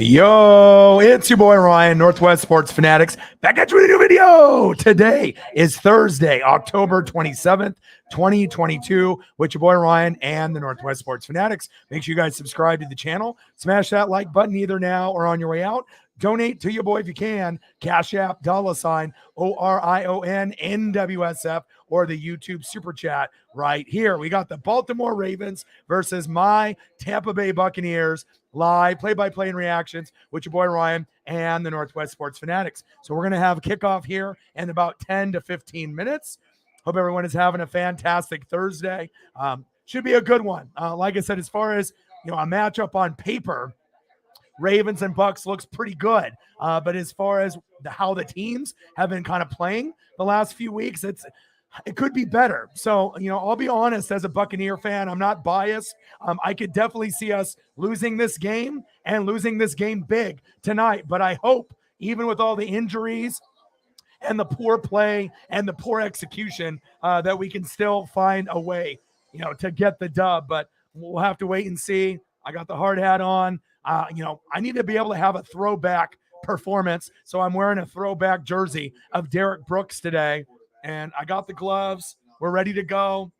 Yo, it's your boy Ryan, Northwest Sports Fanatics, back at you with a new video. Today is Thursday, October 27th, 2022, with your boy Ryan and the Northwest Sports Fanatics. Make sure you guys subscribe to the channel. Smash that like button either now or on your way out. Donate to your boy if you can. Cash App, $, ORION, NWSF, or the YouTube Super Chat right here. We got the Baltimore Ravens versus my Tampa Bay Buccaneers. Live play-by-play and reactions with your boy Ryan and the Northwest Sports Fanatics. So we're going to have a kickoff here in about 10 to 15 minutes. Hope everyone is having a fantastic Thursday. Should be a good one. Like I said, as far as a matchup on paper, Ravens and Bucks looks pretty good. But as far as how the teams have been kind of playing the last few weeks, it could be better. So, I'll be honest, as a Buccaneer fan, I'm not biased. I could definitely see us losing this game and losing this game big tonight. But I hope, even with all the injuries and the poor play and the poor execution, that we can still find a way, to get the dub. But we'll have to wait and see. I got the hard hat on. I need to be able to have a throwback performance. So I'm wearing a throwback jersey of Derek Brooks today. And I got the gloves. We're ready to go.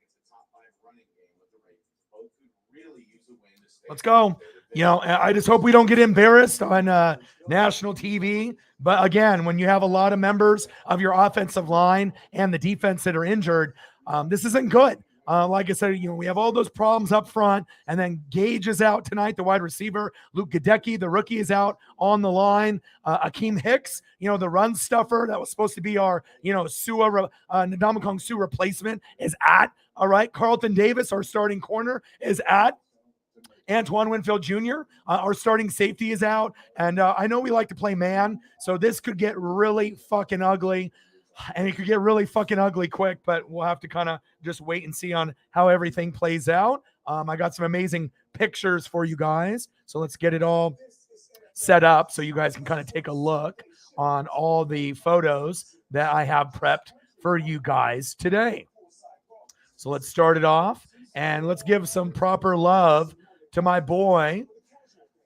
Let's go. I just hope we don't get embarrassed on national TV. But again, when you have a lot of members of your offensive line and the defense that are injured, this isn't good. Like I said, we have all those problems up front, and then Gage is out tonight, the wide receiver. Luke Gadecki, the rookie, is out on the line. Akeem Hicks, the run stuffer that was supposed to be our, Ndamukong Suh replacement, is at. All right, Carlton Davis, our starting corner, is at. Antoine Winfield Jr., our starting safety, is out. And I know we like to play man, so this could get really fucking ugly. And it could get really fucking ugly quick, but we'll have to kind of just wait and see on how everything plays out. I got some amazing pictures for you guys. So let's get it all set up so you guys can kind of take a look on all the photos that I have prepped for you guys today. So let's start it off and let's give some proper love to my boy,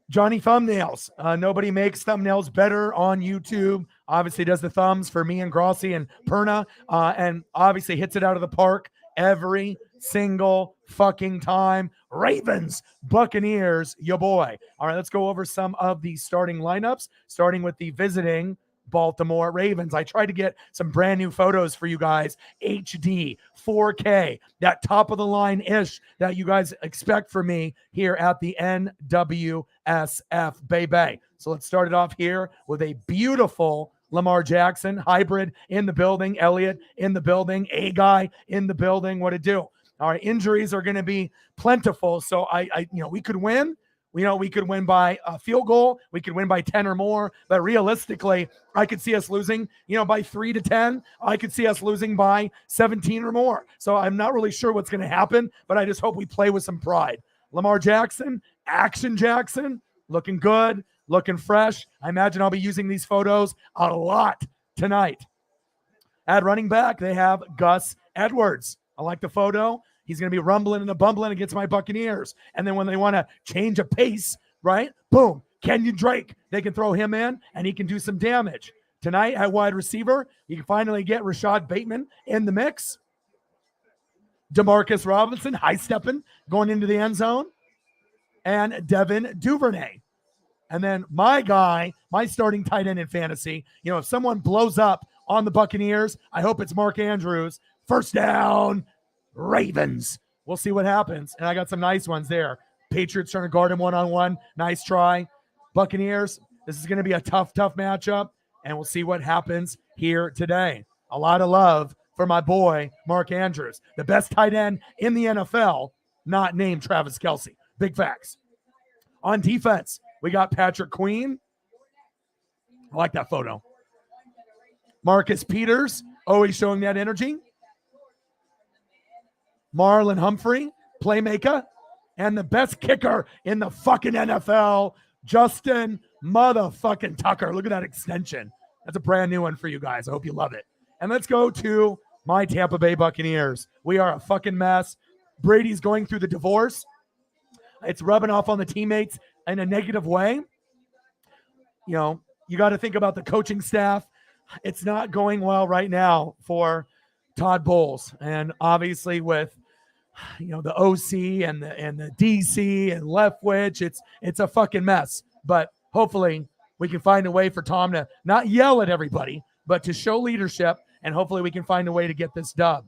Johnny Thumbnails. Nobody makes thumbnails better on YouTube. Obviously does the thumbs for me and Grossi and Perna, and obviously hits it out of the park every single fucking time. Ravens, Buccaneers, your boy. All right, let's go over some of the starting lineups, starting with the visiting Baltimore Ravens. I tried to get some brand new photos for you guys, HD, 4K, that top of the line-ish that you guys expect from me here at the NWSF baby. So let's start it off here with a beautiful Lamar Jackson hybrid in the building, Elliott in the building, A-Guy in the building. What to do? All right, injuries are going to be plentiful, so we could win. We could win by a field goal. We could win by 10 or more. But realistically, I could see us losing, by 3 to 10. I could see us losing by 17 or more. So I'm not really sure what's going to happen, but I just hope we play with some pride. Lamar Jackson, Action Jackson, looking good, looking fresh. I imagine I'll be using these photos a lot tonight. At running back, they have Gus Edwards. I like the photo. He's going to be rumbling and bumbling against my Buccaneers. And then when they want to change a pace, right? Boom, Kenyon Drake. They can throw him in, and he can do some damage. Tonight at wide receiver, you can finally get Rashad Bateman in the mix. Demarcus Robinson, high-stepping, going into the end zone. And Devin Duvernay. And then my guy, my starting tight end in fantasy, if someone blows up on the Buccaneers, I hope it's Mark Andrews. First down, Ravens. We'll see what happens. And I got some nice ones there. Patriots trying to guard him one-on-one. Nice try. Buccaneers, this is going to be a tough matchup. And we'll see what happens here today. A lot of love for my boy, Mark Andrews. The best tight end in the NFL, not named Travis Kelce. Big facts. On defense, we got Patrick Queen. I like that photo. Marcus Peters, always showing that energy. Marlon Humphrey, playmaker, and the best kicker in the fucking NFL, Justin motherfucking Tucker. Look at that extension. That's a brand new one for you guys. I hope you love it. And let's go to my Tampa Bay Buccaneers. We are a fucking mess. Brady's going through the divorce. It's rubbing off on the teammates in a negative way. You got to think about the coaching staff. It's not going well right now for Todd Bowles, and obviously with the OC and the DC and Leftwich, it's a fucking mess. But hopefully we can find a way for Tom to not yell at everybody, but to show leadership, and hopefully we can find a way to get this dub.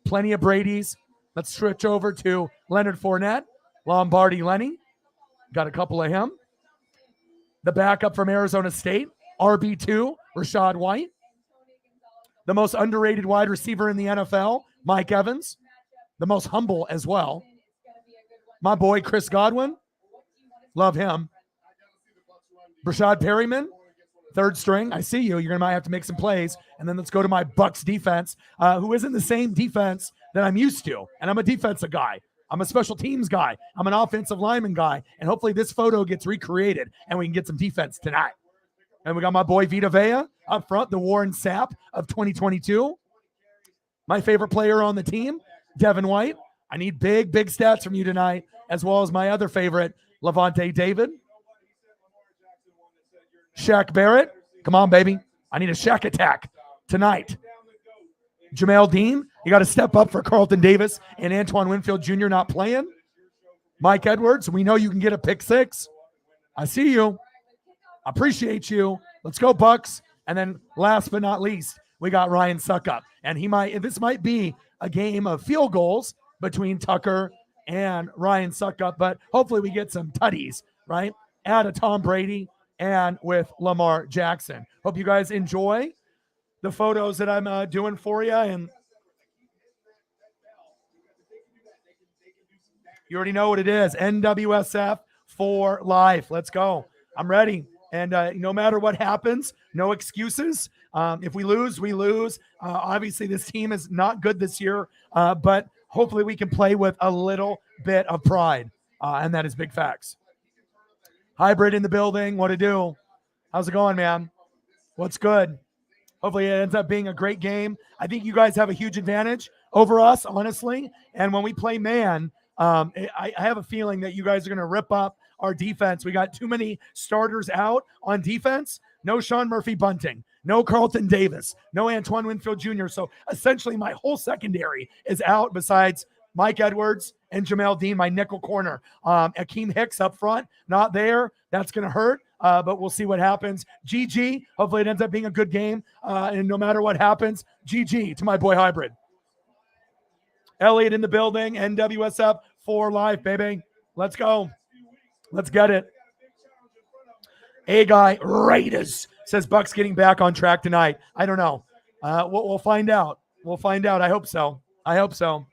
Plenty of Brady's. Let's switch over to Leonard Fournette, Lombardi Lenny. Got a couple of him. The backup from Arizona State, RB2, Rashad White. The most underrated wide receiver in the NFL, Mike Evans. The most humble as well. My boy, Chris Godwin. Love him. Brashad Perryman, third string. I see you. You're going to might have to make some plays. And then let's go to my Bucs defense, who isn't the same defense that I'm used to. And I'm a defensive guy. I'm a special teams guy. I'm an offensive lineman guy. And hopefully this photo gets recreated and we can get some defense tonight. And we got my boy Vita Vea up front, the Warren Sapp of 2022. My favorite player on the team, Devin White. I need big stats from you tonight, as well as my other favorite, Levante David. Shaq Barrett. Come on, baby. I need a Shaq attack tonight. Jamel Dean. You got to step up for Carlton Davis and Antoine Winfield Jr. not playing. Mike Edwards. We know you can get a pick six. I see you. Appreciate you. Let's go, Bucks. And then last but not least, we got Ryan Suckup. And this might be a game of field goals between Tucker and Ryan Suckup, but hopefully we get some tutties, right? Out of Tom Brady and with Lamar Jackson. Hope you guys enjoy the photos that I'm doing for you. And you already know what it is. NWSF for life. Let's go. I'm ready. And no matter what happens, no excuses. If we lose, we lose. Obviously, this team is not good this year, but hopefully we can play with a little bit of pride, and that is big facts. Hybrid in the building. What to do? How's it going, man? What's good? Hopefully it ends up being a great game. I think you guys have a huge advantage over us, honestly. And when we play man, I have a feeling that you guys are going to rip up our defense. We got too many starters out on defense. No Sean Murphy Bunting, no Carlton Davis, no Antoine Winfield Jr. So essentially my whole secondary is out besides Mike Edwards and Jamel Dean, my nickel corner. Akeem Hicks up front, not there. That's going to hurt, but we'll see what happens. GG. Hopefully it ends up being a good game. And no matter what happens, GG to my boy Hybrid. Elliott in the building, NWSF for life, baby. Let's go. Let's get it. A-Guy Raiders says Bucks getting back on track tonight. I don't know. We'll find out. We'll find out. I hope so. I hope so.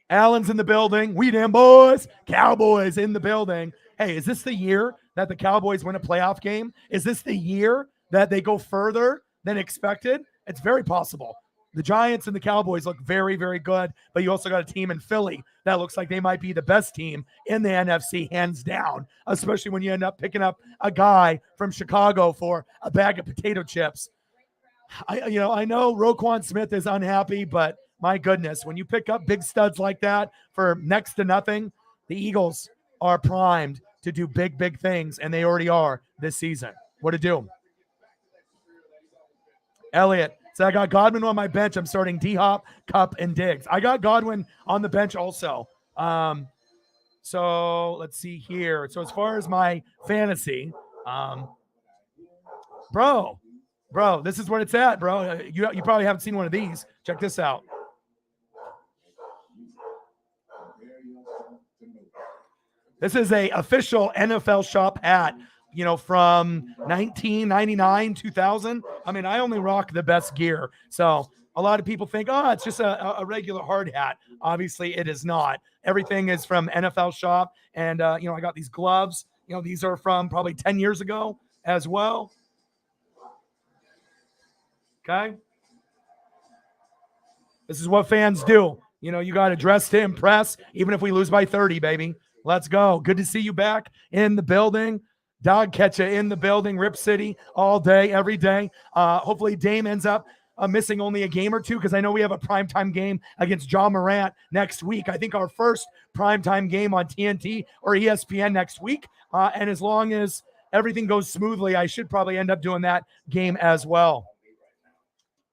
Allen's in the building. We damn boys. Cowboys in the building. Hey, is this the year that the Cowboys win a playoff game? Is this the year that they go further than expected? It's very possible. The Giants and the Cowboys look very, very good, but you also got a team in Philly that looks like they might be the best team in the NFC, hands down, especially when you end up picking up a guy from Chicago for a bag of potato chips. I know Roquan Smith is unhappy, but my goodness, when you pick up big studs like that for next to nothing, the Eagles are primed to do big, big things, and they already are this season. What to do? Elliott. So I got Godwin on my bench. I'm starting D-Hop, Kupp, and Diggs. I got Godwin on the bench also. So let's see here. So as far as my fantasy, bro, this is where it's at, bro. You probably haven't seen one of these. Check this out. This is a official NFL shop hat. From 1999, 2000. I mean, I only rock the best gear. So a lot of people think, it's just a regular hard hat. Obviously, it is not. Everything is from NFL shop. And, I got these gloves. These are from probably 10 years ago as well. Okay. This is what fans do. You got to dress to impress, even if we lose by 30, baby. Let's go. Good to see you back in the building. Dog catcher in the building, Rip City, all day, every day. Hopefully Dame ends up missing only a game or two, because I know we have a primetime game against John Morant next week. I think our first primetime game on TNT or ESPN next week. And as long as everything goes smoothly, I should probably end up doing that game as well.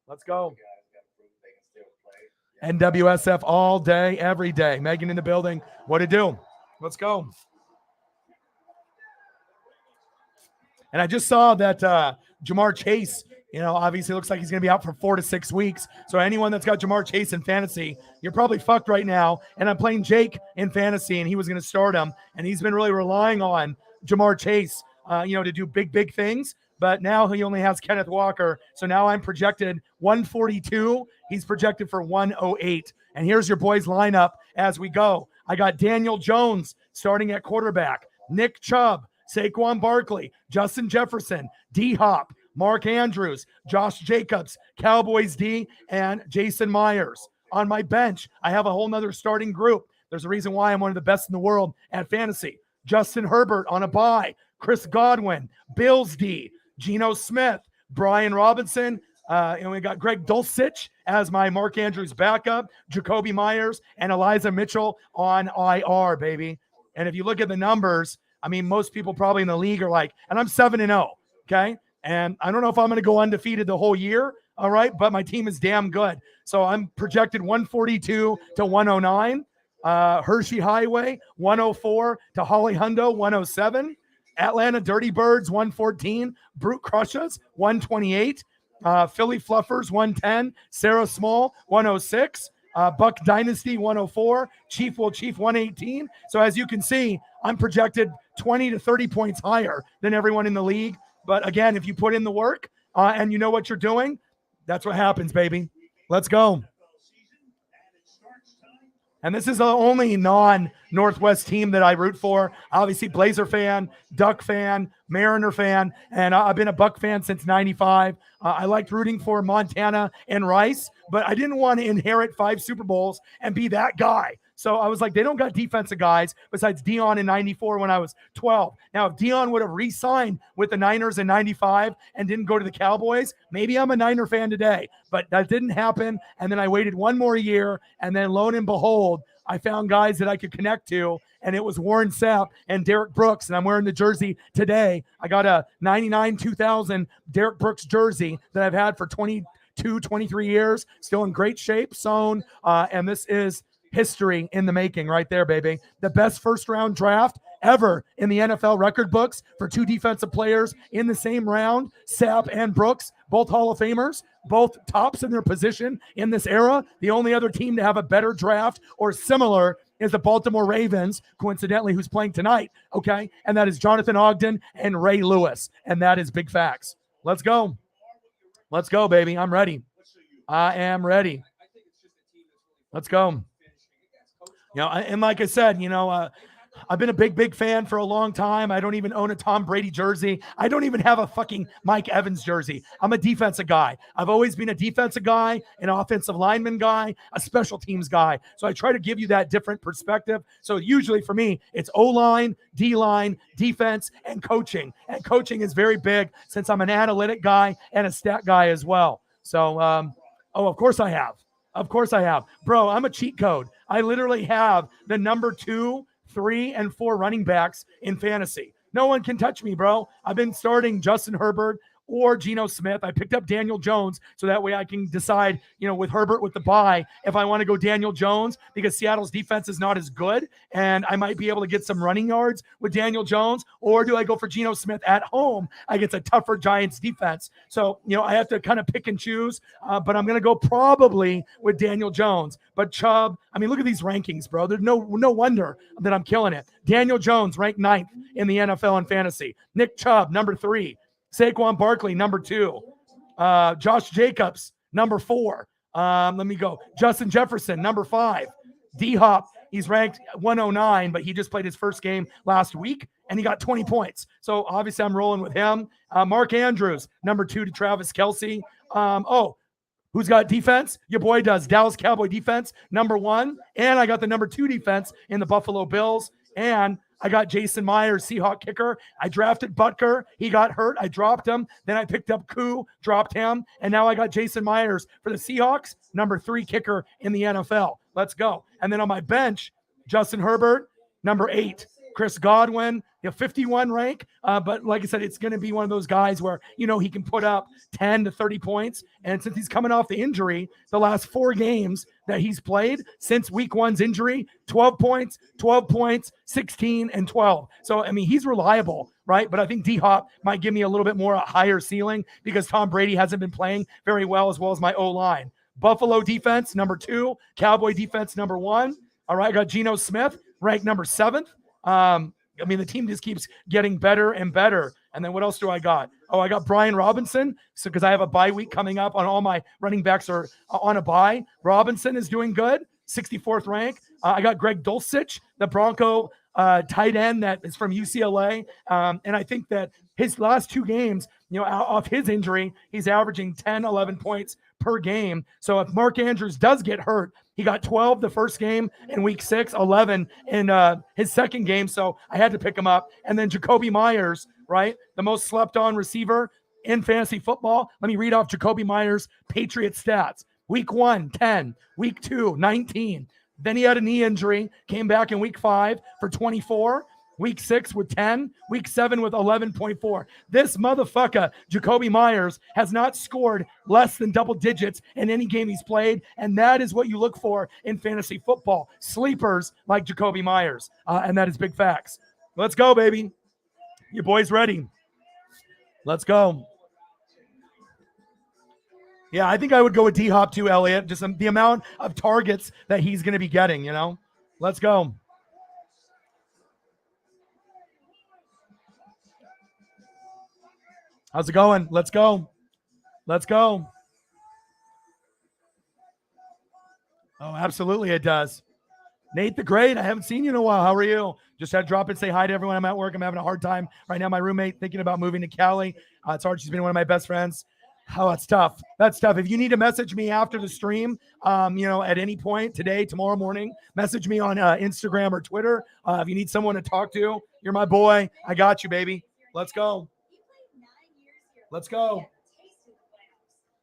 Let's go. NWSF all day, every day. Megan in the building. What to do? Let's go. And I just saw that Jamar Chase, obviously looks like he's going to be out for 4 to 6 weeks. So anyone that's got Jamar Chase in fantasy, you're probably fucked right now. And I'm playing Jake in fantasy, and he was going to start him. And he's been really relying on Jamar Chase, to do big things. But now he only has Kenneth Walker. So now I'm projected 142. He's projected for 108. And here's your boys' lineup as we go. I got Daniel Jones starting at quarterback, Nick Chubb, Saquon Barkley, Justin Jefferson, D-Hop, Mark Andrews, Josh Jacobs, Cowboys D, and Jason Myers. On my bench, I have a whole nother starting group. There's a reason why I'm one of the best in the world at fantasy. Justin Herbert on a bye, Chris Godwin, Bills D, Geno Smith, Brian Robinson, and we got Greg Dulcich as my Mark Andrews backup, Jacoby Myers, and Eliza Mitchell on IR, baby. And if you look at the numbers, I mean, most people probably in the league are like, and I'm 7-0, okay? And I don't know if I'm going to go undefeated the whole year, all right? But my team is damn good. So I'm projected 142 to 109. Hershey Highway, 104 to Holly Hundo, 107. Atlanta Dirty Birds, 114. Brute Crushes, 128. Philly Fluffers, 110. Sarah Small, 106. Buck Dynasty, 104. Chief Will Chief, 118. So as you can see, I'm projected 20 to 30 points higher than everyone in the league. But again, if you put in the work and you know what you're doing, that's what happens, baby. Let's go. And this is the only non-Northwest team that I root for. Obviously, Blazer fan, Duck fan, Mariner fan, and I've been a Buck fan since 95. I liked rooting for Montana and Rice, but I didn't want to inherit 5 Super Bowls and be that guy. So I was like, they don't got defensive guys besides Dion in 94 when I was 12. Now, if Dion would have re-signed with the Niners in 95 and didn't go to the Cowboys, maybe I'm a Niner fan today. But that didn't happen. And then I waited one more year, and then lo and behold, I found guys that I could connect to, and it was Warren Sapp and Derek Brooks, and I'm wearing the jersey today. I got a 99 2000 Derek Brooks jersey that I've had for 22, 23 years, still in great shape, sewn, and this is history in the making right there, baby. The best first-round draft ever in the NFL record books for 2 defensive players in the same round, Sapp and Brooks, both Hall of Famers, both tops in their position in this era. The only other team to have a better draft or similar is the Baltimore Ravens, coincidentally, who's playing tonight, okay? And that is Jonathan Ogden and Ray Lewis, and that is big facts. Let's go. Let's go, baby. I'm ready. I am ready. Let's go. And like I said, I've been a big fan for a long time. I don't even own a Tom Brady jersey. I don't even have a fucking Mike Evans jersey. I'm a defensive guy. I've always been a defensive guy, an offensive lineman guy, a special teams guy. So I try to give you that different perspective. So usually for me, it's O-line, D-line, defense, and coaching. And coaching is very big since I'm an analytic guy and a stat guy as well. So, of course I have. Of course I have. Bro, I'm a cheat code. I literally have the number 2, 3, and 4 running backs in fantasy. No one can touch me, bro. I've been starting Justin Herbert or Geno Smith. I picked up Daniel Jones so that way I can decide, with Herbert with the bye, if I want to go Daniel Jones because Seattle's defense is not as good and I might be able to get some running yards with Daniel Jones, or do I go for Geno Smith at home against a tougher Giants defense? So, I have to kind of pick and choose, but I'm going to go probably with Daniel Jones. But Chubb, look at these rankings, bro. There's no wonder that I'm killing it. Daniel Jones ranked 9th in the NFL in fantasy. Nick Chubb, number 3. Saquon Barkley, number 2. Josh Jacobs, number 4. Let me go. Justin Jefferson, number 5. D-Hop, he's ranked 109, but he just played his first game last week, and he got 20 points. So, obviously, I'm rolling with him. Mark Andrews, number 2 to Travis Kelce. Who's got defense? Your boy does. Dallas Cowboy defense, number 1. And I got the number 2 defense in the Buffalo Bills. And I got Jason Myers, Seahawk kicker. I drafted Butker. He got hurt. I dropped him. Then I picked up Koo, dropped him. And now I got Jason Myers for the Seahawks, number 3 kicker in the NFL. Let's go. And then on my bench, Justin Herbert, number 8. Chris Godwin, 51 rank. But like I said, it's going to be one of those guys where, he can put up 10 to 30 points. And since he's coming off the injury, the last 4 games that he's played since week 1's injury, 12 points, 16 and 12. So, he's reliable, right? But I think D-Hop might give me a little bit more a higher ceiling because Tom Brady hasn't been playing very well as my O-line. Buffalo defense, number 2. Cowboy defense, number 1. All right, I got Geno Smith, ranked number 7th. The team just keeps getting better and better. And then what else do I got? Oh, I got Brian Robinson. So because I have a bye week coming up, on all my running backs are on a bye. Robinson is doing good, 64th rank. I got Greg Dulcich, the Bronco tight end that is from UCLA. And I think that his last 2 games, off his injury, he's averaging 10, 11 points per game. So if Mark Andrews does get hurt, he got 12 the first game in week 6, 11 in his second game. So I had to pick him up. And then Jacoby Myers, right? The most slept on receiver in fantasy football. Let me read off Jacoby Myers' Patriot stats. Week 1, 10. Week 2, 19. Then he had a knee injury, came back in week 5 for 24. Week 6 with 10, week 7 with 11.4. This motherfucker, Jacoby Myers, has not scored less than double digits in any game he's played, and that is what you look for in fantasy football. Sleepers like Jacoby Myers, and that is big facts. Let's go, baby. Your boy's ready. Let's go. Yeah, I think I would go with D-Hop too, Elliot. Just the amount of targets that he's going to be getting, Let's go. How's it going? Let's go. Let's go. Oh, absolutely it does. Nate the Great, I haven't seen you in a while. How are you? Just had to drop in, say hi to everyone. I'm at work. I'm having a hard time right now. My roommate thinking about moving to Cali. It's hard. She's been one of my best friends. Oh, that's tough. That's tough. If you need to message me after the stream, at any point today, tomorrow morning, message me on Instagram or Twitter. If you need someone to talk to, you're my boy. I got you, baby. Let's go. Let's go.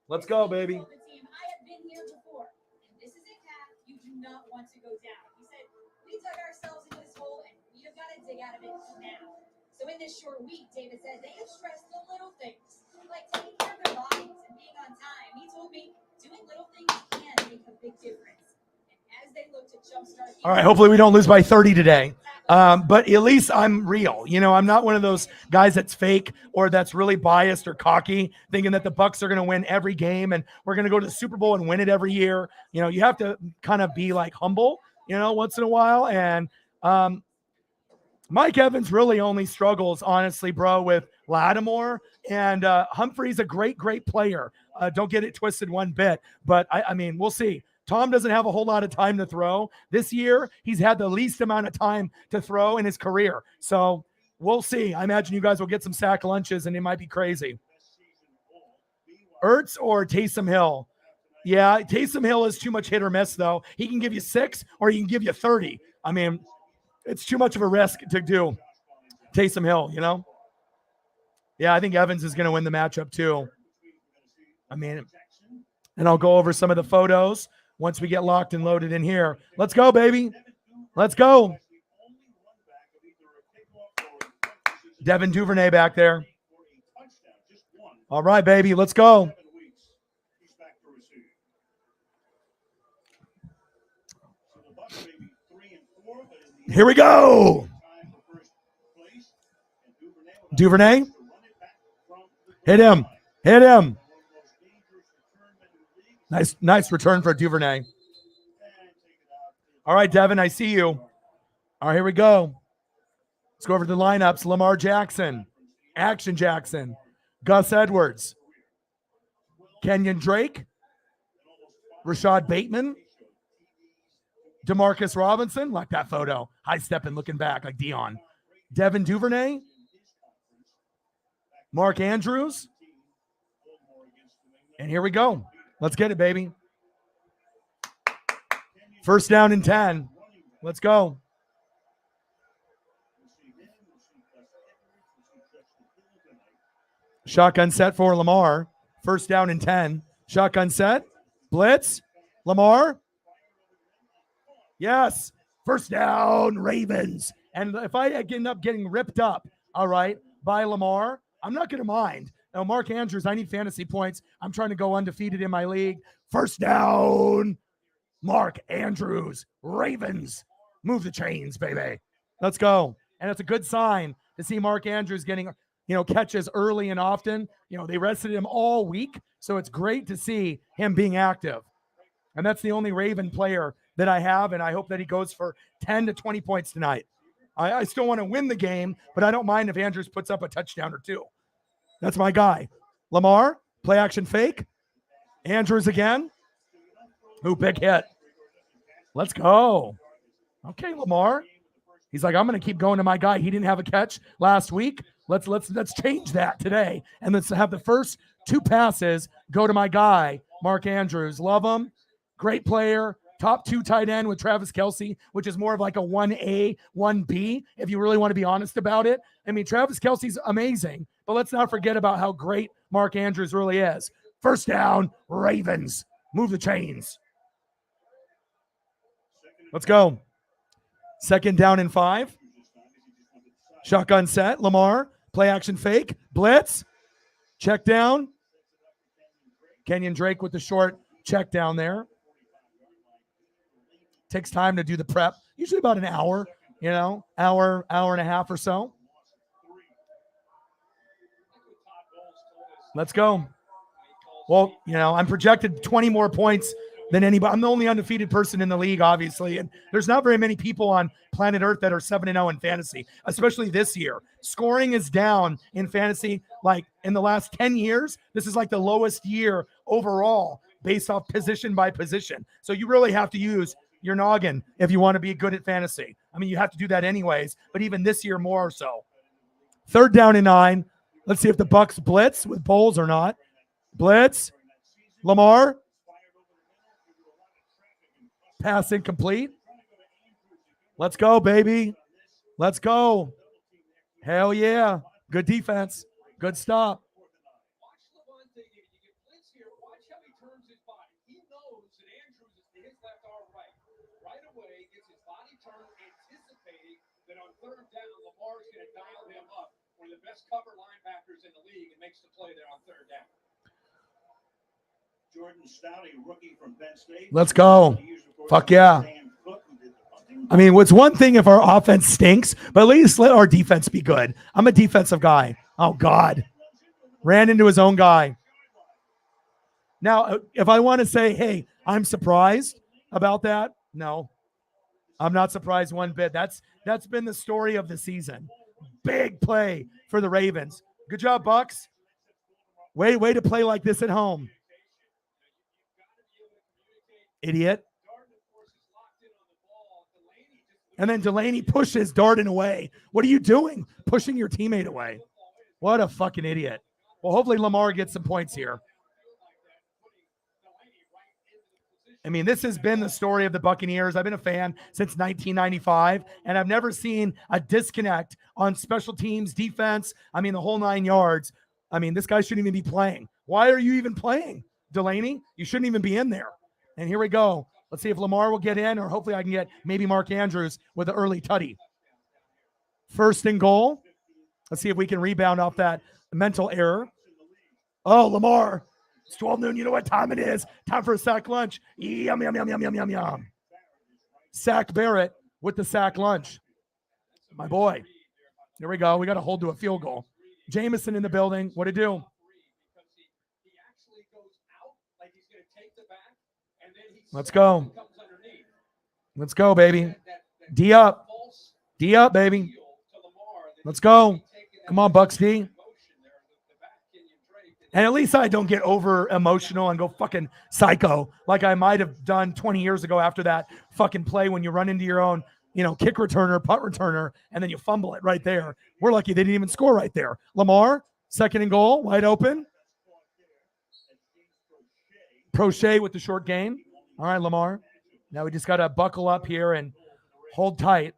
Let's go, baby. I have been here before, and this is a path you do not want to go down. He said, we dug ourselves into this hole, and we have got to dig out of it now. So in this short week, David said they have stressed the little things, like taking care of their bodies and being on time. He told me doing little things can make a big difference. And as they look to jumpstart... All right, hopefully we don't lose by 30 today. But at least I'm real. I'm not one of those guys that's fake or that's really biased or cocky, thinking that the Bucs are going to win every game and we're going to go to the Super Bowl and win it every year. You have to kind of be like humble, once in a while. And Mike Evans really only struggles, honestly, bro, with Lattimore. And Humphrey's a great, great player. Don't get it twisted one bit. But, I mean, we'll see. Tom doesn't have a whole lot of time to throw. This year, he's had the least amount of time to throw in his career. So we'll see. I imagine you guys will get some sack lunches, and it might be crazy. Ertz or Taysom Hill? Yeah, Taysom Hill is too much hit or miss, though. He can give you 6 or he can give you 30. I mean, it's too much of a risk to do Taysom Hill, Yeah, I think Evans is going to win the matchup, too. I mean, and I'll go over some of the photos once we get locked and loaded in here. Let's go, baby. Let's go. Devin Duvernay back there. All right, baby. Let's go. Here we go. Duvernay. Hit him. Hit him. Nice return for Duvernay. All right, Devin, I see you. All right, here we go. Let's go over to the lineups. Lamar Jackson, Action Jackson, Gus Edwards, Kenyon Drake, Rashad Bateman, Demarcus Robinson, like that photo, high stepping, looking back like Dion. Devin Duvernay, Mark Andrews, and here we go. Let's get it, baby. First down and 10. Let's go. Shotgun set for Lamar. First down and 10. Shotgun set. Blitz. Lamar. Yes. First down, Ravens. And if I end up getting ripped up, all right, by Lamar, I'm not going to mind. Now, Mark Andrews, I need fantasy points. I'm trying to go undefeated in my league. First down. Mark Andrews, Ravens. Move the chains, baby. Let's go. And it's a good sign to see Mark Andrews getting, catches early and often. They rested him all week, so it's great to see him being active. And that's the only Raven player that I have, and I hope that he goes for 10 to 20 points tonight. I still want to win the game, but I don't mind if Andrews puts up a touchdown or two. That's my guy. Lamar, play action fake. Andrews again. Ooh, big hit. Let's go. Okay, Lamar. He's like, I'm going to keep going to my guy. He didn't have a catch last week. Let's change that today. And let's have the first two passes go to my guy, Mark Andrews. Love him. Great player. Top 2 tight end with Travis Kelce, which is more of like a 1A, 1B, if you really want to be honest about it. I mean, Travis Kelce's amazing, but let's not forget about how great Mark Andrews really is. First down, Ravens. Move the chains. Let's go. Second down and 5. Shotgun set. Lamar. Play action fake. Blitz. Check down. Kenyon Drake with the short check down there. Takes time to do the prep. Usually about an hour, hour and a half or so. Let's go. Well, I'm projected 20 more points than anybody. I'm the only undefeated person in the league, obviously. And there's not very many people on planet Earth that are 7-0 in fantasy, especially this year. Scoring is down in fantasy. Like in the last 10 years, this is like the lowest year overall based off position by position. So you really have to use your noggin if you want to be good at fantasy. I mean, you have to do that anyways, but even this year more so. Third down and 9. Let's see if the Bucks blitz with Bowles or not. Blitz. Lamar. Pass incomplete. Let's go, baby. Let's go. Hell yeah. Good defense. Good stop. Third down, Lamar's going to dial him up. One of the best cover linebackers in the league, and makes the play there on third down. Jordan Stouty, rookie from Penn State. Let's go. Fuck yeah. I mean, what's one thing if our offense stinks, but at least let our defense be good. I'm a defensive guy. Oh, God. Ran into his own guy. Now, if I want to say, hey, I'm surprised about that, no. I'm not surprised one bit. That's been the story of the season. Big play for the Ravens. Good job, Bucks. Way to play like this at home. Idiot. And then Delaney pushes Darden away. What are you doing? Pushing your teammate away. What a fucking idiot. Well, hopefully Lamar gets some points here. I mean, this has been the story of the Buccaneers. I've been a fan since 1995, and I've never seen a disconnect on special teams, defense. I mean, the whole 9 yards. I mean, this guy shouldn't even be playing. Why are you even playing, Delaney? You shouldn't even be in there. And here we go. Let's see if Lamar will get in, or hopefully I can get maybe Mark Andrews with an early tutty. First and goal. Let's see if we can rebound off that mental error. Oh, Lamar. It's 12 noon. You know what time it is. Time for a sack lunch. Yum, yum, yum, yum, yum, yum, yum. Sack Barrett with the sack lunch. My boy. Here we go. We got to hold to a field goal. Jameson in the building. What'd he do? Let's go. Let's go, baby. D up. D up, baby. Let's go. Come on, Bucks D. And at least I don't get over emotional and go fucking psycho like I might have done 20 years ago after that fucking play when you run into your own, kick returner, punt returner, and then you fumble it right there. We're lucky they didn't even score right there. Lamar, second and goal, wide open. Prochet with the short gain. All right, Lamar. Now we just got to buckle up here and hold tight.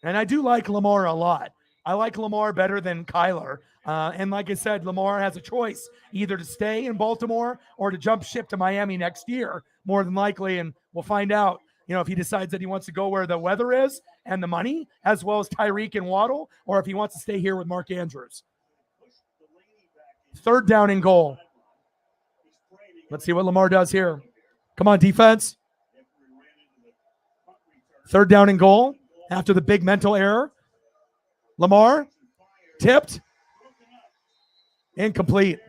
And I do like Lamar a lot. I like Lamar better than Kyler. And like I said, Lamar has a choice either to stay in Baltimore or to jump ship to Miami next year, more than likely. And we'll find out if he decides that he wants to go where the weather is and the money, as well as Tyreek and Waddle, or if he wants to stay here with Mark Andrews. 3rd down and goal. Let's see what Lamar does here. Come on, defense. 3rd down and goal after the big mental error. Lamar tipped. Incomplete.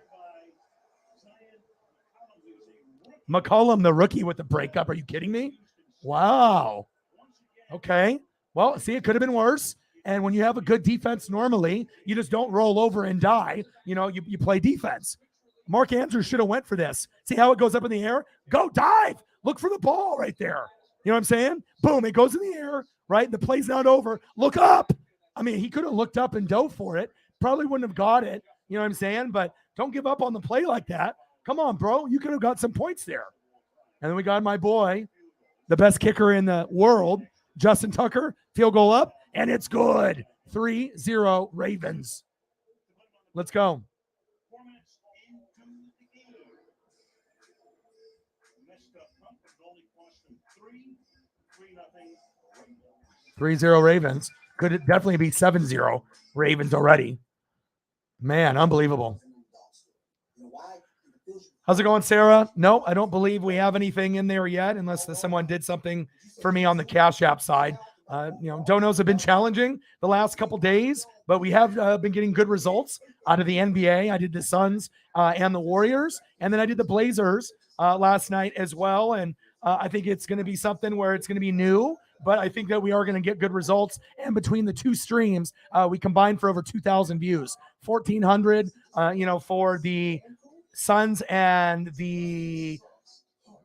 McCollum, the rookie, with the breakup. Are you kidding me? Wow. Okay. Well, see, it could have been worse. And when you have a good defense, normally you just don't roll over and die. You play defense. Mark Andrews should have went for this. See how it goes up in the air? Go dive. Look for the ball right there. You know what I'm saying? Boom, it goes in the air, right? The play's not over. Look up. I mean, he could have looked up and dove for it. Probably wouldn't have got it. You know what I'm saying? But don't give up on the play like that. Come on, bro. You could have got some points there. And then we got my boy, the best kicker in the world, Justin Tucker, field goal up, and it's good. 3-0 Ravens. Let's go. 3-0 Ravens. Could it definitely be 7-0 Ravens already. Man, unbelievable. How's it going, Sarah? No, I don't believe we have anything in there yet, unless someone did something for me on the Cash App side. Donos have been challenging the last couple days, but we have been getting good results out of the NBA. I did the Suns and the Warriors, and then I did the Blazers last night as well. And I think it's going to be something where it's going to be new, but I think that we are going to get good results. And between the two streams, we combined for over 2,000 views, 1,400, for the Suns and the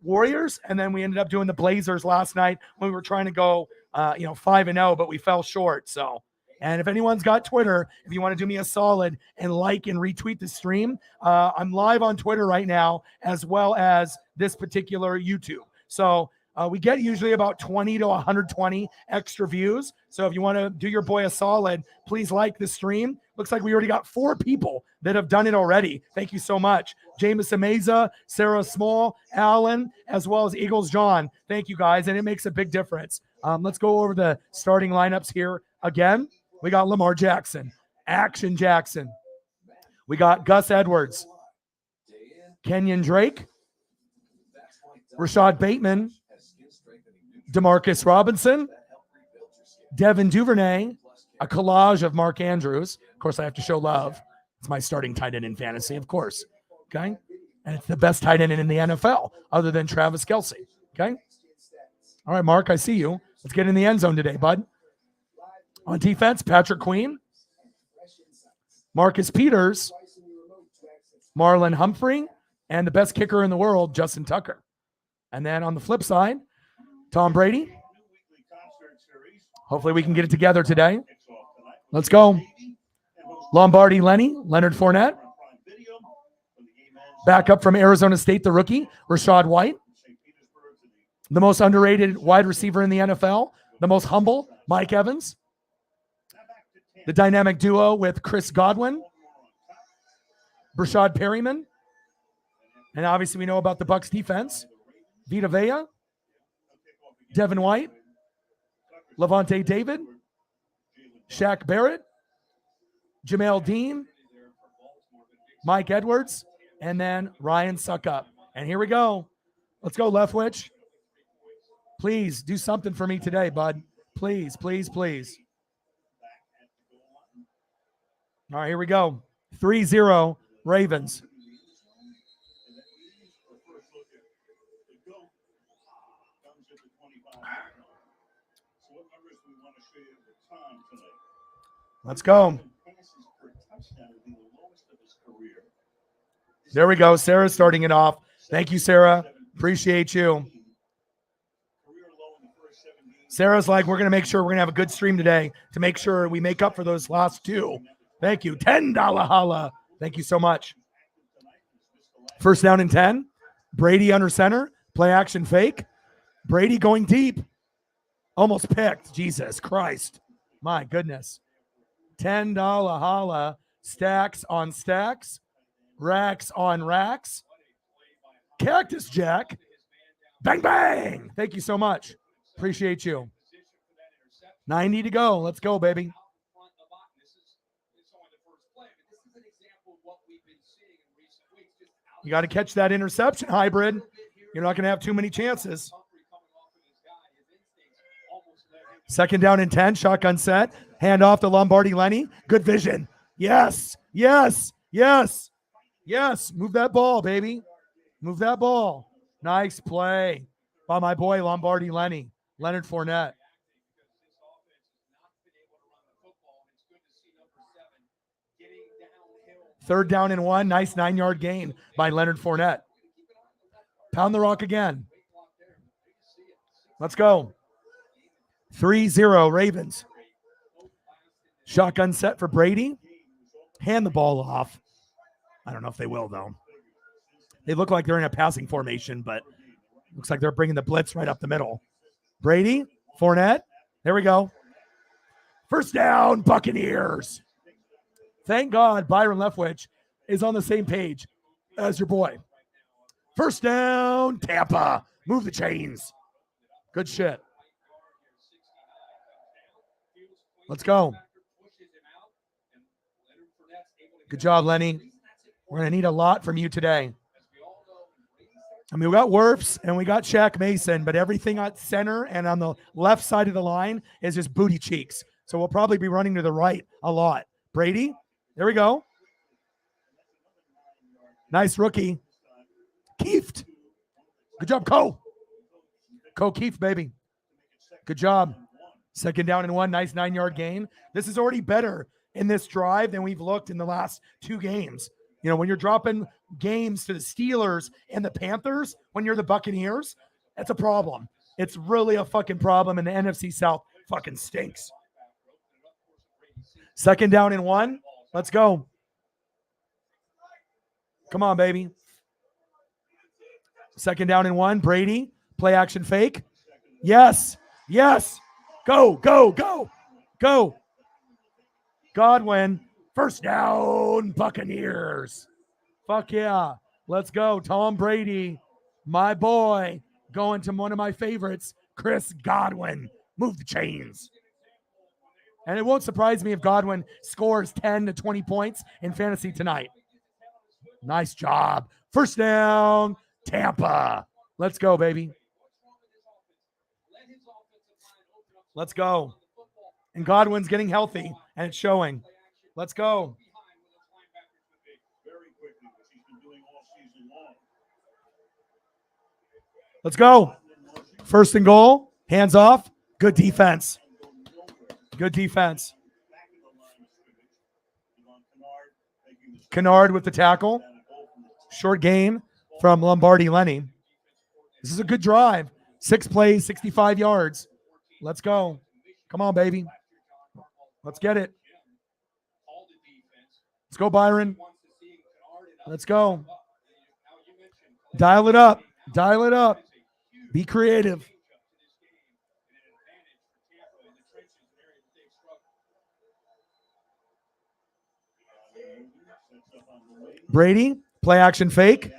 Warriors. And then we ended up doing the Blazers last night when we were trying to go, 5-0, but we fell short. So, and if anyone's got Twitter, if you want to do me a solid and like and retweet the stream, I'm live on Twitter right now, as well as this particular YouTube. So we get usually about 20 to 120 extra views. So if you want to do your boy a solid, please like the stream. Looks like we already got 4 people that have done it already. Thank you so much. Jameis Ameza, Sarah Small, Alan, as well as Eagles John. Thank you, guys, and it makes a big difference. Let's go over the starting lineups here again. We got Lamar Jackson, Action Jackson. We got Gus Edwards, Kenyon Drake, Rashad Bateman, Demarcus Robinson, Devin Duvernay, a collage of Mark Andrews. Of course, I have to show love. It's my starting tight end in fantasy, of course. Okay? And it's the best tight end in the NFL, other than Travis Kelce. Okay? All right, Mark, I see you. Let's get in the end zone today, bud. On defense, Patrick Queen, Marcus Peters, Marlon Humphrey, and the best kicker in the world, Justin Tucker. And then on the flip side, Tom Brady. Hopefully we can get it together today. Let's go. Lombardi Lenny, Leonard Fournette. Back up from Arizona State, the rookie, Rachaad White. The most underrated wide receiver in the NFL. The most humble, Mike Evans. The dynamic duo with Chris Godwin, Brashad Perryman. And obviously we know about the Bucs defense. Vita Vea, Devin White, Levante David, Shaq Barrett, Jamel Dean, Mike Edwards, and then Ryan Suckup. And here we go. Let's go, Leftwich. Please do something for me today, bud. Please, please, please. All right, here we go. 3-0 Ravens. Let's go. There we go. Sarah's starting it off. Thank you, Sarah. Appreciate you. Sarah's like, we're going to make sure we're going to have a good stream today to make sure we make up for those last 2. Thank you. $10 holla. Thank you so much. First down and 10. Brady under center. Play action fake. Brady going deep. Almost picked. Jesus Christ. My goodness. $10 holla. Stacks on stacks. Racks on racks. Cactus Jack. Bang, bang. Thank you so much. Appreciate you. 90 to go. Let's go, baby. You got to catch that interception, hybrid. You're not going to have too many chances. Second down and 10, shotgun set. Hand off to Lombardi Lenny. Good vision. Yes, yes, yes, yes. Move that ball, baby. Move that ball. Nice play by my boy Lombardi Lenny. Leonard Fournette. Third down and 1. Nice 9-yard gain by Leonard Fournette. Pound the rock again. Let's go. 3-0 Ravens. Shotgun set for Brady. Hand the ball off. I don't know if they will, though. They look like they're in a passing formation, but looks like they're bringing the blitz right up the middle. Brady, Fournette. There we go. First down, Buccaneers. Thank God Byron Leftwich is on the same page as your boy. First down, Tampa. Move the chains. Good shit. Let's go. Good job, Lenny. We're going to need a lot from you today. I mean, we got Wirfs and we got Shaq Mason, but everything at center and on the left side of the line is just booty cheeks. So we'll probably be running to the right a lot. Brady, there we go. Nice rookie. Kieft. Good job, Ko Kieft, baby. Good job. Second down and 1. Nice 9-yard gain. This is already better in this drive than we've looked in the last 2 games. You know, when you're dropping games to the Steelers and the Panthers, when you're the Buccaneers, that's a problem. It's really a fucking problem, and the NFC South fucking stinks. Second down and 1. Let's go. Come on, baby. Second down and 1. Brady, play action fake. Yes. Yes. Go, go, go, go. Godwin, first down, Buccaneers. Fuck yeah. Let's go. Tom Brady, my boy, going to one of my favorites, Chris Godwin. Move the chains. And it won't surprise me if Godwin scores 10 to 20 points in fantasy tonight. Nice job. First down, Tampa. Let's go, baby. Let's go. And Godwin's getting healthy, and it's showing. Let's go. Let's go. First and goal. Hands off. Good defense. Good defense. Kennard with the tackle. Short gain from Lombardi Lenny. This is a good drive. 6 plays, 65 yards. Let's go. Come on, baby. Let's get it. Let's go, Byron. Let's go. Dial it up. Dial it up. Be creative. Brady, play action fake.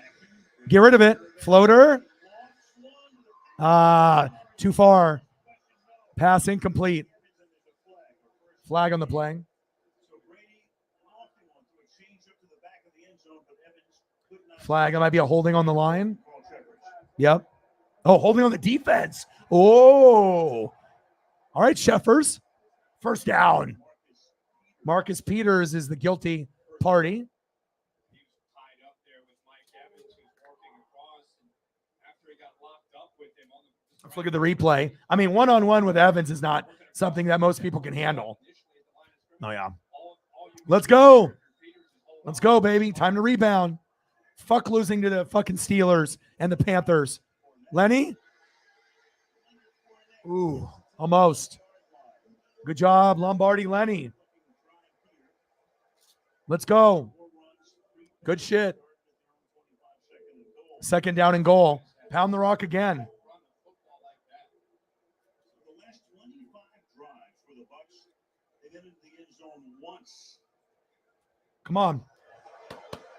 Get rid of it. Floater. Too far. Pass incomplete. Flag on the play. Flag. It might be a holding on the line. Yep. Oh, holding on the defense. Oh. All right, Sheffers. First down. Marcus Peters is the guilty party. Let's look at the replay. I mean, one-on-one with Evans is not something that most people can handle. Oh, yeah. Let's go. Let's go, baby. Time to rebound. Fuck losing to the fucking Steelers and the Panthers. Lenny? Ooh, almost. Good job, Lombardi Lenny. Let's go. Good shit. Second down and goal. Pound the rock again. Come on.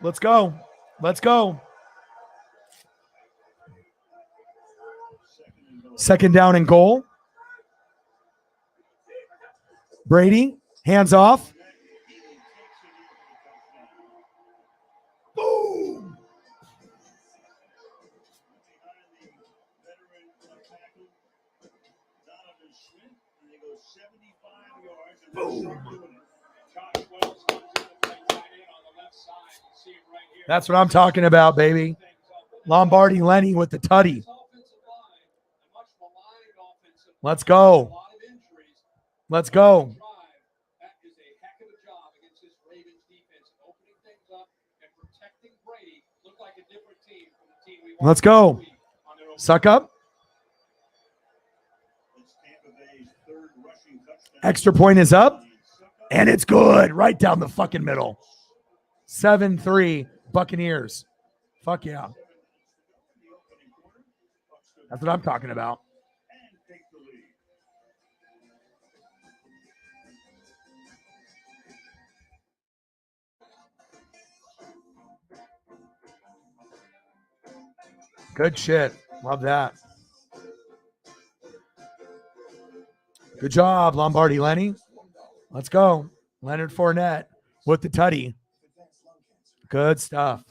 Let's go. Let's go. Second down and goal. Brady, hands off. Boom. Boom. That's what I'm talking about, baby. Lombardi Lenny with the tutty. Let's go. Let's go. Let's go. Suck up. Extra point is up. And it's good. Right down the fucking middle. 7-3 Buccaneers. Fuck yeah. That's what I'm talking about. Good shit. Love that. Good job, Lombardi Lenny. Let's go. Leonard Fournette with the tutty. Good stuff.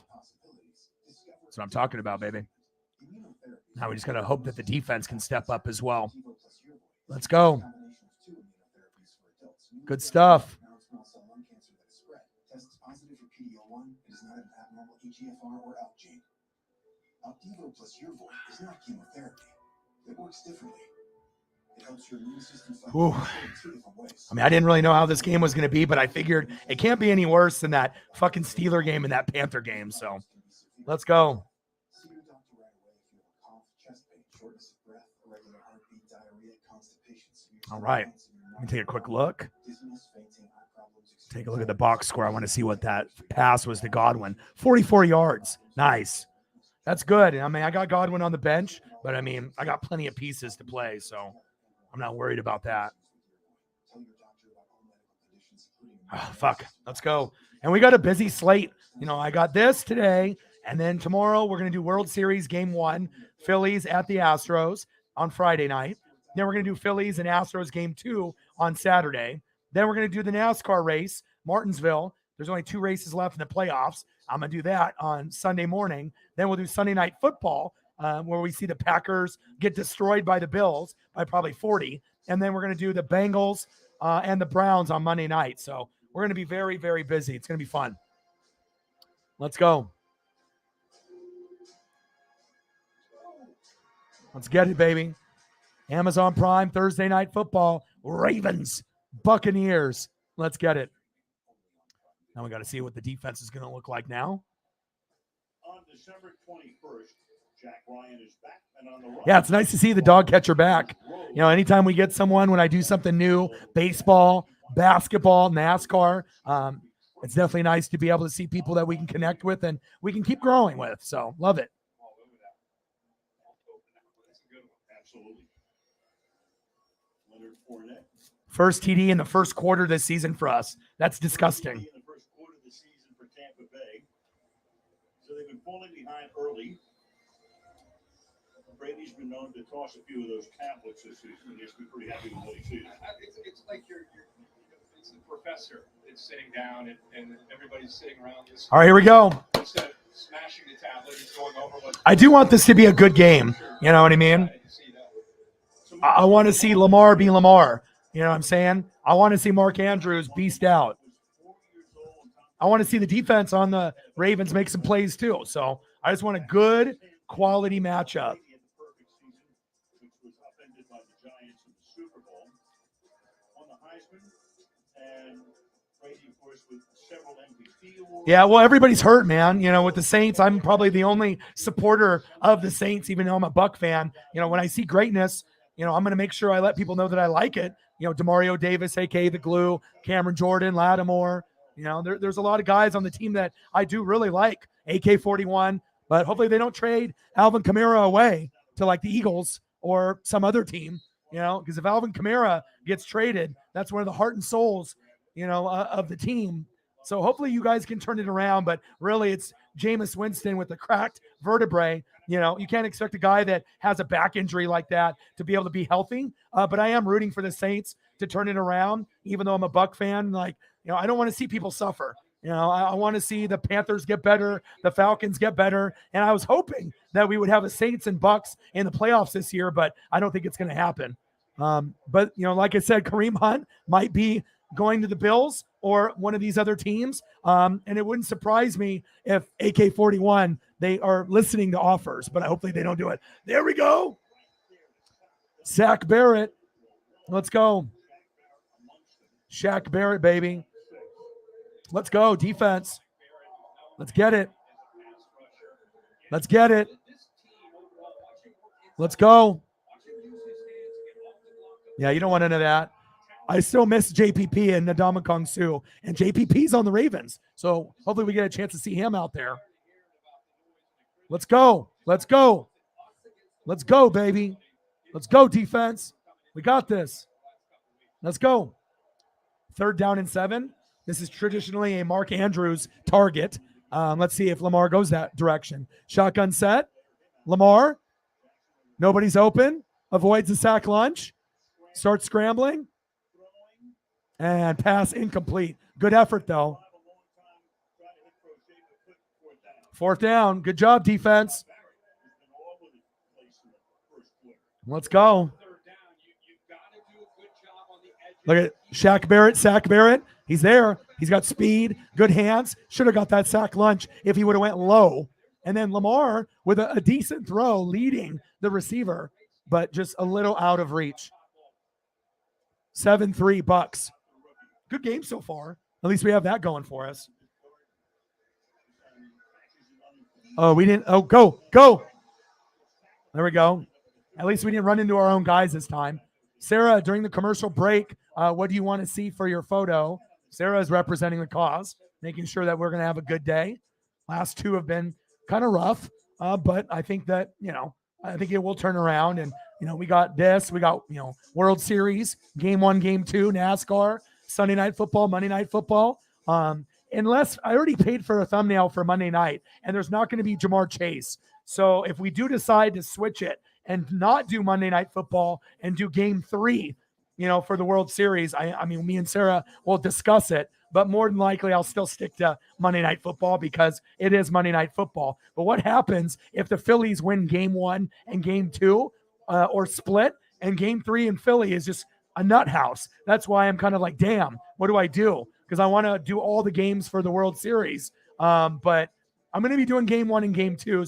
That's what I'm talking about, baby. Now we just got to hope that the defense can step up as well. Let's go. Good stuff. Opdivo plus Yervoy is not chemotherapy. It works differently. It helps your immune system fight two different ways. I mean, I didn't really know how this game was going to be, but I figured it can't be any worse than that fucking Steeler game and that Panther game. So let's go. All right. Let me take a quick look. Take a look at the box score. I want to see what that pass was to Godwin. 44 yards. Nice. That's good. I mean, I got Godwin on the bench, but I mean, I got plenty of pieces to play, so I'm not worried about that. Oh, fuck. Let's go. And we got a busy slate. You know, I got this today, and then tomorrow we're going to do World Series Game 1, Phillies at the Astros on Friday night. Then we're going to do Phillies and Astros Game 2 on Saturday. Then we're going to do the NASCAR race, Martinsville. There's only 2 races left in the playoffs. I'm going to do that on Sunday morning. Then we'll do Sunday Night Football, where we see the Packers get destroyed by the Bills by probably 40. And then we're going to do the Bengals and the Browns on Monday night. So we're going to be very, very busy. It's going to be fun. Let's go. Let's get it, baby. Amazon Prime, Thursday Night Football, Ravens, Buccaneers. Let's get it. Now we got to see what the defense is going to look like now. On December 21st, Jack Ryan is back and on the run. Yeah, it's nice to see the dog catcher back. You know, anytime we get someone, when I do something new, baseball, basketball, NASCAR, it's definitely nice to be able to see people that we can connect with and we can keep growing with. So love it. Absolutely. Leonard Fournette. First TD in the first quarter this season for us. That's disgusting. In the first quarter of the season for Tampa Bay. So they've been falling behind early. Brady's been known to toss a few of those tablets this season. He's been pretty happy with what he sees. It's like it's the professor that's sitting down and everybody's sitting around this. All right, here we go. Instead of smashing the tablet, he's going over what. I do want this to be a good game. You know what I mean? I want to see Lamar be Lamar. You know what I'm saying? I want to see Mark Andrews beast out. I want to see the defense on the Ravens make some plays too. So I just want a good quality matchup. Yeah, well, everybody's hurt, man. You know, with the Saints, I'm probably the only supporter of the Saints, even though I'm a Buck fan. You know, when I see greatness, you know, I'm going to make sure I let people know that I like it. You know, Demario Davis, a.k.a. the Glue, Cameron Jordan, Lattimore. You know, there's a lot of guys on the team that I do really like, AK-41. But hopefully they don't trade Alvin Kamara away to like the Eagles or some other team, you know, because if Alvin Kamara gets traded, that's one of the heart and souls, you know, of the team. So hopefully you guys can turn it around. But really, it's Jameis Winston with the cracked vertebrae. You can't expect a guy that has a back injury like that to be able to be healthy. But I am rooting for the Saints to turn it around, even though I'm a Buck fan. I don't want to see people suffer. I want to see the Panthers get better, the Falcons get better. And I was hoping that we would have a Saints and Bucks in the playoffs this year, but I don't think it's going to happen. But like I said, Kareem Hunt might be going to the Bills or one of these other teams. And it wouldn't surprise me if AK-41, they are listening to offers, but hopefully they don't do it. There we go. Zach Barrett. Let's go. Shaq Barrett, baby. Let's go. Defense. Let's get it. Let's get it. Let's go. Yeah, you don't want any of that. I still miss JPP and Ndamukong Suh, and JPP's on the Ravens. So hopefully we get a chance to see him out there. Let's go. Let's go. Let's go, baby. Let's go, defense. We got this. Let's go. 3rd down and 7. This is traditionally a Mark Andrews target. Let's see if Lamar goes that direction. Shotgun set. Lamar. Nobody's open. Avoids the sack lunch. Starts scrambling. And pass incomplete. Good effort, though. 4th down. Good job, defense. Let's go. Look at Shaq Barrett, Sack Barrett. He's there. He's got speed, good hands. Should have got that sack lunch if he would have went low. And then Lamar with a decent throw leading the receiver, but just a little out of reach. 7-3 Bucks. Good game so far. At least we have that going for us. Oh, we didn't. Oh, go. There we go. At least we didn't run into our own guys this time. Sarah, during the commercial break, what do you want to see for your photo? Sarah is representing the cause, making sure that we're going to have a good day. Last 2 have been kind of rough, but I think that, I think it will turn around. And, we got this. We got, World Series, Game 1, Game 2, NASCAR, Sunday Night Football, Monday Night Football. Unless I already paid for a thumbnail for Monday night, and there's not going to be Jamar Chase. So if we do decide to switch it and not do Monday Night Football and do Game 3, for the World Series, I mean, me and Sarah will discuss it, but more than likely I'll still stick to Monday Night Football because it is Monday Night Football. But what happens if the Phillies win Game 1 and Game 2 or split, and Game 3 in Philly is just a nut house? That's why I'm kind of like, damn, what do I do? Because I want to do all the games for the World Series. But I'm going to be doing Game 1 and Game 2.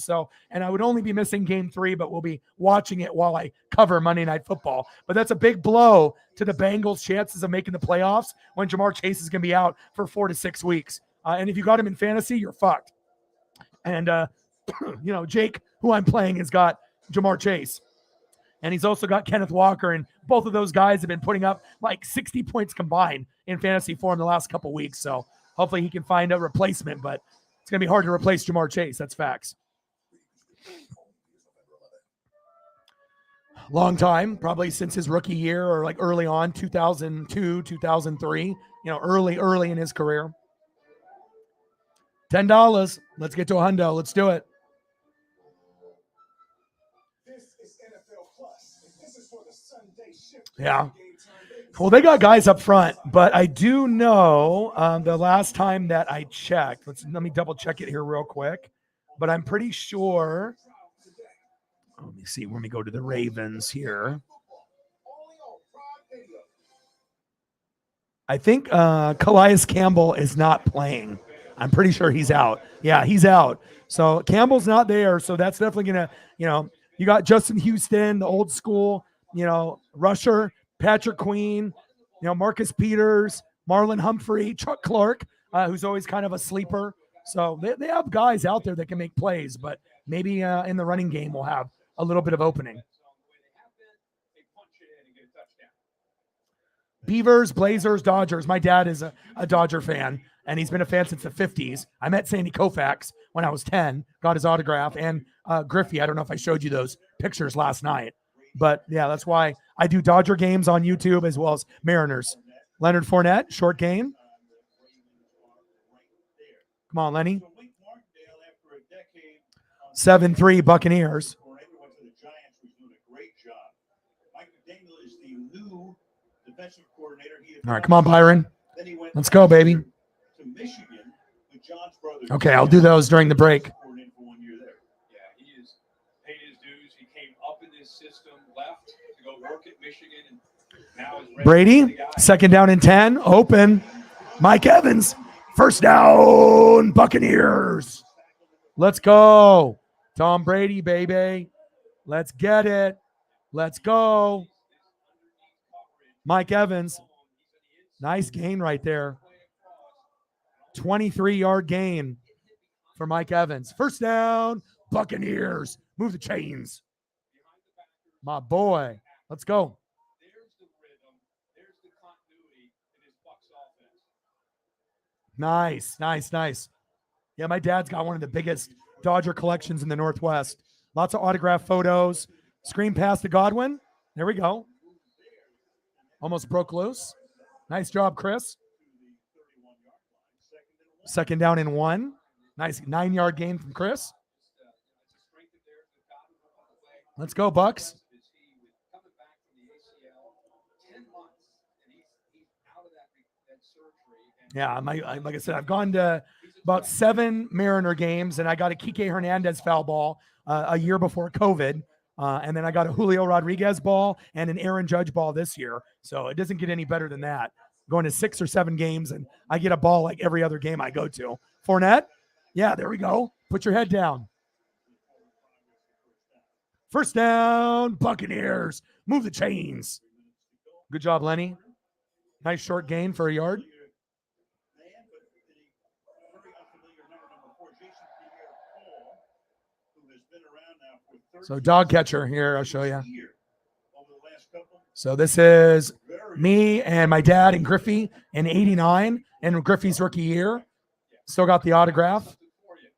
And I would only be missing Game 3, but we'll be watching it while I cover Monday Night Football. But that's a big blow to the Bengals' chances of making the playoffs when Jamar Chase is going to be out for 4 to 6 weeks. And if you got him in fantasy, you're fucked. And, Jake, who I'm playing, has got Jamar Chase. And he's also got Kenneth Walker. And both of those guys have been putting up like 60 points combined in fantasy form the last couple weeks. So hopefully he can find a replacement. But it's going to be hard to replace Jamar Chase. That's facts. Long time, probably since his rookie year or like early on, 2002, 2003, early in his career. $10. Let's get to a hundo. Let's do it. Yeah. Well, they got guys up front, but I do know the last time that I checked, let me double check it here real quick, but I'm pretty sure. Let me see when we go to the Ravens here. I think Calais Campbell is not playing. I'm pretty sure he's out. Yeah, he's out. So Campbell's not there. So that's definitely going to, you got Justin Houston, the old school, rusher, Patrick Queen, Marcus Peters, Marlon Humphrey, Chuck Clark, who's always kind of a sleeper. So they have guys out there that can make plays, but maybe in the running game we'll have a little bit of opening. Beavers, Blazers, Dodgers. My dad is a Dodger fan, and he's been a fan since the 50s. I met Sandy Koufax when I was 10, got his autograph, and Griffey. I don't know if I showed you those pictures last night. But, yeah, that's why I do Dodger games on YouTube as well as Mariners. Leonard Fournette, short game. Come on, Lenny. 7-3 Buccaneers. All right, come on, Byron. Let's go, baby. Okay, I'll do those during the break. Yeah, he is paid his dues. He came up in this system, left to go work at Michigan, and now is ready Brady, to be the guy. second down and 10, open. Mike Evans, first down, Buccaneers. Let's go. Tom Brady, baby. Let's get it. Let's go. Mike Evans, nice gain right there. 23-yard gain for Mike Evans. First down, Buccaneers. Move the chains. My boy. Let's go. There's the rhythm. There's the continuity in his Bucs offense. Nice. Yeah, my dad's got one of the biggest Dodger collections in the Northwest. Lots of autograph photos. Screen pass to Godwin. There we go. Almost broke loose. Nice job, Chris. Second down and 1. Nice 9-yard gain from Chris. Let's go, Bucks. Yeah, like I said, I've gone to about 7 Mariner games, and I got a Kike Hernandez foul ball a year before COVID. And then I got a Julio Rodriguez ball and an Aaron Judge ball this year. So it doesn't get any better than that. Going to 6 or 7 games, and I get a ball like every other game I go to. Fournette, yeah, there we go. Put your head down. First down, Buccaneers. Move the chains. Good job, Lenny. Nice short gain for a yard. So dog catcher here, I'll show you. So this is me and my dad and Griffey in 89 and Griffey's rookie year. Still got the autograph,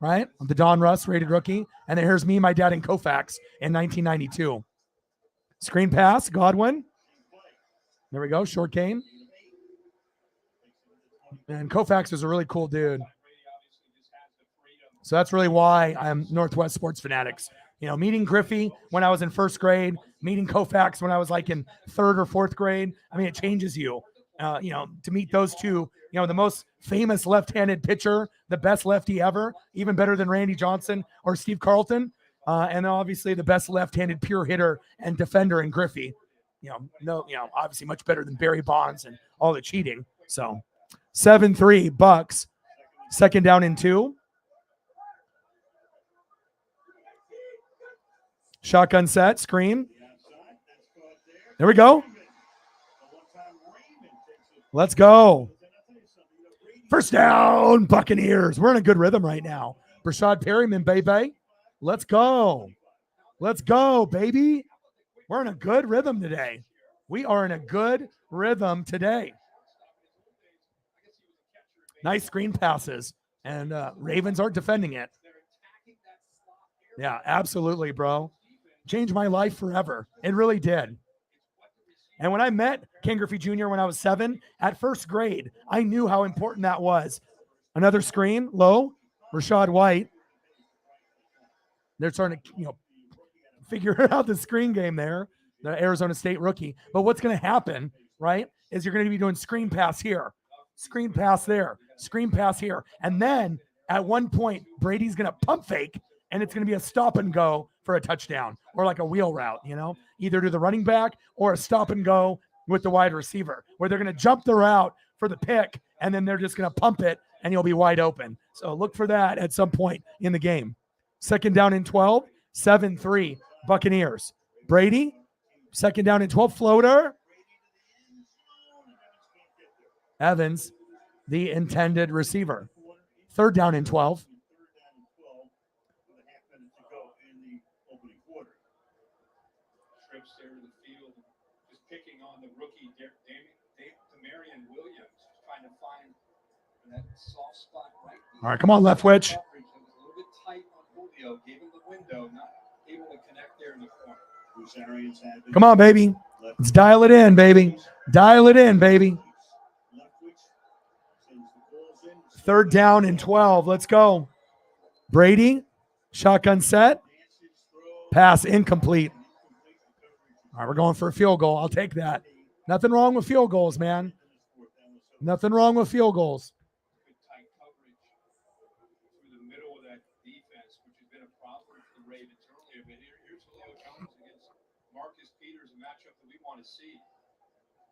right? The Don Russ rated rookie. And then here's me, my dad, and Koufax in 1992. Screen pass, Godwin. There we go, short game. And Koufax is a really cool dude. So that's really why I'm Northwest Sports Fanatics. You know, meeting Griffey when I was in first grade, meeting Koufax when I was like in 3rd or 4th grade. I mean, it changes you, you know, to meet those two, you know, the most famous left-handed pitcher, the best lefty ever, even better than Randy Johnson or Steve Carlton. And obviously the best left-handed pure hitter and defender in Griffey. You know, obviously much better than Barry Bonds and all the cheating. So 7-3 Bucks, second down and 2. Shotgun set, screen. There we go. Let's go. First down, Buccaneers. We're in a good rhythm right now. Brashad Perryman, baby. Let's go. Let's go, baby. We're in a good rhythm today. We are in a good rhythm today. Nice screen passes. And Ravens aren't defending it. Yeah, absolutely, bro. Changed my life forever. It really did. And when I met Ken Griffey Jr. when I was 7, at first grade, I knew how important that was. Another screen, low, Rashad White. They're starting to, figure out the screen game there, the Arizona State rookie. But what's going to happen, right, is you're going to be doing screen pass here, screen pass there, screen pass here. And then at one point, Brady's going to pump fake, and it's going to be a stop and go for a touchdown or like a wheel route, either to the running back or a stop and go with the wide receiver, where they're going to jump the route for the pick, and then they're just going to pump it, and you'll be wide open. So look for that at some point in the game. Second down and 12, 7-3 Buccaneers. Brady, second down and 12, floater. Evans, the intended receiver. Third down and 12. All right, come on, Leftwich. Come on, baby. Let's dial it in, baby. Dial it in, baby. 3rd down and 12. Let's go. Brady, shotgun set. Pass incomplete. All right, we're going for a field goal. I'll take that. Nothing wrong with field goals, man. Nothing wrong with field goals. Good tight coverage through the middle of that defense, which has been a problem for the Ravens earlier. But here's Julio Jones against Marcus Peters, a matchup that we want to see.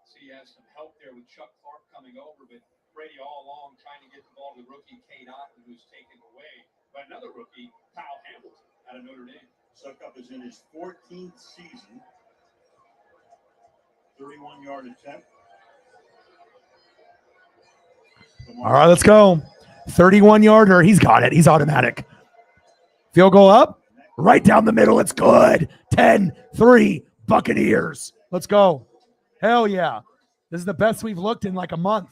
See, he has some help there with Chuck Clark coming over, but Brady all along trying to get the ball to the rookie Cade Otton, who's taken away by another rookie, Kyle Hamilton, out of Notre Dame. Suckup is in his 14th season. 31-yard attempt. All right, let's go. 31-yarder. He's got it. He's automatic. Field goal up. Right down the middle. It's good. 10-3 Buccaneers. Let's go. Hell yeah. This is the best we've looked in like a month.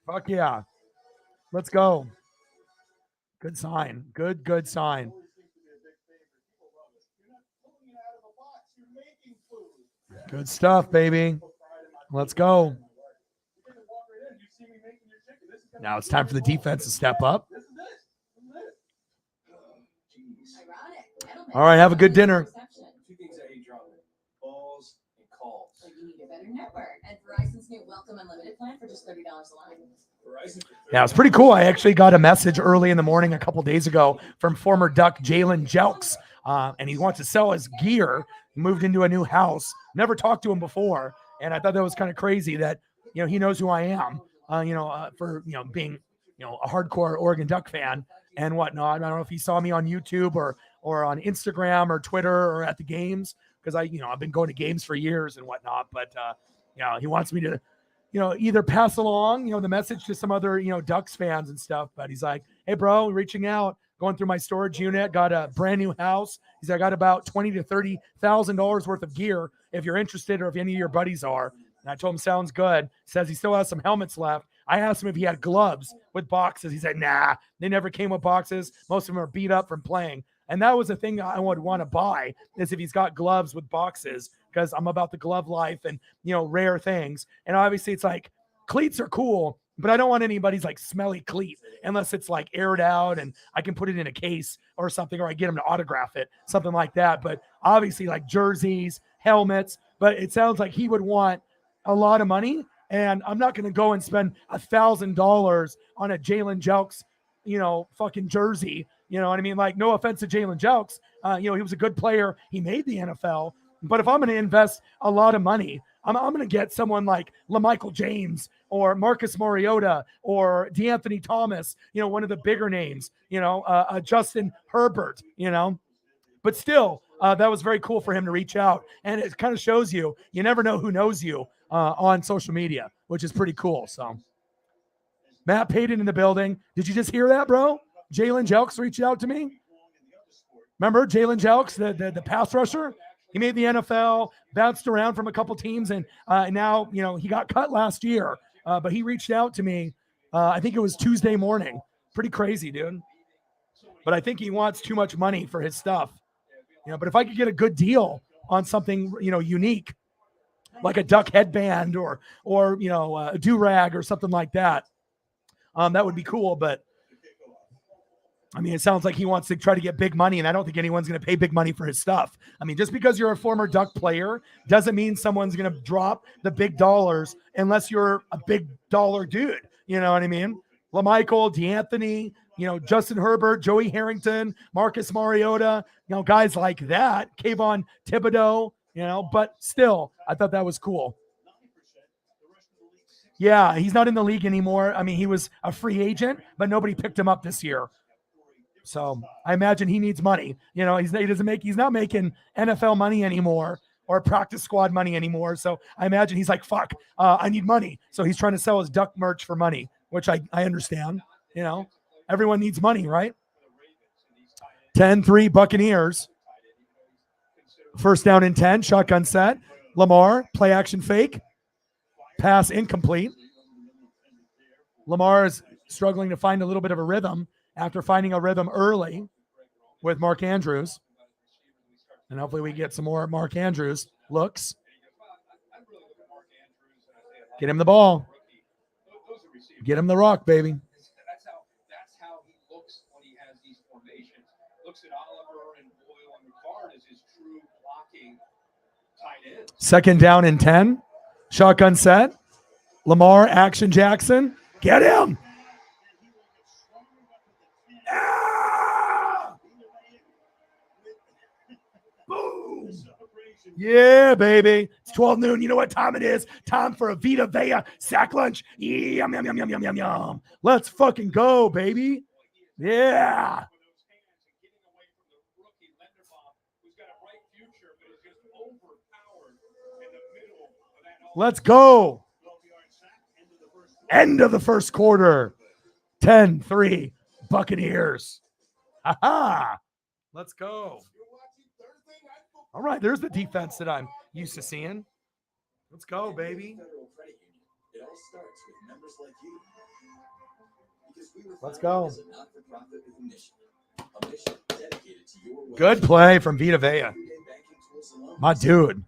Fuck yeah. Let's go. Good sign. Good sign. Good stuff, baby. Let's go. Now it's time for the defense to step up. All right, have a good dinner. Two things I hate dropping: balls and calls. So you need a better network. And Verizon's new Welcome Unlimited plan for just $30 a line. Verizon. Yeah, it's pretty cool. I actually got a message early in the morning a couple days ago from former Duck Jalen Jelks, and he wants to sell his gear. He moved into a new house. Never talked to him before, and I thought that was kind of crazy that he knows who I am. For being a hardcore Oregon Duck fan and whatnot. I don't know if he saw me on YouTube or on Instagram or Twitter or at the games, because I've been going to games for years and whatnot. But he wants me to either pass along the message to some other Ducks fans and stuff. But he's like, hey bro, reaching out, going through my storage unit, got a brand new house. He's like, I got about $20,000 to $30,000 worth of gear if you're interested or if any of your buddies are. And I told him, sounds good. Says he still has some helmets left. I asked him if he had gloves with boxes. He said, nah, they never came with boxes. Most of them are beat up from playing. And that was the thing I would want to buy, is if he's got gloves with boxes, because I'm about the glove life and, rare things. And obviously it's like, cleats are cool, but I don't want anybody's like smelly cleat unless it's like aired out and I can put it in a case or something, or I get him to autograph it, something like that. But obviously like jerseys, helmets, but it sounds like he would want a lot of money, and I'm not going to go and spend $1,000 on a Jalen Jelks, fucking jersey. You know what I mean? Like, no offense to Jalen Jelks. He was a good player. He made the NFL. But if I'm going to invest a lot of money, I'm going to get someone like LaMichael James or Marcus Mariota or DeAnthony Thomas, one of the bigger names, Justin Herbert, But still, that was very cool for him to reach out. And it kind of shows you never know who knows you on social media, which is pretty cool. So Matt Payton in the building. Did you just hear that, bro? Jalen Jelks reached out to me. Remember Jalen Jelks, the pass rusher? He made the NFL, bounced around from a couple teams, and now, he got cut last year. But he reached out to me, I think it was Tuesday morning. Pretty crazy, dude. But I think he wants too much money for his stuff. But if I could get a good deal on something, unique, like a duck headband or a do-rag or something like that, that would be cool. But I mean, it sounds like he wants to try to get big money, and I don't think anyone's going to pay big money for his stuff. I mean, just because you're a former Duck player doesn't mean someone's going to drop the big dollars unless you're a big dollar dude. You know what I mean? LaMichael, DeAnthony, Justin Herbert, Joey Harrington, Marcus Mariota, guys like that, Kayvon Thibodeau, but still, I thought that was cool. Yeah, he's not in the league anymore. I mean, he was a free agent, but nobody picked him up this year. So I imagine he needs money. He's not making NFL money anymore or practice squad money anymore. So I imagine he's like, fuck, I need money. So he's trying to sell his Duck merch for money, which I understand. Everyone needs money, right? 10-3 Buccaneers. First down and 10, shotgun set. Lamar, play action fake. Pass incomplete. Lamar is struggling to find a little bit of a rhythm after finding a rhythm early with Mark Andrews. And hopefully we get some more Mark Andrews looks. Get him the ball. knows the receiver. Get him the rock, baby. That's how he looks when he has these formations. Looks at Oliver and Boyle and McCard as his true blocking tight ends. Second down and 10. Shotgun set. Lamar, action Jackson. Get him. Ah! Boom. Yeah, baby. It's 12 noon. You know what time it is? Time for a Vita Vea sack lunch. Yum, yum, yum, yum, yum, yum, yum. Let's fucking go, baby. Yeah. Let's go. End of the first quarter. 10-3 Buccaneers. Ha-ha. Let's go. All right, there's the defense that I'm used to seeing. Let's go, baby. It all starts with members like you. Because we were Let's founded go. as a not-for-profit with a mission dedicated to your well-being. Good play from Vita Vea. Everyday banking tools alone. My dude.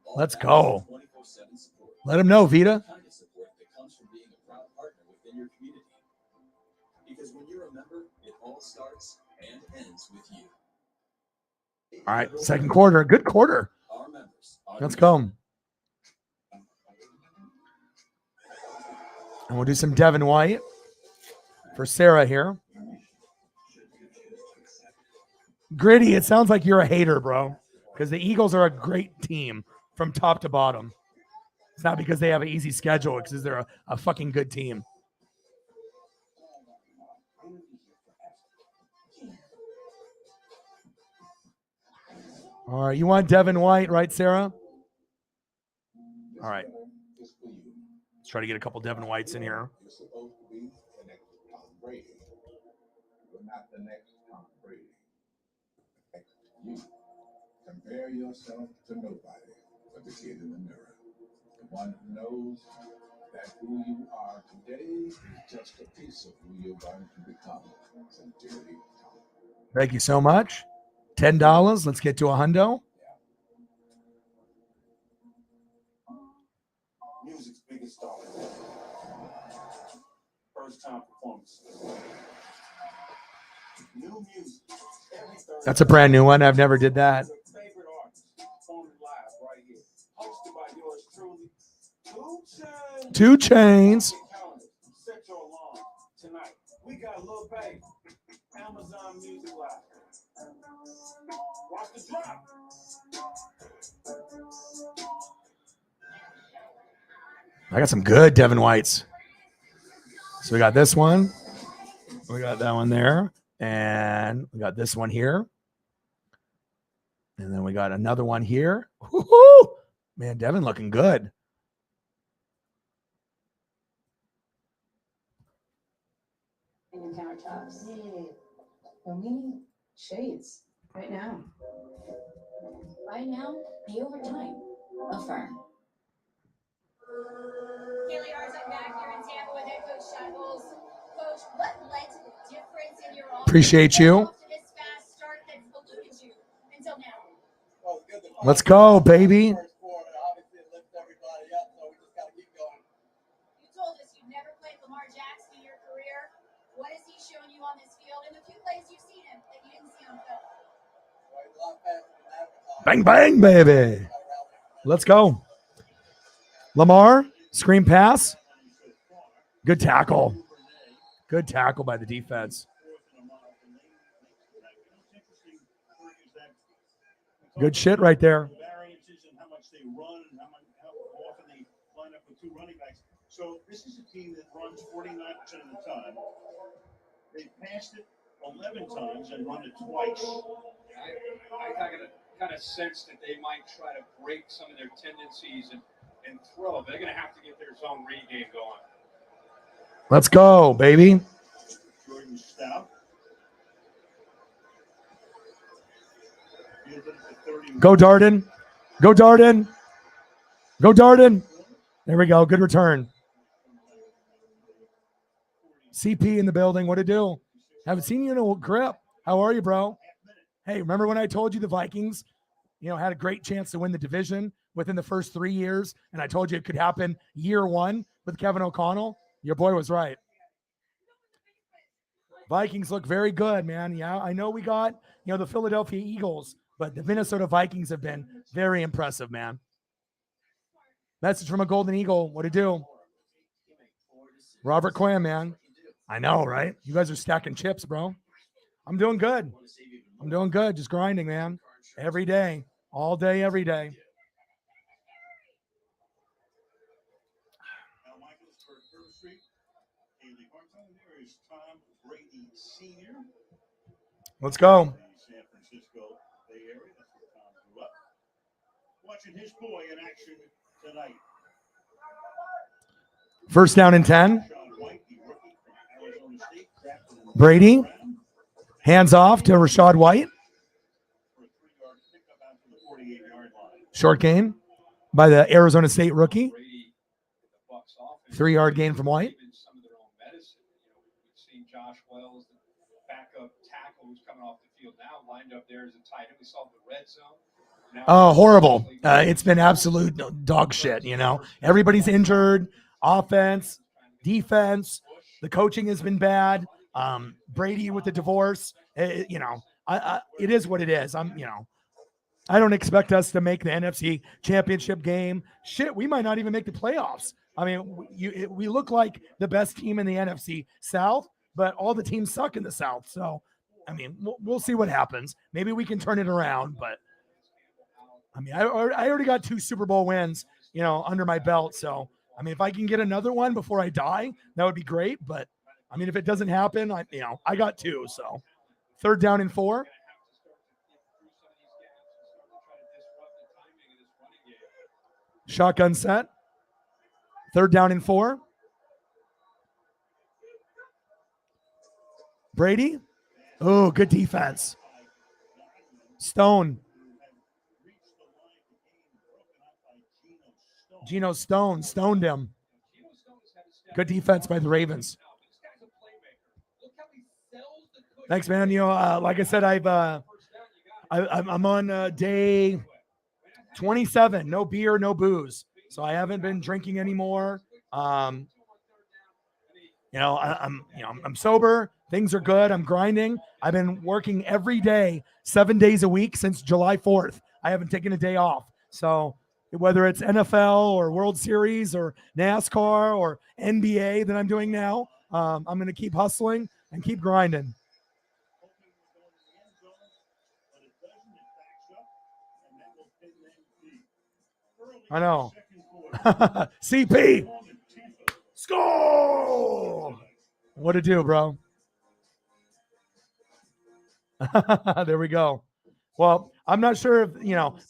All Let's that go. 24/7 support. Let him know, Vita. The kind of support that comes from being a proud partner within your community. Because when you're a member, it all starts and ends with you. All right, second quarter. Good quarter. Our members. Let's go. And we'll do some Devin White for Sarah here. Gritty, it sounds like you're a hater, bro, because the Eagles are a great team from top to bottom. It's not because they have an easy schedule, it's because they're a fucking good team. All right, you want Devin White, right, Sarah? All right. Let's try to get a couple Devin Whites in here. You're supposed to be the next Tom Brady. You're not the next Tom Brady. You compare yourself to nobody but the kid in the mirror. The one who knows that who you are today is just a piece of who you're going to become. Sincerely, Tom. Thank you so much. $10. Let's get to a hundo. Music's biggest star. First time performance. New music. Every Thursday. That's a brand new one. I've never did that. Favorite artist performing live right here. Hosted by yours truly. 2 Chainz. Set your alarm tonight. We got Lil Baby. Amazon Music Live. Watch the drop. I got some good Devin Whites. So we got this one. We got that one there. And we got this one here. And then we got another one here. Woo-hoo! Man, Devin looking good. Your countertops. And we need shades right now. Right now, the overtime. Affirm. Kaylee Arzak back here in Tampa with head coach Shackles. Coach, what led to the difference in your offense? Appreciate you. After this fast start that's eluded you until now. Let's go, baby. You told us you've never played Lamar Jackson in your career. What has he shown you on this field in the few plays you've seen him that you didn't see on film? Bang, bang, baby. Let's go. Lamar, screen pass. Good tackle. Good tackle by the defense. Good shit right there. Variances and how much they run and how often they line up with 2 running backs. So this is a team that runs 49% of the time. They passed it 11 times and run it twice. I kind of sense that they might try to break some of their tendencies and throw. They're going to have to get their zone read game going. Let's go, baby. Jordan Stout. Go, Darden. Go, Darden. Go, Darden. There we go. Good return. CP in the building. What to do? Haven't seen you in a grip. How are you, bro? Hey, remember when I told you the Vikings, had a great chance to win the division within the first 3 years, and I told you it could happen year 1 with Kevin O'Connell? Your boy was right. Vikings look very good, man. Yeah, I know we got, the Philadelphia Eagles, but the Minnesota Vikings have been very impressive, man. Message from a Golden Eagle. What to do? Robert Quinn, man. I know, right? You guys are stacking chips, bro. I'm doing good. I'm doing good. Just grinding, man. Every day. All day, every day. Now, Michaelsburg, First Street, Haley Hartung. There is Tom Brady Sr. Let's go. The San Francisco Bay Area. That's where Tom grew up. Watching his boy in action tonight. First down and 10. Rashad White, the rookie from Arizona State, drafted in the Brady. first round Hands off to Rashad White. for a 3-yard pickup out to the 48-yard line. Short gain by the Arizona State rookie. Brady, the Bucks offense, 3-yard gain from White. even some of their own medicine. We've seen Josh Wells, the backup tackle who's coming off the field now, lined up there as a tight end. We saw the red zone. Now, Oh, horrible. It's been absolute dog shit, Everybody's injured. Offense, defense. The coaching has been bad. Brady with the divorce. It is what it is. I don't expect us to make the NFC Championship game. Shit, we might not even make the playoffs. I mean, we look like the best team in the NFC South, but all the teams suck in the South. So, I mean, we'll see what happens. Maybe we can turn it around, but I mean, I already got 2 Super Bowl wins, under my belt. So, I mean, if I can get another one before I die, that would be great. But I mean, if it doesn't happen, I got 2. So, 3rd down and 4. Shotgun set. 3rd down and 4. Brady. Oh, good defense. Stone. Geno Stone stoned him. Good defense by the Ravens. Thanks, man. Like I said, I'm on day 27. No beer, no booze. So I haven't been drinking anymore. I'm sober. Things are good. I'm grinding. I've been working every day, 7 days a week since July 4th. I haven't taken a day off. So whether it's NFL or World Series or NASCAR or NBA that I'm doing now, I'm going to keep hustling and keep grinding. I know. CP. Score. What to do, bro? There we go. Well, I'm not sure if,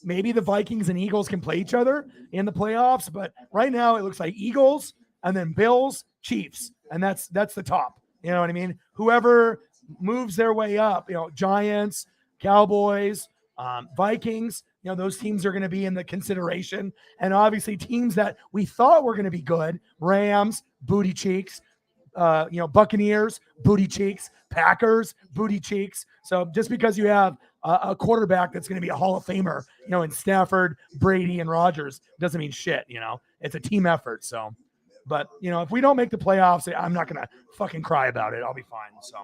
maybe the Vikings and Eagles can play each other in the playoffs, but right now it looks like Eagles and then Bills, Chiefs, and that's the top. You know what I mean? Whoever moves their way up, Giants, Cowboys, Vikings, those teams are going to be in the consideration. And obviously teams that we thought were going to be good, Rams, booty cheeks, Buccaneers, booty cheeks, Packers, booty cheeks. So just because you have a quarterback that's going to be a Hall of Famer, in Stafford, Brady, and Rodgers, doesn't mean shit. It's a team effort. So, but if we don't make the playoffs, I'm not going to fucking cry about it. I'll be fine. So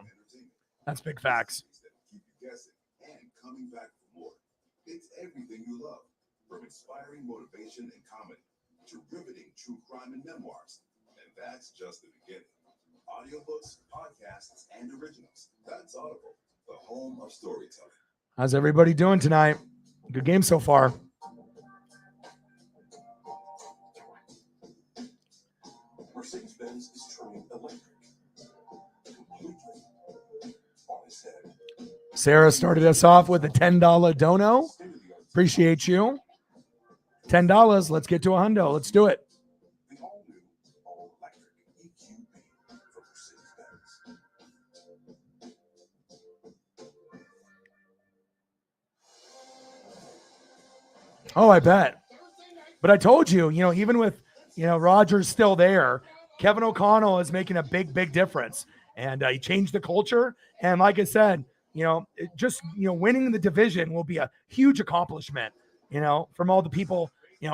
that's big facts. It's everything you love, from inspiring motivation and comedy to riveting true crime and memoirs. And that's just the beginning. Audiobooks, podcasts, and originals. That's Audible, the home of storytelling. How's everybody doing tonight? Good game so far. Mercedes-Benz is turning electric. Completely on its head. Sarah started us off with a $10 dono. Appreciate you. $10. Let's get to a hundo. Let's do it. The all-new, all-electric EQB from Mercedes-Benz. Oh, I bet. But I told you, even with, Rodgers still there, Kevin O'Connell is making a big, big difference. And he changed the culture. And like I said, winning the division will be a huge accomplishment, from all the people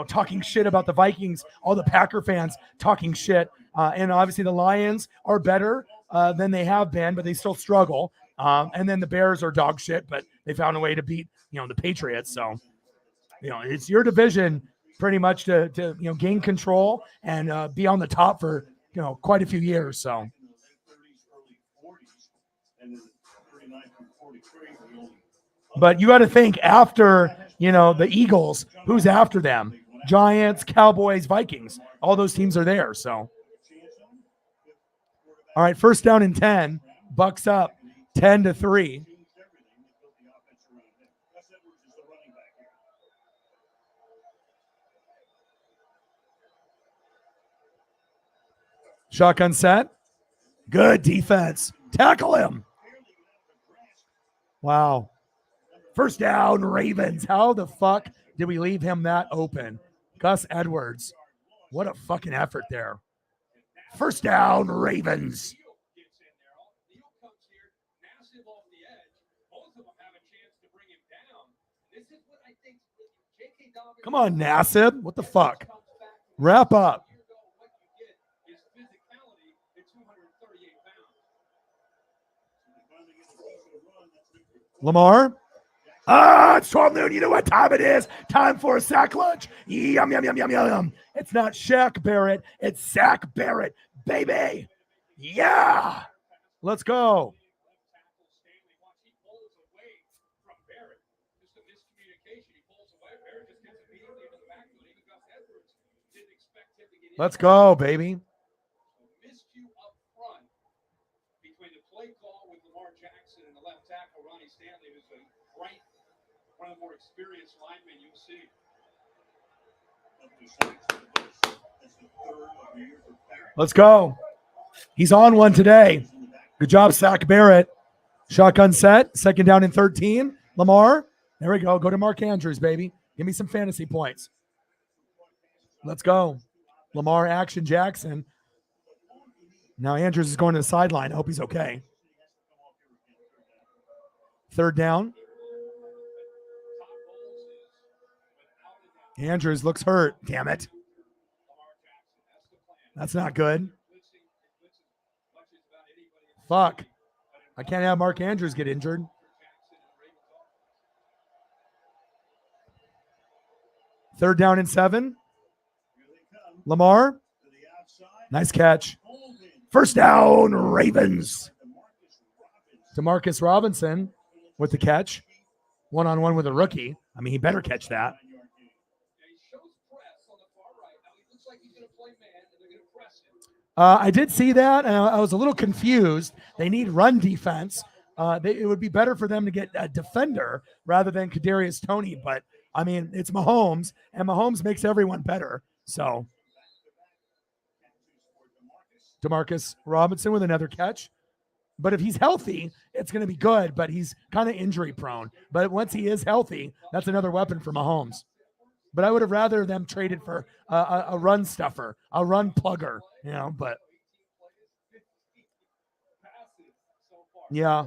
talking shit about the Vikings, all the Packer fans talking shit. And obviously the Lions are better than they have been, but they still struggle. And then the Bears are dog shit, but they found a way to beat, the Patriots. So, it's your division pretty much to gain control and be on the top for, quite a few years. So, but you got to think after, the Eagles, who's after them? Giants, Cowboys, Vikings. All those teams are there. So, all right, first down and 10. Bucks up 10-3. Shotgun set. Good defense. Tackle him. Wow. First down, Ravens. How the fuck did we leave him that open? Gus Edwards. What a fucking effort there. First down, Ravens. Come on, Nassib. What the fuck? Wrap up. Lamar. It's 12 noon. You know what time it is? Time for a sack lunch. Yum, yum, yum, yum, yum. It's not Shaq Barrett. It's Sack Barrett, baby. Yeah. Let's go. Let's go, baby. Between the play call with Lamar Jackson and the left tackle, Ronnie Stanley, who's one of the more experienced linemen you'll see. Let's go. He's on one today. Good job, Sack Barrett. Shotgun set. Second down and 13. Lamar. There we go. Go to Mark Andrews, baby. Give me some fantasy points. Let's go. Lamar action Jackson. Now Andrews is going to the sideline. I hope he's okay. Third down. Andrews looks hurt. Damn it. That's not good. Fuck. I can't have Mark Andrews get injured. Third down and 7. Lamar. Nice catch. First down, Ravens. DeMarcus Robinson with the catch. One-on-one with a rookie. I mean, he better catch that. I did see that, and I was a little confused. They need run defense. It would be better for them to get a defender rather than Kadarius Toney. But, I mean, it's Mahomes, and Mahomes makes everyone better. So, DeMarcus Robinson with another catch. But if he's healthy, it's going to be good, but he's kind of injury prone. But once he is healthy, that's another weapon for Mahomes. But I would have rather them traded for a run stuffer, a run plugger, but yeah.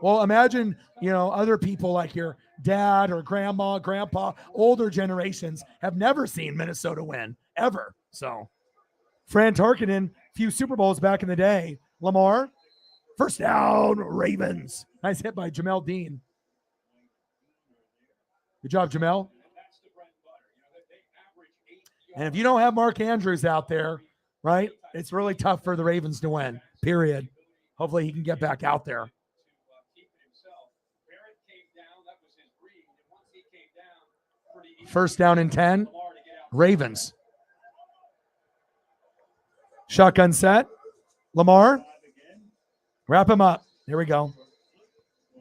Well, imagine, other people like your dad or grandma, grandpa, older generations have never seen Minnesota win ever. So Fran Tarkenton, few Super Bowls back in the day. Lamar, first down, Ravens. Nice hit by Jamel Dean. Good job, Jamel. And if you don't have Mark Andrews out there, right, it's really tough for the Ravens to win, period. Hopefully he can get back out there. First down and 10, Ravens. Shotgun set. Lamar. Wrap him up. Here we go.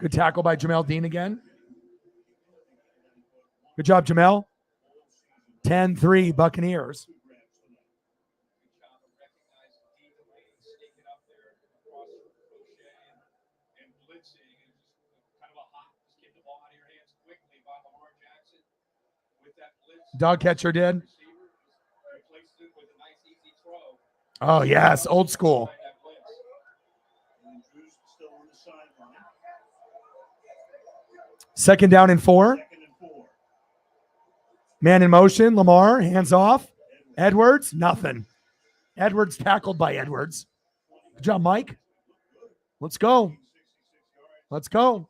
Good tackle by Jamel Dean again. Good job, Jamel. 10-3 Buccaneers. Dog catcher did. Oh, yes. Old school. Second down and 4. Man in motion. Lamar, hands off. Edwards, nothing. Edwards tackled by Edwards. Good job, Mike. Let's go. Let's go.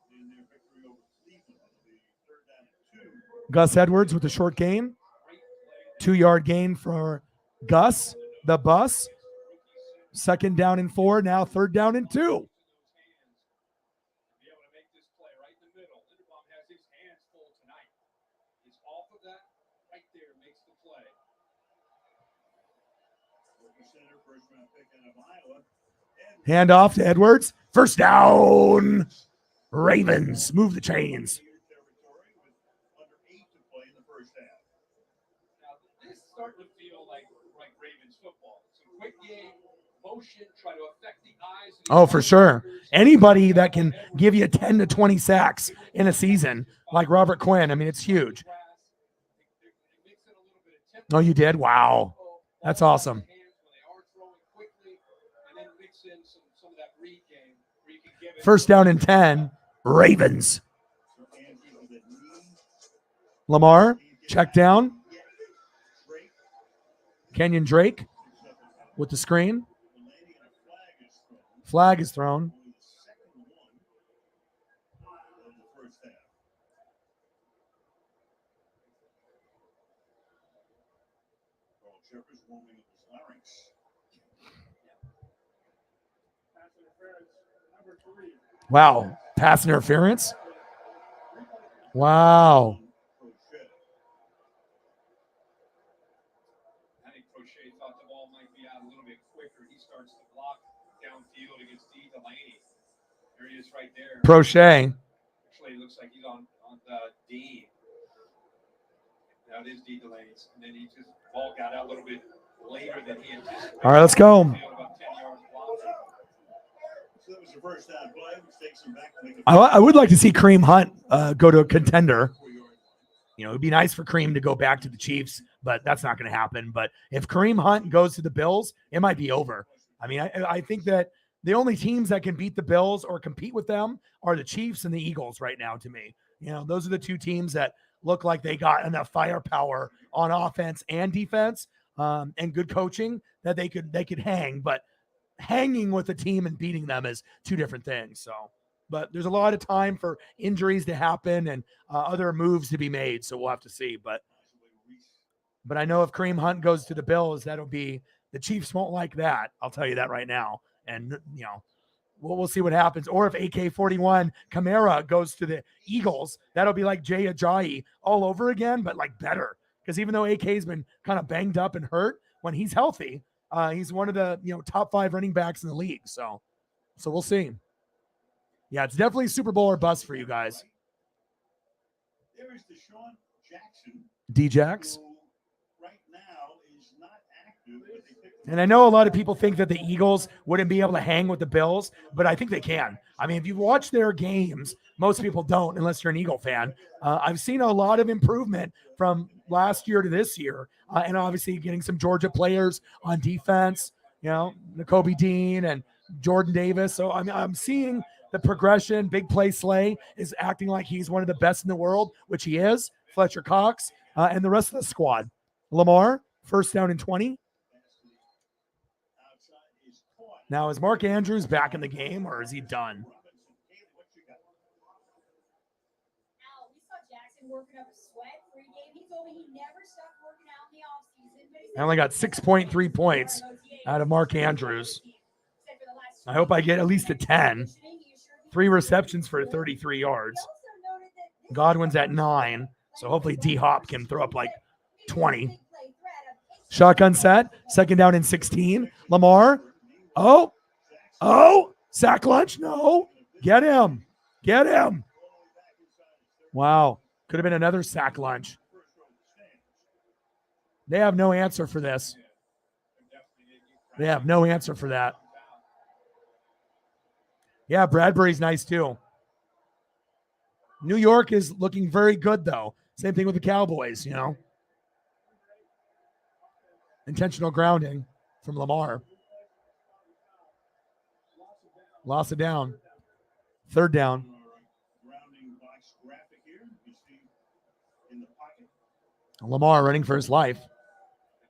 Gus Edwards with the short gain. 2-yard gain for Gus, the bus. 2nd down and 4. Now 3rd down and 2. Be able to make this play right in the middle. Linderbaum has his hands full tonight. It's off of that right there makes the play. Hand off to Edwards. 1st down. Ravens move the chains. Now this is starting to feel like Ravens football. It's a quick game, motion, try to affect the eyes. Oh, for sure. Anybody that can give you 10 to 20 sacks in a season, like Robert Quinn, I mean, it's huge. Oh, you did? Wow. That's awesome. 1st down and 10. Ravens. Lamar, check down. Kenyon Drake with the screen. Flag is thrown. Wow. Pass interference. Wow. I think Crochet thought the ball might be out a little bit quicker. He starts to block downfield against D. Delaney. There he is right there. Crochet. Actually, it looks like he's on the D. Now it is D. Delaney's. And then he just ball got out a little bit later than he anticipated. All right, let's go. About 10 yards blocked. So that was the first down play, which takes him back to make I would like to see Kareem Hunt go to a contender. You know, it'd be nice for Kareem to go back to the Chiefs, but that's not going to happen. But if Kareem Hunt goes to the Bills, it might be over. I mean, I think that the only teams that can beat the Bills or compete with them are the Chiefs and the Eagles right now, to me. You know, those are the two teams that look like they got enough firepower on offense and defense, and good coaching that they could hang. But hanging with a team and beating them is two different things. So, but there's a lot of time for injuries to happen and other moves to be made. So we'll have to see. But I know if Kareem Hunt goes to the Bills, that'll be the Chiefs won't like that. I'll tell you that right now. And you know, we'll see what happens. Or if AK-41 Kamara goes to the Eagles, that'll be like Jay Ajayi all over again, but like better. Because even though AK's been kind of banged up and hurt, when he's healthy, he's one of the top 5 running backs in the league. So we'll see. Yeah, it's definitely Super Bowl or bust for you guys. There is Deshaun Jackson. D-Jax. Who right now is not active, but they picked him And I know a lot of people think that the Eagles wouldn't be able to hang with the Bills, but I think they can. I mean, if you watch their games, most people don't unless you're an Eagle fan. I've seen a lot of improvement from last year to this year, and obviously getting some Georgia players on defense, Nakobe Dean and Jordan Davis. So I'm seeing the progression. Big play Slay is acting like he's one of the best in the world, which he is. Fletcher Cox and the rest of the squad. Lamar, 1st down and 20. Now, is Mark Andrews back in the game, or is he done? Al, we saw Jackson working up a sweat pregame. He told me he never stopped working out in the offseason. But he said I only got 6.3 points out of Mark Andrews. I hope I get at least a 10. 3 receptions for 33 yards. Godwin's at 9, so hopefully D-Hop can throw up like 20. Shotgun set, 2nd down and 16. Lamar. Oh, sack lunch. No, get him. Wow. Could have been another sack lunch. They have no answer for this. They have no answer for that. Yeah, Bradbury's nice too. New York is looking very good though. Same thing with the Cowboys, Intentional grounding from Lamar. Loss of down. 3rd down. grounding box graphic here. You see in the pocket. Lamar running for his life.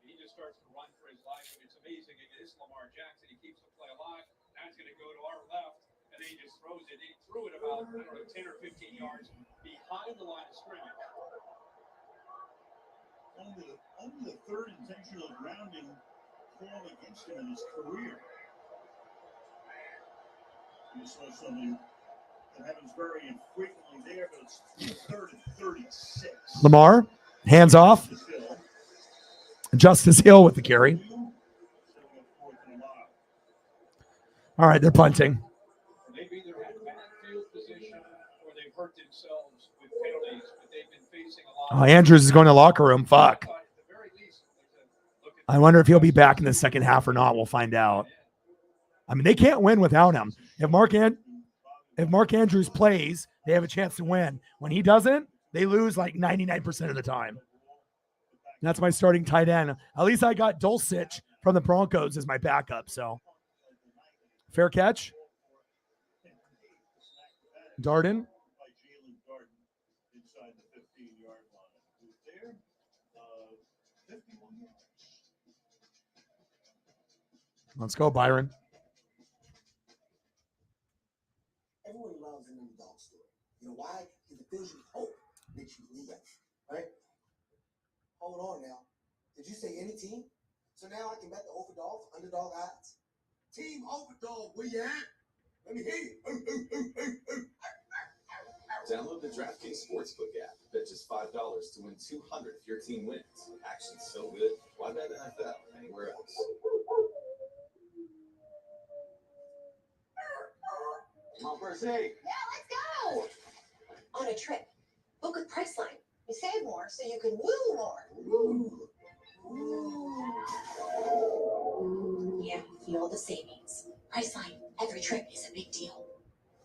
He just starts to run for his life, and it's amazing. It is Lamar Jackson. He keeps the play alive. Now he's going to go to our left, and then he just throws it. He threw it about, 10 or 15 yards behind the line of scrimmage. Only the third intentional grounding call against him in his career. You saw something that happens very infrequently there, but it's 3rd and 36. Lamar, hands off. Justice Hill with the carry. All right, they're punting. They've either had bad field position or they've hurt themselves with penalties, but they've been facing a lot. Oh, Andrews is going to locker room. Fuck. I wonder if he'll be back in the second half or not. We'll find out. I mean, they can't win without him. If Mark Andrews plays, they have a chance to win. When he doesn't, they lose like 99% of the time. That's my starting tight end. At least I got Dulcich from the Broncos as my backup. So, fair catch. Darden. Let's go, Byron. Everyone loves an underdog story. You know why? Because it fills you with hope, makes you believe it, right? Hold on now. Did you say any team? So now I can bet the overdog for underdog odds? Team Overdog, where you at? Let me hear you. Download the DraftKings Sportsbook app. Bet just $5 to win $200 if your team wins. Action's so good, why bet NFL anywhere else? Come on, first aid. Yeah, let's go. On a trip. Book with Priceline. You save more so you can woo more. Ooh. Yeah, feel the savings. Priceline. Every trip is a big deal.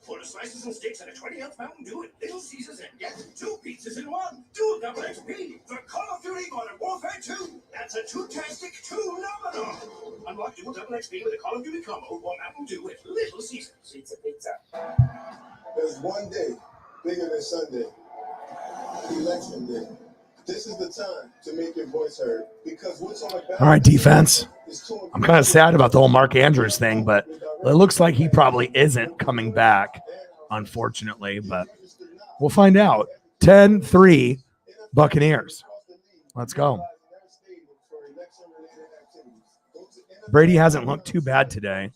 For the slices and steaks and a 20-ounce Mountain Dew at Little Caesars and get 2 pizzas in 1. Do double XP for Call of Duty Modern Warfare 2. That's a two-tastic, two-nominal. Unlock dual double XP with a Call of Duty combo or Mountain Dew at Little Caesars. Pizza. There's one day bigger than Sunday. Election day. This is the time to make your voice heard because what's on the ballot. All right, defense. I'm kind of sad about the whole Mark Andrews thing, but it looks like he probably isn't coming back, unfortunately, but we'll find out. 10-3 Buccaneers. Let's go. Brady hasn't looked too bad today.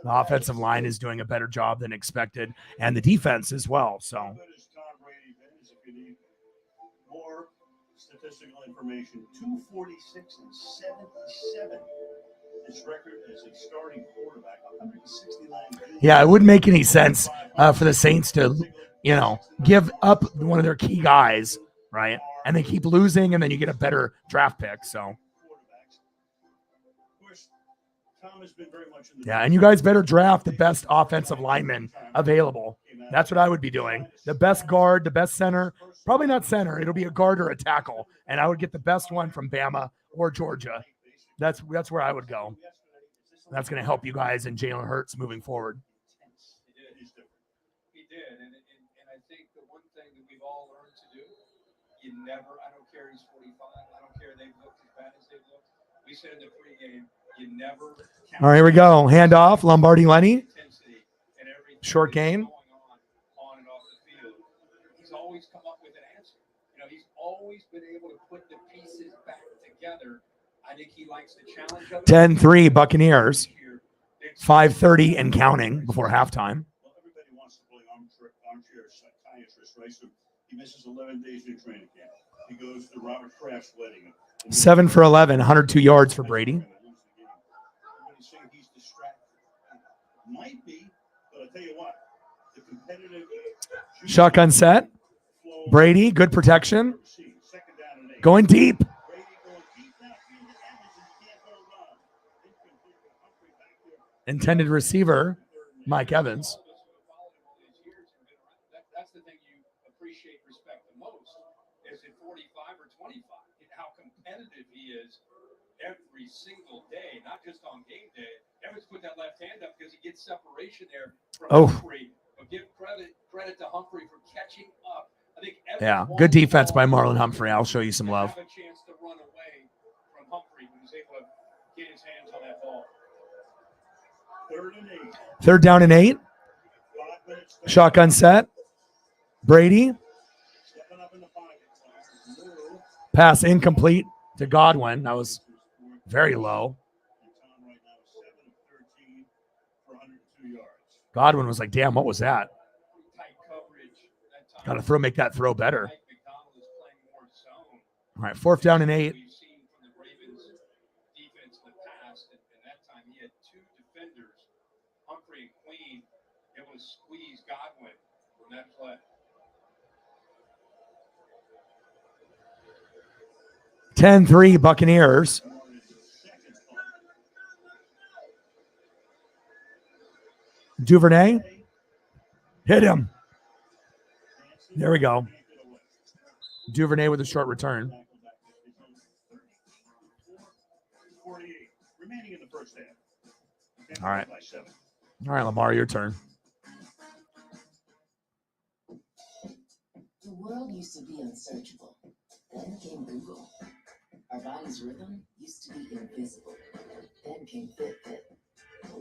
The offensive line is doing a better job than expected, and the defense as well. So More statistical information: 246 and 77. His record as a starting quarterback, 169. yeah, it wouldn't make any sense for the Saints to, give up one of their key guys, right? And they keep losing, and then you get a better draft pick. So yeah, and you guys better draft the best offensive lineman available. That's what I would be doing. The best guard, the best center. Probably not center. It'll be a guard or a tackle. And I would get the best one from Bama or Georgia. That's where I would go. That's going to help you guys and Jalen Hurts moving forward. He did. And I think the one thing that we've all learned to do, I don't care he's 45, I don't care they've looked as bad as they've looked. We said in the pregame, you never. All right, here we go. Hand off, Lombardi Lenny. Short gain. On and off the field. He's always come up with an answer. He's always been able to put the pieces back together. I think he likes the challenge of it. 10-3 Buccaneers. 5:30 and counting before halftime. Well, everybody wants to play armchair psychiatrist, right? So he misses 11 days in training camp. He goes to Robert Kraft's wedding. 7 for 11, 102 yards for Brady. Everybody's saying he's distracted. Might be, but I'll tell you what, the competitive Shotgun set. Brady, good protection. Going deep. Intended receiver, Mike Evans. That's the thing you appreciate, respect the most. Is it 45 or 25? How competitive he is every single day, not just on game day. Evans put that left hand up because he gets separation there from Humphrey. But give credit to Humphrey for catching up. I think Yeah, good defense by Marlon Humphrey. I'll show you some love. Have a chance to run away from Humphrey, who was able to get his hands on that ball. 3rd and 8. Third down and 8. 5 minutes. Shotgun set. Brady. Stepping up in the pocket. Pass incomplete to Godwin. That was very low. Tom right now is 7 of 13 for 102 yards. Godwin was like, damn, what was that? Tight coverage. That Got to make that throw better. Mike McDonald is playing more zone. All right, 4th down and 8. We've seen from the Ravens defense in the past, and that time he had 2 defenders, Humphrey and Queen, able to squeeze Godwin from that play. 10-3 Buccaneers. Duvernay. Hit him. There we go. Duvernay with a short return. 48 remaining in the first half. All right. All right, Lamar, your turn. The world used to be unsearchable. Then came Google. Our body's rhythm used to be invisible. Then came Fitbit.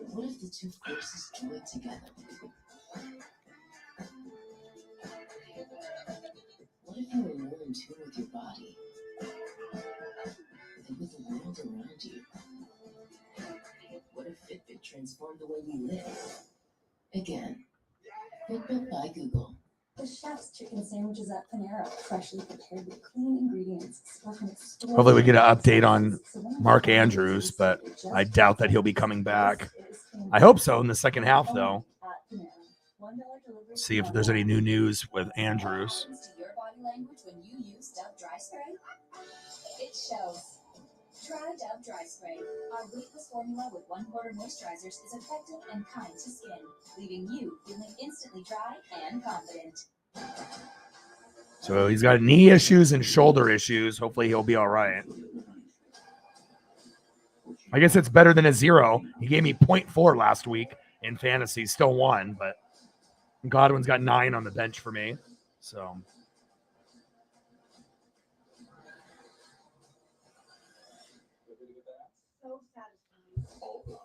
What if the two forces joined together? What if you were more in tune with your body than with the world around you? What if Fitbit transformed the way we live? Again, Fitbit by Google. The chef's chicken sandwiches at Panera, freshly prepared with clean ingredients. Hopefully we get an update on Mark Andrews, but I doubt that he'll be coming back. I hope so in the second half, though. See if there's any new news with Andrews. Your body language when you use Dove Dry Spray? It shows. Try Dove Dry Spray. Our weightless formula with 1/4 moisturizers is effective and kind to skin, leaving you feeling instantly dry and confident. So he's got knee issues and shoulder issues. Hopefully he'll be all right. I guess it's better than a 0. He gave me 0.4 last week in fantasy. Still won, but Godwin's got 9 on the bench for me. So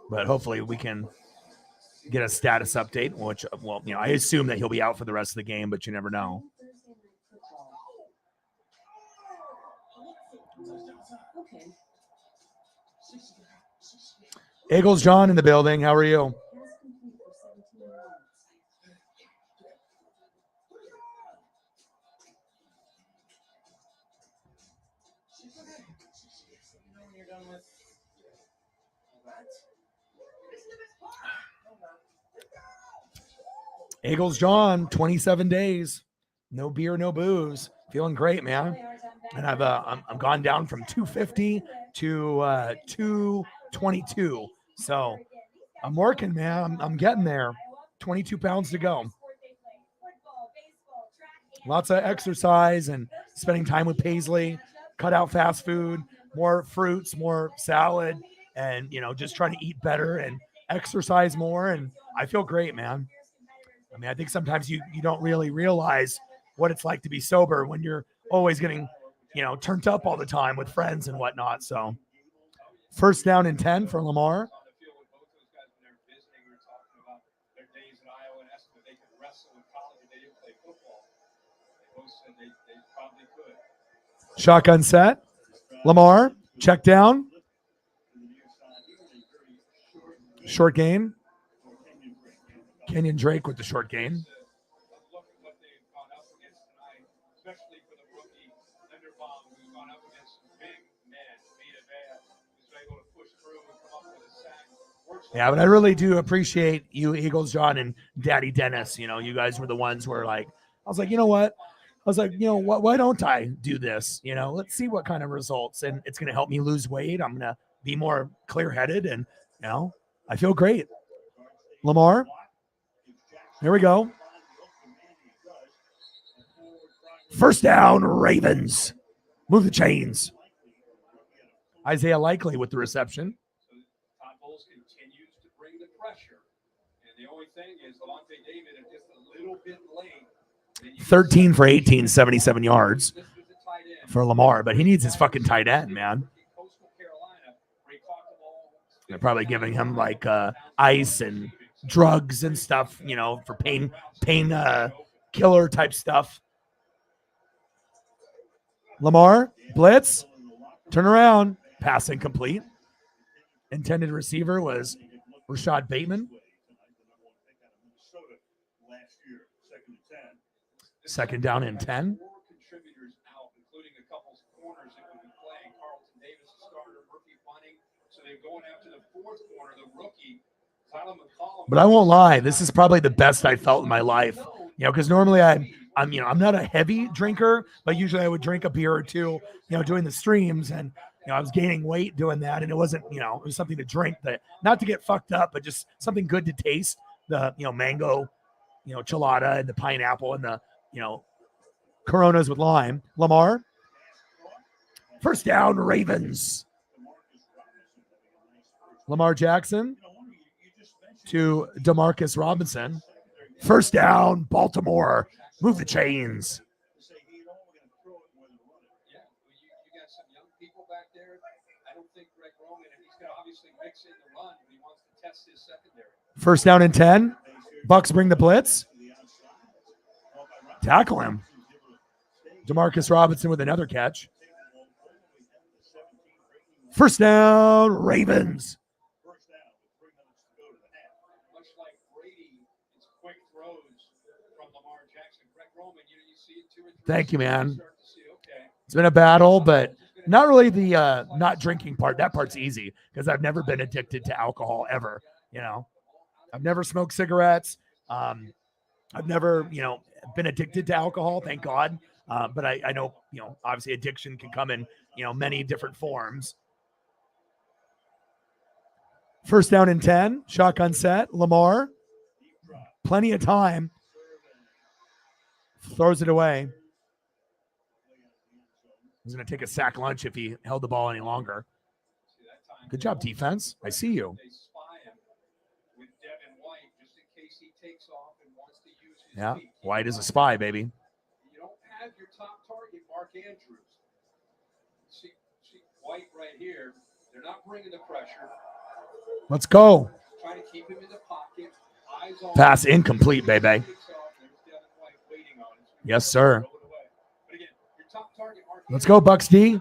but hopefully we can get a status update, which, well, you know, I assume that he'll be out for the rest of the game, but you never know. Okay. Eagles John in the building. How are you? Pass complete for 17 yards. Eagles John, 27 days. No beer, no booze. Feeling great, man. And I'm gone down from 250 to 222. So I'm working, man. I'm getting there. 22 pounds to go. Lots of exercise and spending time with Paisley. Cut out fast food, more fruits, more salad, and, you know, just trying to eat better and exercise more. And I feel great, man. I mean, I think sometimes you don't really realize what it's like to be sober when you're always getting, you know, turned up all the time with friends and whatnot. So 1st down and 10 for Lamar. Shotgun set. Lamar, check down. Short gain. Kenyon Drake with the short gain. Yeah, but I really do appreciate you, Eagles John and Daddy Dennis. You know, you guys were the ones where, like, I was like, you know what? I was like, you know, why don't I do this? You know, let's see what kind of results. And it's going to help me lose weight. I'm going to be more clear-headed. And, you know, I feel great. Lamar, here we go. 1st down, Ravens. Move the chains. Isaiah Likely with the reception. Todd Bowles continues to bring the pressure. And the only thing is Levante David is just a little bit late 13 for 18, 77 yards for Lamar, but he needs his fucking tight end, man. They're probably giving him like ice and drugs and stuff, you know, for pain killer type stuff. Lamar, blitz, turn around, pass incomplete. Intended receiver was Rashad Bateman. Second down and 10. But I won't lie, this is probably the best I felt in my life. You know, because normally I'm not a heavy drinker, but usually I would drink a beer or two, you know, doing the streams, and you know, I was gaining weight doing that, and it wasn't, you know, it was something to drink, that not to get fucked up, but just something good to taste. The, you know, mango, you know, chelada and the pineapple and the, you know, Coronas with lime. Lamar, first down, Ravens. Lamar Jackson to DeMarcus Robinson. First down, Baltimore. Move the chains. First down and 10. Bucks bring the blitz. Tackle him. DeMarcus Robinson with another catch. First down, Ravens. Thank you, man. It's been a battle, but not really the not drinking part. That part's easy because I've never been addicted to alcohol ever. You know, I've never smoked cigarettes. I've never, you know, been addicted to alcohol, thank God. But I know, you know, obviously addiction can come in, you know, many different forms. First down and 10, shotgun set. Lamar, plenty of time. Throws it away. He's going to take a sack lunch if he held the ball any longer. Good job, defense. I see you. Yeah, White is a spy, baby. You don't have your top target, Mark Andrews. See White right here. They're not bringing the pressure. Let's go. Trying to keep him in the pocket. Eyes on Pass incomplete, baby. Yes, sir. Let's go, Bucks D.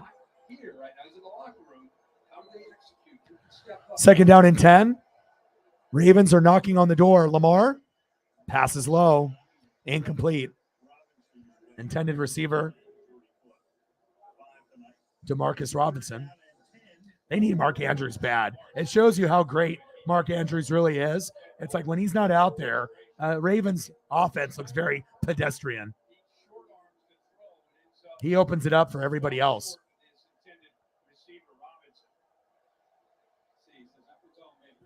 Second down and 10. Ravens are knocking on the door. Lamar, passes low, incomplete. Intended receiver, DeMarcus Robinson. They need Mark Andrews bad. It shows you how great Mark Andrews really is. It's like when he's not out there, Ravens offense looks very pedestrian. He opens it up for everybody else.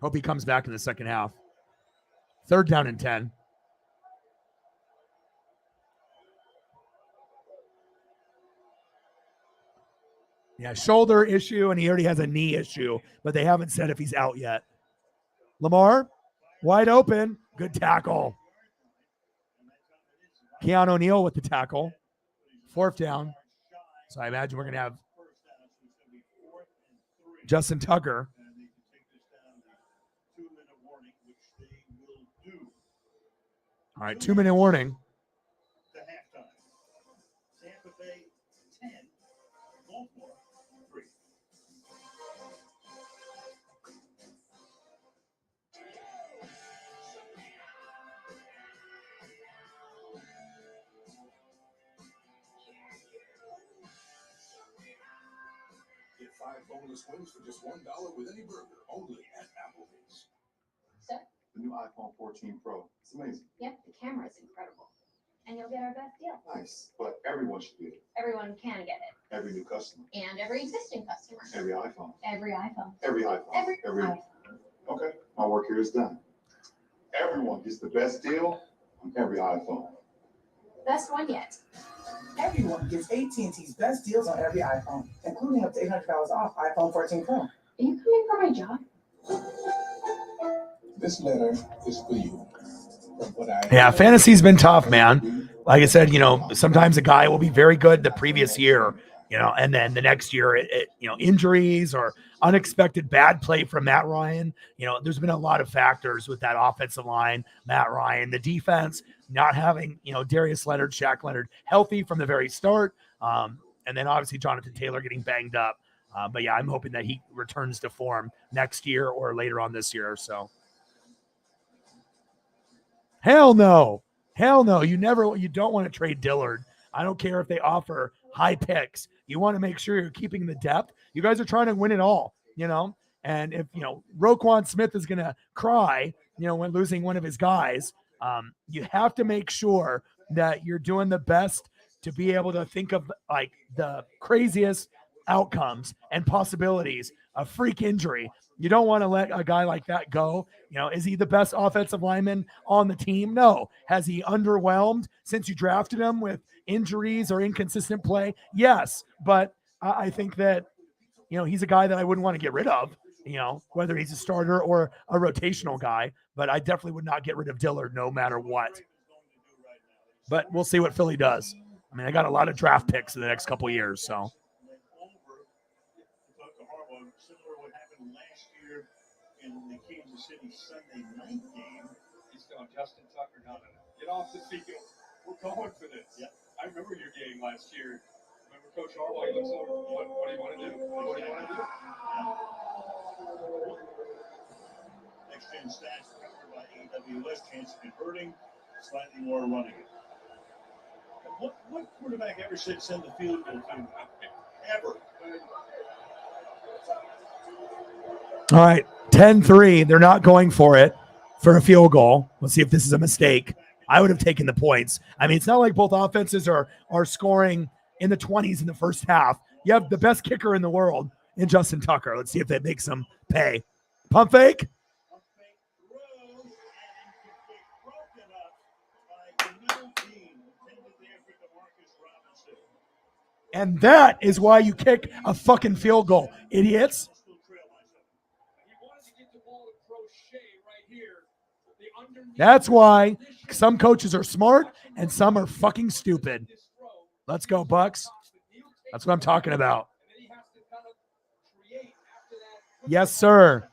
Hope he comes back in the second half. Third down and 10. Yeah, shoulder issue, and he already has a knee issue, but they haven't said if he's out yet. Lamar, wide open. Good tackle. Keanu O'Neal with the tackle. Fourth down. So I imagine we're going to have Justin Tucker. All right, 2-minute warning. Get 5 boneless wings for just $1 with any burger, only at Applebee's. So? The new iPhone 14 Pro. It's amazing. Yep, the camera is incredible. And you'll get our best deal. Nice, but everyone should get it. Everyone can get it. Every new customer. And every existing customer. Every iPhone. Every iPhone. Every iPhone. Every iPhone. Okay, my work here is done. Everyone gets the best deal on every iPhone. Best one yet. Everyone gets AT&T's best deals on every iPhone, including up to $800 off iPhone 14 Pro. Are you coming for my job? This letter is for you. Yeah, fantasy's been tough, man. Like I said, sometimes a guy will be very good the previous year, and then the next year, injuries or unexpected bad play from Matt Ryan. There's been a lot of factors with that offensive line, Matt Ryan, the defense not having, Darius Leonard, Shaq Leonard healthy from the very start. And then obviously Jonathan Taylor getting banged up. But yeah, I'm hoping that he returns to form next year or later on this year. So. Hell no. Hell no. You don't want to trade Dillard. I don't care if they offer high picks. You want to make sure you're keeping the depth. You guys are trying to win it all, And if, Roquan Smith is going to cry, when losing one of his guys, you have to make sure that you're doing the best to be able to think of like the craziest outcomes and possibilities of freak injury. You don't want to let a guy like that go. Is he the best offensive lineman on the team? No. Has he underwhelmed since you drafted him with injuries or inconsistent play? Yes. But I think that, he's a guy that I wouldn't want to get rid of, whether he's a starter or a rotational guy. But I definitely would not get rid of Dillard no matter what. But we'll see what Philly does. I mean, I got a lot of draft picks in the next couple of years, so. Similar to what happened last year in the Kansas City Sunday night game. He's going, Justin Tucker, no. Get off the field. We're going for this. Yep. I remember your game last year. Remember Coach Harbaugh, he looks over, what do you want to do? What do you want to do? Next gen stats covered by AWS, chance of converting, slightly more running it. What quarterback ever said send the field goal to ever? All right, 10-3. They're not going for it for a field goal. Let's see if this is a mistake. I would have taken the points. I mean, it's not like both offenses are scoring in the 20s in the first half. You have the best kicker in the world in Justin Tucker. Let's see if that makes him pay. Pump fake. And that is why you kick a fucking field goal, idiots. That's why some coaches are smart and some are fucking stupid. Let's go, Bucks. That's what I'm talking about. Yes, sir.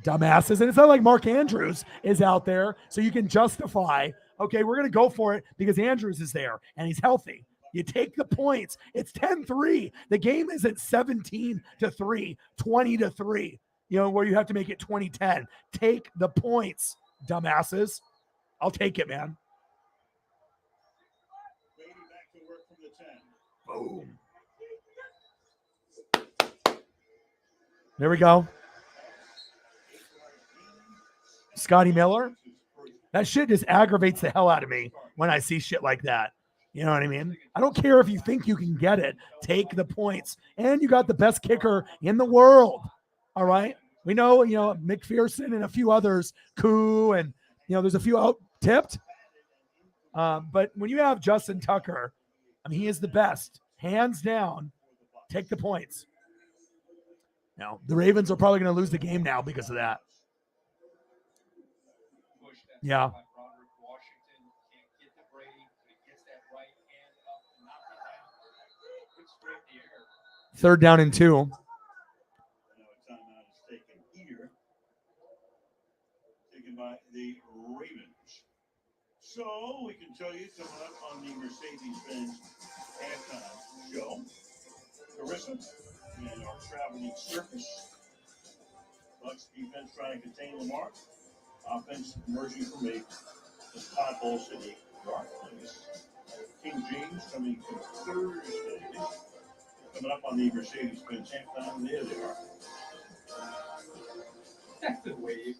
Dumbasses. And it's not like Mark Andrews is out there, so you can justify, okay, we're going to go for it because Andrews is there and he's healthy. You take the points. It's 10-3. The game isn't 17-3, 20-3, where you have to make it 20-10. Take the points, dumbasses. I'll take it, man. Boom. There we go. Scotty Miller. That shit just aggravates the hell out of me when I see shit like that. You know what I mean? I don't care if you think you can get it. Take the points. And you got the best kicker in the world. All right? We know, McPherson and a few others, Koo, and, there's a few out tipped. But when you have Justin Tucker, I mean, he is the best. Hands down. Take the points. Now, the Ravens are probably going to lose the game now because of that. Yeah. Third down and 2. Timeout is taken here. Taken by the Ravens. So we can tell you coming up on the Mercedes-Benz halftime show. Carissa and our traveling circus. Bucks defense trying to contain Lamar. Offense emerging from a pothole city dark place. King James coming from Thursday. Coming up on the Mercedes-Benz halftime. There they are. That's the wave.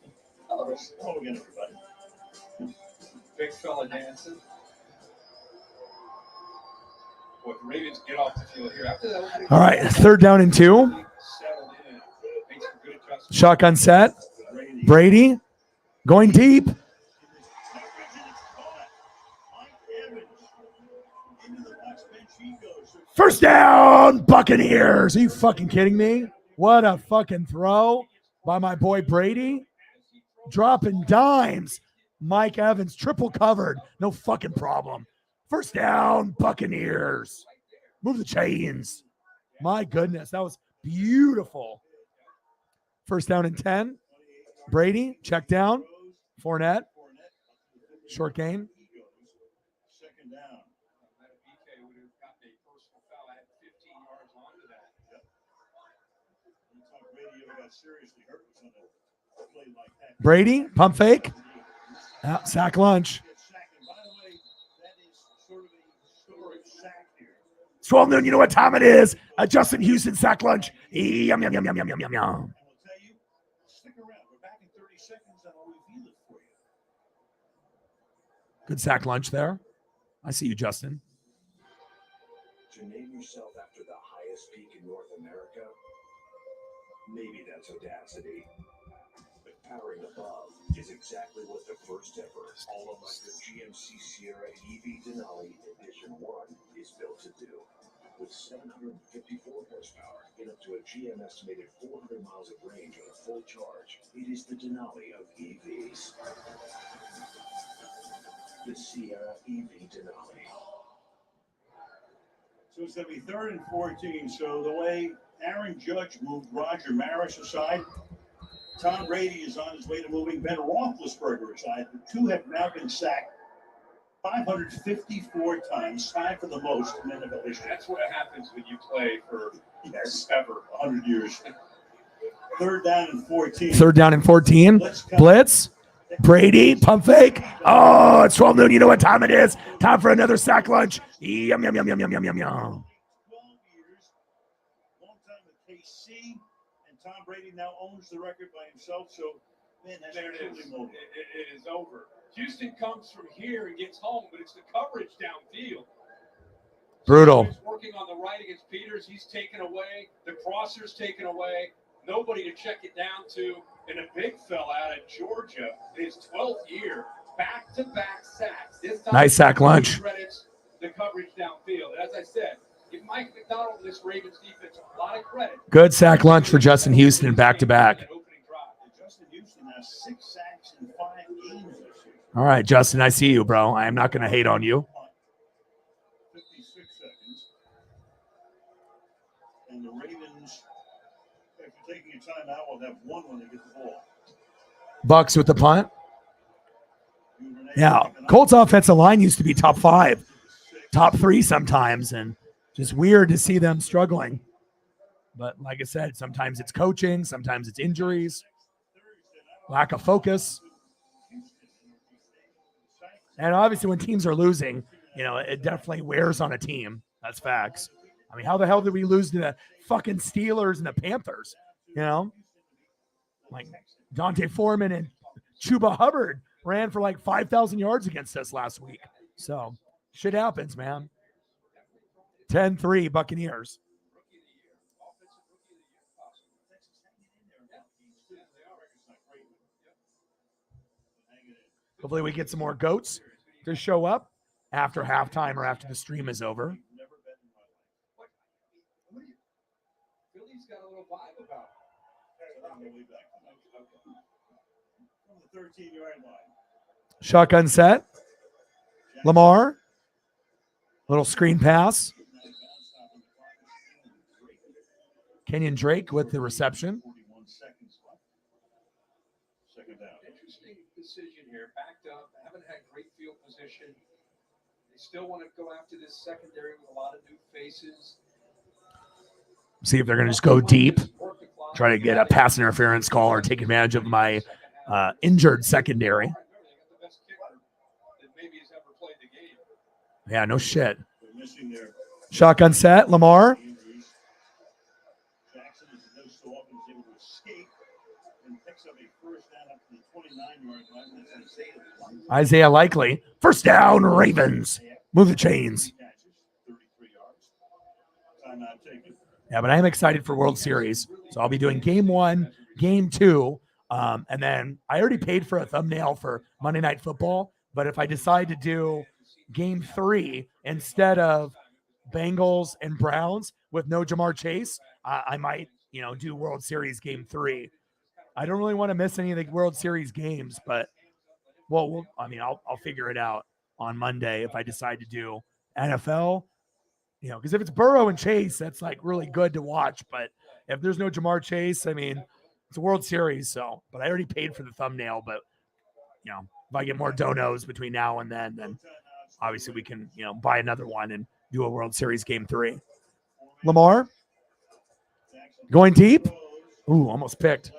Hello again, everybody. Big fella dancing. Boy, the Ravens get off the field here. After that, all right, third down and 2. Shotgun set. Brady going deep. First down, Buccaneers. Are you fucking kidding me? What a fucking throw by my boy Brady. Dropping dimes. Mike Evans, triple covered. No fucking problem. First down, Buccaneers. Move the chains. My goodness, that was beautiful. First down and 10. Brady, check down. Fournette, short gain. Second down. BK would have gotten a personal foul. I had 15 yards onto that. Tom Brady ever got seriously hurt was on a play like that. Brady, pump fake. Sack lunch. And by the way, that is sort of a historic sack here. It's 12 noon. You know what time it is. Justin Houston sack lunch. Yum, yum, yum, yum, yum, yum, yum, yum. And we'll tell you, stick around. We're back in 30 seconds and I'll reveal it for you. Good sack lunch there. I see you, Justin. To name yourself after the highest peak in North America, maybe that's audacity. But powering above is exactly what the first ever all-electric GMC Sierra EV Denali Edition 1 is built to do. With 754 horsepower and up to a GM estimated 400 miles of range on a full charge, it is the Denali of EVs. The Sierra EV Denali. So it's going to be 3rd and 14. So the way Aaron Judge moved Roger Maris aside, Tom Brady is on his way to moving Ben Roethlisberger aside. The two have now been sacked 554 times, tied for the most in NFL history. That's what happens when you play for ever 100 years. 3rd down and 14. 3rd down and 14. Blitz. Brady, pump fake. Oh, it's 12 noon. You know what time it is. Time for another sack lunch. Yum, yum, yum, yum, yum, yum, yum, yum. 12 years, long time with KC, and Tom Brady now owns the record by himself. So, man, that's there it is. absolutely moving. It is over. Houston comes from here and gets home, but it's the coverage downfield. Brutal. He's working on the right against Peters. He's taken away. The crosser's taken away. Nobody to check it down to. And a big fella out of Georgia, his 12th year, back-to-back sacks. This time, Nice sack lunch. Credits the coverage downfield. As I said, give Mike McDonald and this Ravens defense a lot of credit. Good sack lunch for Justin Houston back-to-back. Justin Houston has 6 sacks in 5 games this year. All right, Justin, I see you, bro. I am not going to hate on you. 56 seconds. And the Ravens, after taking a timeout, will have one when they get the ball. Bucks with the punt. Yeah, Colts offensive line used to be top 5, top 3 sometimes, and just weird to see them struggling. But like I said, sometimes it's coaching, sometimes it's injuries, lack of focus. And obviously when teams are losing, you know, it definitely wears on a team. That's facts. I mean, how the hell did we lose to the fucking Steelers and the Panthers? You know, like Dante Foreman and Chuba Hubbard ran for like 5,000 yards against us last week. So shit happens, man. 10-3 Buccaneers. Hopefully we get some more goats to show up after halftime or after the stream is over. Philly's got a little vibe about it. From the 13-yard line. Shotgun set. Lamar. Little screen pass. Kenyon Drake with the reception. 41 seconds left. Second down. Interesting decision here. Backed up. Haven't had great field position. They still want to go after this secondary with a lot of new faces. See if they're going to just go deep. Try to get a pass interference call or take advantage of my injured secondary. Yeah, no shit. Shotgun set. Lamar. Jackson is no so often is able to escape and picks up a first down up to the 29-yard line. That's Isaiah Likely. First down, Ravens. Move the chains. 33 yards. Timeout taken. Yeah, but I am excited for World Series. So I'll be doing game 1, game 2. And then I already paid for a thumbnail for Monday Night Football. But if I decide to do game 3 instead of Bengals and Browns with no Jamar Chase, I might, do World Series game 3. I don't really want to miss any of the World Series games, but Well, I mean, I'll figure it out on Monday if I decide to do NFL. Because if it's Burrow and Chase, that's like really good to watch. But if there's no Jamar Chase, I mean, it's a World Series. So, but I already paid for the thumbnail. But if I get more donos between now and then obviously we can buy another one and do a World Series Game 3. Lamar going deep. Ooh, almost picked.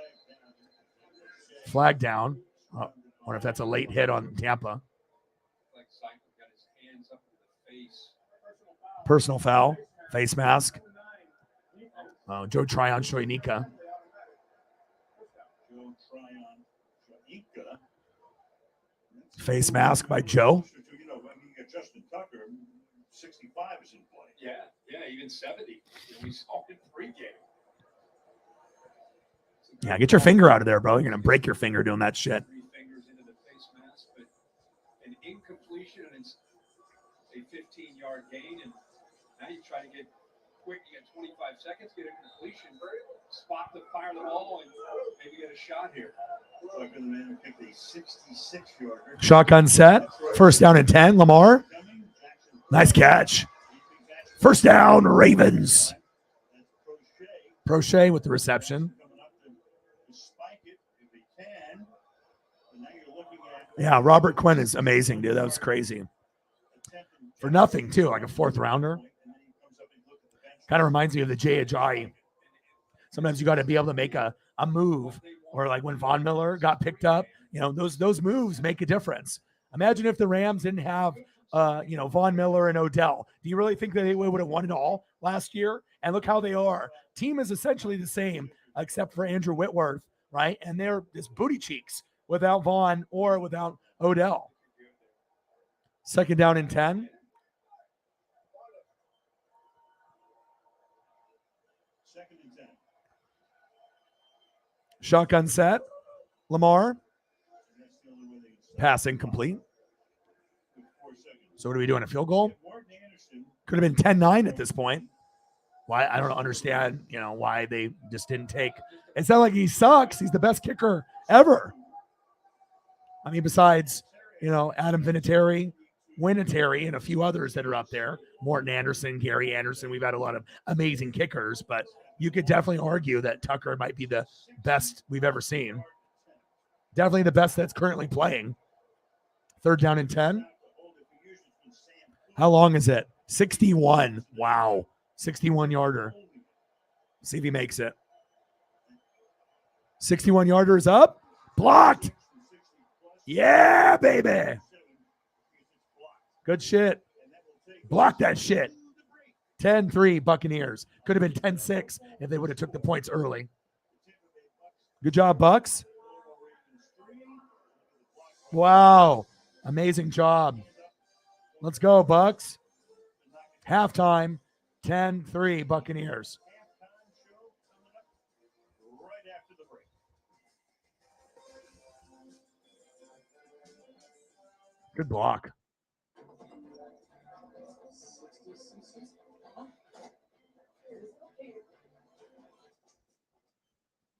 Flag down. Oh, wonder if that's a late hit on Tampa. Personal foul. Face mask. Joe Tryon Shoinika. Face mask by Joe. Justin Tucker, 65 is in play. Yeah, even 70. We saw it pregame. Yeah, get your finger out of there, bro. You're going to break your finger doing that shit. 3 fingers into the face mask, but an incompletion and it's a 15-yard gain. And now you try to get quick. You got 25 seconds, get a completion, spot the fire the ball, and maybe get a shot here. Shotgun set. First down and 10. Lamar. Nice catch. First down, Ravens. Prochet with the reception. Yeah, Robert Quinn is amazing, dude. That was crazy. For nothing, too, like a 4th rounder. Kind of reminds me of the Jay Ajayi. Sometimes you got to be able to make a move, or like when Von Miller got picked up, those moves make a difference. Imagine if the Rams didn't have, Von Miller and Odell. Do you really think that they would have won it all last year? And look how they are. Team is essentially the same, except for Andrew Whitworth, right? And they're just booty cheeks without Von or without Odell. Second down and 10. Shotgun set. Lamar. Pass incomplete. So what are we doing? A field goal? Could have been 10-9 at this point. Why? I don't understand, why they just didn't take. It's not like he sucks. He's the best kicker ever. I mean, besides, Adam Vinatieri, Winatieri, and a few others that are up there. Morton Anderson, Gary Anderson. We've had a lot of amazing kickers, but you could definitely argue that Tucker might be the best we've ever seen. Definitely the best that's currently playing. Third down and 10. How long is it? 61. Wow. 61-yarder. See if he makes it. 61-yarder is up. Blocked. Yeah, baby. Good shit. Block that shit. 10-3 Buccaneers. Could have been 10-6 if they would have took the points early. Good job, Bucks. Wow. Amazing job. Let's go, Bucks. Halftime, 10-3 Buccaneers. Good block.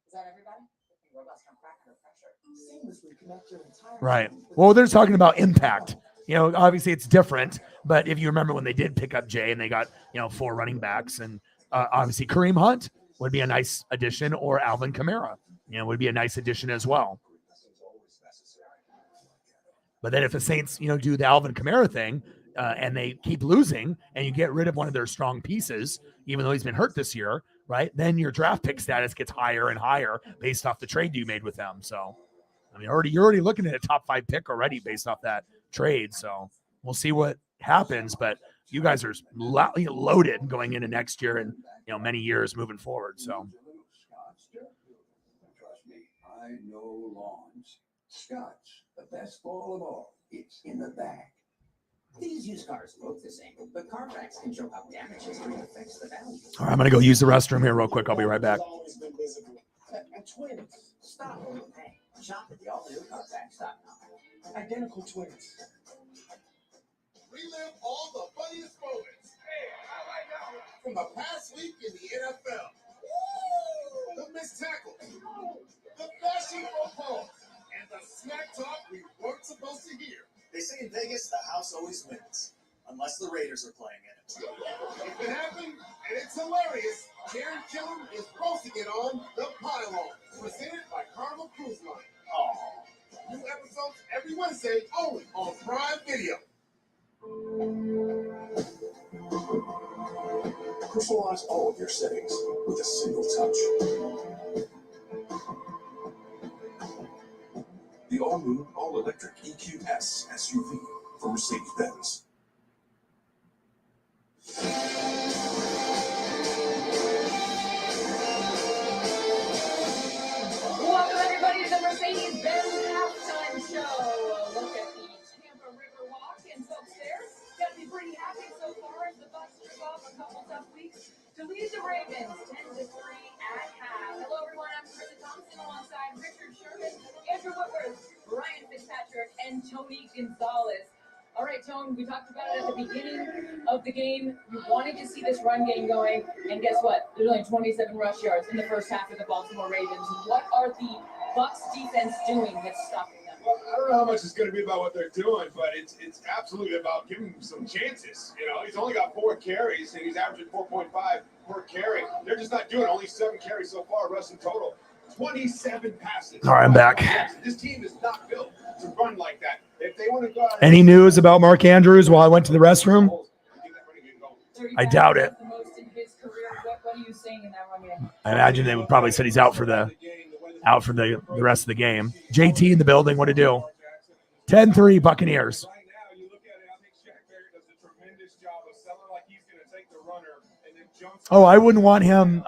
Is that everybody? Robots can crack under pressure. Seamlessly connect your entire. Right. Well, they're talking about impact. Obviously it's different, but if you remember when they did pick up Jay and they got, 4 running backs, and obviously Kareem Hunt would be a nice addition, or Alvin Kamara, would be a nice addition as well. But then if the Saints, do the Alvin Kamara thing and they keep losing and you get rid of one of their strong pieces, even though he's been hurt this year, right? Then your draft pick status gets higher and higher based off the trade you made with them. So, I mean, you're already looking at a top 5 pick already based off that trade. So we'll see what happens, but you guys are loaded going into next year and, many years moving forward. So. Trust me, I know lawns. Scotch, the best ball of all. It's in the bag. These used cars look the same, but Carfax can show how damage history affects the value. All right, I'm going to go use the restroom here real quick. I'll be right back. Twins, stop overpaying. Shop at the all-new Carfax.com. Identical twins. Relive all the funniest moments. Hey, how right now? From the past week in the NFL. Woo! The missed tackle, the bashing football, and the smack talk we weren't supposed In Vegas, the house always wins, unless the Raiders are playing in it. If it happened, and it's hilarious, Karen Killam is supposed to get on the pylon, presented by Carnival Cruise Line. Oh, new episodes every Wednesday, only on Prime Video. Personalize all of your settings with a single touch. The all-new, all-electric EQS SUV from Mercedes-Benz. Welcome everybody to the Mercedes-Benz halftime show. Look at the Tampa River Walk, and folks there gotta be pretty happy so far as the Bucs took off a couple tough weeks to lead the Ravens 10-3 at half. Hello everyone, I'm Krista Thompson alongside Richard Sherman, Andrew Whitworth, Ryan Fitzpatrick, and Tony Gonzalez. All right, Tone, we talked about it at the beginning of the game. You wanted to see this run game going, and guess what? There's only 27 rush yards in the first half of the Baltimore Ravens. What are the Bucs defense doing that's stopping them? Well, I don't know how much it's going to be about what they're doing, but it's absolutely about giving him some chances. You know, he's only got 4 carries, and he's averaging 4.5 per carry. They're just not doing it. Only 7 carries so far, rushing total. 27 passes. All right, I'm back. This team is not built to run like that. If they want to go out Any news about Mark Andrews while I went to the restroom? I doubt it. What are you saying in that run game? I imagine they would probably said he's out for the rest of the game. JT in the building. What to do? 10-3 Buccaneers. right now, you look at it, I think Shaq Barrett does a tremendous job of selling like he's going to take the runner and then jumps. Oh, I wouldn't want him.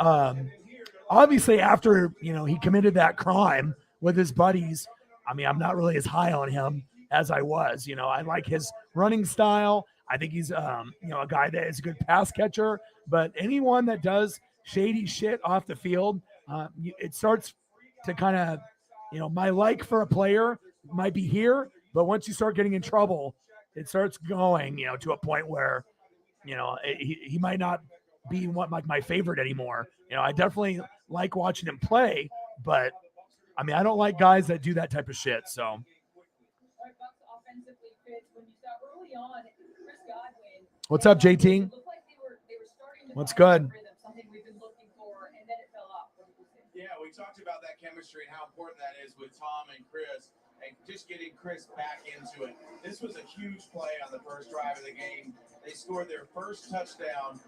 Obviously, after he committed that crime with his buddies, I mean, I'm not really as high on him as I was. I like his running style. I think he's a guy that is a good pass catcher. But anyone that does shady shit off the field, it starts to kind of, my like for a player might be here, but once you start getting in trouble, it starts going, to a point where, he might not be like my favorite anymore. I definitely like watching him play, but I mean, I don't like guys that do that type of shit. So. What's up, JT? What's good? Yeah, we talked about that chemistry and how important that is with Tom and Chris, and just getting Chris back into it. This was a huge play on the first drive of the game. They scored their first touchdown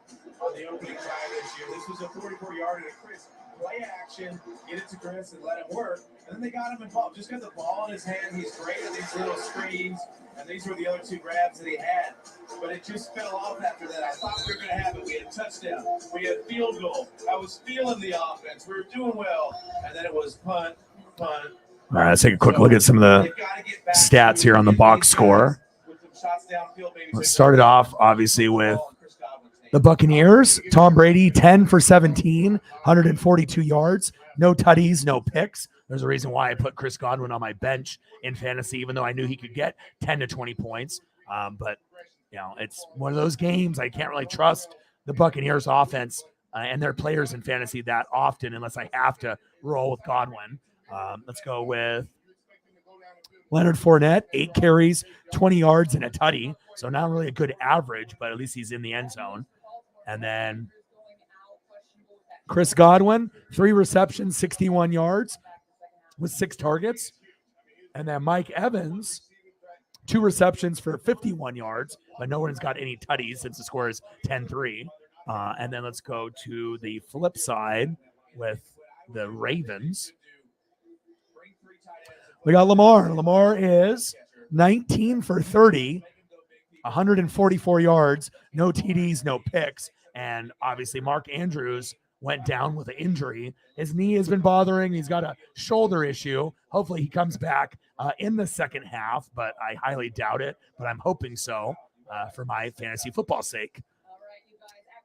on the opening drive this year. This was a 44-yarder to Chris. Play action, get it to Chris and let him work. And then they got him involved. Just got the ball in his hand. He's great at these little screens. And these were the other 2 grabs that he had. But it just fell off after that. I thought we were going to have it. We had a touchdown. We had field goal. I was feeling the offense. We were doing well. And then it was punt. All right, let's take a quick look at some of the stats here on the box score. Let's start it off, obviously, with the Buccaneers. Tom Brady, 10 for 17, 142 yards, no tutties, no picks. There's a reason why I put Chris Godwin on my bench in fantasy, even though I knew he could get 10 to 20 points. But, it's one of those games I can't really trust the Buccaneers offense and their players in fantasy that often unless I have to roll with Godwin. Let's go with Leonard Fournette, 8 carries, 20 yards, and a tutty. So not really a good average, but at least he's in the end zone. And then Chris Godwin, 3 receptions, 61 yards with 6 targets. And then Mike Evans, 2 receptions for 51 yards, but no one's got any tutties since the score is 10-3. And then let's go to the flip side with the Ravens. We got Lamar. Lamar is 19 for 30, 144 yards, no TDs, no picks. And obviously Mark Andrews went down with an injury. His knee has been bothering. He's got a shoulder issue. Hopefully he comes back in the second half, but I highly doubt it. But I'm hoping so for my fantasy football sake.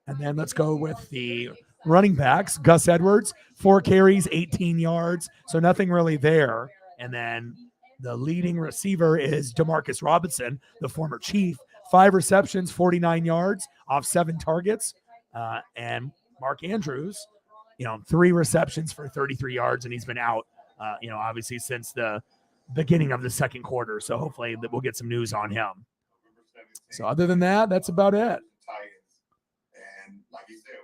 And then let's go with the running backs. Gus Edwards, 4 carries, 18 yards. So nothing really there. And then the leading receiver is Demarcus Robinson, the former Chief, 5 receptions, 49 yards off 7 targets. And Mark Andrews, 3 receptions for 33 yards, and he's been out, obviously since the beginning of the second quarter. So hopefully that we'll get some news on him. So other than that, that's about it. And like you said,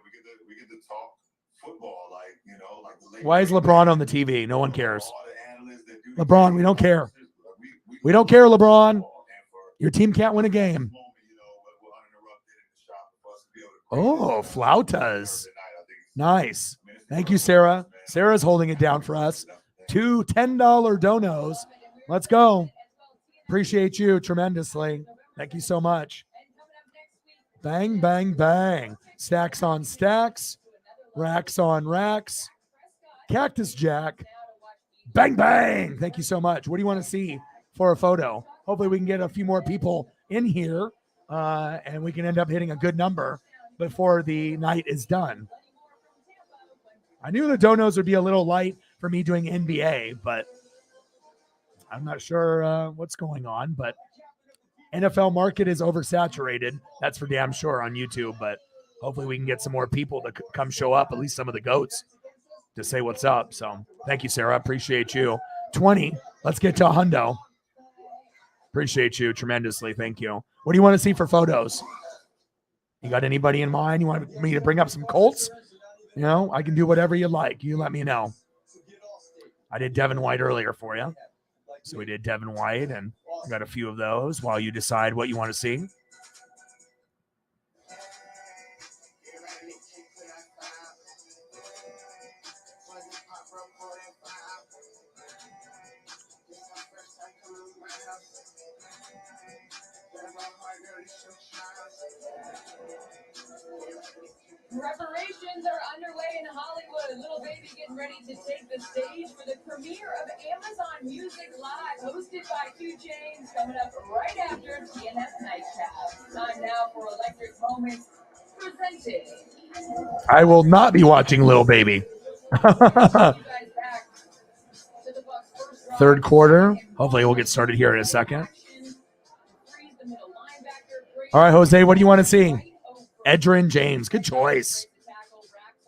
we get to talk football, Why is LeBron on the TV? No one cares. LeBron, we don't care. We don't care, LeBron. Your team can't win a game. Oh, flautas. Nice. Thank you, Sarah. Sarah's holding it down for us. 2 $10 donos. Let's go. Appreciate you tremendously. Thank you so much. Bang, bang, bang. Stacks on stacks. Racks on racks. Cactus Jack. Bang, bang. Thank you so much. What do you want to see for a photo? Hopefully we can get a few more people in here and we can end up hitting a good number before the night is done. I knew the donos would be a little light for me doing NBA, but I'm not sure what's going on. But NFL market is oversaturated. That's for damn sure on YouTube. But hopefully we can get some more people to come show up, at least some of the GOATs, to say what's up. So thank you, Sarah. Appreciate you. 20. Let's get to a hundo. Appreciate you tremendously. Thank you. What do you want to see for photos? You got anybody in mind? You want me to bring up some Colts? You know, I can do whatever you like. You let me know. I did Devin White earlier for you. So we did Devin White, and I got a few of those while you decide what you want to see. Preparations are underway in Hollywood. Little Baby getting ready to take the stage for the premiere of Amazon Music Live, hosted by 2 Chainz, coming up right after TNF Nightcap. Time now for Electric Moments, presented. I will not be watching Little Baby. Third quarter. Hopefully we'll get started here in a second. All right, Jose, what do you want to see? Edgerrin James. Good choice.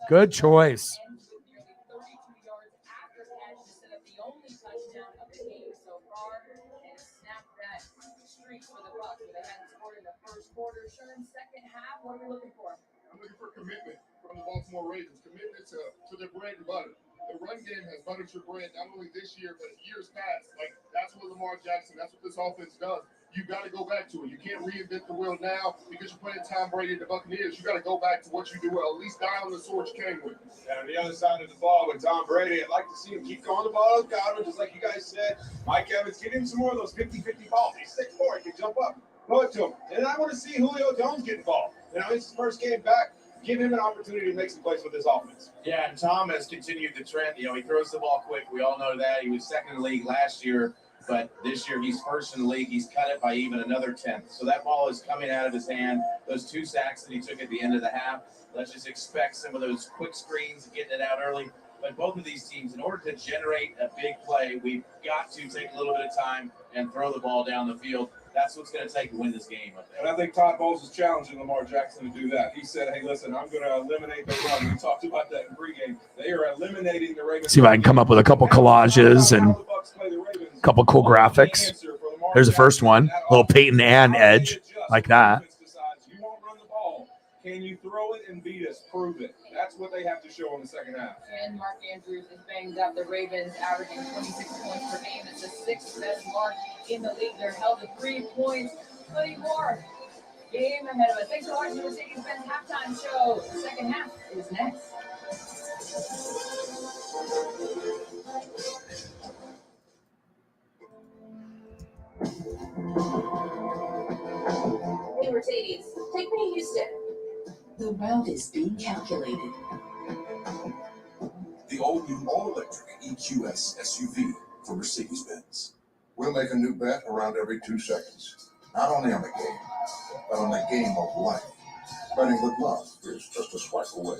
Good choice. What are we looking for? I'm looking for commitment from the Baltimore Ravens. Commitment to their bread and butter. The run game has buttered your bread not only this year, but years past. Like, that's what Lamar Jackson, that's what this offense does. You got to go back to it. You can't reinvent the wheel now because you're playing Tom Brady and the Buccaneers. You got to go back to what you do well. At least die on the sword you came with. And on the other side of the ball with Tom Brady, I'd like to see him keep throwing the ball. Godwin, just like you guys said. Mike Evans, give him some more of those 50-50 balls. He's 6'4", he can jump up. Throw it to him. And I want to see Julio Jones get involved. You know, it's his first game back. Give him an opportunity to make some plays with this offense. Yeah, and Tom has continued the trend. You know, he throws the ball quick. We all know that. He was second in the league last year, but this year he's first in the league. He's cut it by even another 10th. So that ball is coming out of his hand. Those 2 sacks that he took at the end of the half, let's just expect some of those quick screens, getting it out early. But both of these teams, in order to generate a big play, we've got to take a little bit of time and throw the ball down the field. That's what's going to take to win this game, I think. And I think Todd Bowles is challenging Lamar Jackson to do that. He said, hey, listen, I'm going to eliminate the run. We talked about that in pregame. They are eliminating the Ravens. See if I can come up with a couple collages and a couple cool graphics. There's the first one. A little Peyton and Edge, like that. You won't run the ball. Can you throw it and beat us? Prove it. That's what they have to show in the second half. And Mark Andrews is banged up. The Ravens averaging 26 points per game. It's the 6th best mark in the league. They're held to 3 points. Plenty more game ahead of us. Thanks for watching the Mercedes-Benz halftime show. The second half is next. Hey, Mercedes, take me to Houston. The route is being calculated. The all-new, all-electric EQS SUV from Mercedes-Benz. We'll make a new bet around every 2 seconds. Not only on the game, but on the game of life. Betting with love is just a swipe away.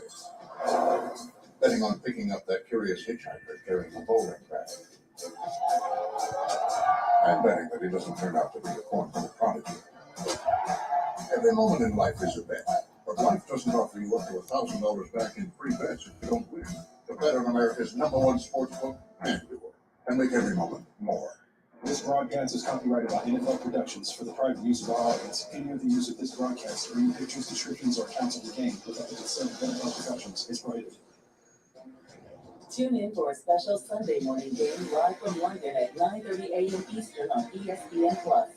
Betting on picking up that curious hitchhiker carrying a bowling bag. And betting that he doesn't turn out to be a corn-fed prodigy. Every moment in life is a bet, but life doesn't offer you up to $1,000 back in free bets if you don't win. The bet on America's #1 sportsbook, FanDuel, and make every moment more. This broadcast is copyrighted by NFL Productions for the private use of our audience. Any other use of this broadcast, screen pictures, descriptions, or accounts of the game without the consent of NFL Productions is prohibited. Tune in for a special Sunday morning game live from London at 9:30 a.m. Eastern on ESPN+.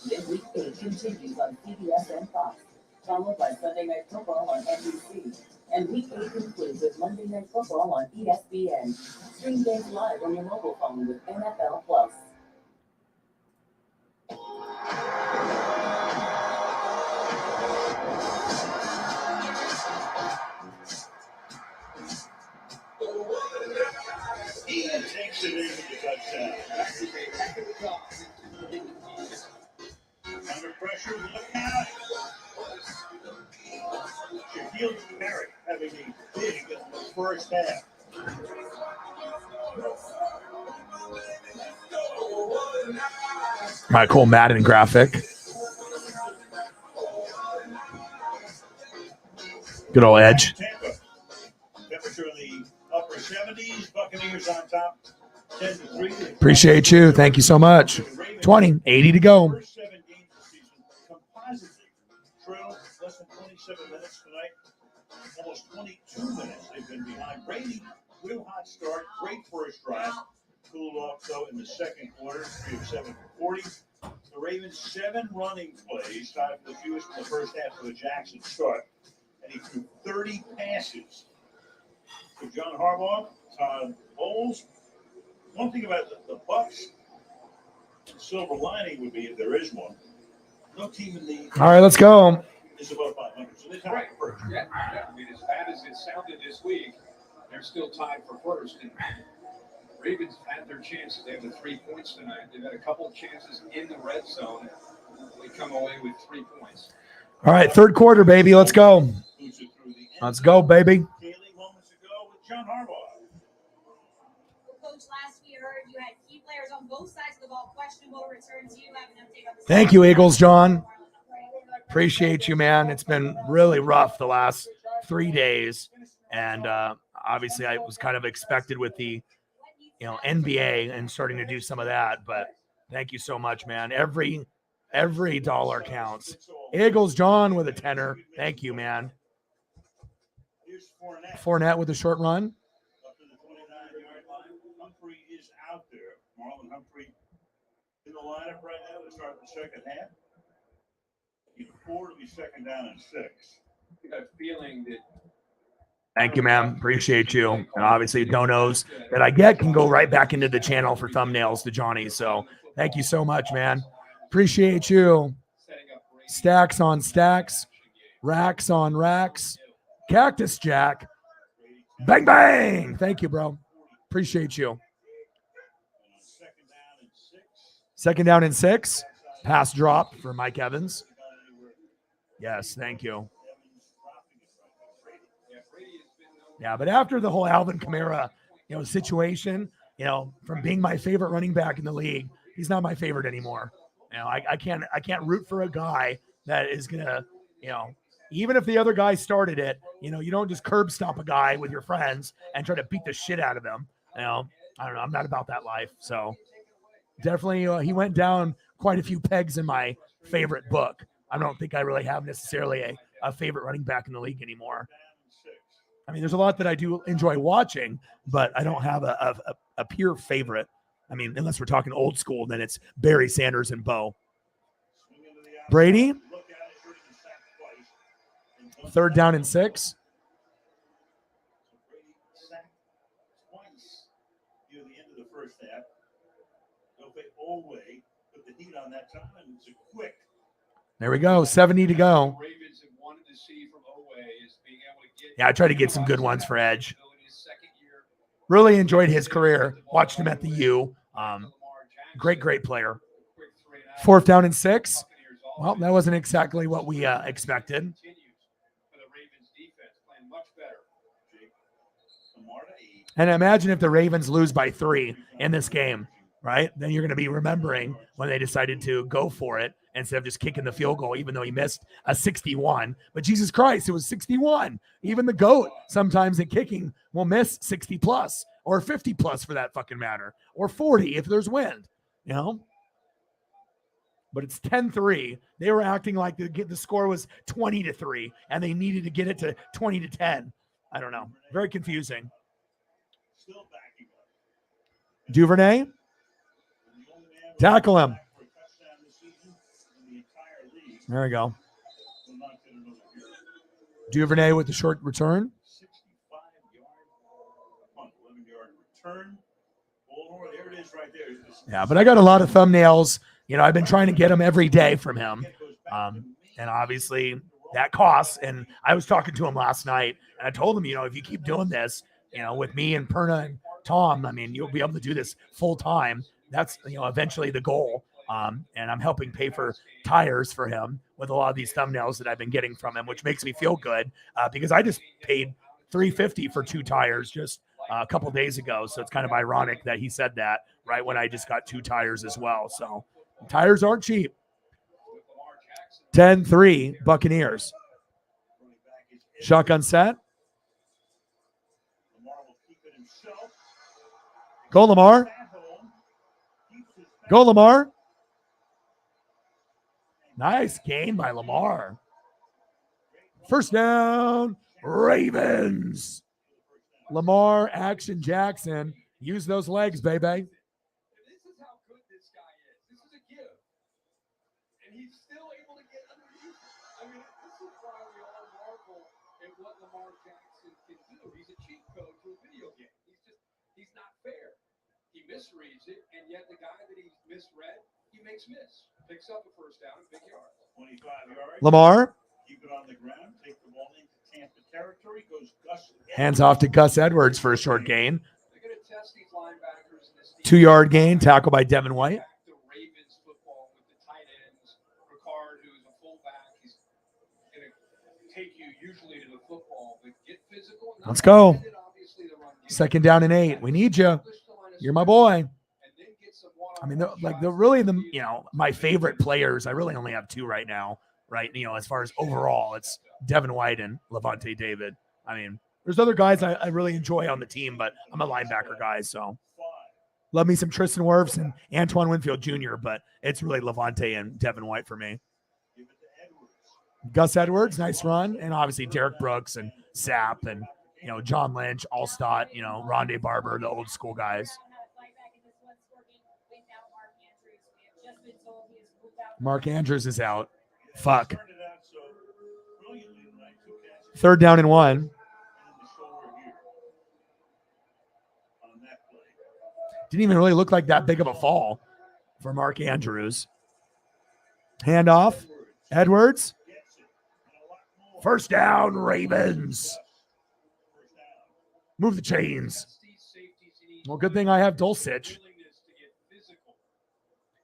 Midweek 8 continues on CBS and Fox, followed by Sunday Night Football on NBC. And Week 8 concludes with Monday Night Football on ESPN. Stream games live on your mobile phone with NFL+. He takes it in for the touchdown. Under pressure, look out. Shaquille Barrett having a big first half. My cool Madden graphic. Good old Edge. Tampa. Temperature in the upper 70s. Buccaneers on top. 10-3. Appreciate you. Thank you so much. 20, 80 to go. First 7 games this season, compositely trailed less than 27 minutes tonight. Almost 22 minutes they've been behind. Brady, real hot start. Great first drive. Cooled off, though, in the second quarter. 3 of 7 for 40. The Ravens, 7 running plays, tied for the fewest in the first half of the Jackson start. And he threw 30 passes. For John Harbaugh, Todd Bowles. One thing about the Bucs, the silver lining would be, if there is one, no team in the All right, let's go. is above 500. So they tied for first. Yeah. I mean, as bad as it sounded this week, they're still tied for first. And Ravens had their chances. They have the 3 points tonight. They've had a couple of chances in the red zone. They come away with 3 points. All right, third quarter, baby. Let's go. Let's go, baby. Kaylee moments ago with John Harbaugh. Coach, last we heard you had key players on both sides of the ball questionable to return to you. Have an update on the Thank you, Eagles, John. Appreciate you, man. It's been really rough the last 3 days. And obviously I was kind of expected with the, NBA and starting to do some of that. But thank you so much, man. Every dollar counts. Eagles, John with a tenner. Thank you, man. Here's Fournette. Fournette with a short run. Up to the 29-yard line. Humphrey is out there. Marlon Humphrey in the lineup right now to start the second half. He's 4 to be second down and 6. I got a feeling that. Thank you, man. Appreciate you. And obviously, donos that I get can go right back into the channel for thumbnails to Johnny. So thank you so much, man. Appreciate you. Stacks on stacks. Racks on racks. Cactus Jack. Bang, bang. Thank you, bro. Appreciate you. Second down and 6. Pass drop for Mike Evans. Yes, thank you. Yeah, but after the whole Alvin Kamara, situation, from being my favorite running back in the league, he's not my favorite anymore. I can't root for a guy that is gonna, even if the other guy started it, you don't just curb stomp a guy with your friends and try to beat the shit out of them. I don't know. I'm not about that life. So definitely, he went down quite a few pegs in my favorite book. I don't think I really have necessarily a favorite running back in the league anymore. I mean, there's a lot that I do enjoy watching, but I don't have a pure favorite. I mean, unless we're talking old school, then it's Barry Sanders and Bo. Brady. Third down and 6. Twice near the end of the first half. Olway put the heat on that time, and it's a quick. There we go. 70 to go. Ravens have wanted to see from Oweh is being able to get. Yeah, I tried to get some good ones for Edge. Really enjoyed his career. Watched him at the U. Great player. 4th down and 6. Well, that wasn't exactly what we expected. And imagine if the Ravens lose by 3 in this game, right? Then you're going to be remembering when they decided to go for it instead of just kicking the field goal, even though he missed a 61. But Jesus Christ, it was 61. Even the GOAT, sometimes in kicking, will miss 60 plus or 50 plus for that fucking matter, or 40 if there's wind. but it's 10-3. They were acting like the score was 20-3, and they needed to get it to 20-10. I don't know. Very confusing. Duvernay. Tackle him. There we go. Duvernay with the short return. 11-yard return. Oh, there it is right there. Yeah, but I got a lot of thumbnails. I've been trying to get them every day from him. And obviously that costs. And I was talking to him last night, and I told him, if you keep doing this, with me and Perna and Tom, I mean, you'll be able to do this full time. That's, eventually the goal. And I'm helping pay for tires for him with a lot of these thumbnails that I've been getting from him, which makes me feel good because I just paid $350 for 2 tires just a couple days ago. So it's kind of ironic that he said that right when I just got 2 tires as well. So tires aren't cheap. 10-3 Buccaneers. Shotgun set. Go Lamar. Go Lamar. Nice gain by Lamar. First down, Ravens. Lamar, Action Jackson. Use those legs, baby. This is how good this guy is. This is a gift. And he's still able to get underneath it. I mean, this is why we all marvel at what Lamar Jackson can do. He's a cheat code to a video game. He's not fair. He misreads it, and yet the guy that he's misread, he makes miss. Picks up a first down and big yards. 25 yards. Lamar. Keep it on the ground. Take the ball into Tampa territory. Goes Gus. Hands off to Gus Edwards for a short gain. 2-yard gain, tackle by Devin White. The Ravens football with the tight ends. Ricard, who's a fullback, he's going to take you usually to the football, but get physical. Let's go. 2nd down and 8. We need you. You're my boy. I mean, my favorite players, I really only have 2 right now, right? As far as overall, it's Devin White and Levante David. I mean, there's other guys I really enjoy on the team, but I'm a linebacker guy, so love me some Tristan Wirfs and Antoine Winfield Jr., but it's really Levante and Devin White for me. Gus Edwards, nice run, and obviously Derek Brooks and Sapp and John Lynch, Allstott, Rondé Barber, the old school guys. Mark Andrews is out. Fuck. 3rd down and 1. Didn't even really look like that big of a fall for Mark Andrews. Handoff. Edwards. First down, Ravens. Move the chains. Well, good thing I have Dulcich.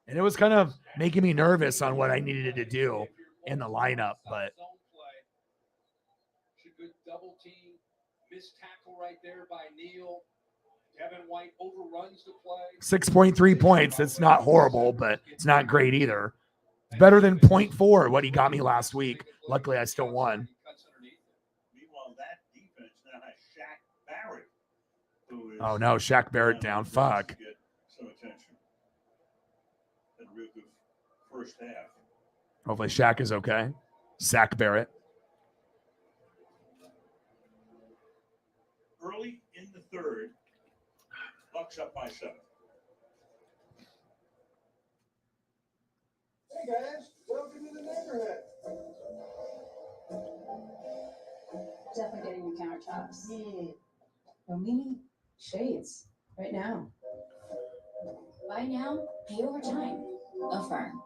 And it was kind of making me nervous on what I needed to do in the lineup, but Good double team, missed tackle right there by Neal. Devin White overruns the play. 6.3 points. It's not horrible, but it's not great either. It's better than 0.4, what he got me last week. Luckily, I still won. Meanwhile, that defense now has Shaq Barrett. Oh, no, Shaq Barrett down. Fuck. Get some attention. Had a real good first half. Hopefully Shaq is okay. Zach Barrett. Early in the 3rd, Bucks up by 7. Hey guys, welcome to the neighborhood. Definitely getting new countertops. And we need shades right now. Buy now, pay over time. Affirm.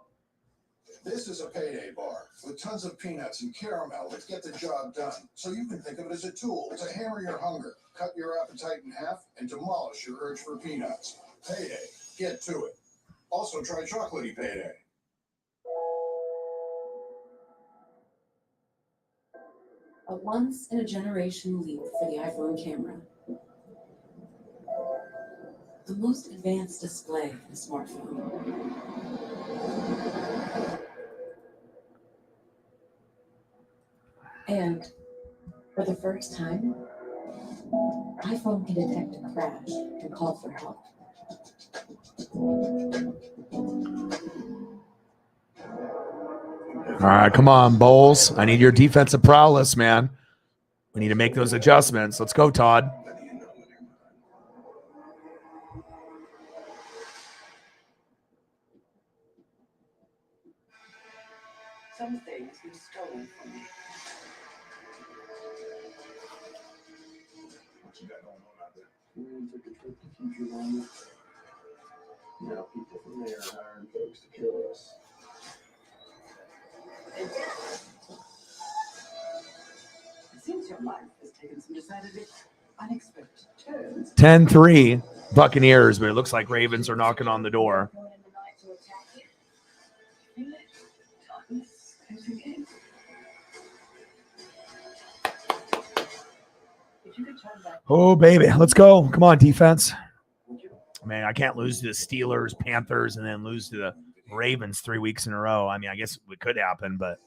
This is a payday bar with tons of peanuts and caramel that get the job done. So you can think of it as a tool to hammer your hunger, cut your appetite in half, and demolish your urge for peanuts. Payday. Get to it. Also try chocolatey payday. A once-in-a-generation leap for the iPhone camera. The most advanced display in a smartphone. And for the first time, iPhone can detect a crash and call for help. All right, come on, Bowles. I need your defensive prowess, man. We need to make those adjustments. Let's go, Todd. Some things were stolen from me. What you got going on out there? We took a trip to Future London. Now people from there are hiring folks to kill us. It seems your life has taken some decidedly unexpected turns. 10-3 Buccaneers, but it looks like Ravens are knocking on the door. Oh, baby. Let's go. Come on, defense. Man, I can't lose to the Steelers, Panthers, and then lose to the Ravens 3 weeks in a row. I mean, I guess it could happen, but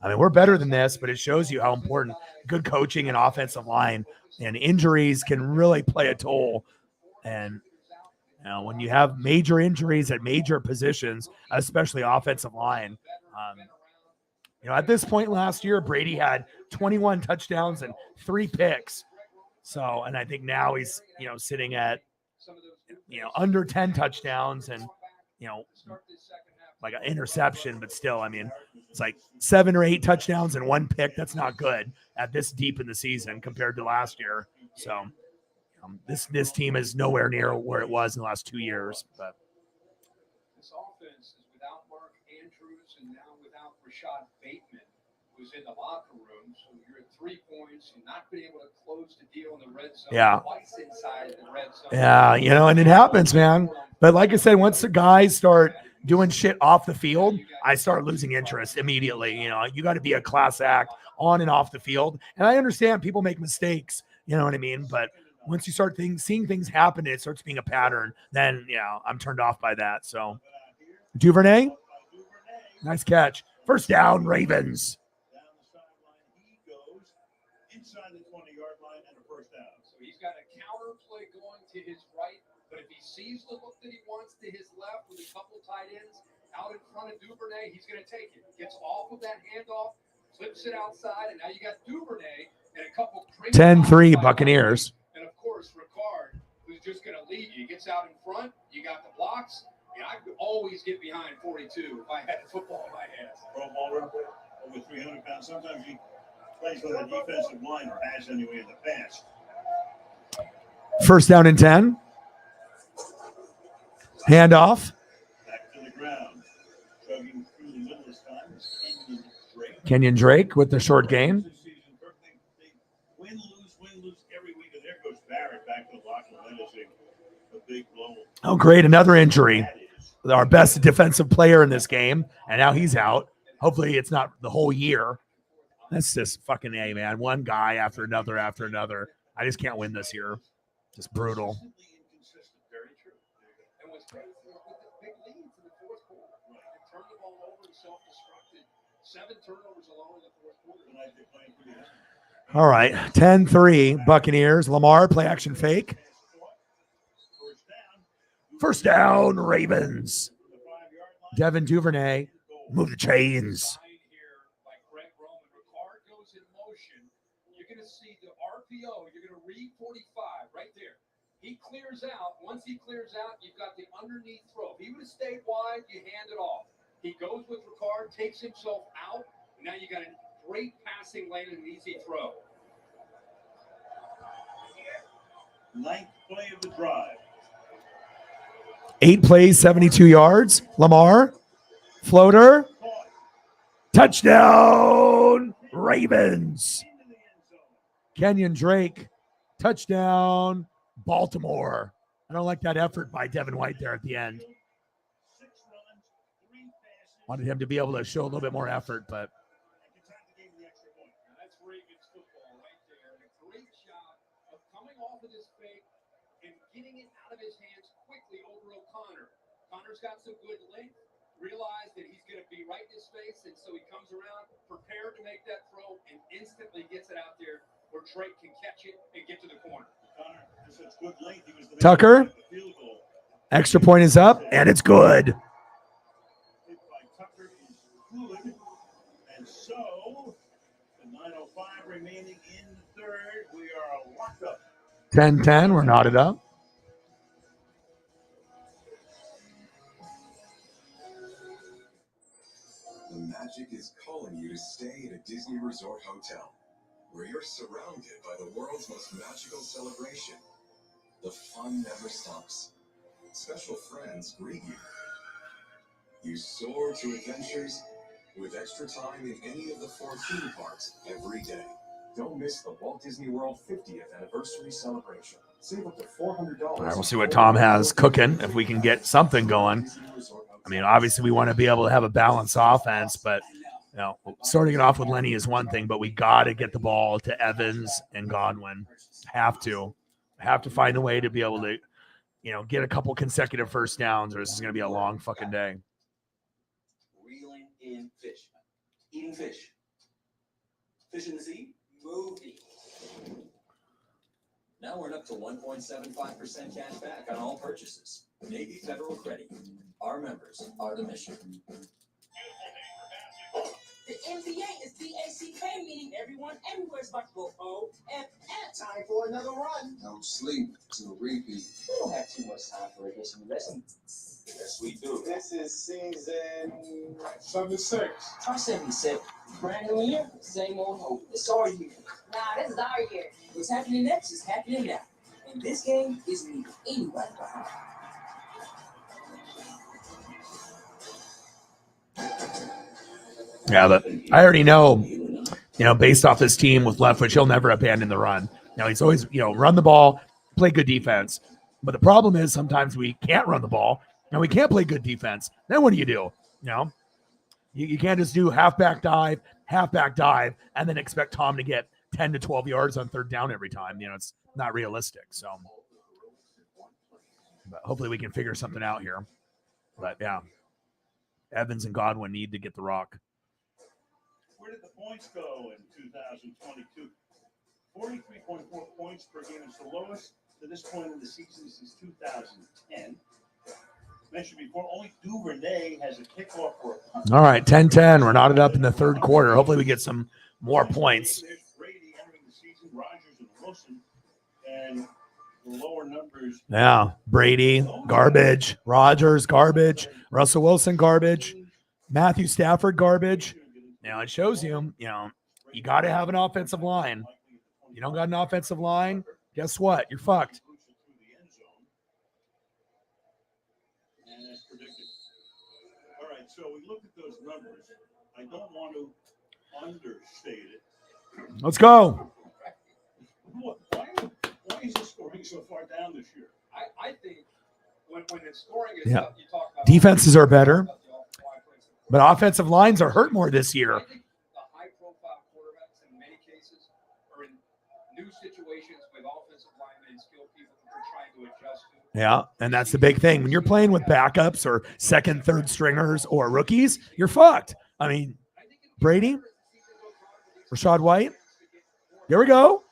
I mean, we're better than this, but it shows you how important good coaching and offensive line and injuries can really play a toll. And when you have major injuries at major positions, especially offensive line, at this point last year, Brady had 21 touchdowns and 3 picks. So, and I think now he's, sitting at, under 10 touchdowns and, like an interception, but still, I mean, it's like 7 or 8 touchdowns and 1 pick. That's not good at this deep in the season compared to last year. So this team is nowhere near where it was in the last 2 years. But this offense is without Mark Andrews and now without Rashad Bateman, who's in the locker room. So you're at 3 points. You're not been able to close the deal in the red zone. Yeah. Twice inside the red zone. Yeah, and it happens, man. But like I said, once the guys start doing shit off the field, I start losing interest immediately. You got to be a class act on and off the field. And I understand people make mistakes, you know what I mean? But once you start seeing things happen, it starts being a pattern, then, I'm turned off by that. So Duvernay, nice catch. First down, Ravens. Down the sideline he goes, inside the 20-yard line and a first down. So he's got a counter play going to his right, but if he sees the look that he wants to his left with a couple tight ends out in front of Duvernay, he's going to take it. Gets off of that handoff, flips it outside, and now you got Duvernay and a couple crazy 10-3 Buccaneers. And of course, Ricard, who's just going to lead you. He gets out in front. You got the blocks. And I could always get behind 42 if I had the football in my hands. Pro bowler, over 300 pounds. Sometimes he plays with a defensive line or has anyway in the past. First down and 10. Handoff. Back to the ground. Chugging through the middle this time is Kenyon Drake. Kenyon Drake with the short gain. They win, lose every week. And there goes Barrett back to the locker room. That is a big blow. Oh, great. Another injury. Our best defensive player in this game, and now he's out. Hopefully it's not the whole year. That's just fucking A, man. One guy after another after another. I just can't win this year. Just brutal. Very true. And what's great with the big leads in the fourth quarter. They turned the ball over and self-destructed. 7 turnovers alone in the fourth quarter. Tonight they're playing pretty hard. All right. 10-3 Buccaneers. Lamar, play action fake. First down, Ravens. Devin Duvernay, move the chains. Ricard goes in motion. You're going to see the RPO. You're going to read 45 right there. He clears out. Once he clears out, you've got the underneath throw. If he would have stayed wide, you hand it off. He goes with Ricard, takes himself out, and now you got a great passing lane and an easy throw. Ninth play of the drive. 8 plays, 72 yards. Lamar, floater, touchdown, Ravens. Kenyon Drake, touchdown, Baltimore. I don't like that effort by Devin White there at the end. Wanted him to be able to show a little bit more effort, but. That's Ravens football right there. A great job of coming off of this fake and getting it out of his hands quickly over O'Connor. Connor's got some good length, realized that he's going to be right in his face, and so he comes around, prepared to make that throw, and instantly gets it out there where Drake can catch it and get to the corner. Tucker, extra point is up, and it's good. And so, the 9:05 remaining in the third, we are locked up. 10-10. We're knotted up. The magic is calling you to stay at a Disney Resort hotel, where you're surrounded by the world's most magical celebration. The fun never stops. Special friends greet you. You soar to adventures with extra time in any of the 4 theme parks every day. Don't miss the Walt Disney World 50th anniversary celebration. Save up to $400. All right, we'll see what Tom has cooking, if we can get something going. I mean, obviously we want to be able to have a balanced offense, but you know, starting it off with Lenny is one thing, but we got to get the ball to Evans and Godwin. Have to find a way to be able to, you know, get a couple consecutive first downs, or this is going to be a long fucking day. Reeling in fish. Eating fish. Fish in the sea? Movie. Now we're up to 1.75% cash back on all purchases. Navy Federal Credit. Our members are the mission. The NBA is BACK, meaning everyone everywhere's about to go OFF. Time for another run. No sleep to repeat. We don't have too much time for additional lessons. Yes, we do. This is season 76. I'm 77. Brand new year, same old hope. It's our year. Nah, this is our year. What's happening next is happening now. And this game isn't leaving anybody behind. Yeah, but I already know, you know, based off this team with Leftwich, he'll never abandon the run. Now he's always, you know, run the ball, play good defense. But the problem is sometimes we can't run the ball and we can't play good defense. Then what do? You know, you can't just do halfback dive, and then expect Tom to get 10 to 12 yards on third down every time. You know, it's not realistic. So, but hopefully we can figure something out here. But yeah, Evans and Godwin need to get the rock. Where did the points go in 2022? 43.4 points per game is the lowest to this point in the season since 2010. Mentioned before, only Duvernay has a kickoff for a punt. All right, 10-10. We're knotted up in the third quarter. Hopefully we get some more points. There's Brady entering the season, Rodgers and Wilson, and the lower numbers. Yeah, Brady, garbage. Rodgers, garbage. Russell Wilson, garbage. Matthew Stafford, garbage. Now it shows you, you know, you got to have an offensive line. You don't got an offensive line, guess what? You're fucked. And as predicted. All right, so we look at those numbers. I don't want to understate it. Let's go. Why is the scoring so far down this year? I think when the scoring is Yeah. up, you talk about Defenses are better, but offensive lines are hurt more this year. I think the high-profile quarterbacks in many cases are in new situations with offensive linemen and skilled people that they're trying to adjust to. Yeah, and that's the big thing. When you're playing with backups or second, third stringers or rookies, you're fucked. I mean, Brady, Rachaad White. There we go.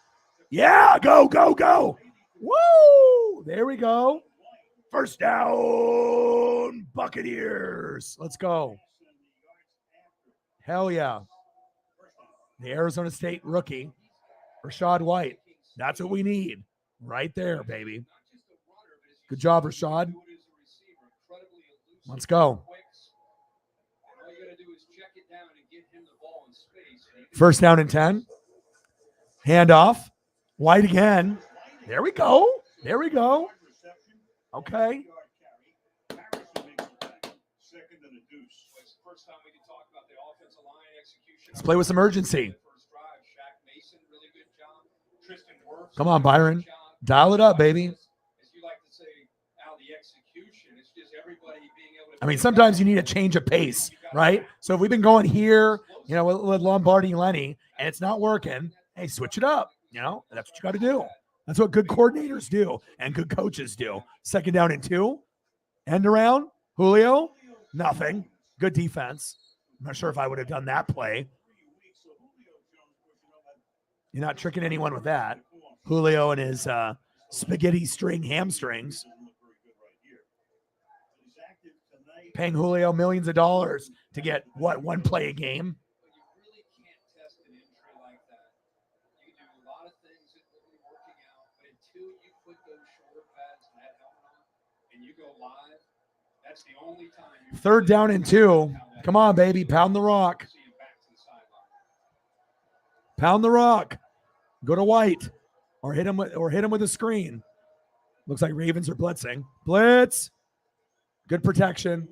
Yeah, go. Woo! There we go. First down, Buccaneers. Let's go. Hell yeah. The Arizona State rookie, Rachaad White. That's what we need. Right there, baby. Good job, Rachaad. Let's go. First down and 10. Handoff. White again. There we go. Okay. Let's play with some urgency. Come on, Byron. Dial it up, baby. I mean, sometimes you need a change of pace, right? So if we've been going here, you know, with Lombardi and Lenny, and it's not working, hey, switch it up. You know, that's what you got to do. That's what good coordinators do and good coaches do. Second down and 2. End around. Julio, nothing. Good defense. I'm not sure if I would have done that play. You're not tricking anyone with that. Julio and his spaghetti string hamstrings. Paying Julio millions of dollars to get, what, one play a game? 3rd down and 2. Come on, baby. Pound the rock. Pound the rock. Go to White. Or hit him with a screen. Looks like Ravens are blitzing. Blitz. Good protection.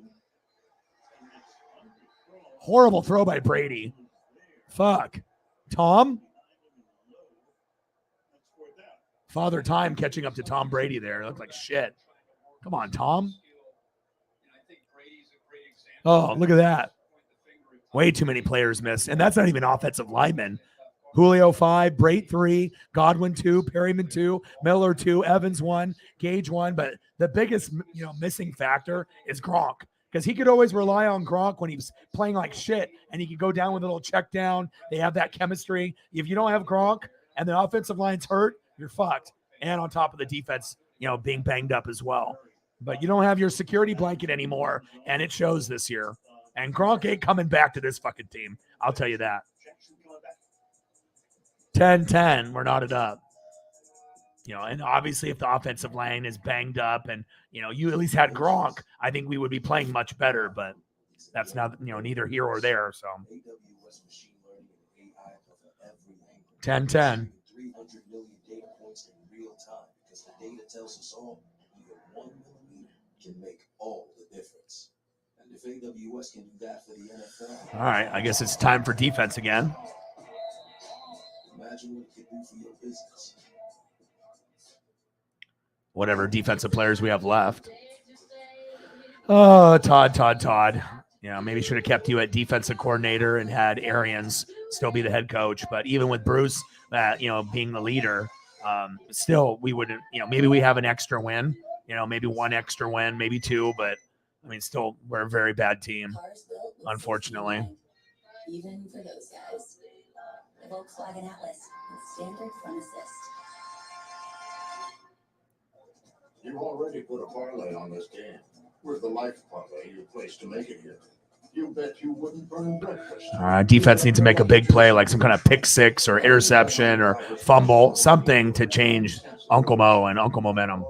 Horrible throw by Brady. Fuck. Tom? Father Time catching up to Tom Brady there. Looked like shit. Come on, Tom. Oh, look at that. Way too many players missed. And that's not even offensive linemen. Julio 5, Brait 3, Godwin 2, Perryman 2, Miller 2, Evans 1, Gage 1. But the biggest missing factor is Gronk. Because he could always rely on Gronk when he was playing like shit, and he could go down with a little check down. They have that chemistry. If you don't have Gronk and the offensive line's hurt, you're fucked. And on top of the defense, being banged up as well. But you don't have your security blanket anymore, and it shows this year. And Gronk ain't coming back to this fucking team. I'll tell you that. 10-10, we're knotted up. And obviously if the offensive line is banged up and, you at least had Gronk, I think we would be playing much better, but that's not, neither here or there. So 10-10. 300 million data points in real time because the data tells us all even 1 millimeter can make all the difference. And if AWS can do that for the NFL. All right, I guess it's time for defense again. Imagine what it could do for your business. Whatever defensive players we have left. Oh, Todd. Maybe should have kept you at defensive coordinator and had Arians still be the head coach. But even with Bruce, being the leader, still we wouldn't. Maybe we have an extra win. Maybe 1 extra win, maybe 2. But I mean, still, we're a very bad team, unfortunately. Even for those guys. The Volkswagen Atlas with standard front assist. You already put a parlay on this game. Where's the life parlay you placed to make it here? You bet you wouldn't burn breakfast. Defense needs to make a big play, like some kind of pick six or interception or fumble, something to change Uncle Mo and Uncle Momentum.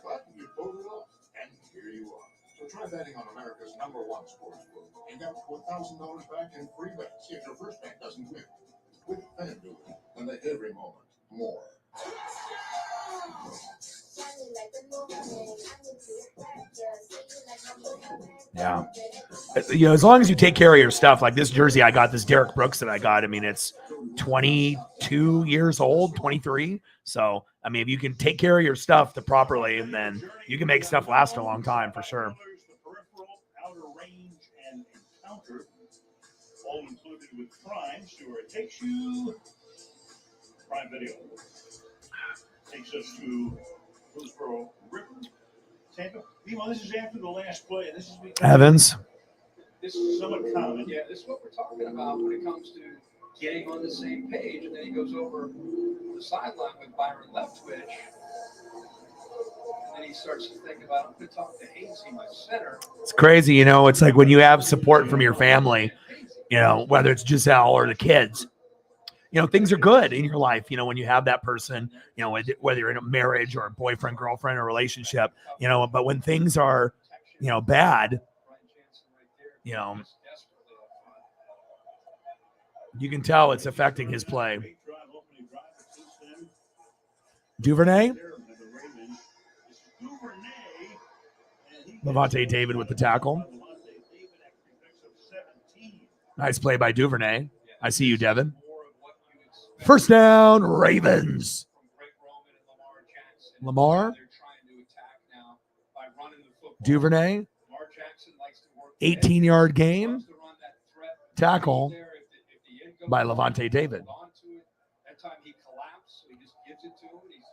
But you pulled it off, and here you are. So try betting on America's #1 sports book and get $1,000 back in free bets if your first bet doesn't win. With FanDuel, and make every moment more. Yeah. As long as you take care of your stuff, like this jersey I got, this Derek Brooks that I got, I mean, it's 22 years old, 23. So, I mean, if you can take care of your stuff properly, and then you can make stuff last a long time for sure. Outer range and encounter, all included with Prime. So it takes you Prime Video. Takes us to Hillsborough River, Tampa. Meanwhile, this is after the last play. This is Evans. This is somewhat common. Yeah, this is what we're talking about when it comes to getting on the same page. And then he goes over the sideline with Byron Leftwich. And then he starts to think about, I'm going to talk to Hainsey, my center. It's crazy, it's like when you have support from your family, whether it's Giselle or the kids. Things are good in your life, when you have that person, whether you're in a marriage or a boyfriend, girlfriend, or relationship, but when things are, bad, you can tell it's affecting his play. Duvernay. Levante David with the tackle. Nice play by Duvernay. I see you, Devin. First down, Ravens. Lamar. Duvernay. 18-yard gain. Tackle by Levante David. That time he collapsed, so he just gives it to him, and he's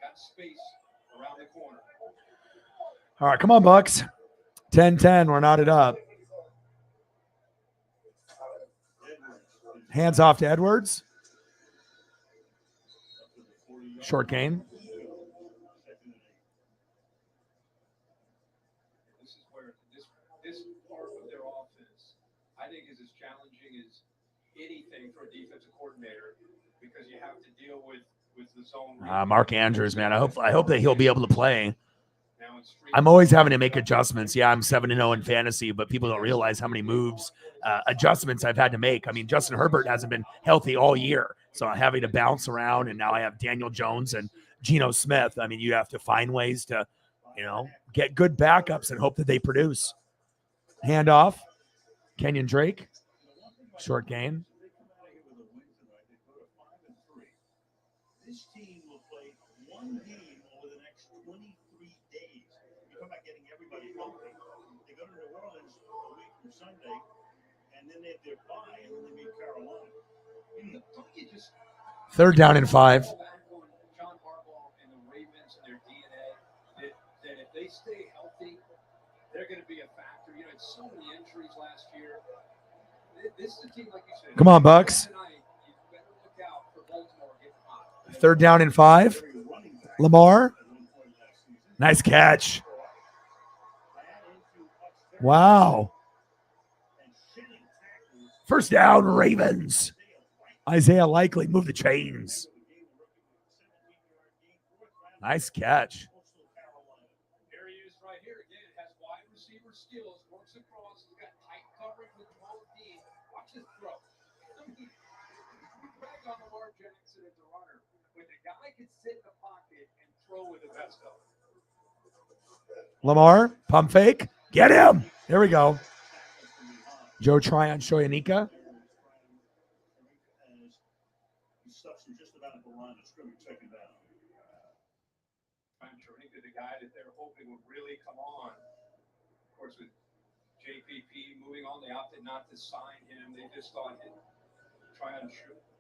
got space around the corner. All right, come on, Bucks. 10-10, we're knotted up. Hands off to Edwards. Short gain. This is where this part of their offense, I think, is as challenging as anything for a defensive coordinator, because you have to deal with the zone. Mark Andrews, man, I hope that he'll be able to play. Now I'm always having to make adjustments. Yeah, I'm 7-0 in fantasy, but people don't realize how many moves, adjustments I've had to make. I mean, Justin Herbert hasn't been healthy all year, so I'm having to bounce around, and now I have Daniel Jones and Geno Smith. I mean, you have to find ways to, get good backups and hope that they produce. Handoff, Kenyon Drake, short gain. This team will play one game over the next 23 days. You're talking about getting everybody healthy. They go to New Orleans a week from Sunday, and then they have their bye, and then they meet Carolina. Don't you just 3rd down and 5. John Harbaugh and the Ravens and their DNA, that if they stay healthy, they're going to be a factor. You know, it's so many injuries last year. This is a team, like you said. Come on, Bucks. Tonight, you better look out for Baltimore getting hot. 3rd down and 5. Lamar. Nice catch. Wow. 1st down, Ravens. Isaiah Likely, move the chains. Nice catch. Here he is right here again. Has wide receiver skills. Works across. He's got tight coverage with the whole team. Watch his throw. I mean, we brag on Lamar Jackson as a runner, but the guy can sit in the pocket and throw with the best of them. Lamar, pump fake. Get him. There we go. Joe Tryon, Shoyanika. He stuffs him just about at the line of scrimmage, 2nd down. I'm sure he could the guy that they're hoping would really come on. Of course, with JPP moving on, they opted not to sign him. They just thought Tryon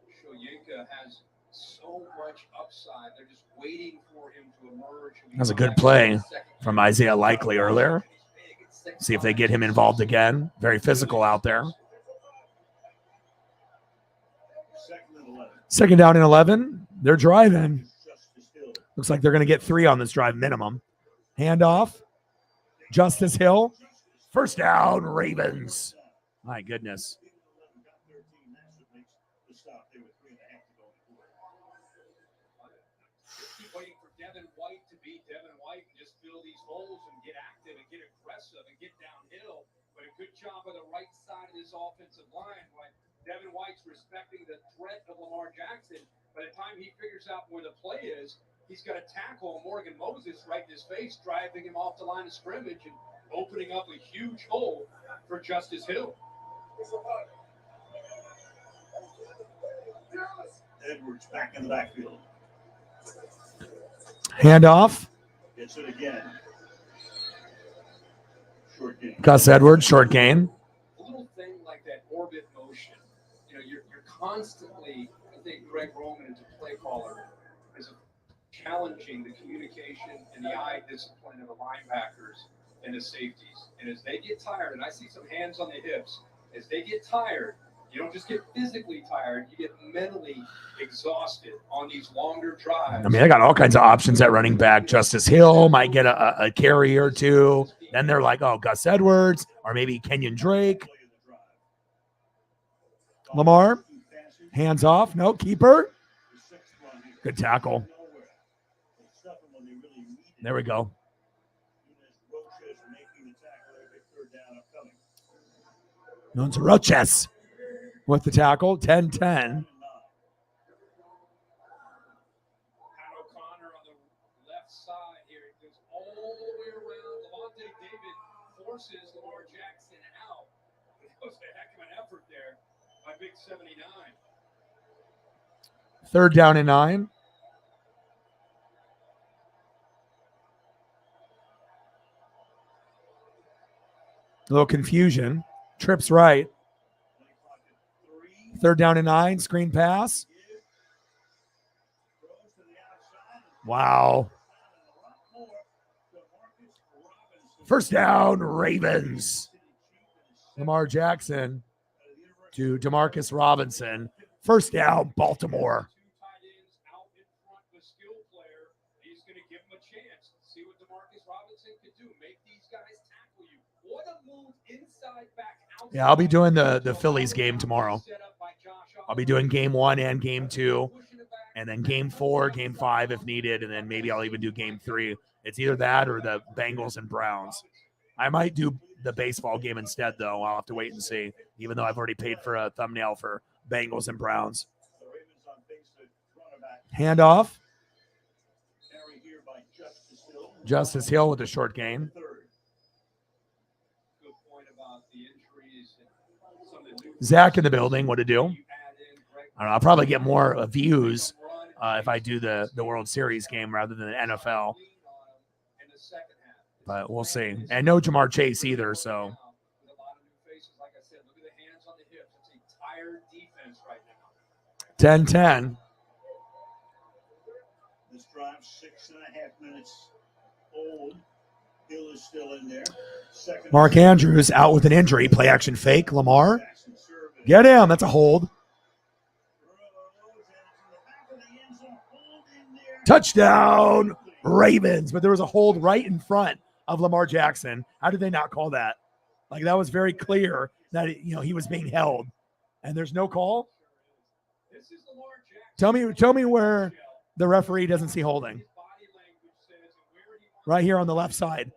Shoyinka has so much upside. They're just waiting for him to emerge. That's a good play from Isaiah Likely earlier. See if they get him involved again. Very physical out there. 2nd down and 11. They're driving. Looks like they're going to get 3 on this drive minimum. Handoff. Justice Hill. 1st down, Ravens. My goodness. Keep waiting for Devin White to be Devin White and just fill these holes and get active and get aggressive and get downhill. But a good job on the right side of this offensive line. Right? Devin White's respecting the threat of Lamar Jackson. By the time he figures out where the play is, he's got a tackle Morgan Moses right in his face, driving him off the line of scrimmage and opening up a huge hole for Justice Hill. Edwards back in the backfield. Handoff. Gets it again. Short gain. Gus Edwards, short gain. A little thing like that orbit motion. You know, you're constantly, I think Greg Roman as a play caller is challenging the communication and the eye discipline of the linebackers and the safeties. And as they get tired, and I see some hands on the hips, as they get tired, you don't just get physically tired, you get mentally exhausted on these longer drives. I mean, I got all kinds of options at running back. Justice Hill might get a carry or two. Then they're like, oh, Gus Edwards or maybe Kenyon Drake. Lamar, hands off. No, keeper. Good tackle. There we go. Known to Roches with the tackle, 10-10. Forces Lamar Jackson out. That was a heck of an effort there by Big 79. 3rd down and 9. A little confusion. Trips right. 3rd down and 9. Screen pass. Wow. 1st down, Ravens. Lamar Jackson to Demarcus Robinson. 1st down, Baltimore. He's going to give him a chance. See what Demarcus Robinson can do. Make these guys tackle you. What a move inside back outside. Yeah, I'll be doing the Phillies game tomorrow. I'll be doing game 1 and game 2. and then game 4, game 5 if needed, and then maybe I'll even do game 3. It's either that or the Bengals and Browns. I might do the baseball game instead, though. I'll have to wait and see, even though I've already paid for a thumbnail for Bengals and Browns. Handoff. Justice Hill with a short game. Zach in the building. What to do? I don't know. I'll probably get more views if I do the World Series game rather than the NFL. But we'll see. And no Jamar Chase either, so. 10-10. This drive 6.5 minutes old. Hill is still in there. Mark Andrews out with an injury. Play action fake. Lamar. Get him. That's a hold. Touchdown, Ravens. But there was a hold right in front of Lamar Jackson. How did they not call that? Like, that was very clear that, he was being held. And there's no call? Tell me where the referee doesn't see holding. Right here on the left side.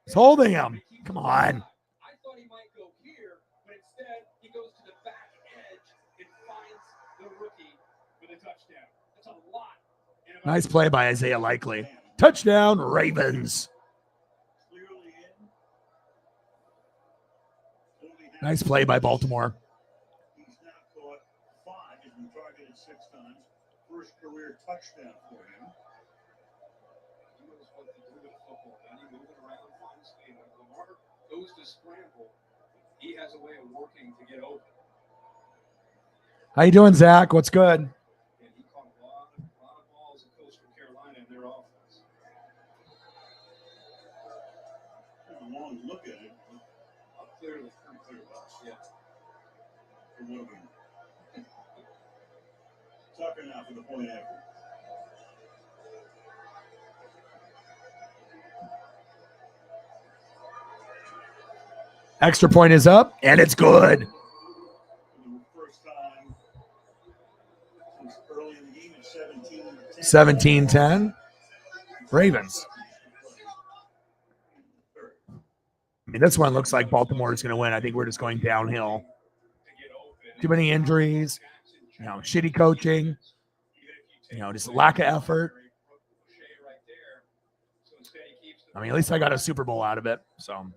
He's holding him. Come on. Nice play by Isaiah Likely. Touchdown, Ravens. Nice play by Baltimore. He's now caught 5. He's been targeted 6 times. First career touchdown for him. He knows what to do with football. Now he moving around, finds speed. When Lamar goes to scramble, he has a way of working to get open. How you doing, Zach? What's good? And he caught a lot of balls at Coastal Carolina in their offense. There's a long look at it. Clearly, pretty clear. Yeah. For one of them. Tucker now for the point after. Extra point is up, and it's good. First time since early in the game at 17-10. 17-10. Ravens. I mean, this one looks like Baltimore is going to win. I think we're just going downhill. Too many injuries, shitty coaching, just lack of effort. I mean, at least I got a Super Bowl out of it. So. Unlikely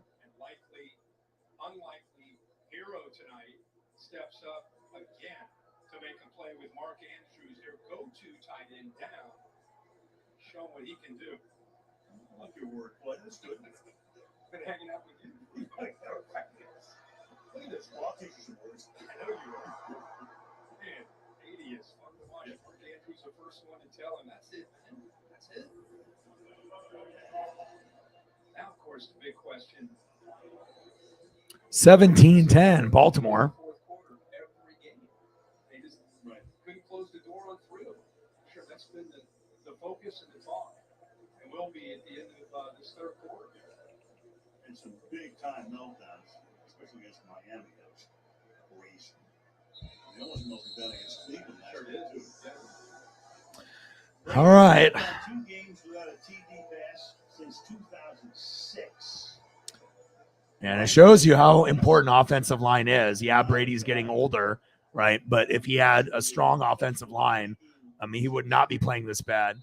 hero tonight steps up again to make a play with Mark Andrews, their go-to tight end down. Show what he can do. I like your word play. That's good. Been hanging out with you. Look at this. Well, I'll teach you some words. I know you are. Man, 80 is fun to watch. Mark Andrews the first one to tell him that's it, man. That's it. Now, of course, the big question. 17-10, Baltimore. Every game. They just couldn't close the door on 3 of them. Sure, that's been the focus and the talk. And will be at the end of this third quarter. And some big-time meltdowns, especially against Miami. That was crazy. They almost melted down against Cleveland last year, too. All right. 2 games without a TD pass since 2006. And it shows you how important offensive line is. Yeah, Brady's getting older, right? But if he had a strong offensive line, I mean, he would not be playing this bad.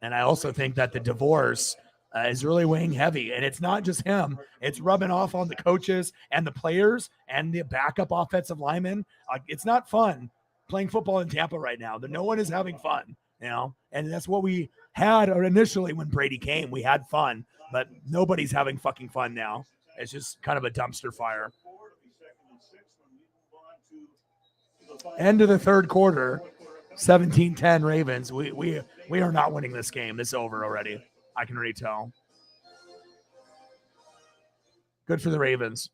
And I also think that the divorce is really weighing heavy. And it's not just him. It's rubbing off on the coaches and the players and the backup offensive linemen. It's not fun playing football in Tampa right now. No one is having fun, and that's what we had initially when Brady came. We had fun, but nobody's having fucking fun now. It's just kind of a dumpster fire. End of the third quarter, 17-10 Ravens. We are not winning this game. It's over already. I can already tell. Good for the Ravens.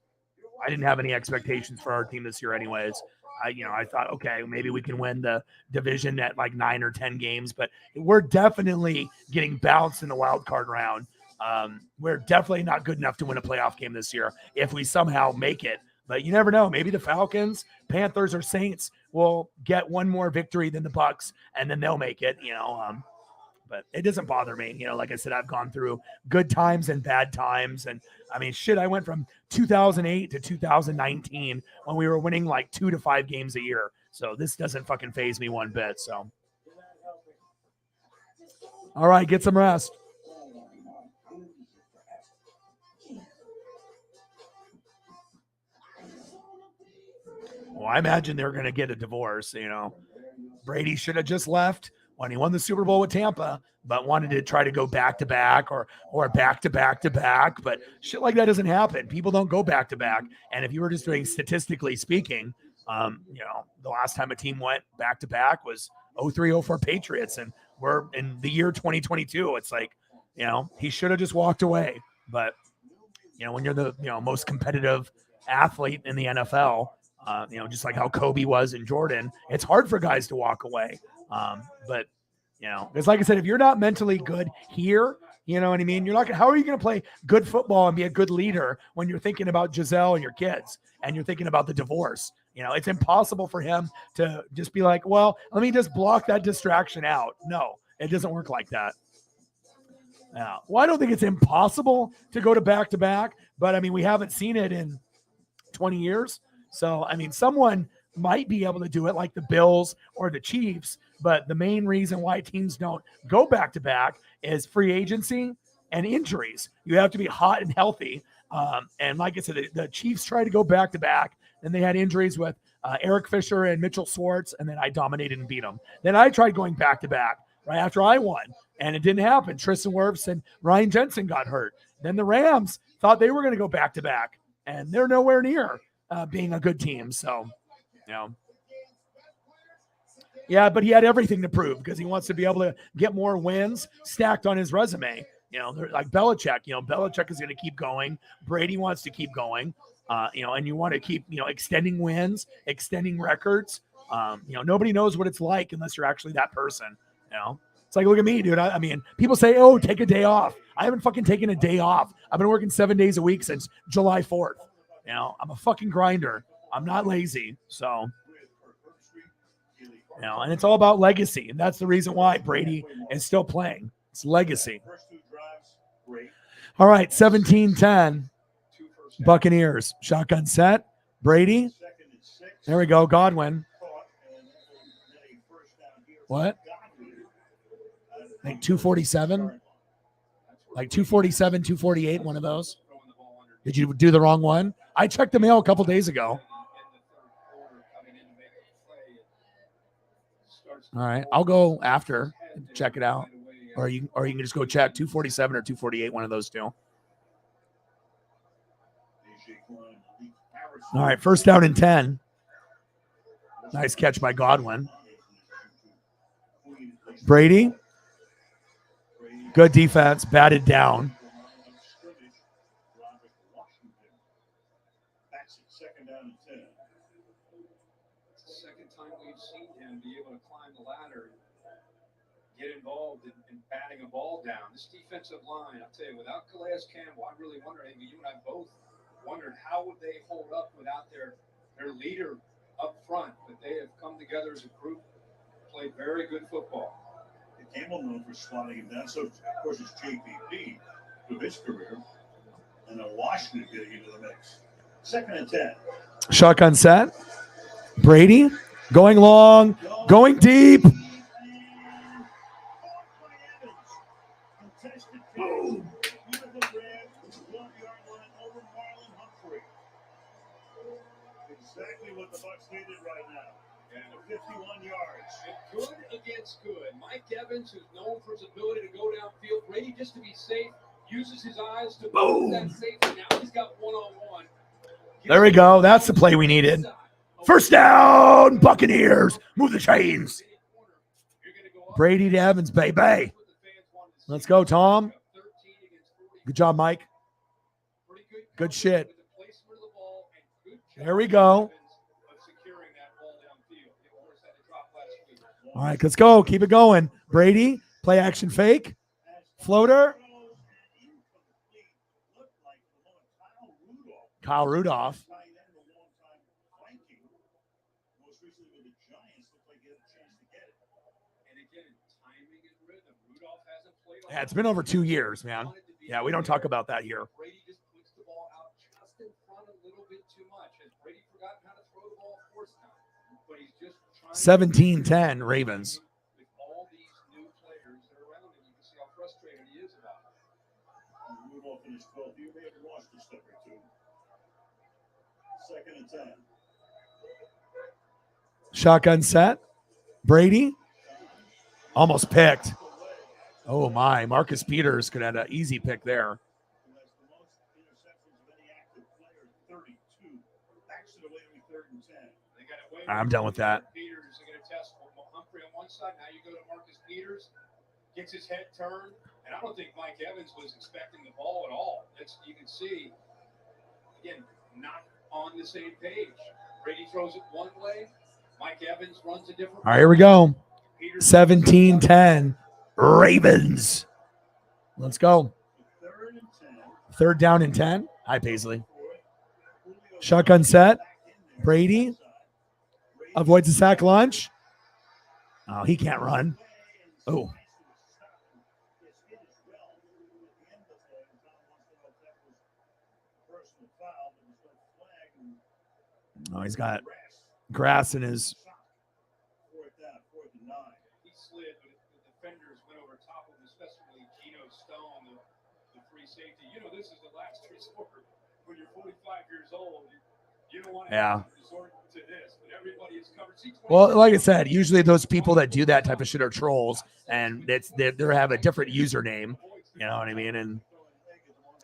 I didn't have any expectations for our team this year anyways. I thought, okay, maybe we can win the division at like 9 or 10 games, but we're definitely getting bounced in the wild card round. We're definitely not good enough to win a playoff game this year if we somehow make it. But you never know. Maybe the Falcons, Panthers, or Saints will get one more victory than the Bucks, and then they'll make it. But it doesn't bother me. Like I said, I've gone through good times and bad times. And I mean, shit, I went from 2008 to 2019 when we were winning like 2 to 5 games a year. So this doesn't fucking faze me one bit. So, all right, get some rest. Well, I imagine they're going to get a divorce. Brady should have just left when he won the Super Bowl with Tampa, but wanted to try to go back to back or back to back to back. But shit like that doesn't happen. People don't go back to back. And if you were just doing statistically speaking, the last time a team went back to back was 03-04 Patriots, and we're in the year 2022. It's like, he should have just walked away. But when you're the most competitive athlete in the NFL, just like how Kobe was and Jordan, it's hard for guys to walk away. But because like I said, if you're not mentally good here, you know what I mean? You're not. How are you going to play good football and be a good leader when you're thinking about Giselle and your kids and you're thinking about the divorce? It's impossible for him to just be like, well, let me just block that distraction out. No, it doesn't work like that. Well, I don't think it's impossible to go to back, but I mean, we haven't seen it in 20 years. So, I mean, someone might be able to do it like the Bills or the Chiefs, but the main reason why teams don't go back to back is free agency and injuries. You have to be hot and healthy. And like I said, the Chiefs tried to go back to back, and they had injuries with Eric Fisher and Mitchell Schwartz, and then I dominated and beat them. Then I tried going back to back right after I won, and it didn't happen. Tristan Wirfs and Ryan Jensen got hurt. Then the Rams thought they were going to go back to back, and they're nowhere near being a good team. So, yeah, but he had everything to prove because he wants to be able to get more wins stacked on his resume. Like Belichick. Belichick is going to keep going. Brady wants to keep going. And you want to keep, extending wins, extending records. Nobody knows what it's like unless you're actually that person. It's like, look at me, dude. I mean, people say, oh, take a day off. I haven't fucking taken a day off. I've been working 7 days a week since July 4th. I'm a fucking grinder. I'm not lazy. So, and it's all about legacy. And that's the reason why Brady is still playing. It's legacy. All right, 17-10. Buccaneers. Shotgun set. Brady. There we go. Godwin. What? Like 247? Like 247, 248, one of those? Did you do the wrong one? I checked the mail a couple days ago. All right. I'll go after. Check it out. Or you can just go check 247 or 248, one of those two. All right, first down and 10. Nice catch by Godwin. Brady. Good defense, batted down. Second down and 10. It's the second time we've seen him be able to climb the ladder and get involved in batting a ball down. This defensive line, I'll tell you, without Calais Campbell, I really wonder, Amy, you and I both wondered how would they hold up without their leader up front. But they have come together as a group, played very good football. And Campbell known for slotting him down. So, of course, it's JPP of his career. And then Washington getting into the mix. Second and 10. Shotgun set. Brady going long, going deep. Boom. Exactly what the Bucs needed right now. And 51 yards. And good against good. Mike Evans, who's known for his ability to go downfield, Brady, just to be safe, uses his eyes to move that safety. Now he's got one-on-one. There we go. That's the play we needed. First down, Buccaneers. Move the chains. Brady to Evans, baby. Let's go, Tom. Good job, Mike. Good shit. There we go. All right, let's go. Keep it going. Brady, play action fake. Floater. Kyle Rudolph. Most recently with the Giants, looked like he had a chance to get it. And again, timing and rhythm. Rudolph hasn't played. Yeah, it's been over 2 years, man. Yeah, we don't talk about that here. Brady just puts the ball out just in front a little bit too much. Has Brady forgotten how to throw the ball fourth time? But he's just trying 17-10 Ravens. with all these new players that are around him. You can see how frustrated he is about it. Rudolph in his 12th year may have lost a step or two. 2nd and 10. Shotgun set. Brady almost picked. Oh my, Marcus Peters could have an easy pick there. Who has the most interceptions of any active player, 32. Backs it away with 3rd and 10. They got it way I'm done with that. Peters are going to test Humphrey on one side. Now you go to Marcus Peters, gets his head turned, and I don't think Mike Evans was expecting the ball at all. You can see, again, not on the same page. Brady throws it one way. Mike Evans runs a different. All right, here we go. 17-10 Ravens. Let's go. 3rd down and 10. Hi, Paisley. Shotgun set. Brady avoids the sack lunch. Oh, he can't run. Oh. Oh, he's got grass in his. He slid, but the defenders went over top of him, especially Geno Stone, the free safety. You know, this is the last resort. When you're 45 years old, you don't want to have to resort to this, but everybody is covered. Well, like I said, usually those people that do that type of shit are trolls, and they have a different username. You know what I mean? And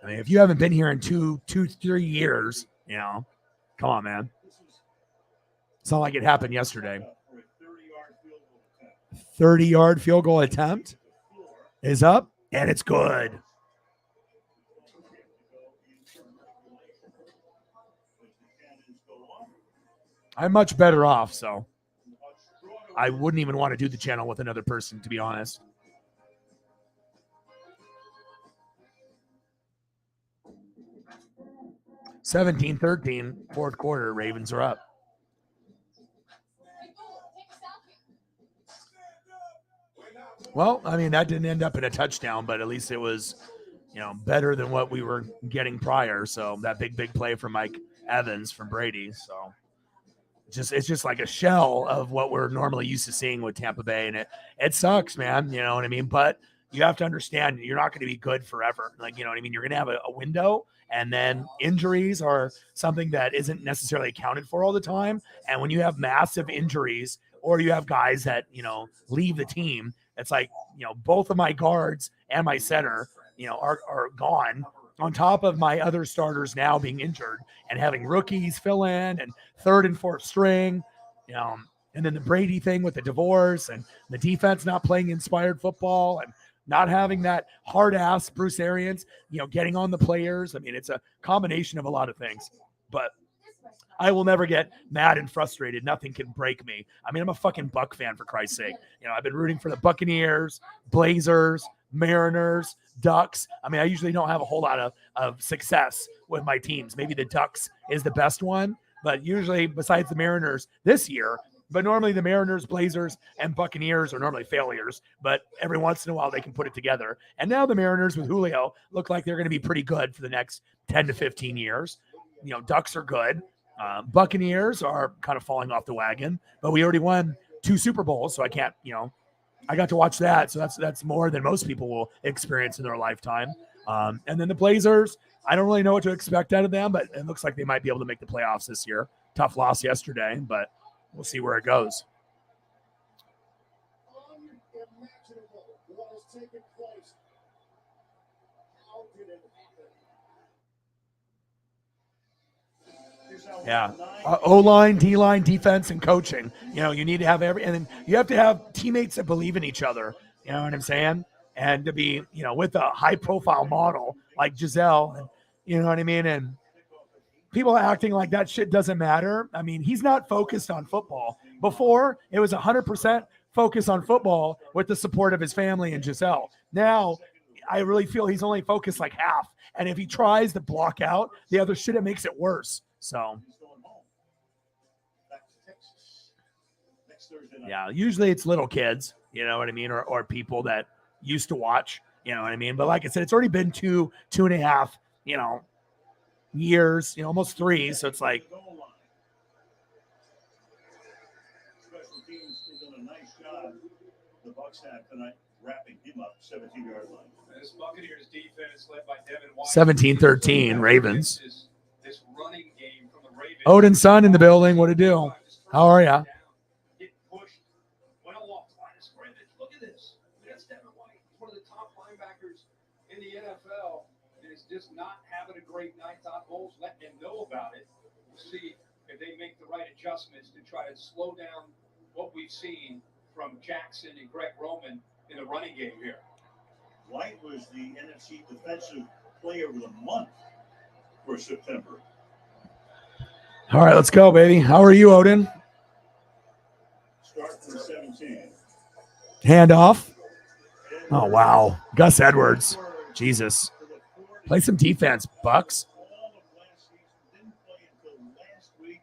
I mean, if you haven't been here in 3 years, you know, come on, man. It's not like it happened yesterday. 30-yard field goal attempt is up, and it's good. I'm much better off, so I wouldn't even want to do the channel with another person, to be honest. (17-13) fourth quarter, Ravens are up. Well, I mean, that didn't end up in a touchdown, but at least it was, you know, better than what we were getting prior. So that big play from Mike Evans from Brady. So it's just like a shell of what we're normally used to seeing with Tampa Bay. And it sucks, man. You know what I mean? But you have to understand you're not going to be good forever. Like, you know what I mean? You're going to have a window, and then injuries are something that isn't necessarily accounted for all the time. And when you have massive injuries, or you have guys that, you know, leave the team, it's like, you know, both of my guards and my center, you know, are gone, on top of my other starters now being injured and having rookies fill in and 3rd and 4th string, you know, and then the Brady thing with the divorce and the defense not playing inspired football and not having that hard ass Bruce Arians, you know, getting on the players. I mean, it's a combination of a lot of things, but I will never get mad and frustrated. Nothing can break me. I mean, I'm a fucking Buck fan, for Christ's sake. You know, I've been rooting for the Buccaneers, Blazers, Mariners, Ducks. I mean, I usually don't have a whole lot of success with my teams. Maybe the Ducks is the best one, but usually besides the Mariners this year, but normally the Mariners, Blazers, and Buccaneers are normally failures, but every once in a while they can put it together. And now the Mariners with Julio look like they're going to be pretty good for the next 10 to 15 years. You know, Ducks are good. Buccaneers are kind of falling off the wagon, but we already won 2 Super Bowls, so I can't, you know, I got to watch that, so that's more than most people will experience in their lifetime. And then the Blazers, I don't really know what to expect out of them, but it looks like they might be able to make the playoffs this year. Tough loss yesterday, but we'll see where it goes. Unimaginable what has taken place. How did it happen? Yeah. O-line, D-line, defense, and coaching. You know, you need to have and then you have to have teammates that believe in each other. You know what I'm saying? And to be, you know, with a high-profile model like Giselle, and you know what I mean? And people acting like that shit doesn't matter. I mean, he's not focused on football. Before, it was 100% focus on football with the support of his family and Giselle. Now, I really feel he's only focused like half. And if he tries to block out the other shit, it makes it worse. So, yeah, usually it's little kids, you know what I mean? Or people that used to watch, you know what I mean? But like I said, it's already been 2.5, years, almost 3. So it's like, Special teams has done a nice job. The Bucs have tonight wrapping him up 17-yard line. This Buccaneers defense led by Devin White. 17-13 Ravens. This running game from the Ravens. Odin's son in the building. What to do? How are ya? Get pushed. Went along line of scrimmage. Look at this. That's Devin White. He's one of the top linebackers in the NFL. And is just not having a great night. Todd Bowles letting him know about it. We'll see if they make the right adjustments to try to slow down what we've seen from Jackson and Greg Roman in the running game here. White was the NFC Defensive Player of the Month for September. All right, let's go, baby. How are you, Odin? Start from 17. Handoff. Oh, wow. Gus Edwards. Jesus. Play some defense, Bucks. All of last season, didn't play until last week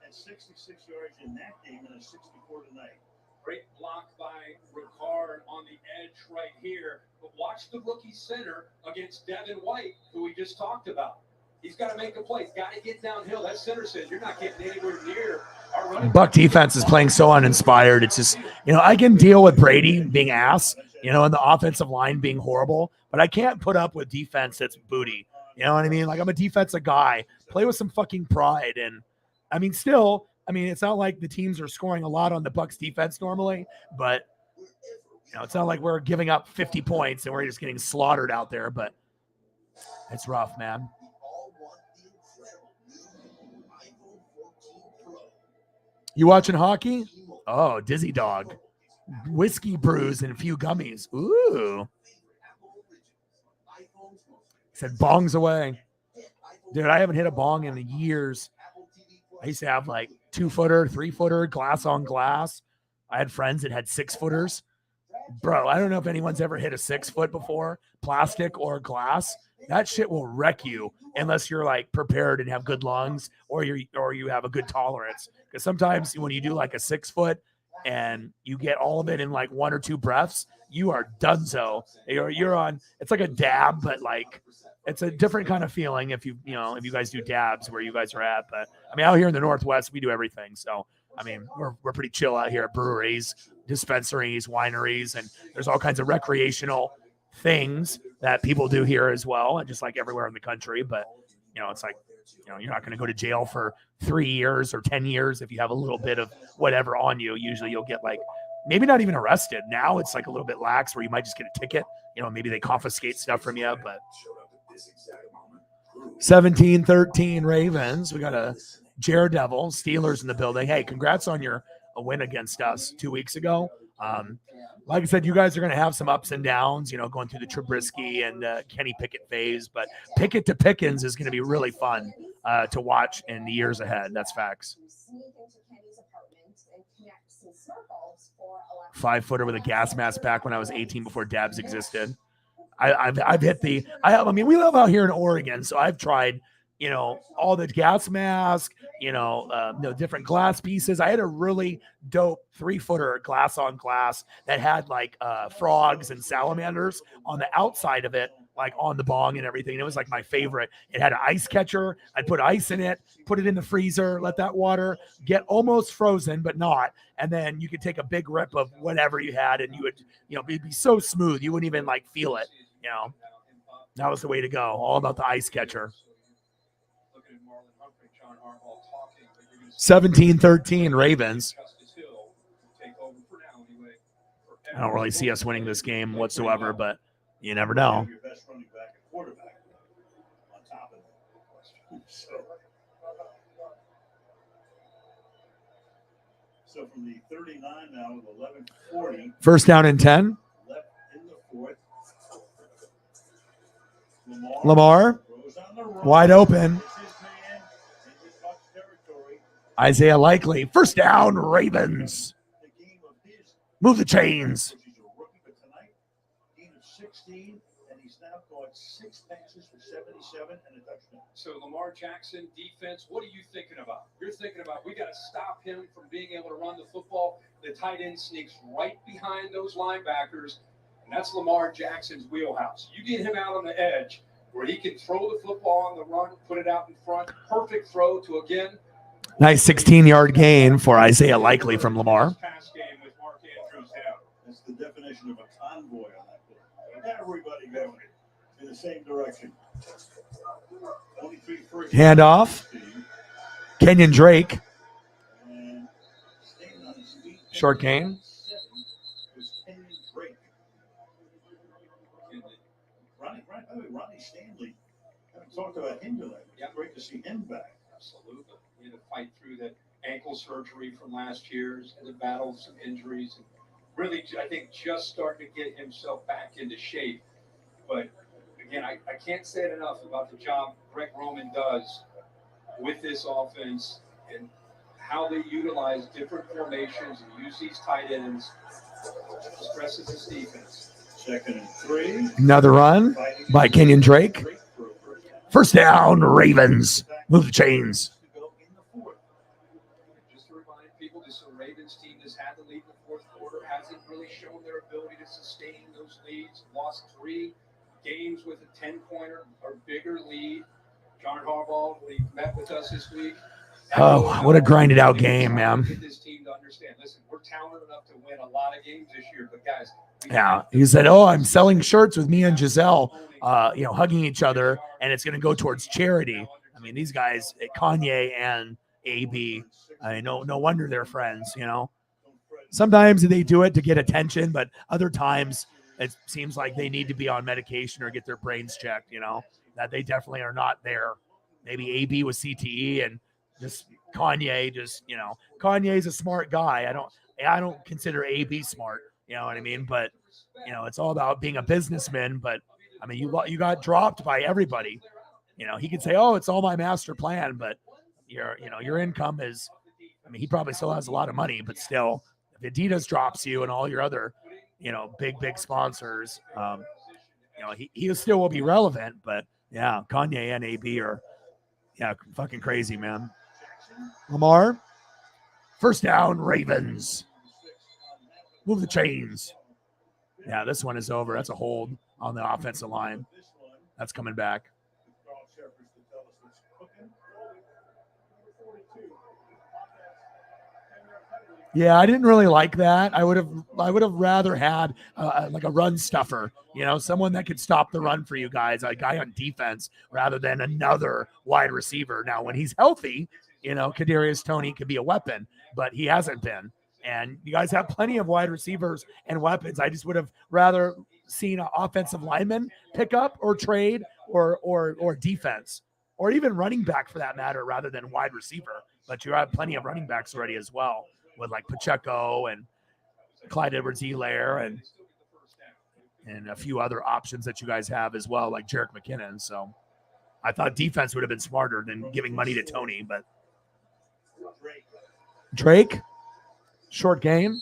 at 66 yards in that game and a 64 tonight. Great block by Ricard on the edge right here. But watch the rookie center against Devin White, who we just talked about. He's got to make a play. He's got to get downhill. That center says, you're not getting anywhere near our running. Buck defense is playing so uninspired. It's just, I can deal with Brady being ass, and the offensive line being horrible, but I can't put up with defense that's booty. You know what I mean? Like, I'm a defensive guy. Play with some fucking pride. And, still, it's not like the teams are scoring a lot on the Bucks defense normally, but, it's not like we're giving up 50 points and we're just getting slaughtered out there, but it's rough, man. You watching hockey? Oh, Dizzy Dog. Whiskey brews and a few gummies. Ooh. Said bongs away. Dude, I haven't hit a bong in years. I used to have like 2-footer, 3-footer, glass on glass. I had friends that had 6-footers. Bro, I don't know if anyone's ever hit a 6-foot before, plastic or glass. That shit will wreck you unless you're like prepared and have good lungs or you have a good tolerance. Because sometimes when you do like a 6-foot and you get all of it in like 1 or 2 breaths, you are donezo. You're on. It's like a dab, but like it's a different kind of feeling if you guys do dabs where you guys are at. But out here in the Northwest, we do everything. So we're pretty chill out here at breweries, dispensaries, wineries, and there's all kinds of recreational things that people do here as well, and just like everywhere in the country. But it's like you're not going to go to jail for 3 years or 10 years if you have a little bit of whatever on you. Usually you'll get like maybe not even arrested. Now it's like a little bit lax where you might just get a ticket. Maybe they confiscate stuff from you. But 17-13 Ravens. We got a Daredevil Steelers in the building. Hey, congrats on your win against us 2 weeks ago. Like I said, you guys are going to have some ups and downs, going through the Trubisky and Kenny Pickett phase, but Pickett to Pickens is going to be really fun to watch in the years ahead. That's facts. 5-footer with a gas mask back when I was 18 before dabs existed. I've hit we live out here in Oregon, so I've tried, all the gas mask, different glass pieces. I had a really dope 3-footer glass on glass that had like frogs and salamanders on the outside of it, like on the bong and everything. It was like my favorite. It had an ice catcher. I'd put ice in it, put it in the freezer, let that water get almost frozen, but not. And then you could take a big rip of whatever you had and you would, it'd be so smooth. You wouldn't even like feel it. That was the way to go. All about the ice catcher. 17-13 Ravens. I don't really see us winning this game whatsoever, but you never know. Your best running back and quarterback on top of it. So from the 39 now with 11:40. First down and 10. Left in the fourth. Lamar wide open. Isaiah Likely. First down, Ravens. Move the chains. and he's now caught 6 passes for 77 and a touchdown. So Lamar Jackson defense, what are you thinking about? You're thinking about we got to stop him from being able to run the football. The tight end sneaks right behind those linebackers, and that's Lamar Jackson's wheelhouse. You get him out on the edge where he can throw the football on the run, put it out in front, perfect throw to, again, Nice 16-yard gain for Isaiah Likely from Lamar. pass game with Mark Andrews down. That's the definition of a convoy on that play. Everybody going in the same direction. 23 first. Handoff. Kenyon Drake. And staying on his feet. Short gain. Was Kenyon Drake. By the way, Ronnie Stanley. Haven't talked about him today. Yeah, great to see him back. Absolutely. He had to fight through that ankle surgery from last year's and the battle of some injuries. And really, I think, just starting to get himself back into shape. But again, I can't say it enough about the job Greg Roman does with this offense and how they utilize different formations and use these tight ends. Stresses this defense. 2nd and 3. Another run by Kenyon Drake. First down, Ravens. Move the chains. Just to remind people, this Ravens team has had the lead in the fourth quarter, hasn't really shown their ability to sustain those leads. Lost 3 games with a 10-pointer or bigger lead. John Harbaugh, when he met with us this week. Oh, what a grinded out game, man. Get this team to understand. Listen, we're talented enough to win a lot of games this year, but guys. Yeah, he said, "Oh, I'm selling shirts with me and Giselle, hugging each other, and it's going to go towards charity." I mean, these guys, Kanye and AB, no wonder they're friends. Sometimes they do it to get attention, but other times it seems like they need to be on medication or get their brains checked. That they definitely are not there. Maybe AB with CTE and just Kanye. Kanye's a smart guy. I don't consider AB smart. You know what I mean? But, it's all about being a businessman. But, I mean, you got dropped by everybody. He could say, oh, it's all my master plan. But, your income is, he probably still has a lot of money. But still, if Adidas drops you and all your other, big sponsors, he still will be relevant. But, yeah, Kanye and AB are, fucking crazy, man. Lamar, first down, Ravens. Move the chains. Yeah, this one is over. That's a hold on the offensive line. That's coming back. Yeah, I didn't really like that. I would have rather had like a run stuffer, someone that could stop the run for you guys, a guy on defense, rather than another wide receiver. Now, when he's healthy, Kadarius Toney could be a weapon, but he hasn't been. And you guys have plenty of wide receivers and weapons. I just would have rather seen an offensive lineman pick up or trade or defense, or even running back for that matter, rather than wide receiver. But you have plenty of running backs already as well, with like Pacheco and Clyde Edwards-Helaire and a few other options that you guys have as well, like Jerick McKinnon. So I thought defense would have been smarter than giving money to Toney. But Drake, short game.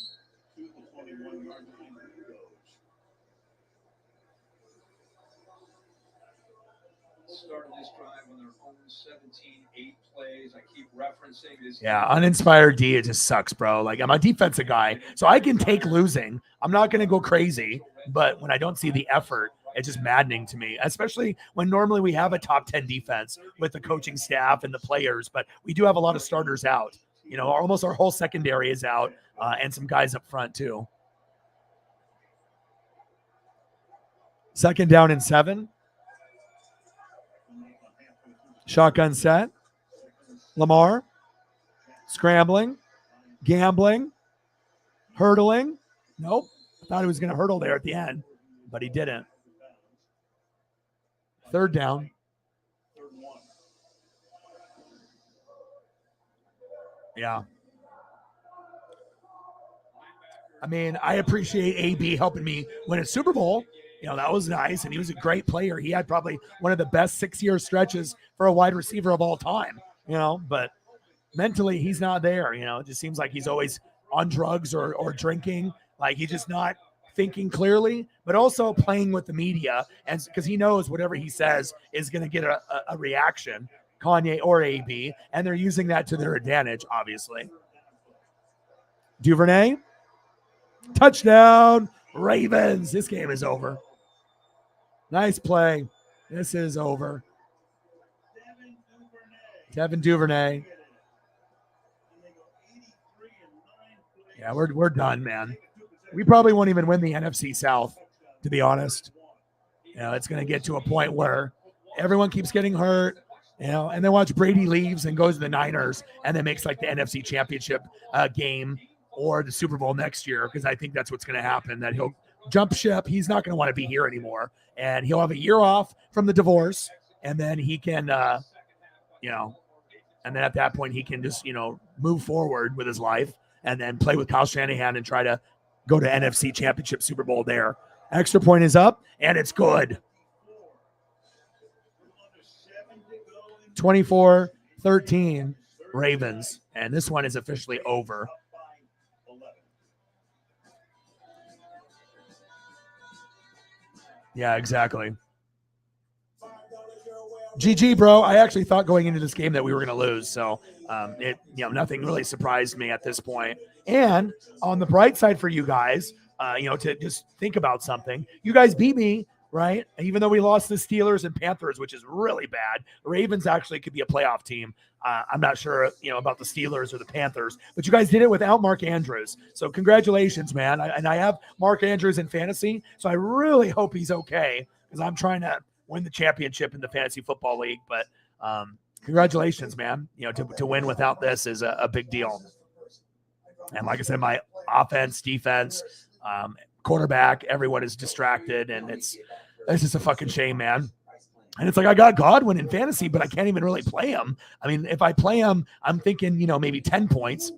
Started this drive on their own 17-8 plays. I keep referencing this. Yeah, uninspired D, it just sucks, bro. Like, I'm a defensive guy, so I can take losing. I'm not going to go crazy, but when I don't see the effort, it's just maddening to me, especially when normally we have a top 10 defense with the coaching staff and the players, but we do have a lot of starters out. Almost our whole secondary is out, and some guys up front too. 2nd down and 7. Shotgun set. Lamar. Scrambling. Gambling. Hurdling. Nope. I thought he was going to hurdle there at the end, but he didn't. 3rd down. Yeah. I mean, I appreciate AB helping me win a Super Bowl. That was nice, and he was a great player. He had probably one of the best 6-year stretches for a wide receiver of all time, but mentally he's not there. It just seems like he's always on drugs or drinking. Like, he's just not thinking clearly, but also playing with the media, and because he knows whatever he says is going to get a reaction, Kanye or AB, and they're using that to their advantage, obviously. Duvernay, touchdown, Ravens. This game is over. Nice play. This is over. Devin Duvernay. Yeah, we're done, man. We probably won't even win the NFC South, to be honest. It's going to get to a point where everyone keeps getting hurt, and then watch Brady leaves and goes to the Niners and then makes like the NFC Championship game or the Super Bowl next year, because I think that's what's going to happen, that he'll jump ship. He's not going to want to be here anymore, and he'll have a year off from the divorce, and then he can, and then at that point he can just, move forward with his life and then play with Kyle Shanahan and try to go to NFC Championship Super Bowl there. Extra point is up, and it's good. 24-13 Ravens, and this one is officially over. Yeah, exactly. GG, bro. I actually thought going into this game that we were going to lose, so nothing really surprised me at this point. And on the bright side for you guys, to just think about something, you guys beat me, right? Even though we lost the Steelers and Panthers, which is really bad. Ravens actually could be a playoff team. I'm not sure, about the Steelers or the Panthers, but you guys did it without Mark Andrews. So congratulations, man. I have Mark Andrews in fantasy, so I really hope he's okay, because I'm trying to win the championship in the fantasy football league. But congratulations, man. To win without this is a big deal. And like I said, my offense, defense, quarterback, everyone is distracted, and it's just a fucking shame, man. And it's like, I got Godwin in fantasy, but I can't even really play him. I mean, if I play him, I'm thinking, maybe 10 points,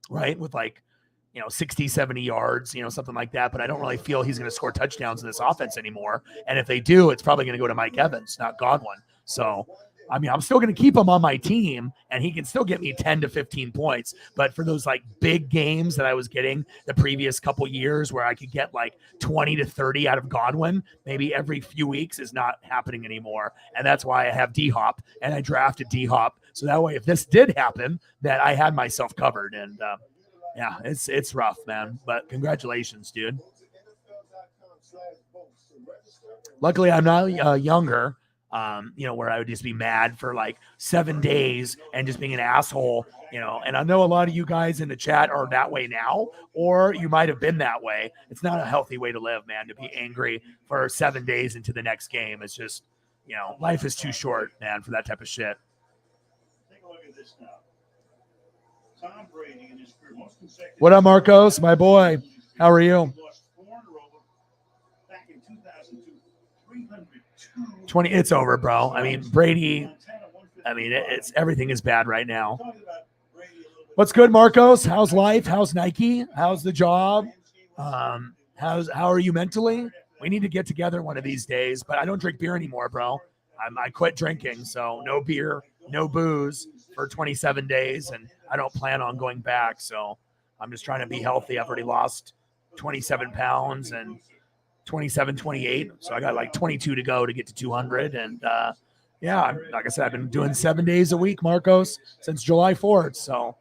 right? With 60, 70 yards, something like that. But I don't really feel he's going to score touchdowns in this offense anymore. And if they do, it's probably going to go to Mike Evans, not Godwin. So, I mean, I'm still going to keep him on my team, and he can still get me 10 to 15 points. But for those big games that I was getting the previous couple years where I could get 20 to 30 out of Godwin, maybe every few weeks, is not happening anymore. And that's why I have D-Hop, and I drafted D-Hop. So that way, if this did happen, that I had myself covered. And yeah, it's rough, man. But congratulations, dude. Luckily, I'm not younger. Where I would just be mad for 7 days and just being an asshole, and I know a lot of you guys in the chat are that way now, or you might have been that way. It's not a healthy way to live, man, to be angry for 7 days into the next game. It's just, life is too short, man, for that type of shit. Take a look at this now. Tom Brady in his career, most consecutive. What up, Marcos? My boy. How are you? Lost 4 in a row back in 2002. 302. 20. It's over, bro. I mean, Brady. I mean, it's everything is bad right now. What's good, Marcos? How's life? How's Nike? How's the job? How are you mentally? We need to get together one of these days. But I don't drink beer anymore, bro. I quit drinking, so no beer, no booze for 27 days, and I don't plan on going back. So I'm just trying to be healthy. I've already lost 27 pounds and 27, 28. So I got 22 to go to get to 200. And yeah, like I said, I've been doing 7 days a week, Marcos, since July 4th. So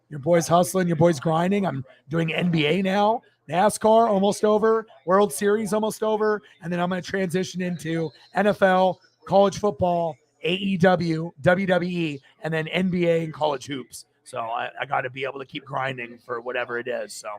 your boy's hustling, your boy's grinding. I'm doing NBA now, NASCAR almost over, World Series almost over. And then I'm going to transition into NFL, college football, AEW, WWE, and then NBA and college hoops. So I got to be able to keep grinding for whatever it is. So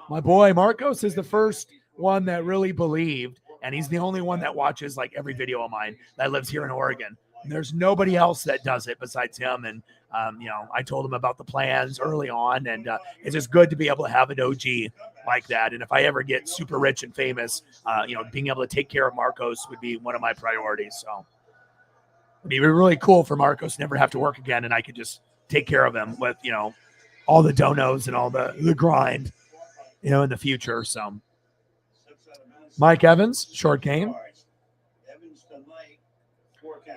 my boy Marcos is the first one that really believed, and he's the only one that watches every video of mine that lives here in Oregon. And there's nobody else that does it besides him. And I told him about the plans early on, and it's just good to be able to have an OG like that. And if I ever get super rich and famous, being able to take care of Marcos would be one of my priorities. So it'd be really cool for Marcos to never have to work again, and I could just take care of him with all the donos and all the grind in the future. So Mike Evans, short game.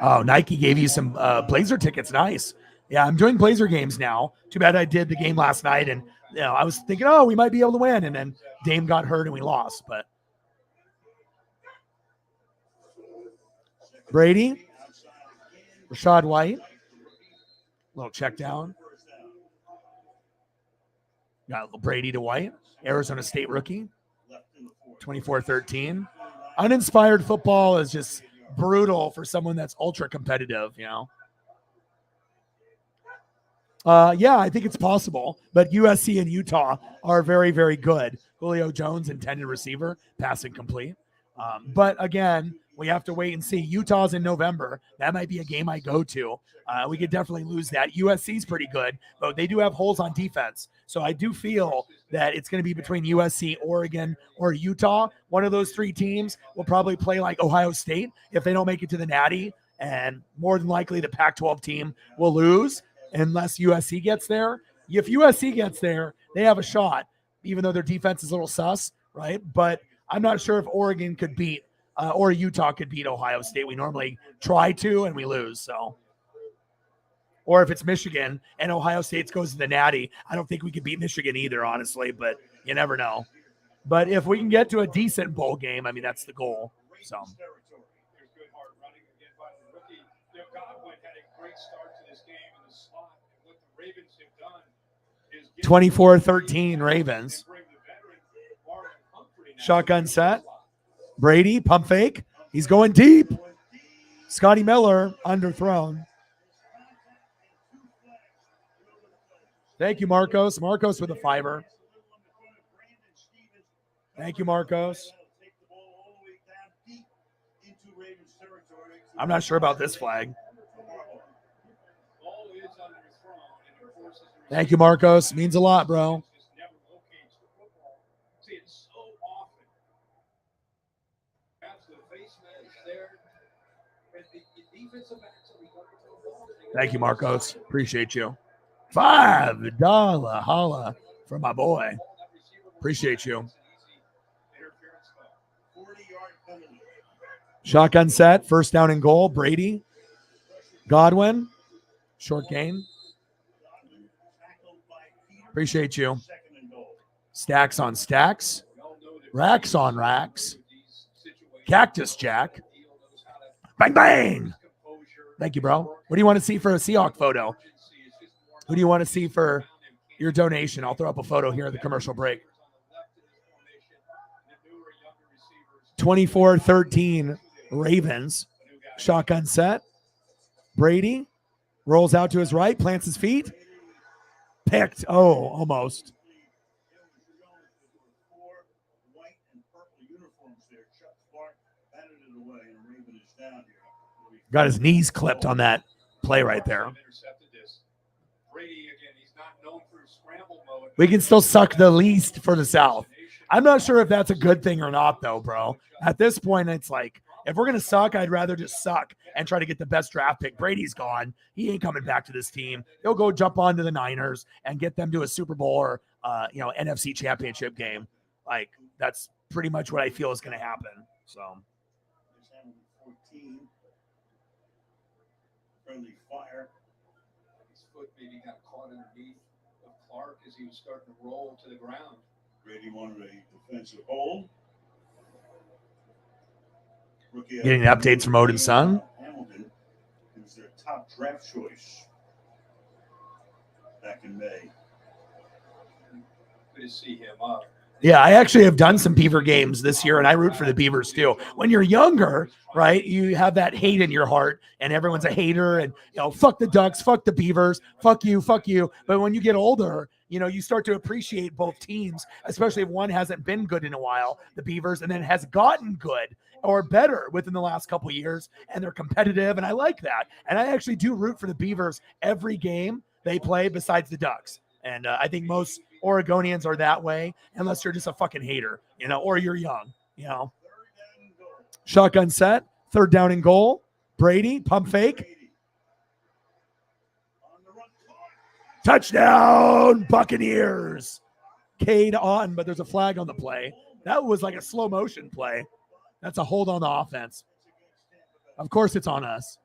Oh, Nike gave you some Blazer tickets. Nice. Yeah, I'm doing Blazer games now. Too bad I did the game last night and I was thinking, oh, we might be able to win. And then Dame got hurt and we lost. But Brady, Rashad White, little check down. Got Brady to White, Arizona State rookie, 24-13. Uninspired football is just brutal for someone that's ultra competitive, Yeah, I think it's possible, but USC and Utah are very, very good. Julio Jones, intended receiver, passing complete. But again, we have to wait and see. Utah's in November. That might be a game I go to. We could definitely lose that. USC's pretty good, but they do have holes on defense. So I do feel that it's going to be between USC, Oregon, or Utah. One of those three teams will probably play like Ohio State if they don't make it to the Natty. And more than likely, the Pac-12 team will lose unless USC gets there. If USC gets there, they have a shot, even though their defense is a little sus, right? But I'm not sure if Oregon could beat or Utah could beat Ohio State. We normally try to, and we lose. So, or if it's Michigan and Ohio State goes to the Natty, I don't think we could beat Michigan either, honestly. But you never know. But if we can get to a decent bowl game, I mean, that's the goal. So. Godwin had a great start to this game in the slot. And what the Ravens have done is 24-13 Ravens. Shotgun set. Brady, pump fake. He's going deep. Scotty Miller, underthrown. Thank you, Marcos. Marcos with a fiver. Thank you, Marcos. I'm not sure about this flag. Thank you, Marcos. Means a lot, bro. Thank you, Marcos. Appreciate you. $5 holla for my boy. Appreciate you. Shotgun set, first down and goal. Brady, Godwin, short gain. Appreciate you. Stacks on stacks, racks on racks. Cactus Jack. Bang, bang. Thank you, bro. What do you want to see for a Seahawk photo? Who do you want to see for your donation? I'll throw up a photo here at the commercial break. 24-13 Ravens. Shotgun set. Brady rolls out to his right, plants his feet. Picked. Oh, almost. Got his knees clipped on that play right there. We can still suck the least for the South. I'm not sure if that's a good thing or not, though, bro. At this point, it's like, if we're going to suck, I'd rather just suck and try to get the best draft pick. Brady's gone. He ain't coming back to this team. He'll go jump onto the Niners and get them to a Super Bowl or, NFC championship game. Like, that's pretty much what I feel is going to happen. So. Friendly fire. His foot maybe got caught underneath of Clark as he was starting to roll to the ground. Brady wanted a defensive hold. Getting updates from Odin's son. Hamilton, who was their top draft choice back in May. Good to see him up. Yeah, I actually have done some Beaver games this year, and I root for the Beavers too. When you're younger, right, you have that hate in your heart, and everyone's a hater, and, fuck the Ducks, fuck the Beavers, fuck you, fuck you. But when you get older, you start to appreciate both teams, especially if one hasn't been good in a while, the Beavers, and then has gotten good or better within the last couple of years, and they're competitive, and I like that. And I actually do root for the Beavers every game they play besides the Ducks. And I think most Oregonians are that way, unless you're just a fucking hater, or you're young, Shotgun set, third down and goal. Brady, pump fake. Touchdown, Buccaneers. Cade on, but there's a flag on the play. That was like a slow motion play. That's a hold on the offense. Of course it's on us.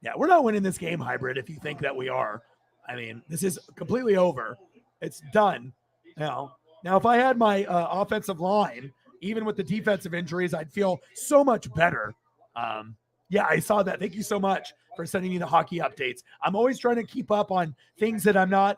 Yeah, we're not winning this game, Hybrid, if you think that we are. I mean, this is completely over. It's done. Now, if I had my offensive line, even with the defensive injuries, I'd feel so much better. Yeah, I saw that. Thank you so much for sending me the hockey updates. I'm always trying to keep up on things that I'm not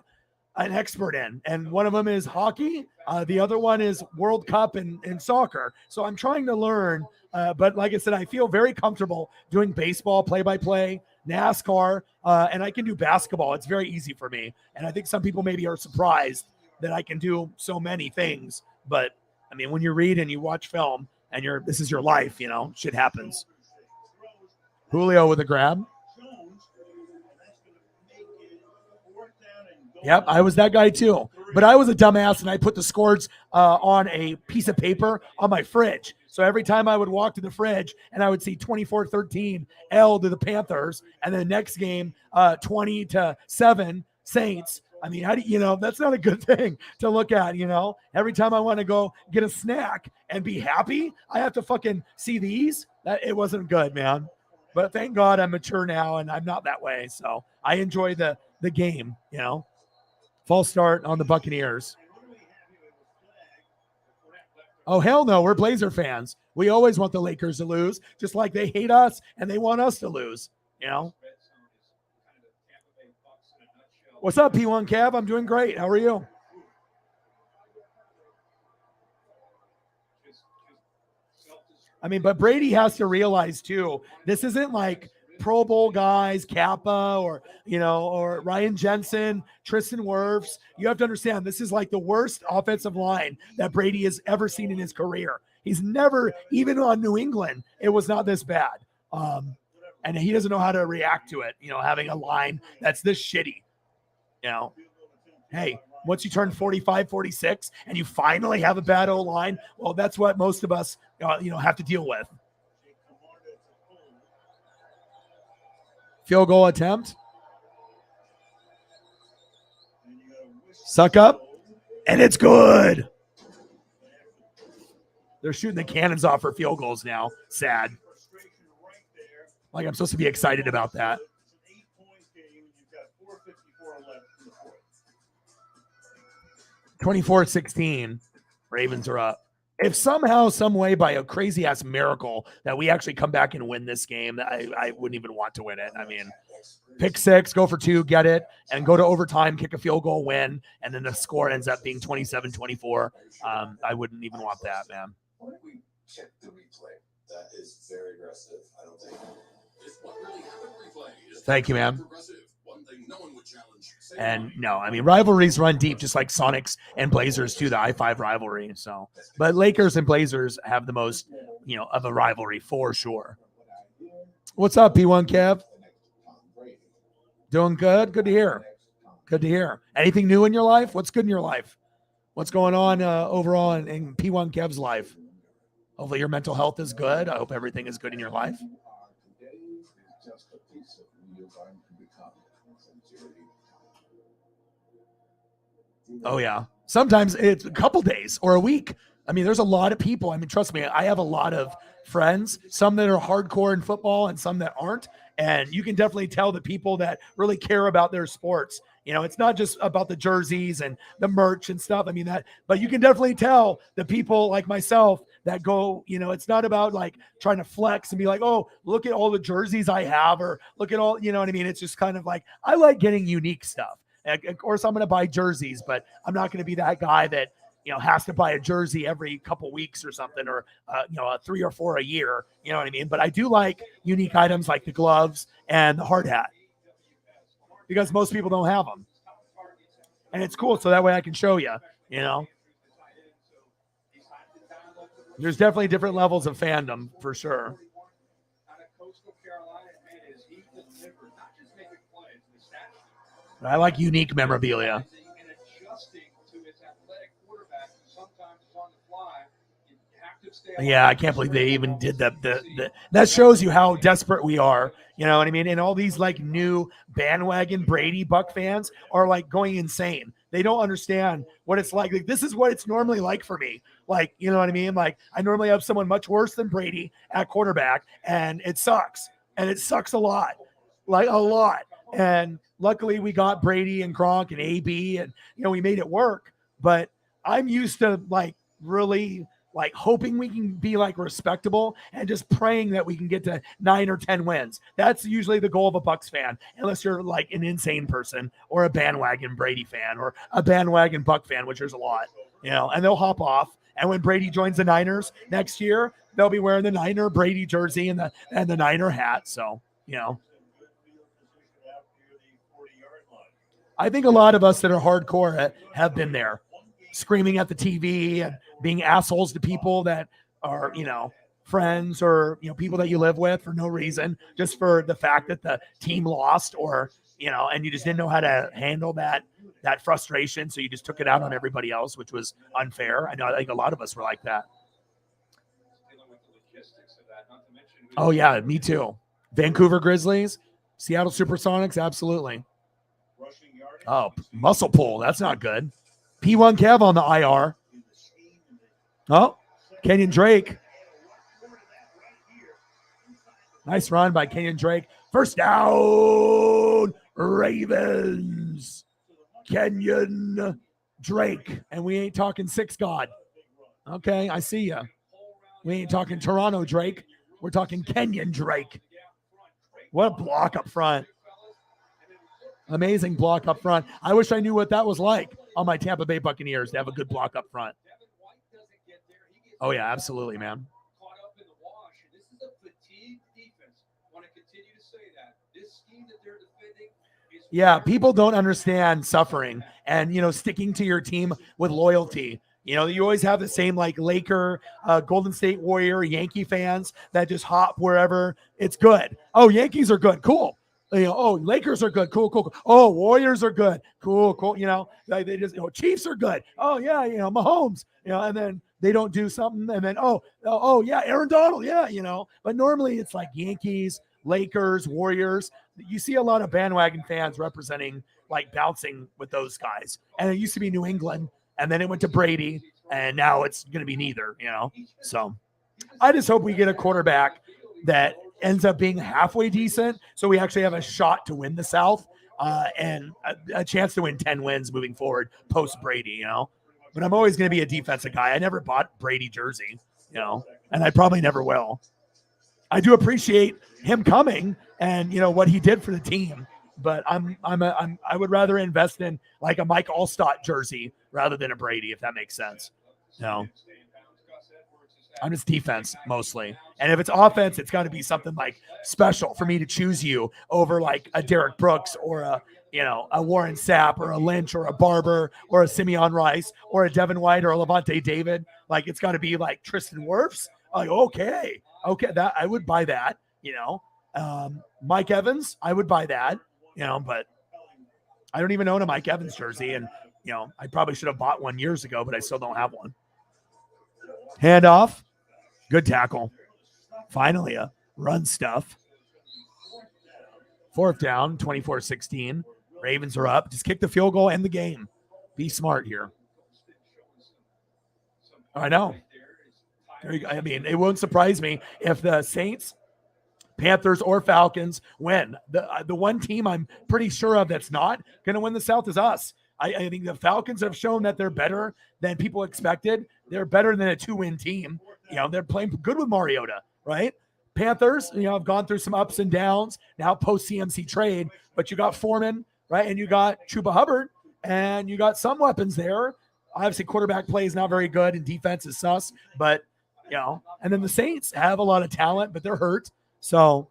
an expert in, and one of them is hockey. The other one is World Cup and soccer. So I'm trying to learn. But like I said, I feel very comfortable doing baseball play-by-play, NASCAR, and I can do basketball. It's very easy for me. And I think some people maybe are surprised that I can do so many things. But I mean, when you read and you watch film and this is your life, shit happens. Julio with a grab. Yep, I was that guy too. But I was a dumbass, and I put the scores on a piece of paper on my fridge. So every time I would walk to the fridge and I would see 24-13 L to the Panthers, and then the next game 20-7 Saints. I mean, how do that's not a good thing to look at, Every time I want to go get a snack and be happy, I have to fucking see these. It wasn't good, man. But thank God I'm mature now and I'm not that way. So I enjoy the game, False start on the Buccaneers. Oh, hell no. We're Blazer fans. We always want the Lakers to lose, just like they hate us and they want us to lose, What's up, P1 Cav? I'm doing great. How are you? I mean, but Brady has to realize too, this isn't like Pro Bowl guys, Kappa or Ryan Jensen, Tristan Wirfs. You have to understand, this is like the worst offensive line that Brady has ever seen in his career. He's never, even on New England, it was not this bad. And he doesn't know how to react to it, having a line that's this shitty. Hey, once you turn 45, 46, and you finally have a bad O-line, well, that's what most of us, have to deal with. Field goal attempt. Suck up. And it's good. They're shooting the cannons off for field goals now. Sad. Like I'm supposed to be excited about that. 24-16. Ravens are up. If somehow, some way, by a crazy ass miracle that we actually come back and win this game, I wouldn't even want to win it. I mean, pick six, go for two, get it, and go to overtime, kick a field goal, win, and then the score ends up being 27-24. I wouldn't even want that, man. Why don't we check the replay? That is very aggressive. I don't think. Thank you, man. And no, I mean, rivalries run deep, just like Sonics and Blazers too, the I-5 rivalry. So, but Lakers and Blazers have the most, of a rivalry for sure. What's up, P1 Kev? Doing good? Good to hear. Good to hear. Anything new in your life? What's good in your life? What's going on overall in P1 Kev's life? Hopefully your mental health is good. I hope everything is good in your life. Oh, yeah. Sometimes it's a couple days or a week. I mean, there's a lot of people. I mean, trust me, I have a lot of friends, some that are hardcore in football and some that aren't. And you can definitely tell the people that really care about their sports. It's not just about the jerseys and the merch and stuff. I mean, but you can definitely tell the people like myself that go, it's not about like trying to flex and be like, oh, look at all the jerseys I have, or look at all, what I mean? It's just kind of like, I like getting unique stuff. Of course, I'm going to buy jerseys, but I'm not going to be that guy that, has to buy a jersey every couple weeks or something, or, 3 or 4 a year. You know what I mean? But I do like unique items like the gloves and the hard hat because most people don't have them. And it's cool. So that way I can show you, There's definitely different levels of fandom for sure. I like unique memorabilia. Yeah, I can't believe they even did that. That shows you how desperate we are. You know what I mean? And all these like new bandwagon Brady Buck fans are like going insane. They don't understand what it's like. This is what it's normally like for me. Like, you know what I mean? Like, I normally have someone much worse than Brady at quarterback, and it sucks. And it sucks a lot. Like, a lot. And luckily we got Brady and Gronk and AB, and we made it work. But I'm used to like really like hoping we can be like respectable and just praying that we can get to 9 or 10 wins. That's usually the goal of a Bucs fan, unless you're like an insane person or a bandwagon Brady fan or a bandwagon Buck fan, which there's a lot, and they'll hop off. And when Brady joins the Niners next year, they'll be wearing the Niner Brady jersey and the Niner hat. So, I think a lot of us that are hardcore have been there, screaming at the TV and being assholes to people that are, friends or, people that you live with for no reason, just for the fact that the team lost or, and you just didn't know how to handle that frustration. So you just took it out on everybody else, which was unfair. I think a lot of us were like that. Oh yeah, me too. Vancouver Grizzlies, Seattle Supersonics, absolutely. Oh, muscle pull. That's not good. P1 Kev on the IR. Oh, Kenyon Drake. Nice run by Kenyon Drake. First down, Ravens. Kenyon Drake. And we ain't talking six God. Okay, I see ya. We ain't talking Toronto Drake. We're talking Kenyon Drake. What a block up front. Amazing block up front. I wish I knew what that was like on my Tampa Bay Buccaneers to have a good block up front. Oh, yeah, absolutely, man. Yeah, people don't understand suffering and, sticking to your team with loyalty. You always have the same like Laker, Golden State Warrior, Yankee fans that just hop wherever it's good. Oh, Yankees are good. Cool. Oh, Lakers are good. Cool. Oh, Warriors are good. Cool. They just, Chiefs are good. Oh yeah, Mahomes. And then they don't do something, and then oh yeah, Aaron Donald. Yeah, But normally it's like Yankees, Lakers, Warriors. You see a lot of bandwagon fans representing like bouncing with those guys, and it used to be New England, and then it went to Brady, and now it's going to be neither. So I just hope we get a quarterback that ends up being halfway decent, so we actually have a shot to win the South and a chance to win 10 wins moving forward post Brady. But I'm always going to be a defensive guy. I never bought Brady jersey, and I probably never will. I do appreciate him coming and what he did for the team, but I would rather invest in like a Mike Allstott jersey rather than a Brady, if that makes sense. I'm just defense mostly. And if it's offense, it's got to be something like special for me to choose you over like a Derek Brooks or a Warren Sapp or a Lynch or a Barber or a Simeon Rice or a Devin White or a Levante David. Like it's got to be like Tristan Wirfs. Like, okay, that I would buy that, Mike Evans, I would buy that, but I don't even own a Mike Evans jersey. And, I probably should have bought one years ago, but I still don't have one. Handoff. Good tackle. Finally, a run stuff. Fourth down, 24-16. Ravens are up. Just kick the field goal, end the game. Be smart here. I know. I mean, it won't surprise me if the Saints, Panthers, or Falcons win. The one team I'm pretty sure of that's not going to win the South is us. I think the Falcons have shown that they're better than people expected. They're better than a 2-win team. They're playing good with Mariota, right? Panthers, have gone through some ups and downs now post CMC trade, but you got Foreman, right? And you got Chuba Hubbard, and you got some weapons there. Obviously, quarterback play is not very good, and defense is sus, but and then the Saints have a lot of talent, but they're hurt. So,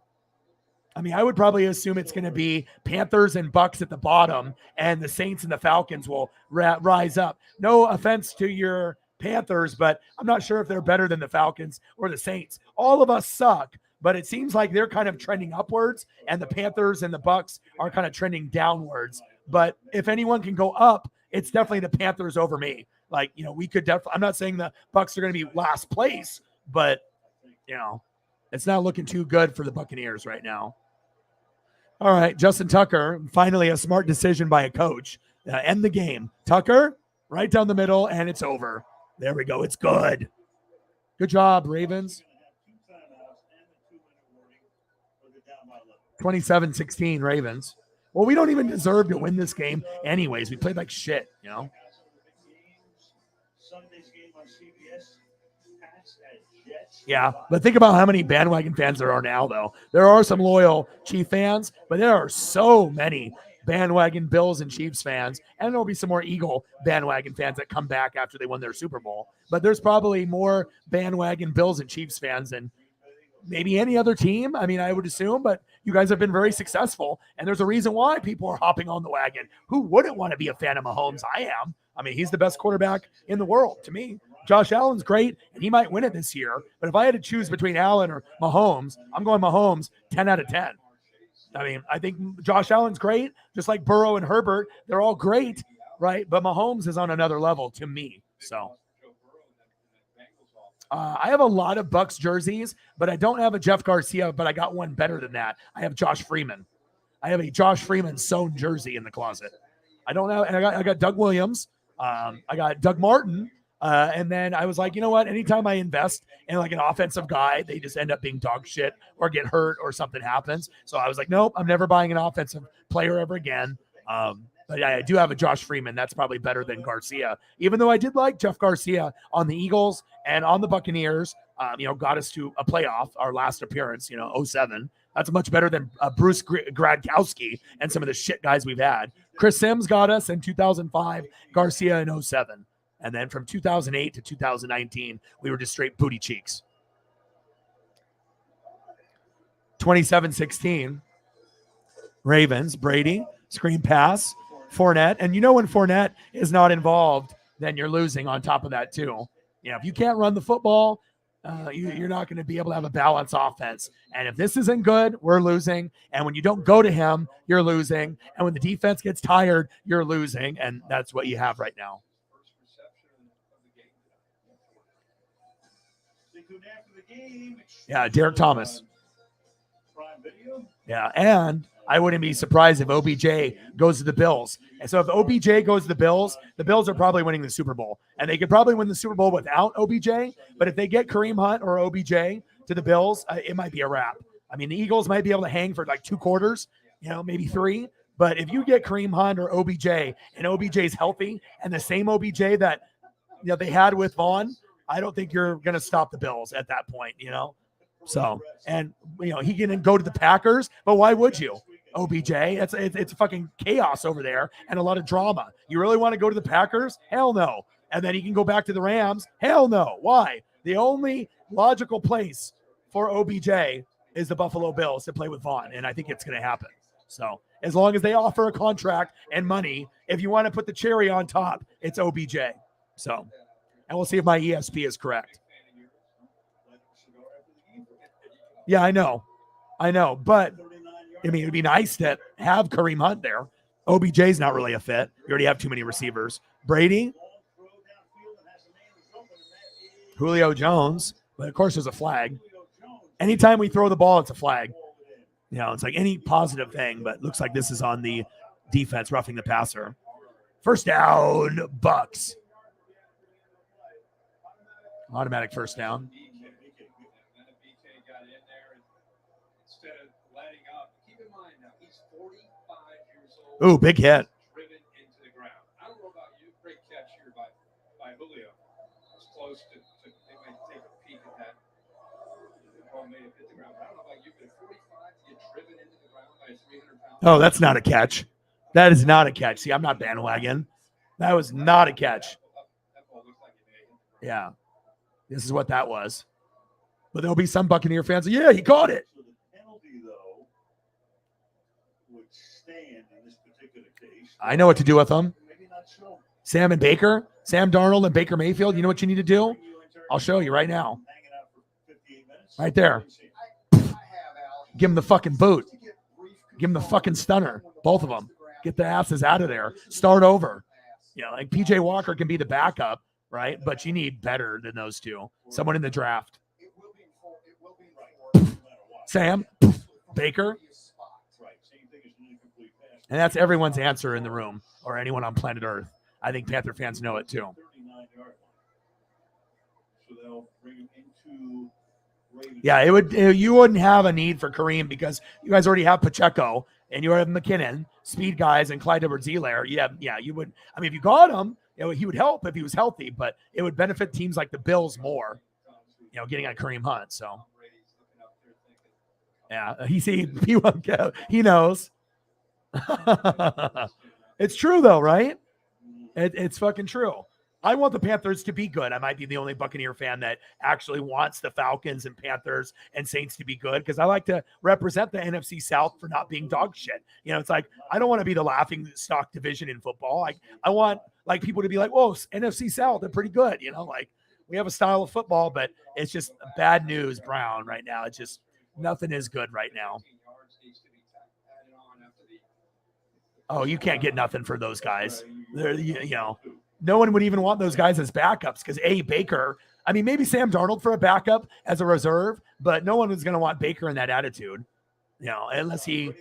I mean, I would probably assume it's going to be Panthers and Bucks at the bottom, and the Saints and the Falcons will rise up. No offense to your Panthers, but I'm not sure if they're better than the Falcons or the Saints. All of us suck, but it seems like they're kind of trending upwards, and the Panthers and the Bucks are kind of trending downwards. But if anyone can go up, it's definitely the Panthers over me. Like, we could definitely, I'm not saying the Bucks are going to be last place, but, it's not looking too good for the Buccaneers right now. All right, Justin Tucker, finally a smart decision by a coach. End the game. Tucker, right down the middle, and it's over. There we go. It's good. Good job, Ravens. 27-16 Ravens. Well, we don't even deserve to win this game anyways. We played like shit, you know? Sunday's game on CBS. Pats at Jets. Yeah, but think about how many bandwagon fans there are now, though. There are some loyal Chief fans, but there are so many bandwagon Bills and Chiefs fans, and there'll be some more Eagle bandwagon fans that come back after they won their Super Bowl. But there's probably more bandwagon Bills and Chiefs fans than maybe any other team. I mean, I would assume, but you guys have been very successful, and there's a reason why people are hopping on the wagon. Who wouldn't want to be a fan of Mahomes? I am. I mean, he's the best quarterback in the world to me. Josh Allen's great, and he might win it this year. But if I had to choose between Allen or Mahomes, I'm going Mahomes 10 out of 10. I mean, I think Josh Allen's great, just like Burrow and Herbert. They're all great, right? But Mahomes is on another level to me. So I have a lot of Bucs jerseys, but I don't have a Jeff Garcia, but I got one better than that. I have Josh Freeman. I have a Josh Freeman sewn jersey in the closet. I don't know. And I got Doug Williams. I got Doug Martin. And then I was like, you know what? Anytime I invest in like an offensive guy, they just end up being dog shit or get hurt or something happens. So I was like, nope, I'm never buying an offensive player ever again. But I do have a Josh Freeman. That's probably better than Garcia, even though I did like Jeff Garcia on the Eagles and on the Buccaneers. Got us to a playoff, our last appearance, 07. That's much better than Bruce Gradkowski and some of the shit guys we've had. Chris Sims got us in 2005, Garcia in 07. And then from 2008 to 2019, we were just straight booty cheeks. 27-16, Ravens, Brady, screen pass, Fournette. And when Fournette is not involved, then you're losing on top of that too. If you can't run the football, you're not going to be able to have a balanced offense. And if this isn't good, we're losing. And when you don't go to him, you're losing. And when the defense gets tired, you're losing. And that's what you have right now. Yeah, Derek Thomas. Yeah, and I wouldn't be surprised if OBJ goes to the Bills. And so if OBJ goes to the Bills are probably winning the Super Bowl. And they could probably win the Super Bowl without OBJ. But if they get Kareem Hunt or OBJ to the Bills, it might be a wrap. I mean, the Eagles might be able to hang for like 2 quarters, maybe 3. But if you get Kareem Hunt or OBJ and OBJ's healthy and the same OBJ that they had with Vaughn, I don't think you're going to stop the Bills at that point, So, and, he can go to the Packers, but why would you? OBJ, it's fucking chaos over there and a lot of drama. You really want to go to the Packers? Hell no. And then he can go back to the Rams? Hell no. Why? The only logical place for OBJ is the Buffalo Bills to play with Vaughn, and I think it's going to happen. So, as long as they offer a contract and money, if you want to put the cherry on top, it's OBJ. So, and we'll see if my ESP is correct. Yeah, I know. But, I mean, it'd be nice to have Kareem Hunt there. OBJ's not really a fit. You already have too many receivers. Brady, Julio Jones, but of course there's a flag. Anytime we throw the ball, it's a flag. It's like any positive thing, but looks like this is on the defense roughing the passer. First down, Bucks. Automatic first down. Ooh, big hit. Driven into the ground. I don't know about you. Great catch here by Julio. It's close to they might take a peek at that. The ball may have hit the ground. I don't know about you, but at 45 to get driven into the ground by a 300-pound. Oh, that's not a catch. That is not a catch. See, I'm not bandwagon. That was not a catch. Yeah. This is what that was. But there'll be some Buccaneer fans. Yeah, he caught it. So the penalty, though, would stand in this particular case. I know what to do with them. Maybe not so. Sam Darnold and Baker Mayfield. You know what you need to do? I'll show you right now. Right there. Give him the fucking boot. Give him the fucking stunner. Both of them. Get the asses out of there. Start over. Like PJ Walker can be the backup, right? But you need better than those two. Someone in the draft. Sam, Baker. And that's everyone's answer in the room or anyone on planet Earth. I think Panther fans know it too. Yeah, you wouldn't have a need for Kareem because you guys already have Pacheco and you have McKinnon, speed guys, and Clyde Edwards-Helaire, you would. I mean, if you got him, he would help if he was healthy, but it would benefit teams like the Bills more, getting on Kareem Hunt. So, yeah, he knows. It's true though, right? It's fucking true. I want the Panthers to be good. I might be the only Buccaneer fan that actually wants the Falcons and Panthers and Saints to be good because I like to represent the NFC South for not being dog shit. It's like I don't want to be the laughing stock division in football. I want like people to be like, "Whoa, NFC South, they're pretty good." Like we have a style of football, but it's just bad news, Brown, right now. It's just nothing is good right now. Oh, you can't get nothing for those guys. They're, no one would even want those guys as backups because Baker, I mean, maybe Sam Darnold for a backup as a reserve, but no one was going to want Baker in that attitude, unless he,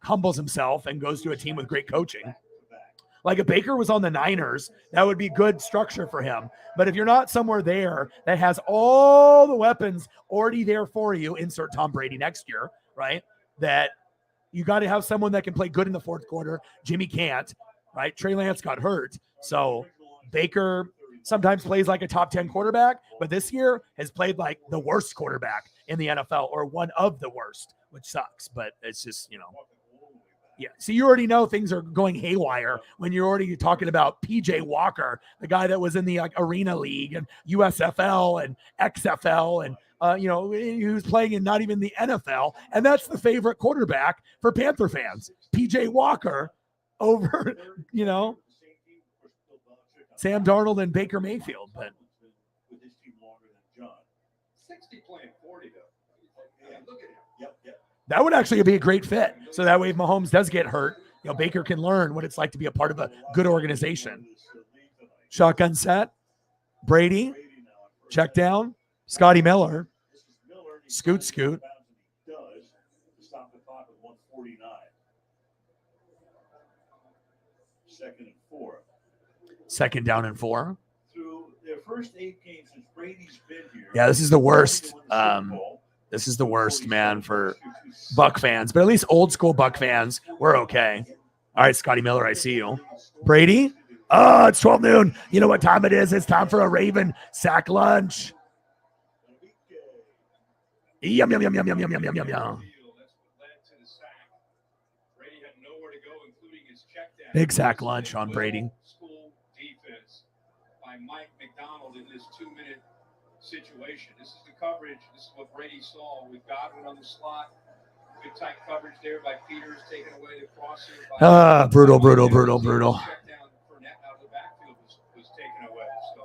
humbles himself and goes to a team with great coaching. Like if Baker was on the Niners, that would be good structure for him. But if you're not somewhere there that has all the weapons already there for you, insert Tom Brady next year, right? That you got to have someone that can play good in the fourth quarter. Jimmy can't, right? Trey Lance got hurt. So Baker sometimes plays like a top 10 quarterback, but this year has played like the worst quarterback in the NFL or one of the worst, which sucks. But it's just, yeah. So you already know things are going haywire when you're already talking about PJ Walker, the guy that was in the Arena League and USFL and XFL and he was playing in not even the NFL. And that's the favorite quarterback for Panther fans, PJ Walker over, Sam Darnold and Baker Mayfield. But 60 playing 40 though. Yeah, look at him. Yep. That would actually be a great fit. So that way, if Mahomes does get hurt, Baker can learn what it's like to be a part of a good organization. Shotgun set. Brady. Check down. Scotty Miller. Scoot. Stop the clock at 149. Second and 4. Second down and 4. Through their first 8 games since Brady's been here. Yeah, this is the worst. This is the worst, man, for Buck fans. But at least old school Buck fans, we're okay. All right, Scotty Miller, I see you. Brady? Oh, it's 12 noon. You know what time it is? It's time for a Raven sack lunch. Yum, yum, yum, yum, yum, yum, yum, yum, yum. Big sack lunch on Brady. School defense by Mike McDonald in this 2-minute situation. This is the coverage. This is what Brady saw with Godwin on the slot. Good tight coverage there by Peters, taking away the crossing. Brutal. Check down Fournette out of the backfield was taken away. So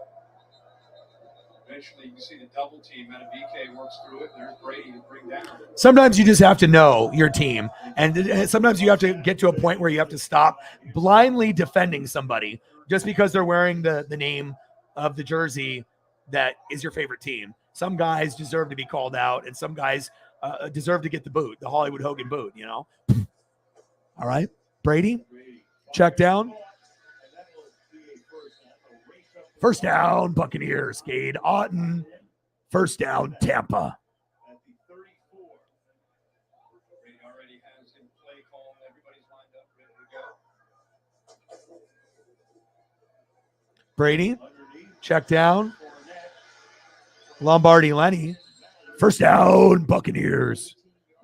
eventually you can see the double team out of BK works through it. There's Brady to bring down. Sometimes you just have to know your team. And sometimes you have to get to a point where you have to stop blindly defending somebody just because they're wearing the name of the jersey that is your favorite team. Some guys deserve to be called out, and some guys deserve to get the boot, the Hollywood Hogan boot, All right, Brady, check down. First down, Buccaneers. Cade Otton. First down, Tampa. Brady, check down. Lombardi Lenny. First down, Buccaneers.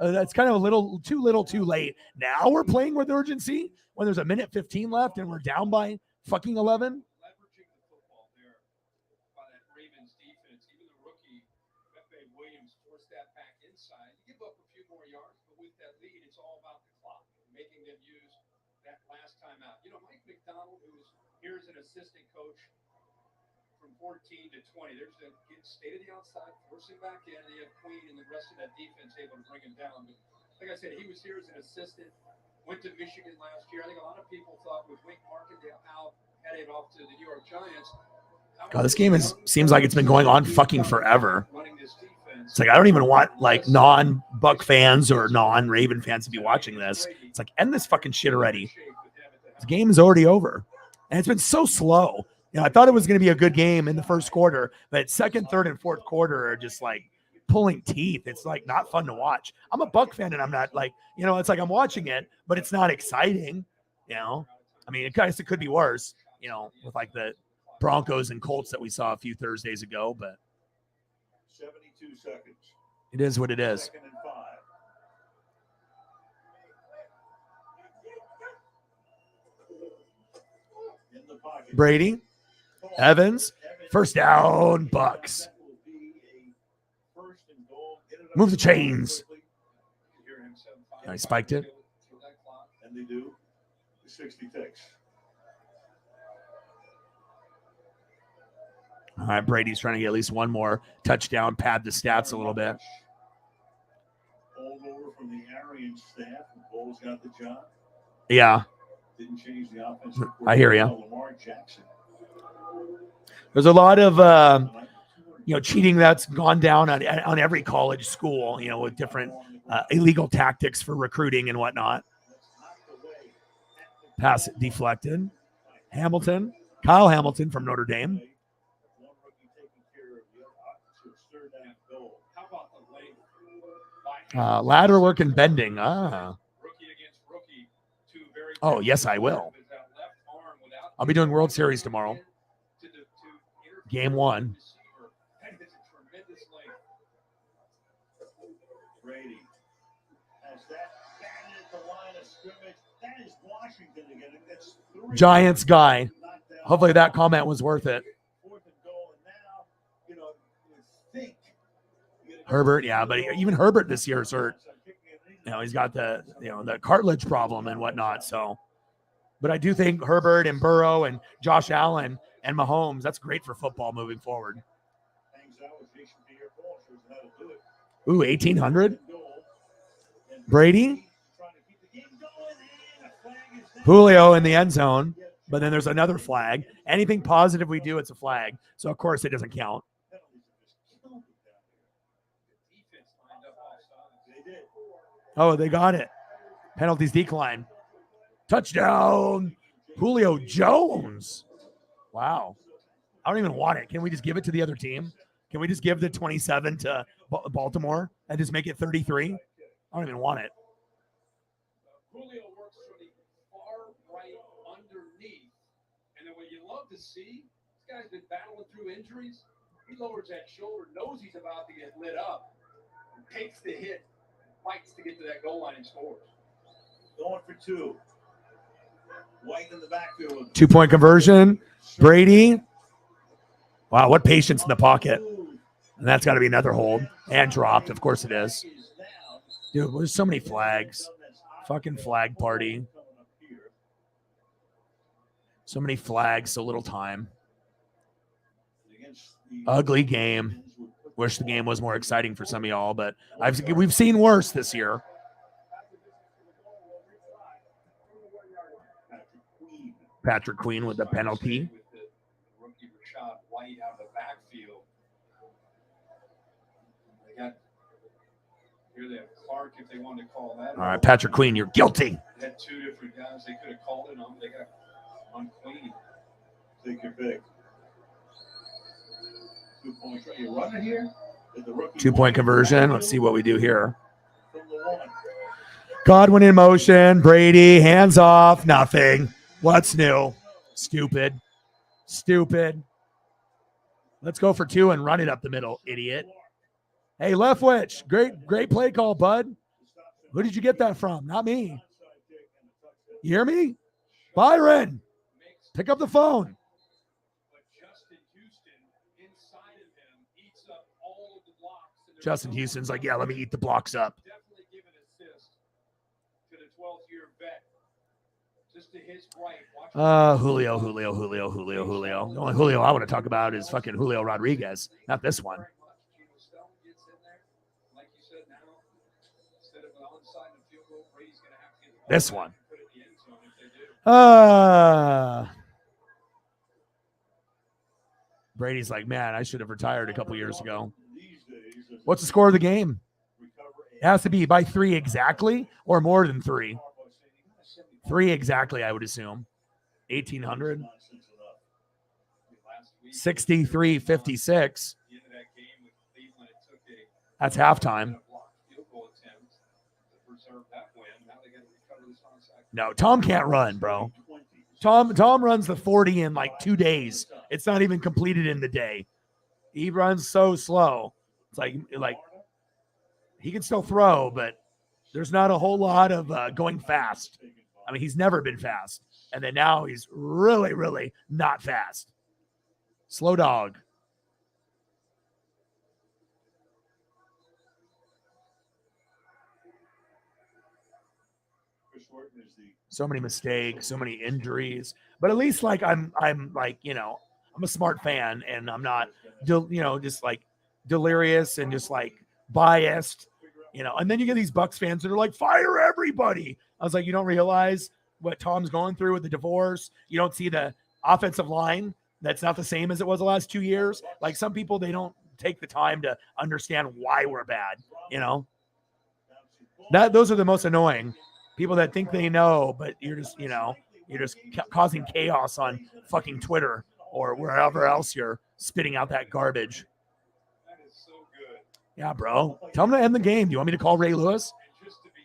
That's kind of a little too late. Now we're playing with urgency when there's a minute 15 left and we're down by fucking 11. Leveraging the football there by that Ravens defense. Even the rookie, F.A. Williams, forced that back inside. You give up a few more yards, but with that lead, it's all about the clock, making them use that last time out. Mike McDonald, who was here as an assistant coach from 14 to 20, there's a stay to the outside, force him back in, and they have Queen and the rest of that defense able to bring him down. But like I said, he was here as an assistant, went to Michigan last year. I think a lot of people thought with Wink Martindale out, headed off to the New York Giants. God, this game seems like it's been going on fucking forever. It's like I don't even want like non-Buck fans or non-Raven fans to be watching this. It's like end this fucking shit already. The game is already over, and it's been so slow. I thought it was going to be a good game in the first quarter, but second, third, and fourth quarter are just like pulling teeth. It's like not fun to watch. I'm a Buck fan, and I'm not like, it's like I'm watching it, but it's not exciting. I mean, it could be worse. With like the Broncos and Colts that we saw a few Thursdays ago, but 72 seconds. it is what it is. Second and 5. In the pocket. Brady, Evans, first down, Bucks. Move the chains. I spiked it. And they do. 66. All right, Brady's trying to get at least one more touchdown, pad the stats a little bit. Pulled over from the Arian staff. The Bulls got the job. Yeah. Didn't change the offensive. I hear you. Lamar Jackson. There's a lot of cheating that's gone down on every college school, with different illegal tactics for recruiting and whatnot. Pass deflected. Kyle Hamilton from Notre Dame. Ladder work and bending. Oh, yes, I will. I'll be doing World Series tomorrow. Game 1. Brady has that batted at the line of scrimmage. That is Washington again. That's 3. Giants guy. Hopefully that comment was worth it. 4th and goal, and now, you think. Herbert, yeah, but even Herbert this year is hurt. He's got the cartilage problem and whatnot. So, but I do think Herbert and Burrow and Josh Allen and Mahomes, that's great for football moving forward. Ooh, 1,800. Brady. Julio in the end zone, but then there's another flag. Anything positive we do, it's a flag. So, of course, it doesn't count. Oh, they got it. Penalties decline. Touchdown. Julio Jones. Wow. I don't even want it. Can we just give it to the other team? Can we just give the 27 to Baltimore and just make it 33? I don't even want it. Julio works from the far right underneath. And then what you love to see, this guy's been battling through injuries. He lowers that shoulder, knows he's about to get lit up, and takes the hit, fights to get to that goal line and scores. Going for 2. White in the backfield. 2-point conversion. Brady. Wow, what patience in the pocket. And that's got to be another hold. And dropped. Of course it is. Dude, there's so many flags. Fucking flag party. So many flags, so little time. Ugly game. Wish the game was more exciting for some of y'all, but we've seen worse this year. Patrick Queen with the penalty. Rookie Rashad White out of the backfield. Here they have Clark if they wanted to call that. All right, Patrick Queen, you're guilty. They had 2 different guys they could have called it on. They got on Queen. Take your pick. 2 points. Are you running here? 2-point conversion. Let's see what we do here. Godwin in motion. Brady, hands off. Nothing. What's new? Stupid. Let's go for 2 and run it up the middle, idiot. Hey, Leftwich. Great play call, bud. Who did you get that from? Not me. You hear me? Byron, pick up the phone. Justin Houston's like, yeah, let me eat the blocks up. Definitely give an assist to the 12th-year vet. Just to his right. Julio. The only Julio I want to talk about is fucking Julio Rodriguez, not this one. This one. Brady's like, man, I should have retired a couple years ago. What's the score of the game? It has to be by 3 exactly or more than 3. 3 exactly, I would assume. 1,800. 63-56. That's halftime. No, Tom can't run, bro. Tom runs the 40 in like 2 days. It's not even completed in the day. He runs so slow. It's like he can still throw, but there's not a whole lot of going fast. I mean, he's never been fast. And then now he's really, really not fast. Slow dog. So many mistakes, so many injuries. But at least like I'm like, I'm a smart fan and I'm not just like delirious and just like biased, and then you get these Bucs fans that are like, fire everybody. I was like, you don't realize what Tom's going through with the divorce. You don't see the offensive line. That's not the same as it was the last 2 years. Like some people, they don't take the time to understand why we're bad, those are the most annoying people that think they know, but you're just causing chaos on fucking Twitter or wherever else you're spitting out that garbage. Yeah, bro. Tell him to end the game. Do you want me to call Ray Lewis?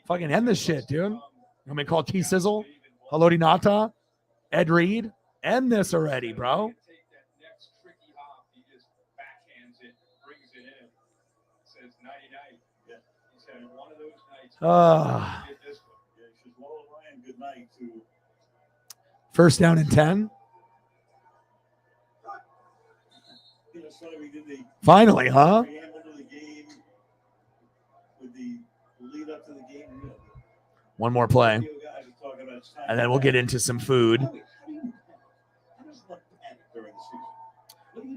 Fucking end this shit, dude. You want me to call T Sizzle? Haloti Nata? Ed Reed? End this already, bro. First down and 10. Finally, huh? One more play. And then we'll get into some food.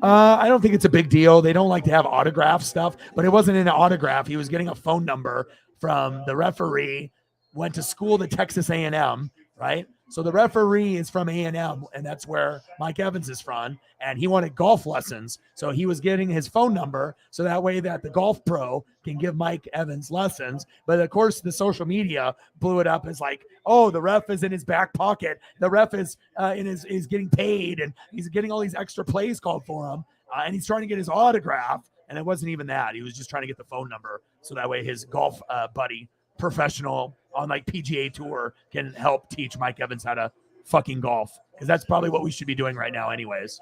I don't think it's a big deal. They don't like to have autograph stuff, but it wasn't an autograph. He was getting a phone number from the referee, went to school to Texas A&M, right? So the referee is from A&M, and that's where Mike Evans is from, and he wanted golf lessons. So he was getting his phone number so that way that the golf pro can give Mike Evans lessons. But of course, the social media blew it up as like, oh, the ref is in his back pocket. The ref is is getting paid, and he's getting all these extra plays called for him, and he's trying to get his autograph. And it wasn't even that. He was just trying to get the phone number so that way his golf buddy, professional on like PGA Tour, can help teach Mike Evans how to fucking golf, because that's probably what we should be doing right now anyways.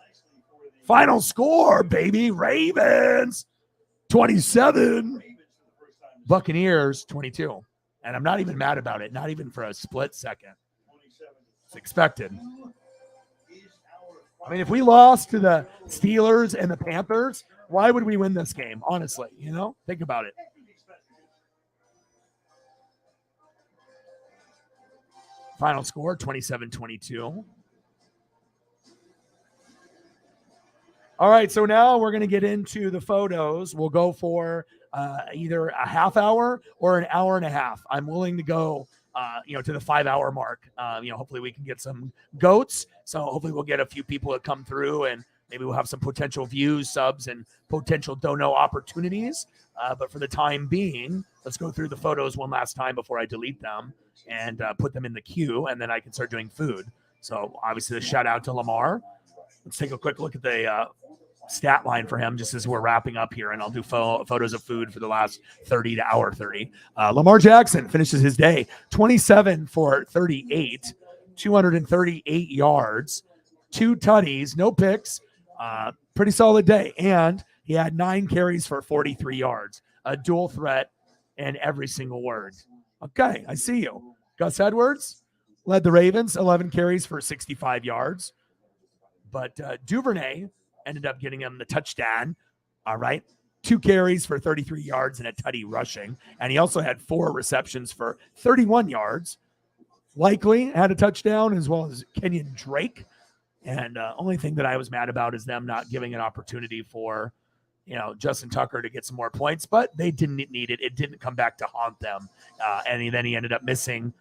Final score, baby. Ravens 27, Buccaneers 22. And I'm not even mad about it, not even for a split second. It's expected. I mean, if we lost to the Steelers and the Panthers, why would we win this game? Honestly, think about it. Final score, 27-22. All right, so now we're going to get into the photos. We'll go for either a half hour or an hour and a half. I'm willing to go, to the 5 hour mark. Hopefully we can get some goats. So hopefully we'll get a few people that come through, and maybe we'll have some potential views, subs, and potential dono opportunities. But for the time being, let's go through the photos one last time before I delete them and put them in the queue, and then I can start doing food. So obviously the shout out to Lamar. Let's take a quick look at the stat line for him just as we're wrapping up here, and I'll do photos of food for the last 30 to hour 30. Lamar Jackson finishes his day 27 for 38, 238 yards, 2 tutties, no picks, pretty solid day. And he had 9 carries for 43 yards, a dual threat in every single word. Okay, I see you. Gus Edwards led the Ravens, 11 carries for 65 yards. But Duvernay ended up getting him the touchdown. All right. 2 carries for 33 yards and a tutty rushing. And he also had 4 receptions for 31 yards. Likely had a touchdown, as well as Kenyon Drake. And only thing that I was mad about is them not giving an opportunity for, Justin Tucker to get some more points. But they didn't need it. It didn't come back to haunt them. And then he ended up missing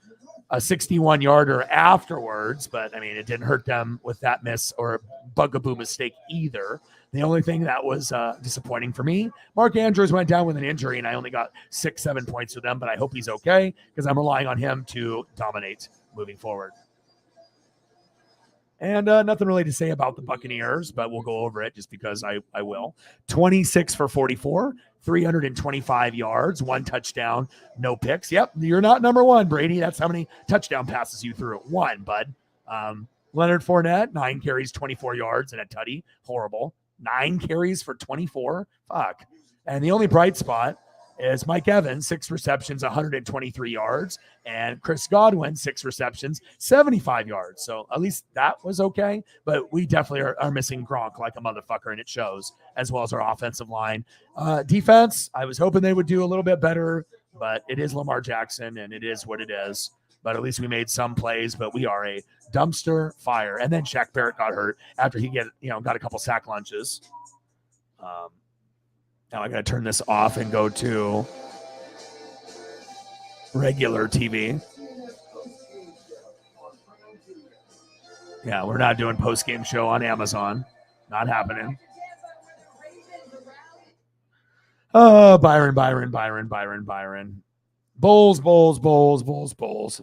a 61-yarder afterwards, but I mean, it didn't hurt them with that miss or bugaboo mistake either. The only thing that was disappointing for me, Mark Andrews went down with an injury, and I only got 6-7 points with them, but I hope he's okay because I'm relying on him to dominate moving forward. And nothing really to say about the Buccaneers, but we'll go over it just because I will. 26 for 44, 325 yards, 1 touchdown, no picks. Yep, you're not number one, Brady. That's how many touchdown passes you threw. 1, bud. Leonard Fournette, 9 carries, 24 yards, and a tutty. Horrible. 9 carries for 24. Fuck. And the only bright spot is Mike Evans, 6 receptions, 123 yards, and Chris Godwin, 6 receptions, 75 yards. So at least that was okay, but we definitely are missing Gronk like a motherfucker, and it shows, as well as our offensive line. Defense, I was hoping they would do a little bit better, but it is Lamar Jackson, and it is what it is. But at least we made some plays, but we are a dumpster fire. And then Shaq Barrett got hurt after he got a couple sack lunches. Now I got to turn this off and go to regular TV. Yeah, we're not doing post-game show on Amazon. Not happening. Oh, Byron. Bowls.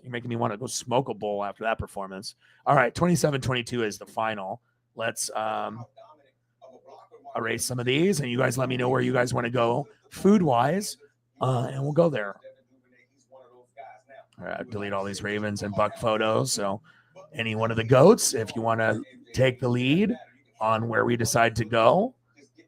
You're making me want to go smoke a bowl after that performance. All right, 27-22 is the final. Let's erase some of these, and you guys let me know where you guys want to go food-wise, and we'll go there. All right, delete all these Ravens and Buck photos. So any one of the GOATs, if you want to take the lead on where we decide to go,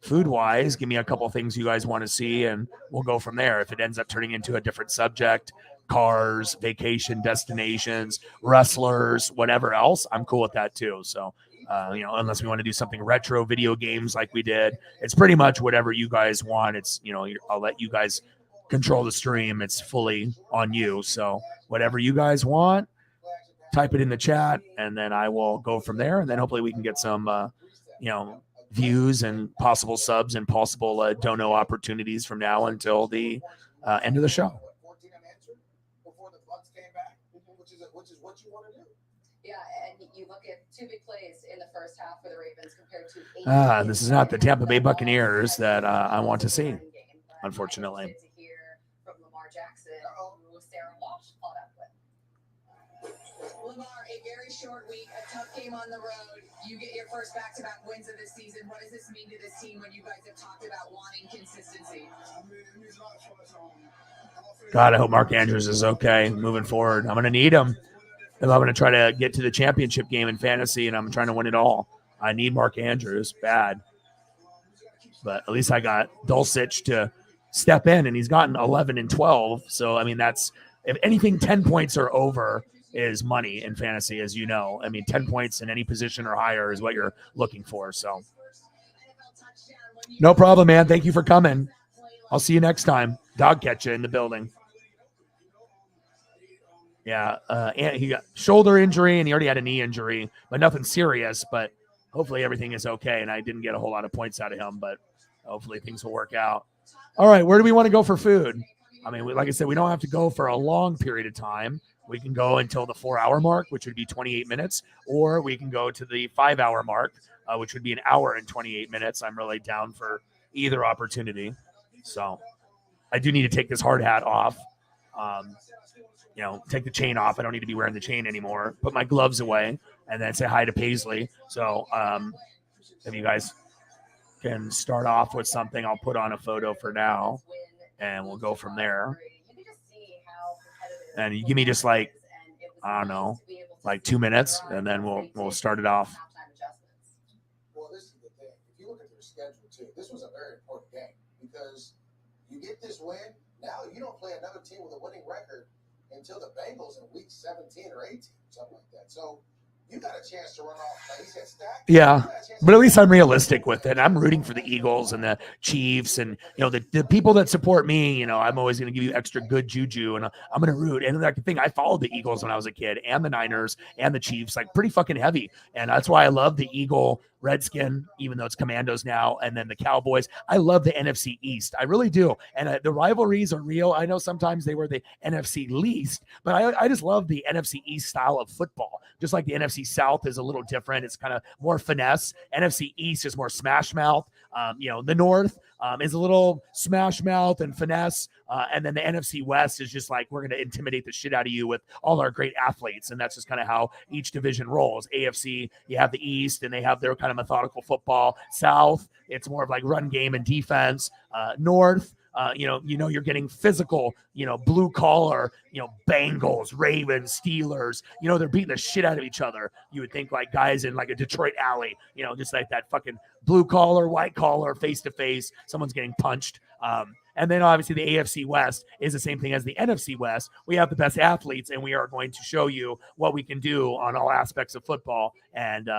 food-wise, give me a couple things you guys want to see, and we'll go from there. If it ends up turning into a different subject, cars, vacation destinations, wrestlers, whatever else, I'm cool with that too. So, unless we want to do something retro video games like we did, it's pretty much whatever you guys want. It's, I'll let you guys control the stream. It's fully on you. So whatever you guys want, type it in the chat, and then I will go from there. And then hopefully we can get some, views and possible subs and possible dono opportunities from now until the end of the show. Which is what you want to do. Yeah, and you look at 2 big plays in the first half for the Ravens compared to 8. This is not the Tampa Bay Buccaneers that I want to see, unfortunately. From Lamar Jackson, who Sarah Walsh caught up with. Lamar, a very short week, a tough game on the road. You get your first back-to-back wins of the season. What does this mean to this team when you guys have talked about wanting consistency? God, I hope Mark Andrews is okay moving forward. I'm going to need him if I'm going to try to get to the championship game in fantasy, and I'm trying to win it all. I need Mark Andrews bad. But at least I got Dulcich to step in, and he's gotten 11 and 12. So, I mean, that's, if anything, 10 points or over is money in fantasy, as you know. I mean, 10 points in any position or higher is what you're looking for. So, no problem, man. Thank you for coming. I'll see you next time. Dog catcher in the building. Yeah, and he got shoulder injury, and he already had a knee injury, but nothing serious. But hopefully everything is okay, and I didn't get a whole lot of points out of him, but hopefully things will work out. All right, where do we want to go for food? I mean, like I said, we don't have to go for a long period of time. We can go until the 4-hour mark, which would be 28 minutes, or we can go to the 5-hour mark, which would be 1 hour and 28 minutes. I'm really down for either opportunity. So I do need to take this hard hat off. Take the chain off. I don't need to be wearing the chain anymore. Put my gloves away and then say hi to Paisley. So if you guys can start off with something, I'll put on a photo for now and we'll go from there. And you give me just like, I don't know, like 2 minutes and then we'll start it off. Well, this is the thing. If you look at their schedule too, this was a very important game because you get this win. Now you don't play another team with a winning record until the Bengals in week 17 or 18, something like that. So you got a chance to run off. He said stack. Yeah, but at least I'm realistic with it. I'm rooting for the Eagles and the Chiefs and, the people that support me. I'm always going to give you extra good juju, and I'm going to root. And like the thing, I followed the Eagles when I was a kid, and the Niners and the Chiefs, like pretty fucking heavy. And that's why I love the Eagle Redskin, even though it's Commandos now, and then the Cowboys. I love the NFC East. I really do. And the rivalries are real. I know sometimes they were the NFC least, but I just love the NFC East style of football. Just like the NFC South is a little different. It's kind of more finesse. NFC East is more smash mouth. The North is a little smash mouth and finesse. And then the NFC West is just like, we're going to intimidate the shit out of you with all our great athletes. And that's just kind of how each division rolls. AFC, you have the East, and they have their kind of methodical football. South, it's more of like run game and defense. North, You're getting physical, blue collar, Bengals, Ravens, Steelers. They're beating the shit out of each other. You would think like guys in like a Detroit alley, just like that fucking blue collar, white collar, face to face. Someone's getting punched. And then obviously the AFC West is the same thing as the NFC West. We have the best athletes, and we are going to show you what we can do on all aspects of football. And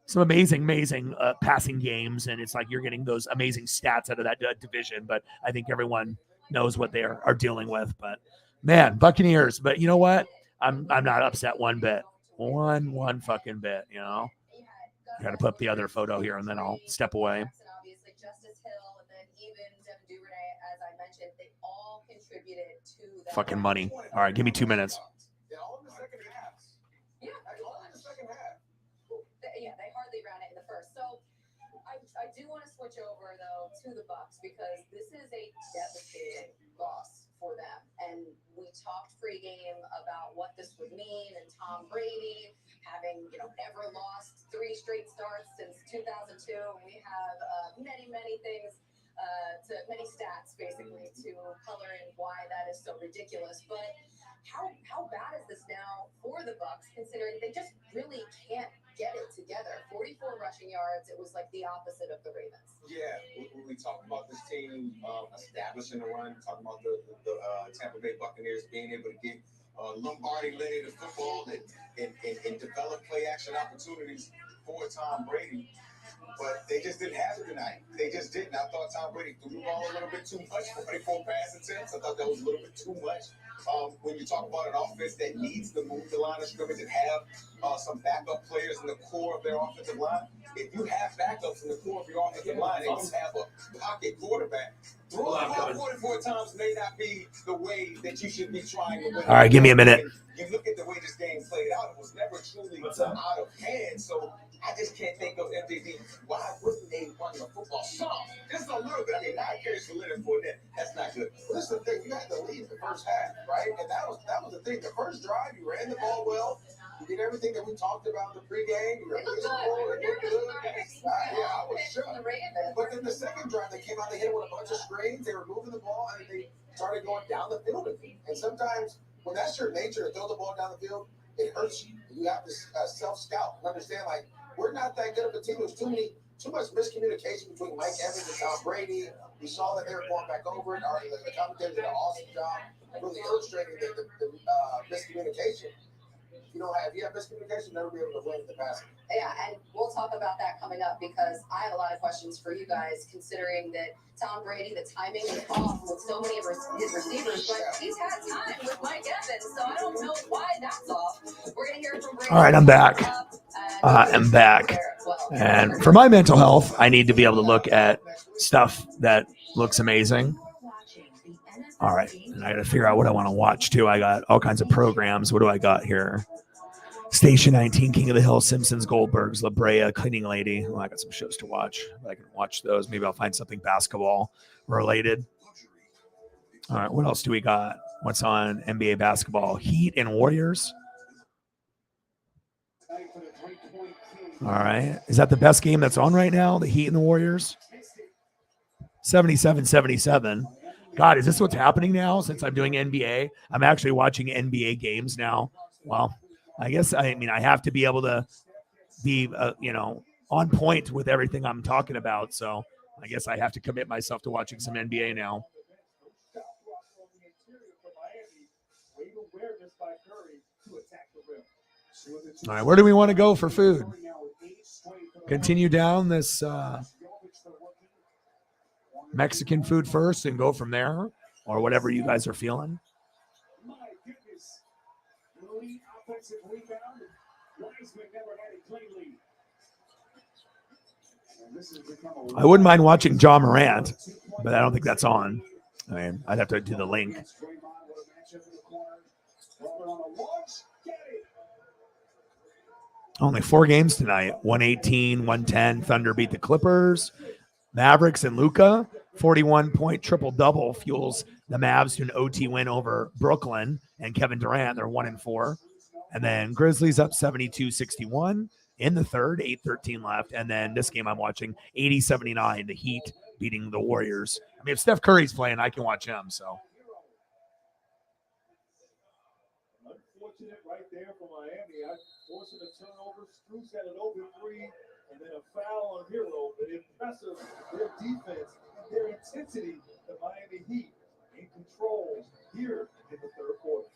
some amazing passing games. And it's like you're getting those amazing stats out of that division. But I think everyone knows what they are dealing with. But man, Buccaneers. But you know what? I'm not upset one bit. One fucking bit, I got to put up the other photo here, and then I'll step away. Obviously, Justice Hill, and then even Devin Duvernay, as I mentioned, they all contributed to that. Fucking money. All right, give me 2 minutes. All in the second half. Yeah, all in the second half. Yeah, they hardly ran it in the first. So I do want to switch over though to the Bucs because this is a devastating loss for them. And we talked pregame about what this would mean, and Tom Brady having never lost 3 straight starts since 2002. We have many things, many stats basically to color in why that is so ridiculous. But how bad is this now for the Bucs, considering they just really can't get it together? 44 rushing yards. It was like the opposite of the Ravens. Yeah, when we talk about this team establishing a run, talking about the Tampa Bay Buccaneers being able to get Lombardi led the football and develop play action opportunities for Tom Brady. But they just didn't have it tonight. They just didn't. I thought Tom Brady threw the ball a little bit too much, 44 pass attempts. I thought that was a little bit too much. When you talk about an offense that needs to move the line of scrimmage and have some backup players in the core of their offensive line, if you have backups in the core of your offensive line and you have a pocket quarterback, throwing the ball 44 times may not be the way that you should be trying to win. All right, give me a minute. You look at the way this game played out, it was never truly out of hand. So I just can't think of MJD. Why wouldn't they run the football some? Just a little bit. I mean, 9 carries for Leonard Fournette. That's not good. But this is the thing. You had to lead the first half, right? And that was the thing. The first drive, you ran the ball well. You did everything that we talked about in the pregame. You were good. Yeah, I was shook. But then the second drive, they came out, they hit it with a bunch of screens. They were moving the ball, and they started going down the field. And sometimes when that's your nature to throw the ball down the field, it hurts you. You have to self-scout and understand, like, we're not that good of a team. There's too much miscommunication between Mike Evans and Tom Brady. We saw that they were going back over it. The commentators did an awesome job really illustrating the miscommunication. If you have miscommunication, you'll never be able to win the passing. Yeah, and we'll talk about that coming up because I have a lot of questions for you guys, considering that Tom Brady, the timing is off with so many of his receivers, but he's had time with Mike Evans, so I don't know why that's off. We're going to hear from Brady. All right, I'm back. I'm back. And for my mental health, I need to be able to look at stuff that looks amazing. All right, and I got to figure out what I want to watch too. I got all kinds of programs. What do I got here? Station 19, King of the Hill, Simpsons, Goldbergs, La Brea, Cleaning Lady. Well, I got some shows to watch. I can watch those. Maybe I'll find something basketball related. All right, what else do we got? What's on NBA basketball? Heat and Warriors. All right. Is that the best game that's on right now? The Heat and the Warriors? 77-77. God, is this what's happening now since I'm doing NBA? I'm actually watching NBA games now. Well, I guess, I have to be able to be, on point with everything I'm talking about. So I guess I have to commit myself to watching some NBA now. All right, where do we want to go for food? Continue down this Mexican food first and go from there, or whatever you guys are feeling. I wouldn't mind watching John Morant, but I don't think that's on. I'd have to do the link. Only 4 games tonight. 118, 110. Thunder beat the Clippers. Mavericks and Luka. 41-point triple-double fuels the Mavs to an OT win over Brooklyn and Kevin Durant. They're 1-4. And then Grizzlies up 72-61 in the third, 8:13 left. And then this game I'm watching, 80-79. The Heat beating the Warriors. I mean, if Steph Curry's playing, I can watch him. So Unfortunate right there for Miami. Forcing a turnover. Strus had an open three, and then a foul on Hero. But impressive, their defense, their intensity, the Miami Heat in control here in the third quarter.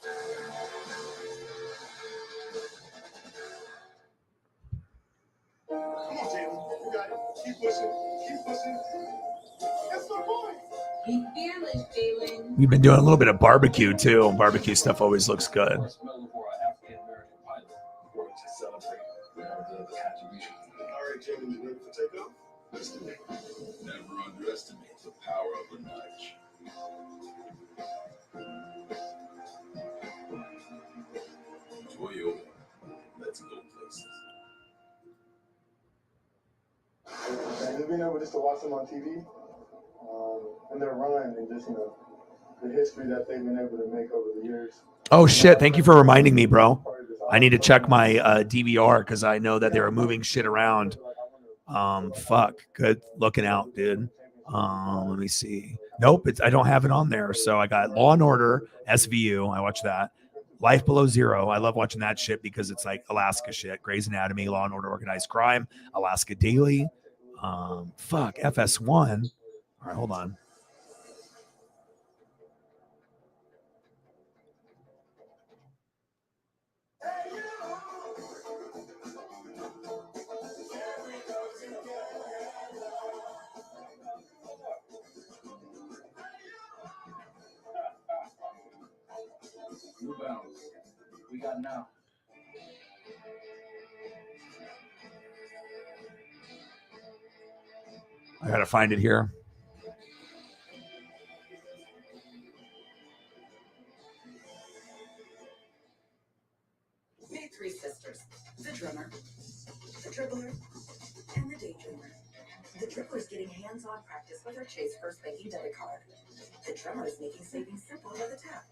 Come on, Jalen. You got it. Keep pushing. Keep pushing. That's my boy. Keep fearless, Jalen. we've been doing a little bit of barbecue too. Barbecue stuff always looks good. Marshmallow for our African-American pilot. We're going to celebrate the contribution. All right, Jalen, you ready for takeoff? Listen, never underestimate the power of a nudge. Toyota, let's go places. And just being able just to watch them on TV, and their run, and just the history that they've been able to make over the years. Oh shit! Thank you for reminding me, bro. I need to check my DVR because I know that they were moving shit around. Fuck. Good looking out, dude. Let me see. Nope, I don't have it on there. So I got Law and Order, SVU. I watch that. Life Below Zero. I love watching that shit because it's like Alaska shit. Grey's Anatomy, Law and Order, Organized Crime, Alaska Daily. Fuck, FS1. All right, hold on. Blue bounce. We got now. I gotta find it here. Meet three sisters, the drummer, the dribbler, and the daydreamer. The dribbler's getting hands-on practice with her Chase First Banking debit card. The drummer is making saving simple with a tap.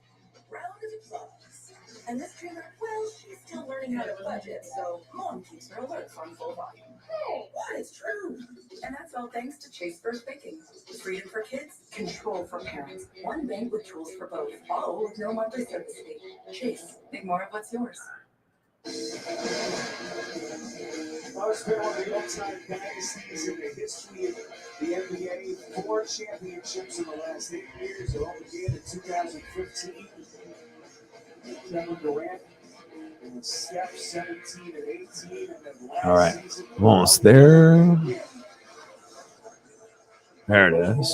Round of applause. And this dreamer, well, she's still learning how to budget, so mom keeps her alerts on full volume. Hey, what? It's true. And that's all thanks to Chase First Banking. Freedom for kids, control for parents. One bank with tools for both, all with no monthly service fee. Chase, make more of what's yours. First one of the upside dynasties in the history of the NBA. 4 championships in the last 8 years. It all began in 2015. Kevin Durant and Steph 17 and 18. And then last All right, season, almost there. There it is.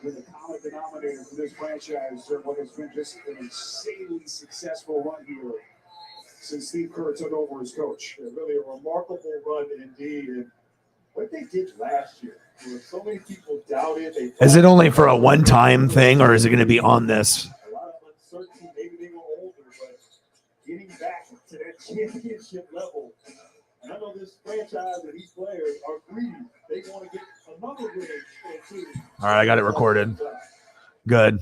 With the common denominator for this franchise, what has been just an insanely successful run here since Steve Kerr took over as coach. Really a remarkable run indeed. And what they did last year, where so many people doubted. Is it only for a one-time thing, or is it going to be on this? A lot of uncertainty. Maybe they were older, but getting back to that championship level. And I know this franchise and these players are greedy. They want to get another ring or two. All right, I got it recorded. Good.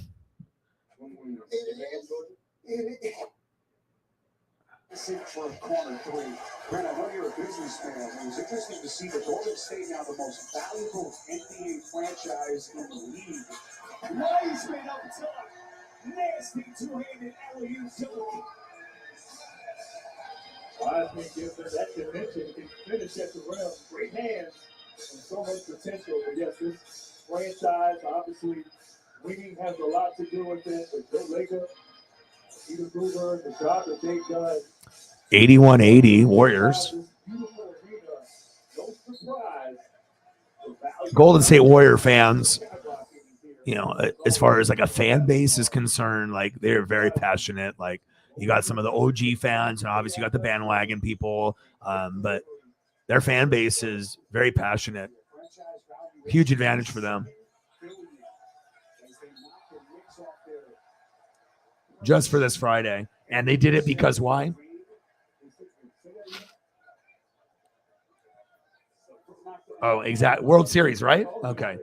For a corner three. Brent, I know you're a businessman. It was interesting to see the Golden State now the most valuable NBA franchise in the league. Nice made up top. Nasty two-handed alley-oop to him. I think if that dimension can finish at the rim, great hands and so much potential. But yes, this franchise obviously winning has a lot to do with it. But Joe Laker, Peter Gruber, the job that they've done. 81-80 Warriors. Golden State Warrior fans, you know, as far as like a fan base is concerned, like they're very passionate. Like you got some of the OG fans, and obviously you got the bandwagon people, but their fan base is very passionate. Huge advantage for them. Just for this Friday. And they did it because why? Oh, exact World Series, right? Okay.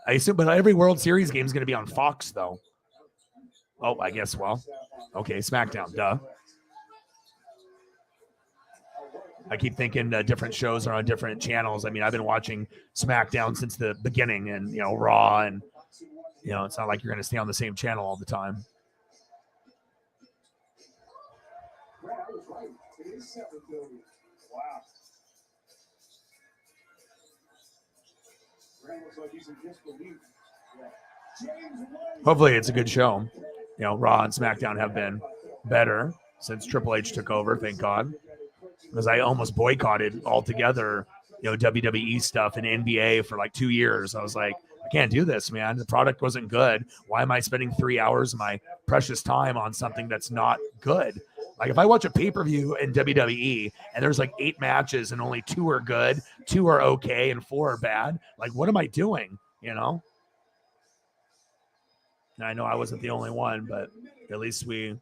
I assume, but every World Series game is going to be on Fox, though. Oh, I guess. Well, okay, SmackDown, duh. I keep thinking different shows are on different channels. I mean, I've been watching SmackDown since the beginning, and Raw, and it's not like you're going to stay on the same channel all the time. Brad, I was right. It is $7 billion. Wow. Brad looks like he's in disbelief. Hopefully, it's a good show. Raw and SmackDown have been better since Triple H took over. Thank God, because I almost boycotted altogether. WWE stuff and NBA for like 2 years. I was like, I can't do this, man. The product wasn't good. Why am I spending 3 hours of my precious time on something that's not good? Like if I watch a pay-per-view in WWE and there's like 8 matches and only 2 are good, 2 are okay, and 4 are bad, like what am I doing? And I know I wasn't the only one, but at least we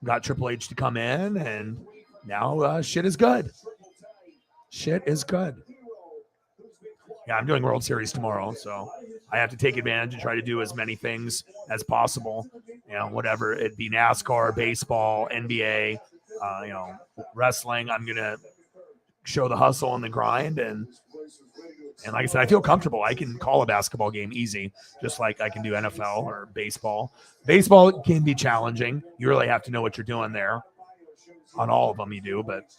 got Triple H to come in, and now shit is good. Shit is good. Yeah, I'm doing World Series tomorrow, so I have to take advantage and try to do as many things as possible. Whatever it be, NASCAR, baseball, NBA, wrestling. I'm gonna show the hustle and the grind, and like I said, I feel comfortable. I can call a basketball game easy, just like I can do NFL or baseball. Baseball can be challenging. You really have to know what you're doing there. On all of them, you do, but.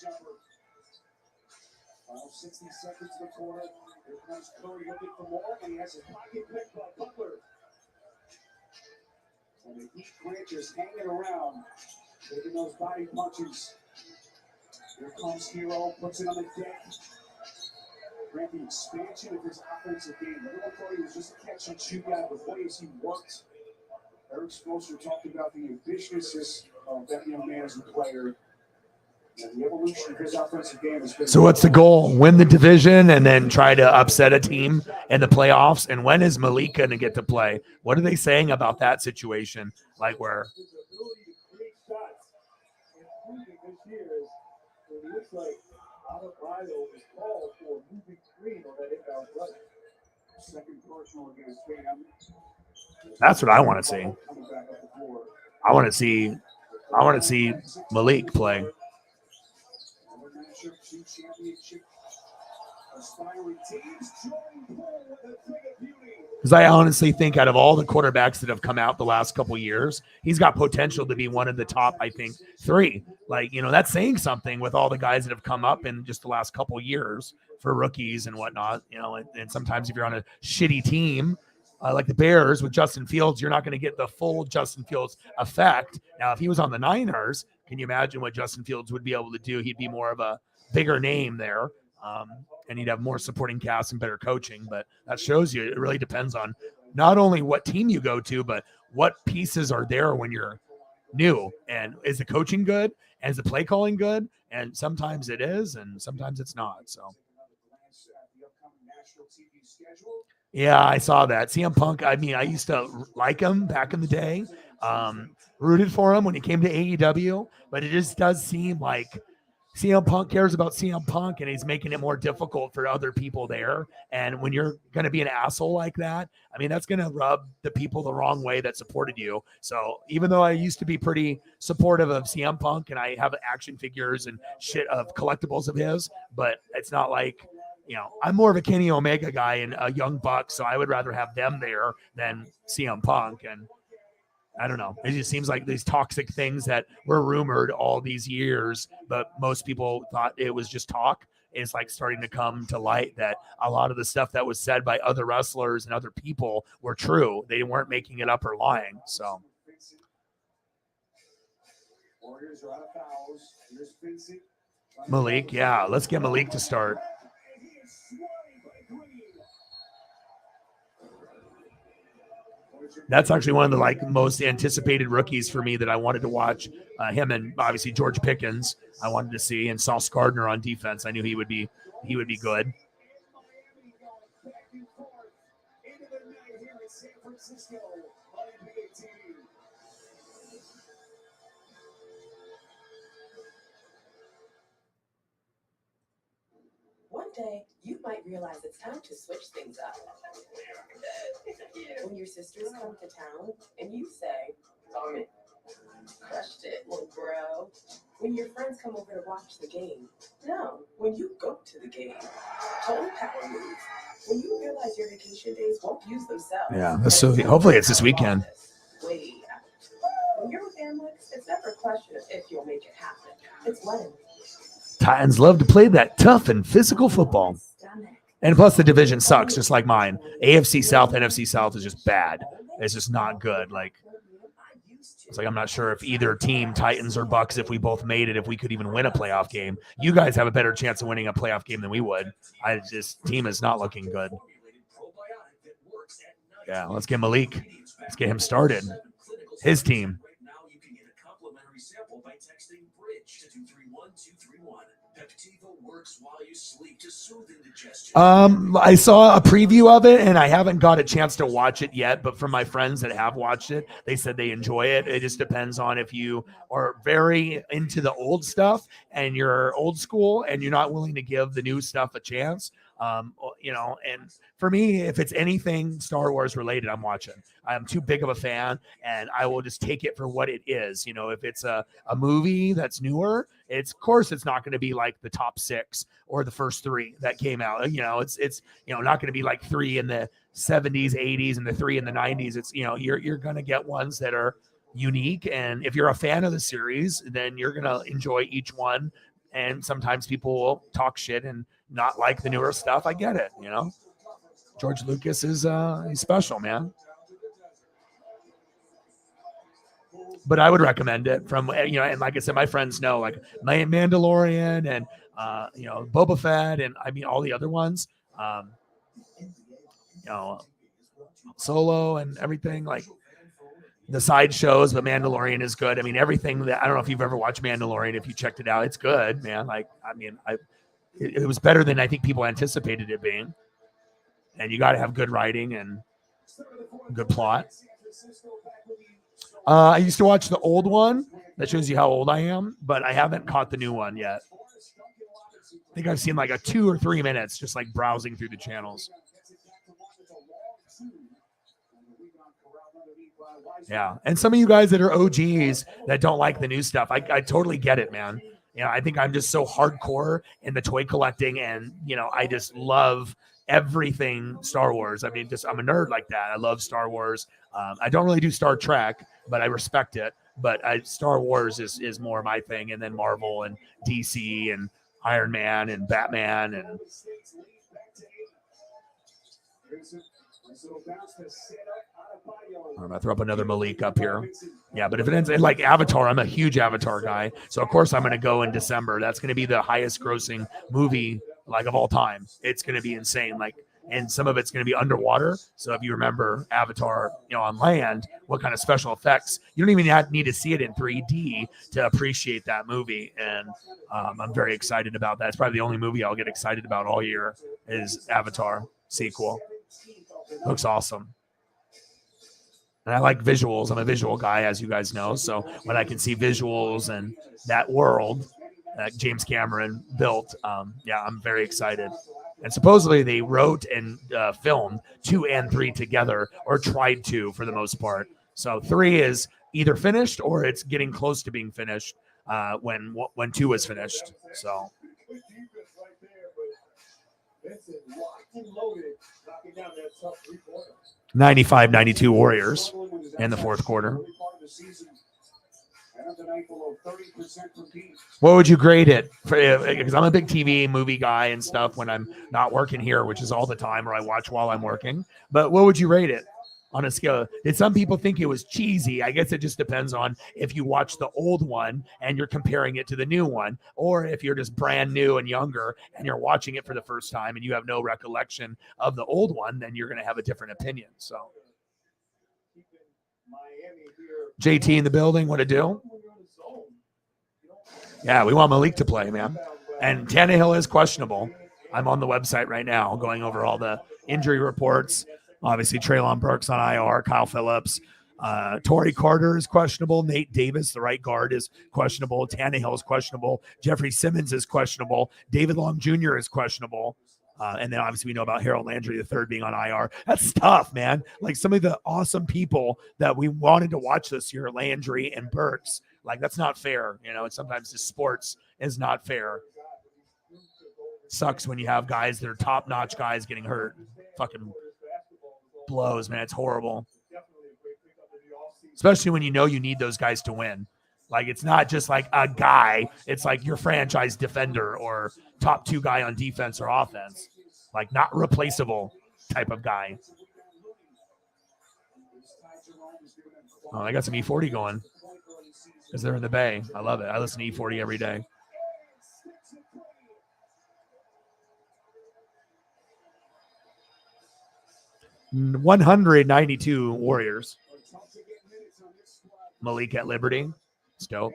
60 seconds to the corner. Here comes Curry looking for more, and he has his pocket picked by Butler. And the Heat Grant just hanging around, taking those body punches. Here comes Hero, puts it on the deck. Grant, the expansion of his offensive game. Everyone thought he was just a catch and shoot guy, but boy, has he worked. Eric Spoelstra talked about the ambitiousness of that young man as a player. And the evolution of his offensive game has been. So what's the goal? Win the division and then try to upset a team in the playoffs? And when is Malik going to get to play? What are they saying about that situation? Like where? That's what I want to see. I want to see Malik play. Because I honestly think out of all the quarterbacks that have come out the last couple of years, he's got potential to be one of the top, I think, 3. Like, that's saying something with all the guys that have come up in just the last couple of years for rookies and whatnot. And sometimes if you're on a shitty team, like the Bears with Justin Fields, you're not going to get the full Justin Fields effect. Now, if he was on the Niners, can you imagine what Justin Fields would be able to do? He'd be more of a bigger name there. And he'd have more supporting cast and better coaching. But that shows you it really depends on not only what team you go to, but what pieces are there when you're new. And is the coaching good? And is the play calling good? And sometimes it is, and sometimes it's not. So, yeah, I saw that. CM Punk, I mean, I used to like him back in the day. Rooted for him when he came to AEW. But it just does seem like CM Punk cares about CM Punk, and he's making it more difficult for other people there. And when you're going to be an asshole like that, I mean, that's going to rub the people the wrong way that supported you. So even though I used to be pretty supportive of CM Punk, and I have action figures and shit of collectibles of his, but it's not like, I'm more of a Kenny Omega guy and a Young Buck, so I would rather have them there than CM Punk. And I don't know. It just seems like these toxic things that were rumored all these years, but most people thought it was just talk. It's like starting to come to light that a lot of the stuff that was said by other wrestlers and other people were true. They weren't making it up or lying. So. Malik, yeah. Let's get Malik to start. That's actually one of the most anticipated rookies for me that I wanted to watch. Him and obviously George Pickens I wanted to see, and Sauce Gardner on defense. I knew he would be good. One day, you might realize it's time to switch things up. When your sisters come to town and you say, Tommy, Crushed it, little bro. When your friends come over to watch the game. No, when you go to the game. Total power move. When you realize your vacation days won't use themselves. Yeah, so hopefully it's this weekend. Way out. When you're with Amex, it's never a question of if you'll make it happen. It's when. Titans love to play that tough and physical football. And plus the division sucks, just like mine. AFC South, NFC South is just bad. It's just not good. Like, it's like I'm not sure if either team, Titans or Bucks, if we both made it, if we could even win a playoff game. You guys have a better chance of winning a playoff game than we would. This team is not looking good. Yeah, let's get Malik. Let's get him started. His team. I saw a preview of it and I haven't got a chance to watch it yet, but from my friends that have watched it, they said they enjoy it. It just depends on if you are very into the old stuff and you're old school and you're not willing to give the new stuff a chance. And for me, if it's anything Star Wars related, I'm watching. I'm too big of a fan and I will just take it for what it is. If it's a movie that's newer, of course it's not going to be like the top 6 or the first 3 that came out. It's not going to be like 3 in the 70s, 80s, and the 3 in the 90s. It's, you're going to get ones that are unique. And if you're a fan of the series, then you're going to enjoy each one. And sometimes people will talk shit and not like the newer stuff. I get it. George Lucas is he's special, man. But I would recommend it from, and like I said, my friends know, like my Mandalorian and, Boba Fett and all the other ones, Solo and everything, like the side shows, but Mandalorian is good. Everything that, I don't know if you've ever watched Mandalorian, if you checked it out, it's good, man. It was better than I think people anticipated it being. And you got to have good writing and good plot. I used to watch the old one. That shows you how old I am, but I haven't caught the new one yet. I think I've seen like a 2 or 3 minutes just like browsing through the channels. Yeah. And some of you guys that are OGs that don't like the new stuff, I totally get it, man. I think I'm just so hardcore in the toy collecting and, I just love everything Star Wars. I'm a nerd like that. I love Star Wars. I don't really do Star Trek, but I respect it. But Star Wars is more my thing. And then Marvel and DC and Iron Man and Batman. And I'm going to throw up another Malik up here. Yeah, but if it ends like Avatar, I'm a huge Avatar guy. So, of course, I'm going to go in December. That's going to be the highest grossing movie of all time. It's going to be insane. And some of it's going to be underwater. So if you remember Avatar, on land, what kind of special effects, you don't even need to see it in 3D to appreciate that movie. And I'm very excited about that. It's probably the only movie I'll get excited about all year is Avatar sequel. Looks awesome. And I like visuals. I'm a visual guy, as you guys know. So when I can see visuals and that world that James Cameron built, I'm very excited. And supposedly they wrote and filmed 2 and 3 together, or tried to for the most part. So 3 is either finished or it's getting close to being finished when 2 is finished. So. 95-92 Warriors in the fourth quarter. What would you grade it? Because I'm a big TV movie guy and stuff when I'm not working here, which is all the time, or I watch while I'm working. But what would you rate it on a scale? Did some people think it was cheesy? I guess it just depends on if you watch the old one and you're comparing it to the new one, or if you're just brand new and younger and you're watching it for the first time and you have no recollection of the old one, then you're going to have a different opinion. So, JT in the building, what to do? Yeah, we want Malik to play, man. And Tannehill is questionable. I'm on the website right now going over all the injury reports. Obviously, Treylon Burks on IR, Kyle Phillips. Torrey Carter is questionable. Nate Davis, the right guard, is questionable. Tannehill is questionable. Jeffrey Simmons is questionable. David Long Jr. is questionable. And then obviously we know about Harold Landry III being on IR. That's tough, man. Like some of the awesome people that we wanted to watch this year, Landry and Burks, like that's not fair. You know, and sometimes the sports is not fair. Sucks when you have guys that are top-notch guys getting hurt. Fucking blows, man. It's horrible. Especially when you know you need those guys to win. Like it's not just like a guy, it's like your franchise defender or top 2 guy on defense or offense. Like not replaceable type of guy. Oh, I got some E40 going because they're in the Bay. I love it. I listen to E40 every day. $192 Warriors. Malik at Liberty. It's dope.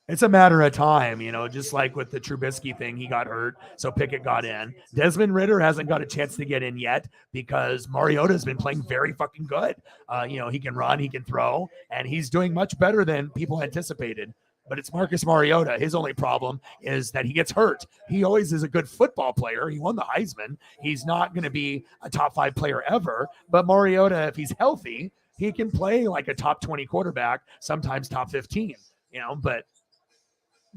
It's a matter of time, you know, just like with the Trubisky thing, he got hurt, so Pickett got in. Desmond Ridder hasn't got a chance to get in yet because Mariota's been playing very fucking good. You know, he can run, he can throw, and he's doing much better than people anticipated. But it's Marcus Mariota. His only problem is that he gets hurt. He always is a good football player. He won the Heisman. He's not going to be a top 5 player ever. But Mariota, if he's healthy, he can play like a top 20 quarterback, sometimes top 15, you know, but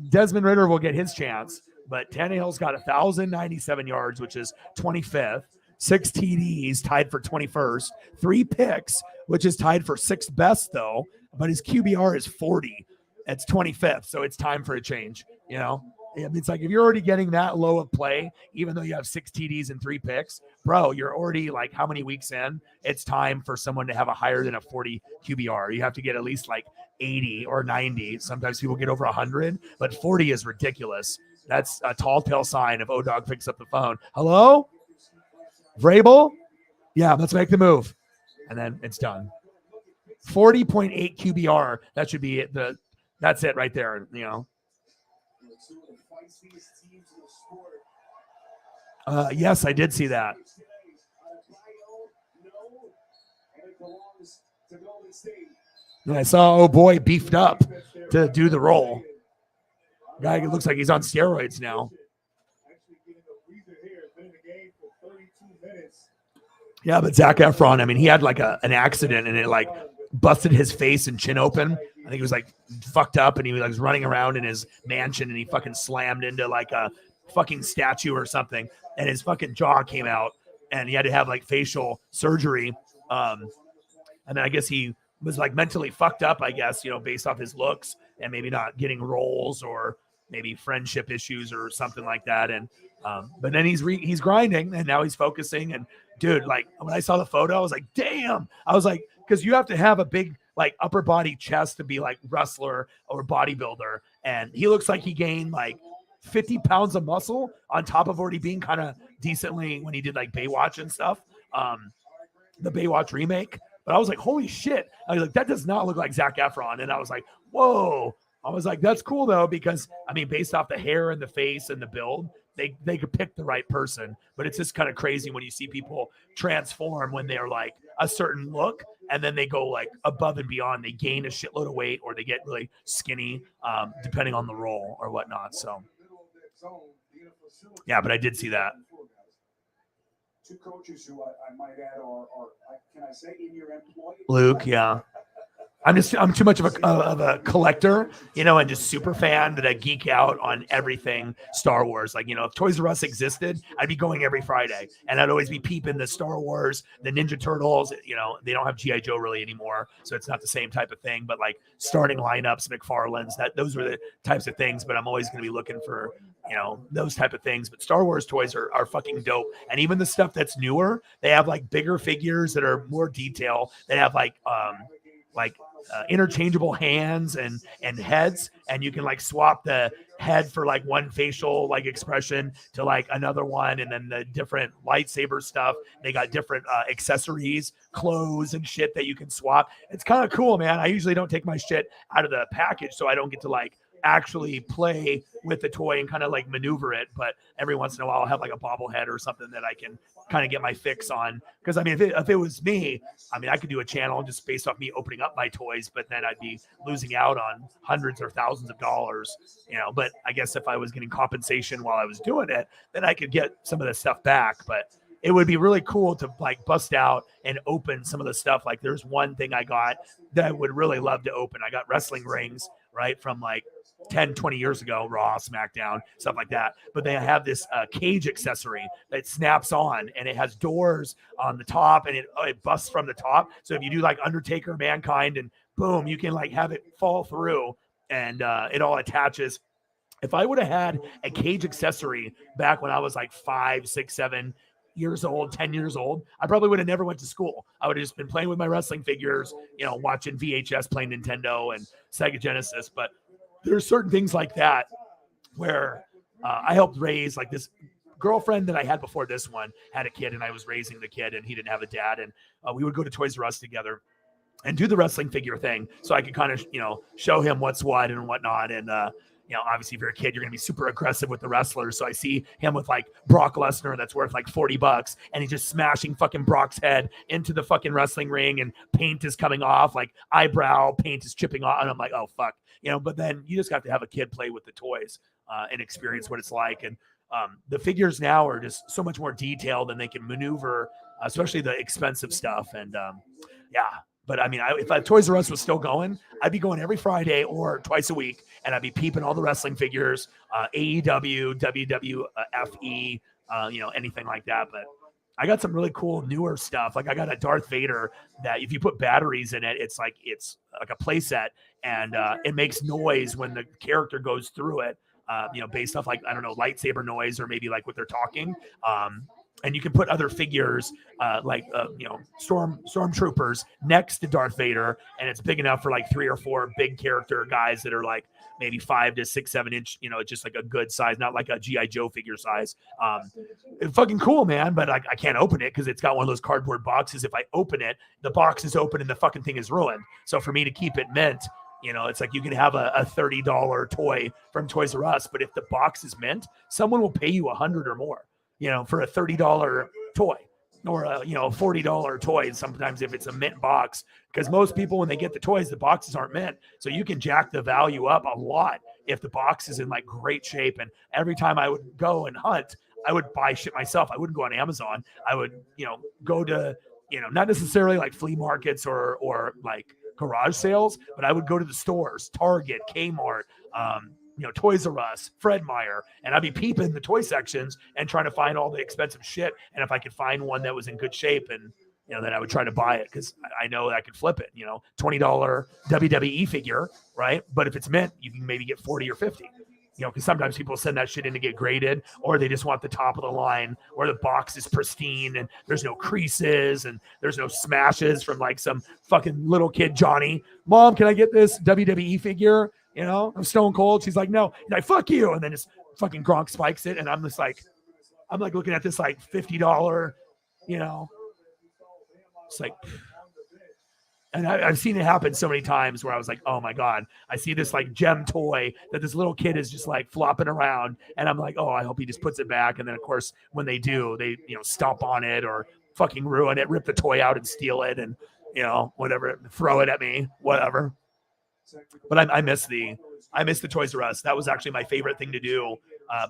Desmond Ridder will get his chance, but Tannehill's got 1,097 yards, which is 25th, 6 TDs, tied for 21st, 3 picks, which is tied for 6th best, though, but his QBR is 40. It's 25th, so it's time for a change, you know? It's like if you're already getting that low of play, even though you have 6 TDs and 3 picks, bro, you're already like how many weeks in? It's time for someone to have a higher than a 40 QBR. You have to get at least like 80 or 90. Sometimes people get over 100, but 40 is ridiculous. That's a tall tale sign if O-Dog picks up the phone. Hello? Vrabel? Yeah, let's make the move. And then it's done. 40.8 QBR. That should be it. That's it right there, you know. Yes, I did see that. And I saw, oh boy, beefed up to do the role. Guy looks like he's on steroids now. Yeah, but Zac Efron, I mean, he had like an accident and it like busted his face and chin open. I think he was like fucked up and he was running around in his mansion and he fucking slammed into like a fucking statue or something and his fucking jaw came out and he had to have like facial surgery. And then I guess he was like mentally fucked up, I guess, you know, based off his looks and maybe not getting roles or maybe friendship issues or something like that. And but then he's grinding and now he's focusing. And dude, like when I saw the photo, I was like, damn. I was like, because you have to have a big like upper body chest to be like wrestler or bodybuilder. And he looks like he gained like 50 pounds of muscle on top of already being kind of decently when he did like Baywatch and stuff, the Baywatch remake. But I was like, holy shit. I was like, that does not look like Zac Efron. And I was like, whoa. I was like, that's cool though, because I mean, based off the hair and the face and the build, they could pick the right person. But it's just kind of crazy when you see people transform when they're like a certain look and then they go like above and beyond. They gain a shitload of weight or they get really skinny, depending on the role or whatnot. So yeah, but I did see that. 2 coaches who I might add are can I say in your employ? Luke, yeah. I'm too much of a collector, you know, and just super fan that I geek out on everything Star Wars. Like, you know, if Toys R Us existed, I'd be going every Friday and I'd always be peeping the Star Wars, the Ninja Turtles. You know, they don't have G.I. Joe really anymore, so it's not the same type of thing, but like starting lineups, McFarlane's, those were the types of things. But I'm always going to be looking for, you know, those type of things. But Star Wars toys are fucking dope. And even the stuff that's newer, they have like bigger figures that are more detail. They have like interchangeable hands and heads, and you can like swap the head for like one facial like expression to like another one, and then the different lightsaber stuff. They got different accessories, clothes and shit that you can swap. It's kind of cool, man. I usually don't take my shit out of the package, so I don't get to like actually play with the toy and kind of like maneuver it. But every once in a while I'll have like a bobblehead or something that I can kind of get my fix on. Because I mean, if it was me, I mean, I could do a channel just based off me opening up my toys, but then I'd be losing out on hundreds or thousands of dollars, But I guess if I was getting compensation while I was doing it, then I could get some of the stuff back. But it would be really cool to like bust out and open some of the stuff. Like there's one thing I got that I would really love to open. I got wrestling rings, right, from like 10, 20 years ago, Raw, SmackDown, stuff like that. But they have this cage accessory that snaps on, and it has doors on the top, and it busts from the top. So if you do like Undertaker, Mankind, and boom, you can like have it fall through, and it all attaches. If I would have had a cage accessory back when I was like 5, 6, 7 years old, 10 years old, I probably would have never went to school. I would have just been playing with my wrestling figures, watching VHS, playing Nintendo and Sega Genesis. But there's certain things like that where I helped raise. Like this girlfriend that I had before this one had a kid, and I was raising the kid, and he didn't have a dad. And we would go to Toys R Us together and do the wrestling figure thing. So I could kind of, show him what's what and whatnot. And, obviously if you're a kid, you're going to be super aggressive with the wrestlers. So I see him with like Brock Lesnar that's worth like $40, and he's just smashing fucking Brock's head into the fucking wrestling ring, and paint is coming off, like eyebrow paint is chipping off. And I'm like, oh fuck, but then you just got to have a kid play with the toys and experience what it's like. And the figures now are just so much more detailed, and they can maneuver, especially the expensive stuff. And yeah. But I mean, if Toys R Us was still going, I'd be going every Friday or twice a week, and I'd be peeping all the wrestling figures, AEW, WWFE, anything like that. But I got some really cool newer stuff. Like I got a Darth Vader that if you put batteries in it, it's like a play set, and it makes noise when the character goes through it. Based off like, I don't know, lightsaber noise, or maybe like what they're talking. And you can put other figures stormtroopers next to Darth Vader, and it's big enough for like 3 or 4 big character guys that are like maybe 5 to 6, 7 inch, just like a good size, not like a G.I. Joe figure size. It's fucking cool, man, but I can't open it because it's got one of those cardboard boxes. If I open it, the box is open and the fucking thing is ruined. So for me to keep it mint, it's like you can have a $30 toy from Toys R Us, but if the box is mint, someone will pay you $100 or more, for a $30 toy, or a $40 toy. Sometimes if it's a mint box, because most people, when they get the toys, the boxes aren't mint. So you can jack the value up a lot if the box is in like great shape. And every time I would go and hunt, I would buy shit myself. I wouldn't go on Amazon. I would, go to, not necessarily like flea markets or like garage sales, but I would go to the stores, Target, Kmart, Toys R Us, Fred Meyer, and I'd be peeping the toy sections and trying to find all the expensive shit. And if I could find one that was in good shape, and then I would try to buy it because I know I could flip it. $20 WWE figure, right? But if it's mint, you can maybe get 40 or 50. Because sometimes people send that shit in to get graded, or they just want the top of the line where the box is pristine and there's no creases and there's no smashes from like some fucking little kid, Johnny. Mom, can I get this WWE figure? I'm Stone Cold. She's like, no. He's like, fuck you. And then just fucking Gronk spikes it. And I'm looking at this like $50, it's like, and I've seen it happen so many times where I was like, oh my God, I see this like gem toy that this little kid is just like flopping around. And I'm like, oh, I hope he just puts it back. And then of course, when they do, they, stomp on it or fucking ruin it, rip the toy out and steal it. And, whatever, throw it at me, whatever. But I miss the Toys R Us. That was actually my favorite thing to do,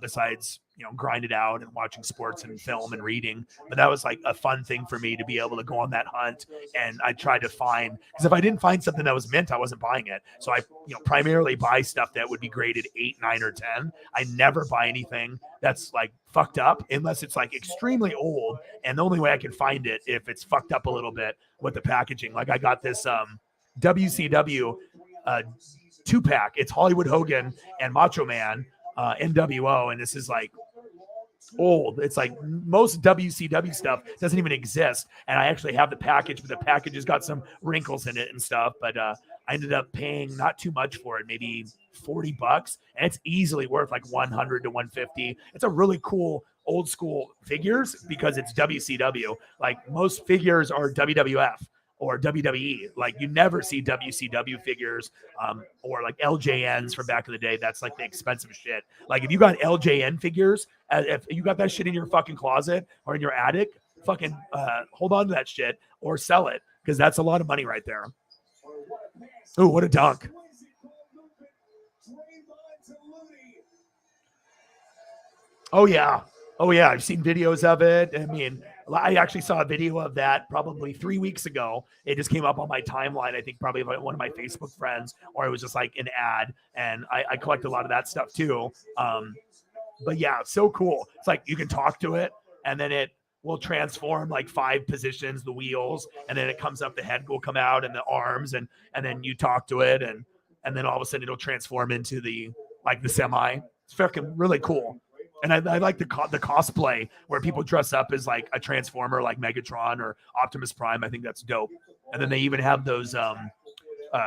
besides grind it out and watching sports and film and reading. But that was like a fun thing for me to be able to go on that hunt. And I tried to find, because if I didn't find something that was mint, I wasn't buying it. So I primarily buy stuff that would be graded 8, 9, or 10. I never buy anything that's like fucked up unless it's like extremely old. And the only way I can find it if it's fucked up a little bit with the packaging. Like I got this WCW 2-pack. It's Hollywood Hogan and Macho Man, NWO, and this is like old. It's like most WCW stuff doesn't even exist, and I actually have the package, but the package has got some wrinkles in it and stuff. But I ended up paying not too much for it, maybe $40, and it's easily worth like $100 to $150. It's a really cool old school figures because it's WCW. Like most figures are WWF. or WWE. Like you never see WCW figures or like LJNs from back in the day. That's like the expensive shit. Like if you got LJN figures, if you got that shit in your fucking closet or in your attic, fucking hold on to that shit or sell it because that's a lot of money right there. Ooh, what a dunk. Oh, yeah. Oh, yeah. I've seen videos of it. I mean, I actually saw a video of that probably 3 weeks ago. It just came up on my timeline. I think probably one of my Facebook friends, or it was just like an ad. And I collect a lot of that stuff too. But yeah, it's so cool. It's like you can talk to it and then it will transform like 5 positions, the wheels, and then it comes up, the head will come out and the arms, and then you talk to it and then all of a sudden it'll transform into the semi. It's fucking really cool. And I like the cosplay where people dress up as like a Transformer, like Megatron or Optimus Prime. I think that's dope. And then they even have those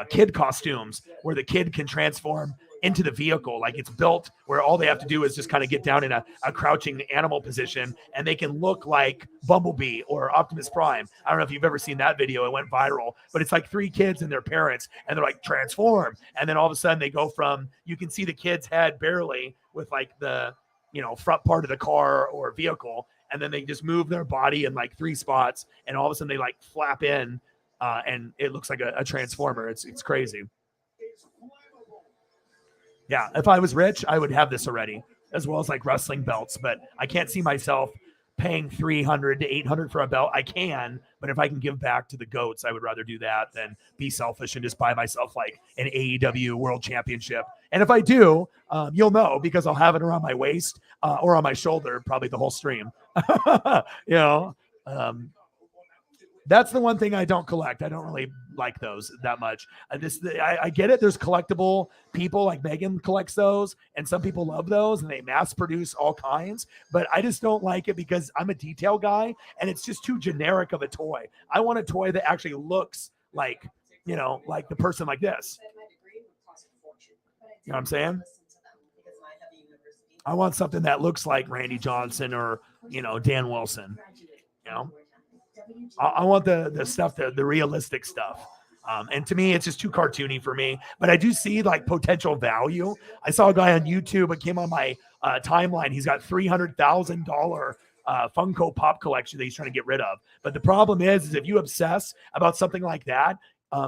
kid costumes where the kid can transform into the vehicle. Like it's built where all they have to do is just kind of get down in a crouching animal position and they can look like Bumblebee or Optimus Prime. I don't know if you've ever seen that video. It went viral, but it's like 3 kids and their parents and they're like transform. And then all of a sudden they go from, you can see the kid's head barely with like the, front part of the car or vehicle. And then they just move their body in like 3 spots. And all of a sudden they like flap in and it looks like a transformer. It's crazy. Yeah, if I was rich, I would have this already, as well as like wrestling belts. But I can't see myself paying $300 to $800 for a belt. I can, but if I can give back to the GOATs, I would rather do that than be selfish and just buy myself like an AEW World Championship. And if I do, you'll know because I'll have it around my waist or on my shoulder, probably the whole stream. That's the one thing I don't collect. I don't really like those that much. I get it. There's collectible people like Megan collects those, and some people love those, and they mass produce all kinds. But I just don't like it because I'm a detail guy, and it's just too generic of a toy. I want a toy that actually looks like, like the person like this. You know what I'm saying? I want something that looks like Randy Johnson or, Dan Wilson. I want the stuff, the realistic stuff. And to me, it's just too cartoony for me. But I do see like potential value. I saw a guy on YouTube. It came on my timeline. He's got $300,000 Funko Pop collection that he's trying to get rid of. But the problem is if you obsess about something like that,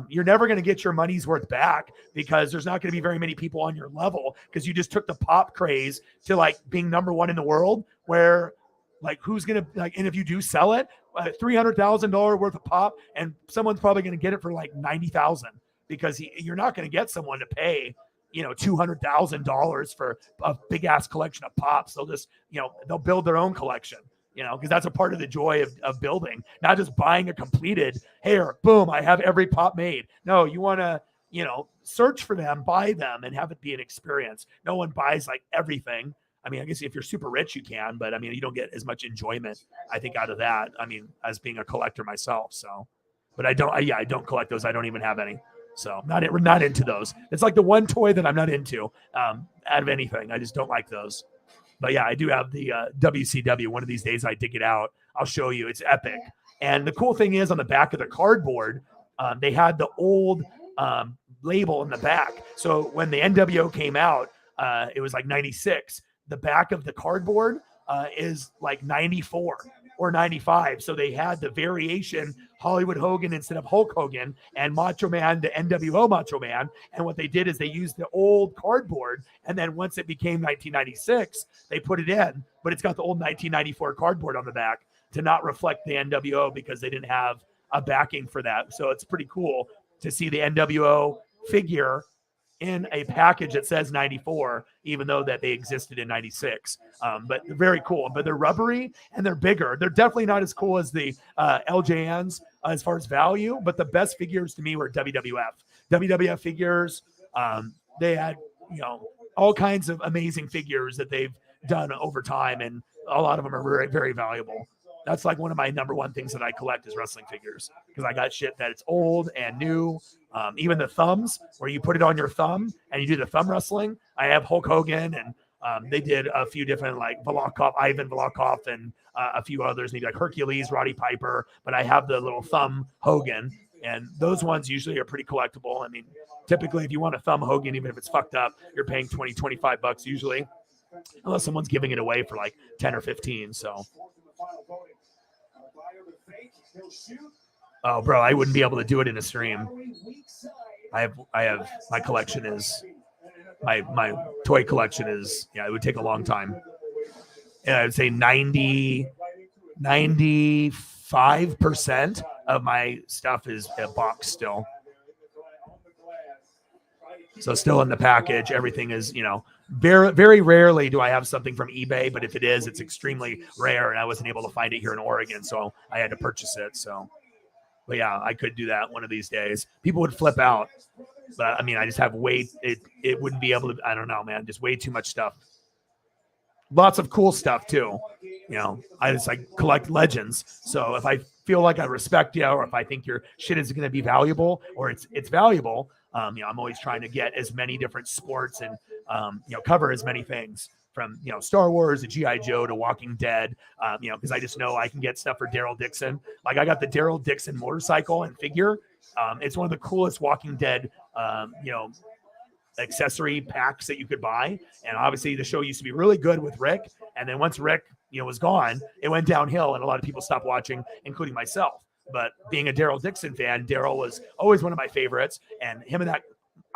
you're never going to get your money's worth back because there's not going to be very many people on your level because you just took the pop craze to like being number 1 in the world where like who's going to like, and if you do sell it, $300,000 worth of pop, and someone's probably going to get it for like 90,000 because you're not going to get someone to pay, $200,000 for a big ass collection of pops. They'll just, they'll build their own collection, because that's a part of the joy of building, not just buying a completed, here, boom, I have every pop made. No, you want to, search for them, buy them, and have it be an experience. No one buys like everything. I mean, I guess if you're super rich, you can, but I mean, you don't get as much enjoyment, I think, out of that. I mean, as being a collector myself. So, but I don't collect those. I don't even have any. So we're not into those. It's like the one toy that I'm not into out of anything. I just don't like those. But yeah, I do have the WCW. One of these days I dig it out. I'll show you. It's epic. And the cool thing is on the back of the cardboard, they had the old label in the back. So when the NWO came out, it was like 96. The back of the cardboard is like 94 or 95. So they had the variation Hollywood Hogan instead of Hulk Hogan and Macho Man, the NWO Macho Man. And what they did is they used the old cardboard. And then once it became 1996, they put it in, but it's got the old 1994 cardboard on the back to not reflect the NWO because they didn't have a backing for that. So it's pretty cool to see the NWO figure in a package that says 94, even though that they existed in 96. But they're very cool, but they're rubbery and they're bigger. They're definitely not as cool as the LJNs as far as value, but the best figures to me were WWF figures. They had, all kinds of amazing figures that they've done over time. And a lot of them are very, very valuable. That's like one of my number 1 things that I collect is wrestling figures because I got shit that it's old and new. Even the thumbs where you put it on your thumb and you do the thumb wrestling. I have Hulk Hogan and they did a few different like Ivan Volkov and a few others, maybe like Hercules, Roddy Piper. But I have the little thumb Hogan And those ones usually are pretty collectible. I mean, typically if you want a thumb Hogan, even if it's fucked up, you're paying 20, 25 bucks usually, unless someone's giving it away for like 10 or 15. So, oh, bro, I wouldn't be able to do it in a stream. I have my collection is my toy collection is, yeah, it would take a long time. And I would say 95% of my stuff is a box still. So still in the package, everything is, very, very rarely do I have something from eBay, but if it is, it's extremely rare, and I wasn't able to find it here in Oregon, so I had to purchase it. So, but yeah, I could do that one of these days. People would flip out, but I mean, I just have it wouldn't be able to, I don't know, man, just way too much stuff. Lots of cool stuff too. I just like collect legends. So if I feel like I respect you, or if I think your shit is going to be valuable, or it's valuable, I'm always trying to get as many different sports and cover as many things from Star Wars to G.I. Joe to Walking Dead. Because I just know I can get stuff for Daryl Dixon. Like I got the Daryl Dixon motorcycle and figure. It's one of the coolest Walking Dead accessory packs that you could buy. And obviously the show used to be really good with Rick, and then once Rick was gone, it went downhill and a lot of people stopped watching, including myself. But being a Daryl Dixon fan, Daryl was always one of my favorites, and him and that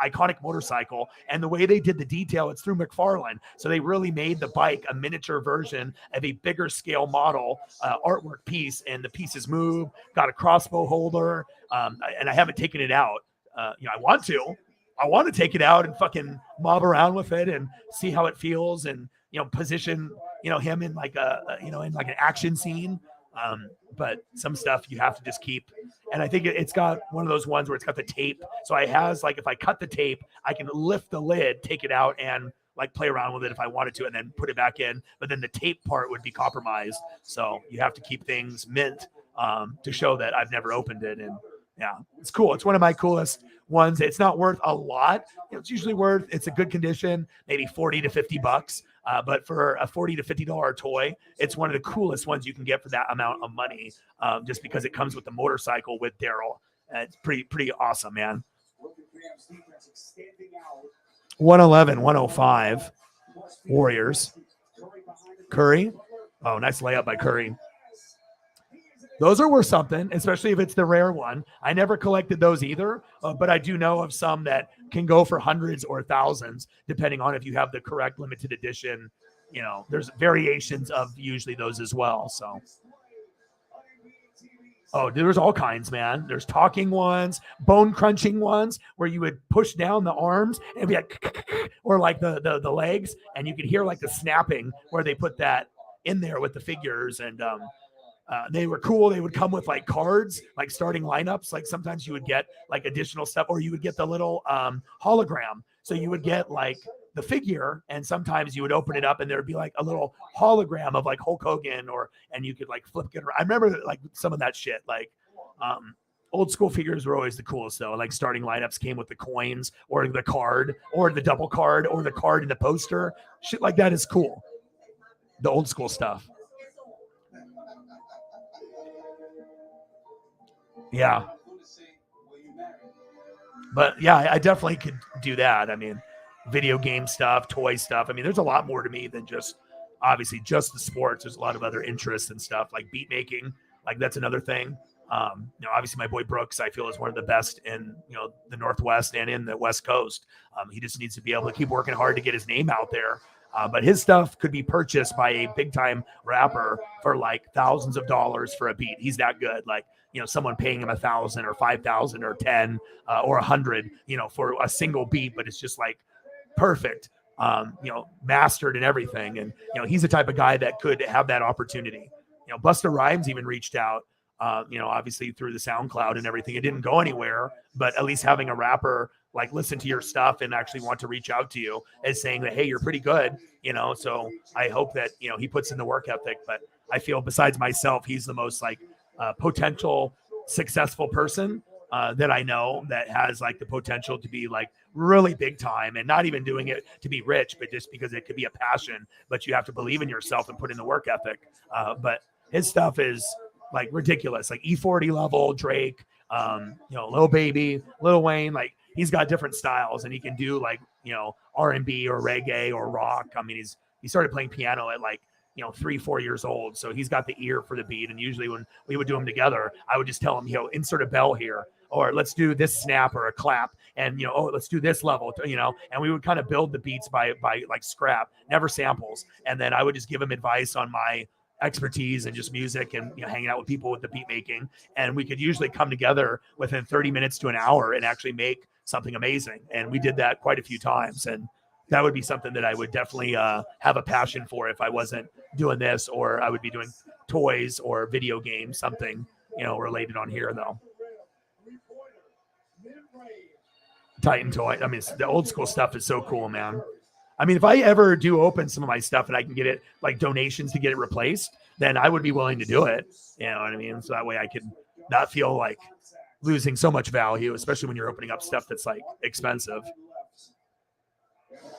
iconic motorcycle, and the way they did the detail, it's through McFarlane, so they really made the bike a miniature version of a bigger scale model artwork piece, and the pieces move, got a crossbow holder, and I haven't taken it out. I want to take it out and fucking mob around with it and see how it feels, and position him in like in like an action scene. But some stuff you have to just keep. And I think it's got one of those ones where it's got the tape. So it has like, if I cut the tape, I can lift the lid, take it out, and like play around with it if I wanted to, and then put it back in. But then the tape part would be compromised. So you have to keep things mint to show that I've never opened it. And yeah, it's cool. It's one of my coolest ones. It's not worth a lot. It's usually worth, it's a good condition, maybe 40 to 50 bucks. But for a $40 to $50 toy, it's one of the coolest ones you can get for that amount of money, just because it comes with the motorcycle with Daryl. It's pretty awesome, man. 111, 105, Warriors. Curry. Oh, nice layup by Curry. Those are worth something, especially if it's the rare one. I never collected those either, but I do know of some that can go for hundreds or thousands, depending on if you have the correct limited edition. There's variations of usually those as well. So, oh, there's all kinds, man. There's talking ones, bone crunching ones, where you would push down the arms and be like, or like the legs, and you could hear like the snapping where they put that in there with the figures. And they were cool. They would come with like cards, like starting lineups. Like sometimes you would get like additional stuff, or you would get the little hologram. So you would get like the figure, and sometimes you would open it up and there would be like a little hologram of like Hulk Hogan, and you could like flip it around. I remember like some of that shit. Like old school figures were always the coolest though. Like starting lineups came with the coins or the card or the double card or the card in the poster. Shit like that is cool. The old school stuff. Yeah. But yeah, I definitely could do that. I mean, video game stuff, toy stuff. I mean, there's a lot more to me than just obviously just the sports. There's a lot of other interests and stuff like beat making. Like that's another thing. Obviously my boy Brooks, I feel, is one of the best in, the Northwest and in the West Coast. He just needs to be able to keep working hard to get his name out there. But his stuff could be purchased by a big time rapper for like thousands of dollars for a beat. He's that good. Like, someone paying him 1,000 or 5,000 or 10 or 100, for a single beat, but it's just like perfect, mastered and everything. And, he's the type of guy that could have that opportunity. Busta Rhymes even reached out, obviously through the SoundCloud and everything. It didn't go anywhere, but at least having a rapper like listen to your stuff and actually want to reach out to you is saying that, hey, you're pretty good, so I hope that, he puts in the work ethic. But I feel besides myself, he's the most like potential successful person that I know that has like the potential to be like really big time, and not even doing it to be rich, but just because it could be a passion, but you have to believe in yourself and put in the work ethic. But his stuff is like ridiculous, like E40 level Drake, Lil Baby, Lil Wayne, like he's got different styles and he can do like, R&B or reggae or rock. I mean, he started playing piano at like, 3-4 years old. So he's got the ear for the beat. And usually when we would do them together, I would just tell him, insert a bell here, or let's do this snap or a clap. And, let's do this level, and we would kind of build the beats by like scrap, never samples. And then I would just give him advice on my expertise and just music and hanging out with people with the beat making. And we could usually come together within 30 minutes to an hour and actually make something amazing. And we did that quite a few times. And that would be something that I would definitely have a passion for if I wasn't doing this, or I would be doing toys or video games, something, related on here though. Titan toy. I mean, the old school stuff is so cool, man. I mean, if I ever do open some of my stuff and I can get it like donations to get it replaced, then I would be willing to do it. You know what I mean? So that way I could not feel like losing so much value, especially when you're opening up stuff that's like expensive.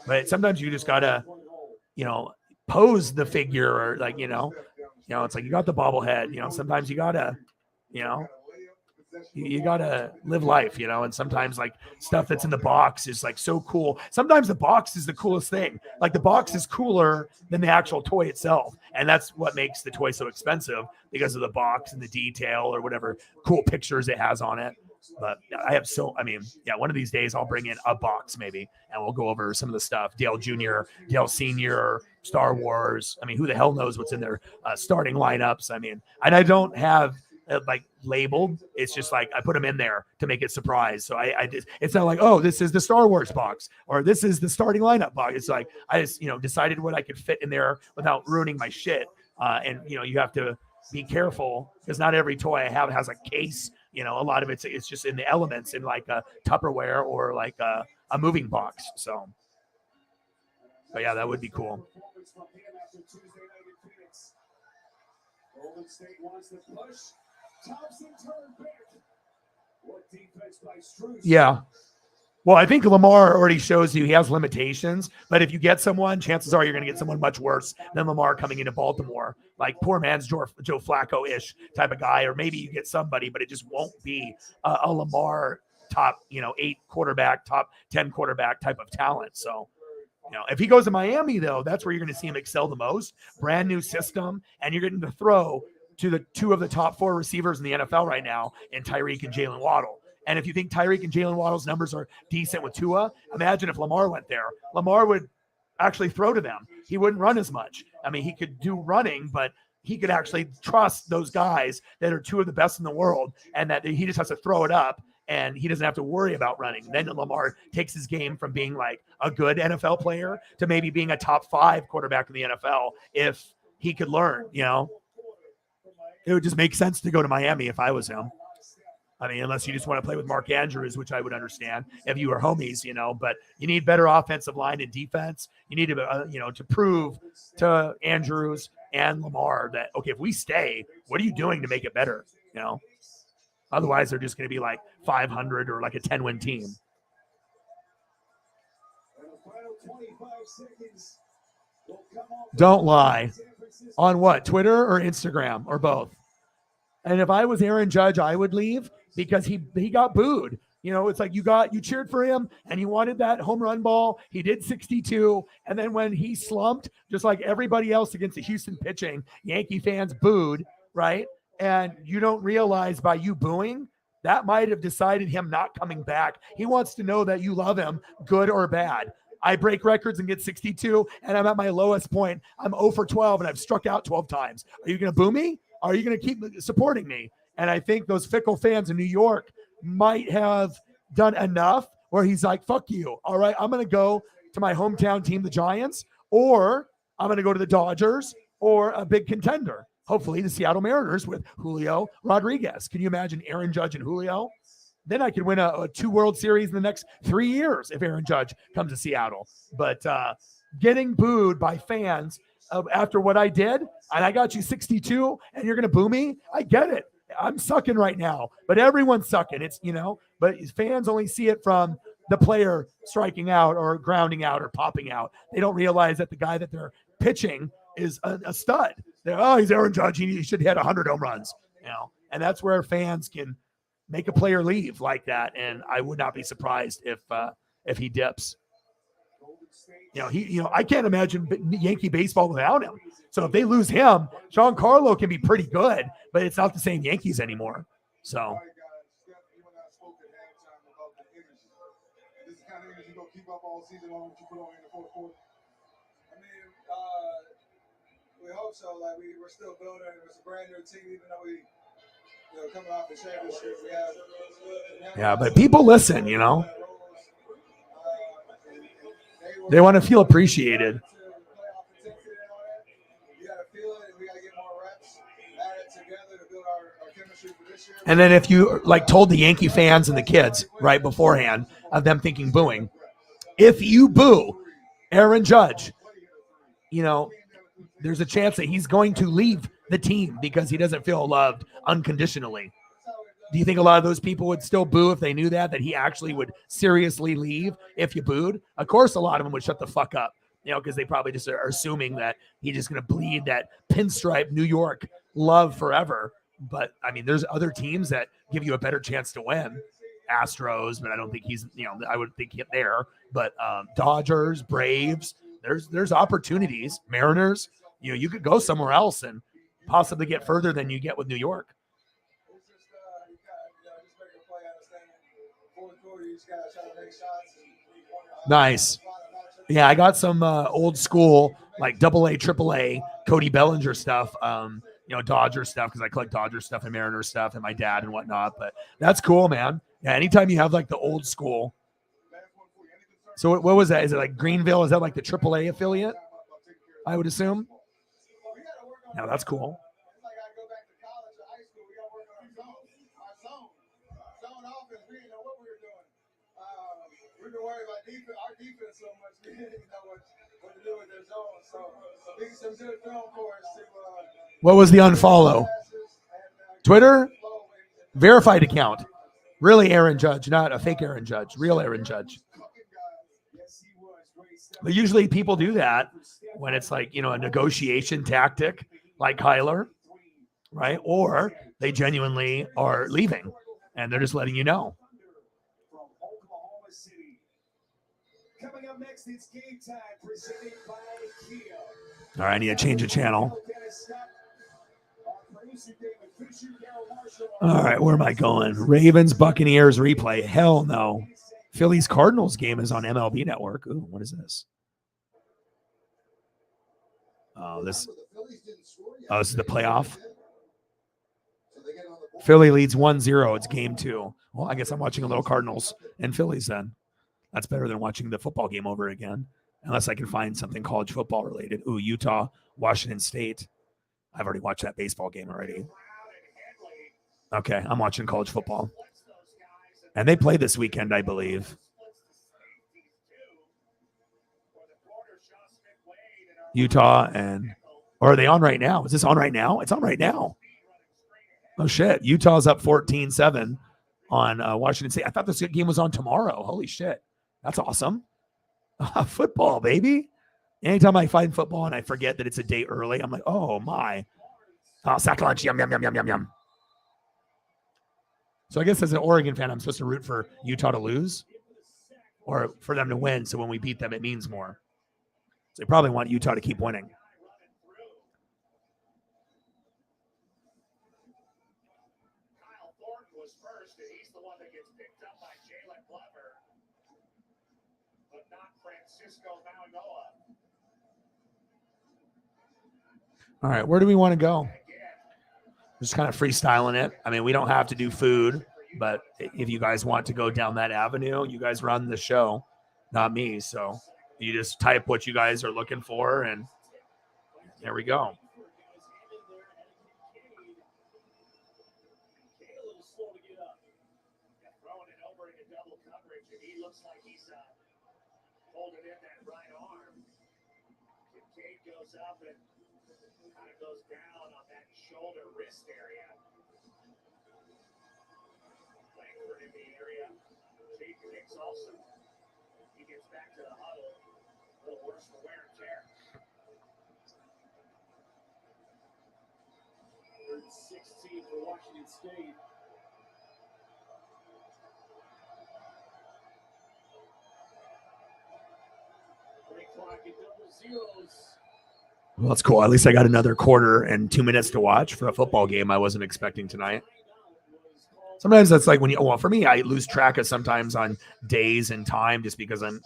But sometimes you just gotta, pose the figure, or like, it's like you got the bobblehead, sometimes you gotta, you gotta live life, and sometimes like stuff that's in the box is like so cool. Sometimes the box is the coolest thing. Like the box is cooler than the actual toy itself. And that's what makes the toy so expensive, because of the box and the detail or whatever cool pictures it has on it. But one of these days I'll bring in a box maybe, and we'll go over some of the stuff. Dale Jr., Dale Sr., Star Wars. I mean, who the hell knows what's in their starting lineups? I mean, and I don't have like labeled. It's just like I put them in there to make it surprise. So it's not like, oh, this is the Star Wars box or this is the starting lineup box. It's like I just decided what I could fit in there without ruining my shit. And you have to be careful, because not every toy I have has a case. A lot of it's just in the elements in like a Tupperware or like a moving box. So, but yeah, that would be cool. Yeah. Well, I think Lamar already shows you he has limitations, but if you get someone, chances are you're going to get someone much worse than Lamar coming into Baltimore, like poor man's Joe Flacco-ish type of guy, or maybe you get somebody, but it just won't be a Lamar top, 8 quarterback, top 10 quarterback type of talent. So, if he goes to Miami, though, that's where you're going to see him excel the most. Brand new system, and you're getting to throw to the 2 of the top 4 receivers in the NFL right now, in Tyreek and Jalen Waddle. And if you think Tyreek and Jalen Waddle's numbers are decent with Tua, imagine if Lamar went there. Lamar would actually throw to them. He wouldn't run as much. I mean, he could do running, but he could actually trust those guys that are 2 of the best in the world, and that he just has to throw it up, and he doesn't have to worry about running. Then Lamar takes his game from being like a good NFL player to maybe being a top 5 quarterback in the NFL if he could learn, It would just make sense to go to Miami if I was him. I mean, unless you just want to play with Mark Andrews, which I would understand if you were homies, but you need better offensive line and defense. You need to, to prove to Andrews and Lamar that, okay, if we stay, what are you doing to make it better? Otherwise they're just going to be like 500 or like a 10-win team. Don't lie. On what? Twitter or Instagram or both? And if I was Aaron Judge, I would leave, because he got booed. It's like you cheered for him and you wanted that home run ball. He did 62. And then when he slumped, just like everybody else against the Houston pitching, Yankee fans booed, right? And you don't realize by you booing, that might have decided him not coming back. He wants to know that you love him, good or bad. I break records and get 62, and I'm at my lowest point. I'm 0 for 12, and I've struck out 12 times. Are you going to boo me? Are you going to keep supporting me? And I think those fickle fans in New York might have done enough where he's like, fuck you. All right, I'm going to go to my hometown team, the Giants, or I'm going to go to the Dodgers or a big contender, hopefully the Seattle Mariners with Julio Rodriguez. Can you imagine Aaron Judge and Julio? Then I could win a 2 World Series in the next 3 years if Aaron Judge comes to Seattle. But getting booed by fans after what I did, and I got you 62, and you're going to boo me? I get it. I'm sucking right now, but everyone's sucking. It's, but fans only see it from the player striking out or grounding out or popping out. They don't realize that the guy that they're pitching is a stud. He's Aaron Judge. He should hit 100 home runs, and that's where fans can make a player leave like that, and I would not be surprised if he dips. I can't imagine Yankee baseball without him. So if they lose him, Giancarlo can be pretty good, but it's not the same Yankees anymore. So. This is the kind of energy you're going to keep up all season long, what you put on in the fourth quarter? I mean, we hope so. Like, we're still building. It's a brand new team, even though we, coming off the championship, we have. Yeah, but people listen, They want to feel appreciated. You got to feel it, and we got to get more reps, add it together to build our chemistry for this year. And then if you told the Yankee fans and the kids right beforehand of them thinking booing, if you boo Aaron Judge, there's a chance that he's going to leave the team because he doesn't feel loved unconditionally. Do you think a lot of those people would still boo if they knew that he actually would seriously leave if you booed? Of course, a lot of them would shut the fuck up, because they probably just are assuming that he's just going to bleed that pinstripe New York love forever. But, I mean, there's other teams that give you a better chance to win. Astros, but I don't think he's, I would think hit there. But Dodgers, Braves, there's opportunities. Mariners, you could go somewhere else and possibly get further than you get with New York. Nice. Yeah, I got some old school, like AA, AAA, Cody Bellinger stuff, Dodger stuff, because I collect Dodger stuff and Mariner stuff and my dad and whatnot. But that's cool, man. Yeah, anytime you have like the old school. So what was that? Is it like Greenville? Is that like the AAA affiliate? I would assume. Yeah, that's cool. We've been worried about our defense so much, we didn't even know what to do with their zone. So, some good film for us to. What was the unfollow? Twitter? Verified account. Really Aaron Judge, not a fake Aaron Judge. Real Aaron Judge. But usually people do that when it's like, a negotiation tactic like Kyler, right? Or they genuinely are leaving and they're just letting you know. Coming up next, it's Game Time presented by Kia. All right, I need to change the channel. All right, where am I going? Ravens, Buccaneers replay. Hell no. Phillies Cardinals game is on MLB Network. Ooh, what is this? Oh, this is the playoff. Philly leads 1-0. It's game 2. Well, I guess I'm watching a little Cardinals and Phillies then. That's better than watching the football game over again, unless I can find something college football related. Ooh, Utah, Washington State. I've already watched that baseball game already. Okay, I'm watching college football. And they play this weekend, I believe. Utah or are they on right now? Is this on right now? It's on right now. Oh, shit. Utah's up 14-7 on Washington State. I thought this game was on tomorrow. Holy shit. That's awesome. Football, baby. Anytime I find football and I forget that it's a day early, I'm like, oh, my. Oh, sack lunch. Yum, yum, yum, yum, yum, yum. So I guess as an Oregon fan, I'm supposed to root for Utah to lose or for them to win. So when we beat them, it means more. So they probably want Utah to keep winning. Kyle Thornton was first, and he's the one that gets picked up by Jalen Glover, but not Francisco Mauigoa. All right, where do we want to go? Just kind of freestyling it. I mean, we don't have to do food, but if you guys want to go down that avenue, you guys run the show, not me. So you just type what you guys are looking for, and there we go. Holding in that right arm. Kincaid goes up and kind of goes down on that shoulder wrist area. Langford in the area. Jake Hicks also. He gets back to the huddle. A little worse for wear and tear. 16 for Washington State. Well, that's cool. At least I got another quarter and 2 minutes to watch for a football game I wasn't expecting tonight. Sometimes that's like when you, well, for me, I lose track of sometimes on days and time just because I'm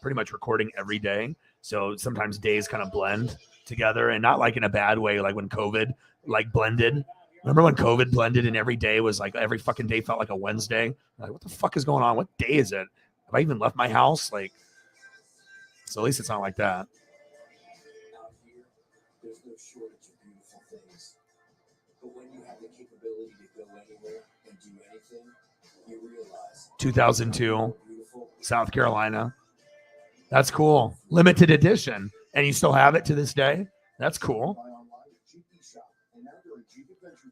pretty much recording every day. So sometimes days kind of blend together, and not like in a bad way, like when COVID like blended. Remember when COVID blended and every day was like, every fucking day felt like a Wednesday? Like, what the fuck is going on? What day is it? Have I even left my house? Like, so at least it's not like that. Out here, there's no shortage of beautiful things. But when you have the capability to go anywhere and do anything, you realize 2002, South Carolina. That's cool. Limited edition. And you still have it to this day? That's cool.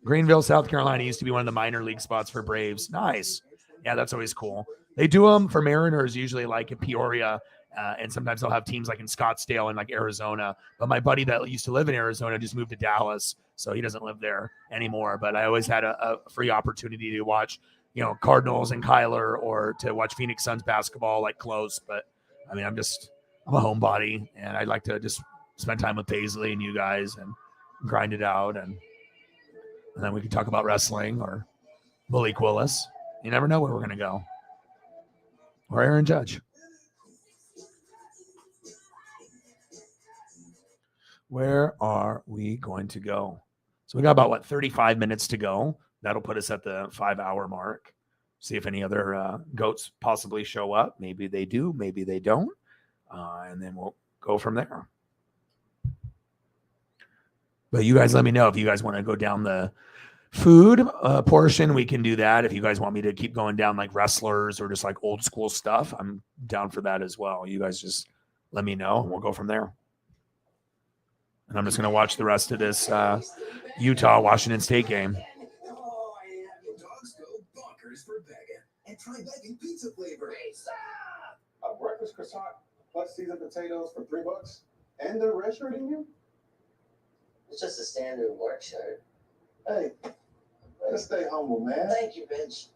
Greenville, South Carolina used to be one of the minor league spots for Braves. Nice. Yeah, that's always cool. They do them for Mariners usually like in Peoria, and sometimes they'll have teams like in Scottsdale and like Arizona. But my buddy that used to live in Arizona just moved to Dallas, so he doesn't live there anymore. But I always had a free opportunity to watch, Cardinals and Kyler, or to watch Phoenix Suns basketball like close. But I mean, I'm a homebody, and I'd like to just spend time with Paisley and you guys and grind it out, and then we can talk about wrestling or Malik Willis. You never know where we're going to go. Or Aaron Judge. Where are we going to go? So we got about, 35 minutes to go. That'll put us at the 5-hour mark. See if any other goats possibly show up. Maybe they do. Maybe they don't. And then we'll go from there. But you guys let me know if you guys want to go down the food portion. We can do that. If you guys want me to keep going down like wrestlers or just like old school stuff, I'm down for that as well. You guys just let me know and we'll go from there. And I'm just going to watch the rest of this Utah-Washington State game. Oh, yeah. Dogs go bonkers for vegan. And try vegan pizza flavor. Pizza! A breakfast croissant plus seasoned potatoes for $3, and they're red shirting you? It's just a standard work shirt. Hey, let's stay humble, man. Thank you, bitch.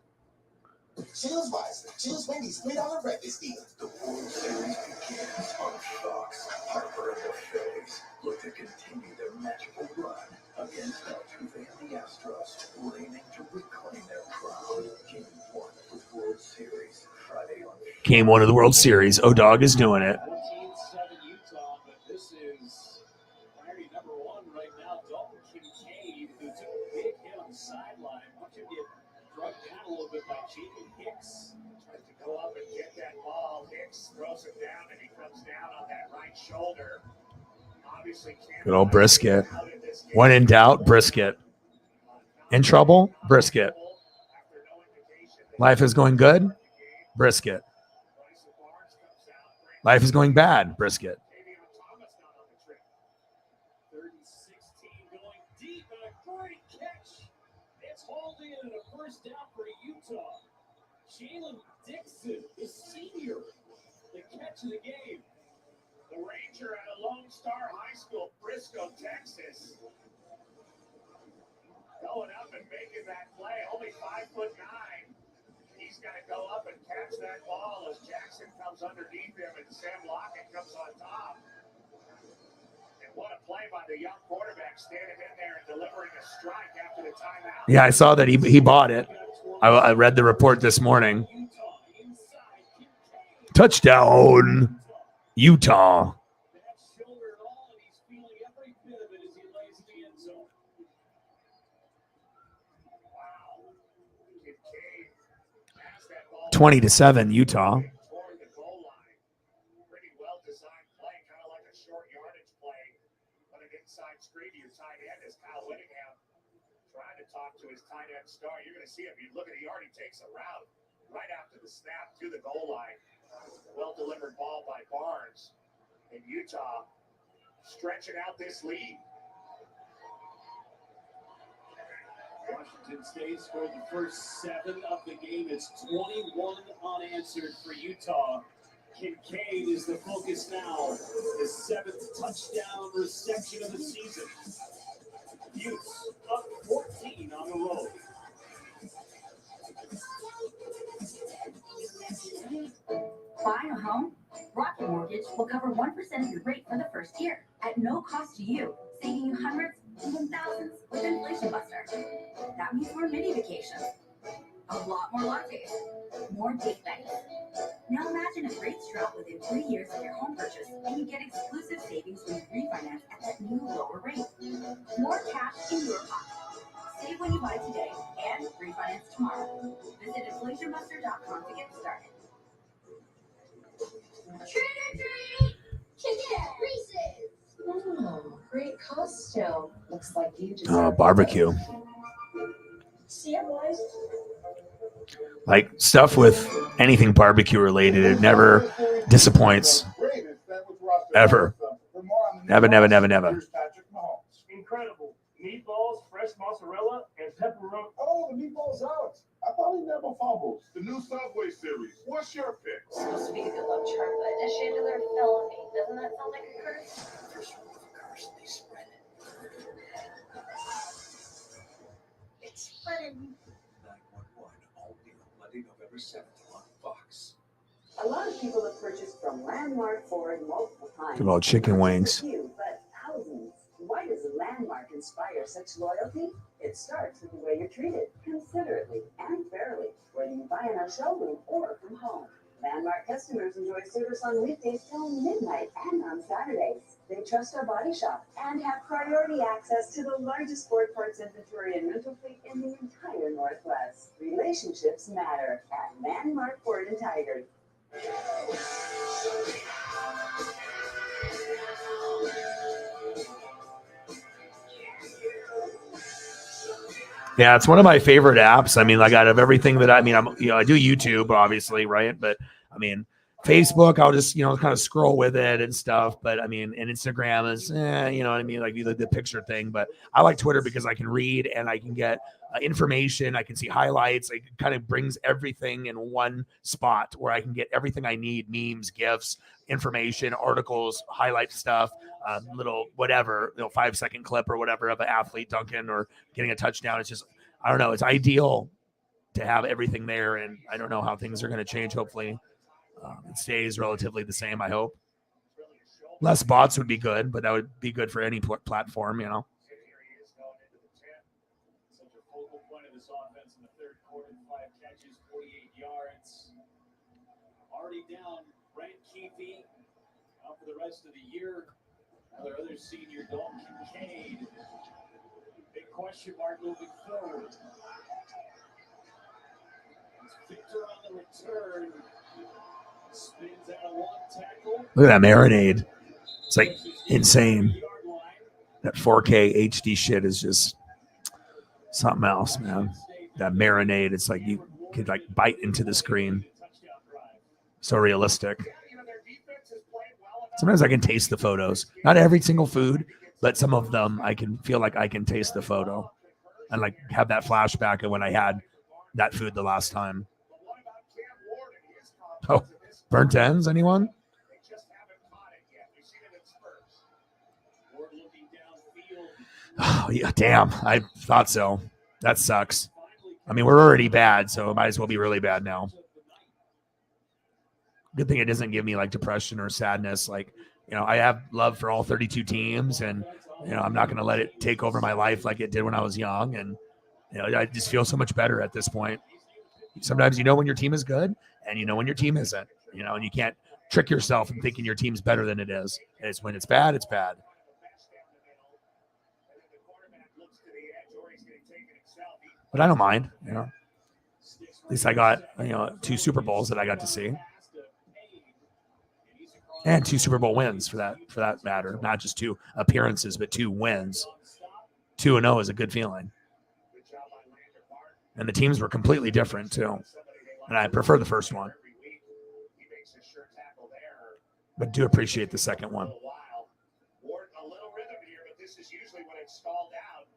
Chill's Weiser. Chill's Wendy's $3 breakfast deal. The World Series begins on Fox. Harper and the Phillies look to continue their magical run against Altuve and the Astros, aiming to reclaim their crown. Game 1 of the World Series, Friday on Game 1 of the World Series. O-Dog is doing it. 14-7 Utah, but this is priority number 1 right now. Dalton Kincaid, who took a big hit on the sideline. Watch him get drugged down a little bit by Jacob Hicks. Tries to go up and get that ball. Hicks throws it down, and he comes down on that right shoulder. Obviously, Good old Brisket. When in doubt, Brisket. In trouble, Brisket. Life is going good, Brisket. Life is going bad, Brisket. 30-16 going deep, and a great catch. It's hauled in and a first down for Utah. Jalen Dixon, the senior, the catch of the game. The Ranger at a Lone Star High School, Frisco, Texas. Going up and making that play, only 5'9". He's got to go up and catch that ball as Jackson comes underneath him and Sam Lockett comes on top. And what a play by the young quarterback, standing in there and delivering a strike after the timeout. Yeah, I saw that he bought it. I read the report this morning. Touchdown, Utah. That shoulder and all, and he's feeling every bit of it as he lays in the end zone. Wow. Kincaid has that ball 20-7, Utah. toward the goal line. Pretty well designed play, kind of like a short yardage play. But an inside screen to your tight end is Kyle Whittingham trying to talk to his tight end star. You're going to see him. You look at, he already takes a route right after the snap to the goal line. Well-delivered ball by Barnes. And Utah stretching out this lead. Washington State scored the first 7 of the game. It's 21 unanswered for Utah. Kincaid is the focus now. His 7th touchdown reception of the season. Utes up 14 on the road. Buying a home? Rocket Mortgage will cover 1% of your rate for the first year at no cost to you, saving you hundreds, even thousands with Inflation Buster. That means more mini vacations, a lot more lattes, more date nights. Now imagine if rates drop within 3 years of your home purchase and you get exclusive savings when you refinance at that new lower rate. More cash in your pocket. Save when you buy today and refinance tomorrow. Visit inflationbuster.com to get started. Trick or treat! Chicken Reese's! Oh, great costume. Looks like you just Barbecue. See ya, boys. Like stuff with anything barbecue related, it never disappoints. Ever. Never. Incredible. Meatballs, fresh mozzarella, and pepperoni. Oh, the meatballs out. I thought he never fumbles. The new Subway series. What's your pick? Supposed to be a good love charm, but a chandelier fell on me. Doesn't that sound like a curse? First rule of a curse, they spread it. It's spreading. 911, all new Monday, November 7th on Fox. A lot of people have purchased from Landmark Ford multiple times. Good old chicken wings. Few, but thousands. Why does Landmark inspire such loyalty? It starts with the way you're treated, considerately and fairly, whether you buy in our showroom or from home. Landmark customers enjoy service on weekdays till midnight and on Saturdays. They trust our body shop and have priority access to the largest Ford parts inventory and rental fleet in the entire Northwest. Relationships matter at Landmark Ford and Tigard. Yeah, it's one of my favorite apps. I mean, like out of everything that I do YouTube, obviously, right? But I mean, Facebook, I'll just, kind of scroll with it and stuff. But I mean, and Instagram is, you know what I mean? Like the picture thing. But I like Twitter because I can read and I can get information. I can see highlights. It kind of brings everything in one spot where I can get everything I need: memes, GIFs, information, articles, highlight stuff, little whatever, 5-second clip or whatever of an athlete dunking or getting a touchdown. It's just, I don't know. It's ideal to have everything there. And I don't know how things are going to change. Hopefully it stays relatively the same. I hope less bots would be good, but that would be good for any platform, Such a focal point of this offense in the third quarter, 5 catches, 48 yards. Already down Brent Keefe out for the rest of the year. Another other senior, Dalton Kincaid. Big question mark moving forward. It's Victor on the return. Spins out a long tackle. Look at that marinade. It's like insane. That 4K HD shit is just something else, man. That marinade, it's like you could like bite into the screen. So realistic. Sometimes I can taste the photos. Not every single food, but some of them I can feel like I can taste the photo and like have that flashback of when I had that food the last time. Oh, burnt ends, anyone? Oh, yeah, damn. I thought so. That sucks. I mean, we're already bad, so it might as well be really bad now. Good thing it doesn't give me like depression or sadness. Like, I have love for all 32 teams, and I'm not going to let it take over my life like it did when I was young. And I just feel so much better at this point. Sometimes when your team is good, and when your team isn't. And you can't trick yourself in thinking your team's better than it is. It's when it's bad, it's bad. But I don't mind. At least I got 2 Super Bowls that I got to see. And 2 Super Bowl wins for that matter. Not just 2 appearances, but 2 wins. 2-0 is a good feeling. And the teams were completely different too. And I prefer the first one. But do appreciate the second one. A little rhythm here, but this is usually when it's stalled out.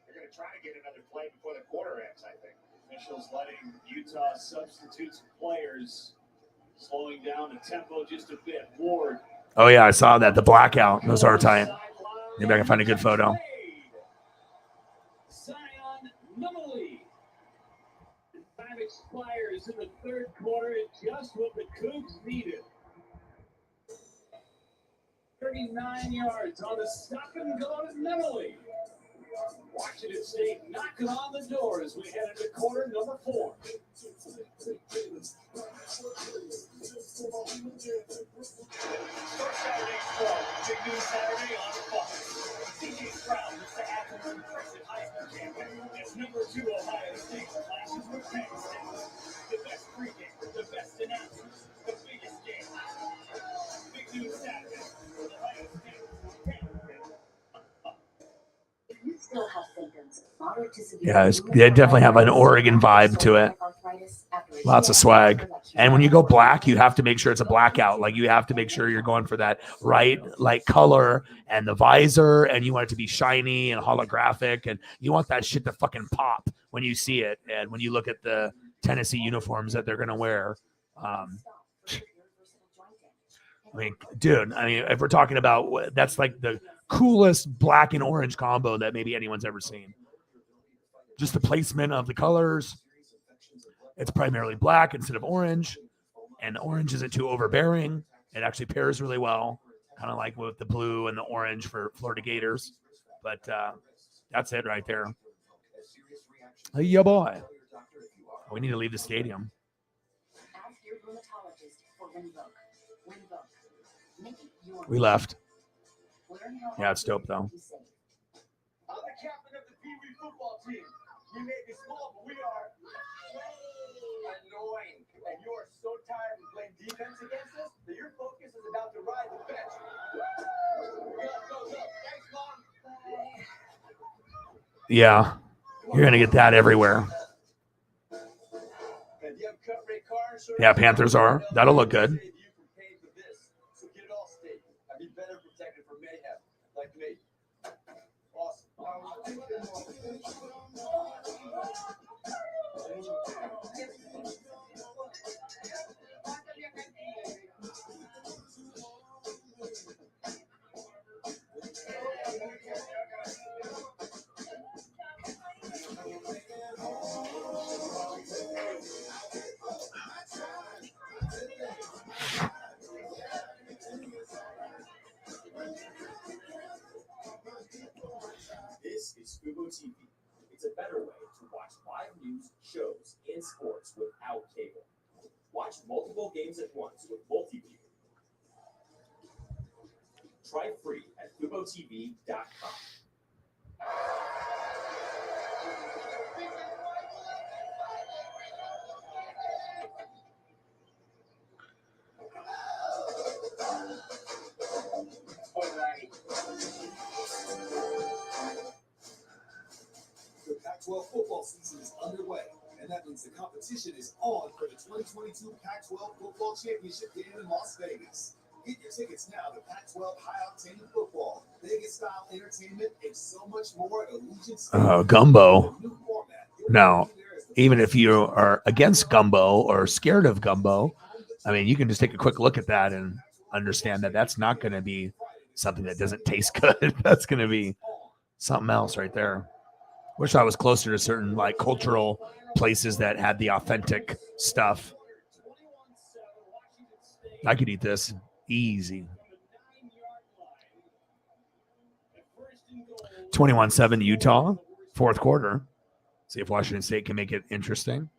They're going to try to get another play before the quarter ends, I think. Officials letting Utah substitute some players, slowing down the tempo just a bit. Ward. Oh, yeah, I saw that. The blackout. Those are tight. Maybe I can find a good photo. Zion Numely. 5 expires in the third quarter, and just what the Cougs needed. 39 yards on the stop and go to Nemely. Washington State knocking on the door as we head into quarter number 4. Start Saturday strong. Big news Saturday on Fox. C.J. Stroud looks to add to an impressive Heisman campaign as number 2 Ohio State clashes with Penn State. The best pregame, the best announcers, the biggest game. Big news Saturday. Ohio State. If you still have symptoms, moderate to severe. Yeah, they definitely have an Oregon vibe to it. Lots of swag. And when you go black, you have to make sure it's a blackout. Like you have to make sure you're going for that right like color and the visor, and you want it to be shiny and holographic, and you want that shit to fucking pop when you see it. And when you look at the Tennessee uniforms that they're gonna wear, I mean, dude, if we're talking about that's like the coolest black and orange combo that maybe anyone's ever seen. Just the placement of the colors. It's primarily black instead of orange, and the orange isn't too overbearing. It actually pairs really well, kind of like with the blue and the orange for Florida Gators. But that's it right there. Hey, yeah, boy. We need to leave the stadium. We left. Yeah, it's dope, though. I'm the captain of the Pee Wee football team. We may be small, but we are annoying. And you are so tired of playing defense against us that your focus is about to ride the bench. Go. Thanks, Mom. Yeah, you're going to get that everywhere. Yeah, Panthers are. That'll look good. So get it all state. I'd be better protected from mayhem, like me. This is Fubo TV. It's a better way to watch live news, shows, and sports without cable. Watch multiple games at once with multi-view. Try free at FuboTV.com. The Pac-12 football season is underway, and that means the competition is on for the 2022 Pac-12 Football Championship game in Las Vegas. Get your tickets now to Pac-12 high-octane football, Vegas-style entertainment, and so much more at Allegiant Stadium. Gumbo. Now, even if you are against gumbo or scared of gumbo, I mean, you can just take a quick look at that and understand that that's not going to be something that doesn't taste good. That's going to be something else right there. Wish I was closer to certain like cultural places that had the authentic stuff. I could eat this easy. 21-7 Utah, fourth quarter. See if Washington State can make it interesting.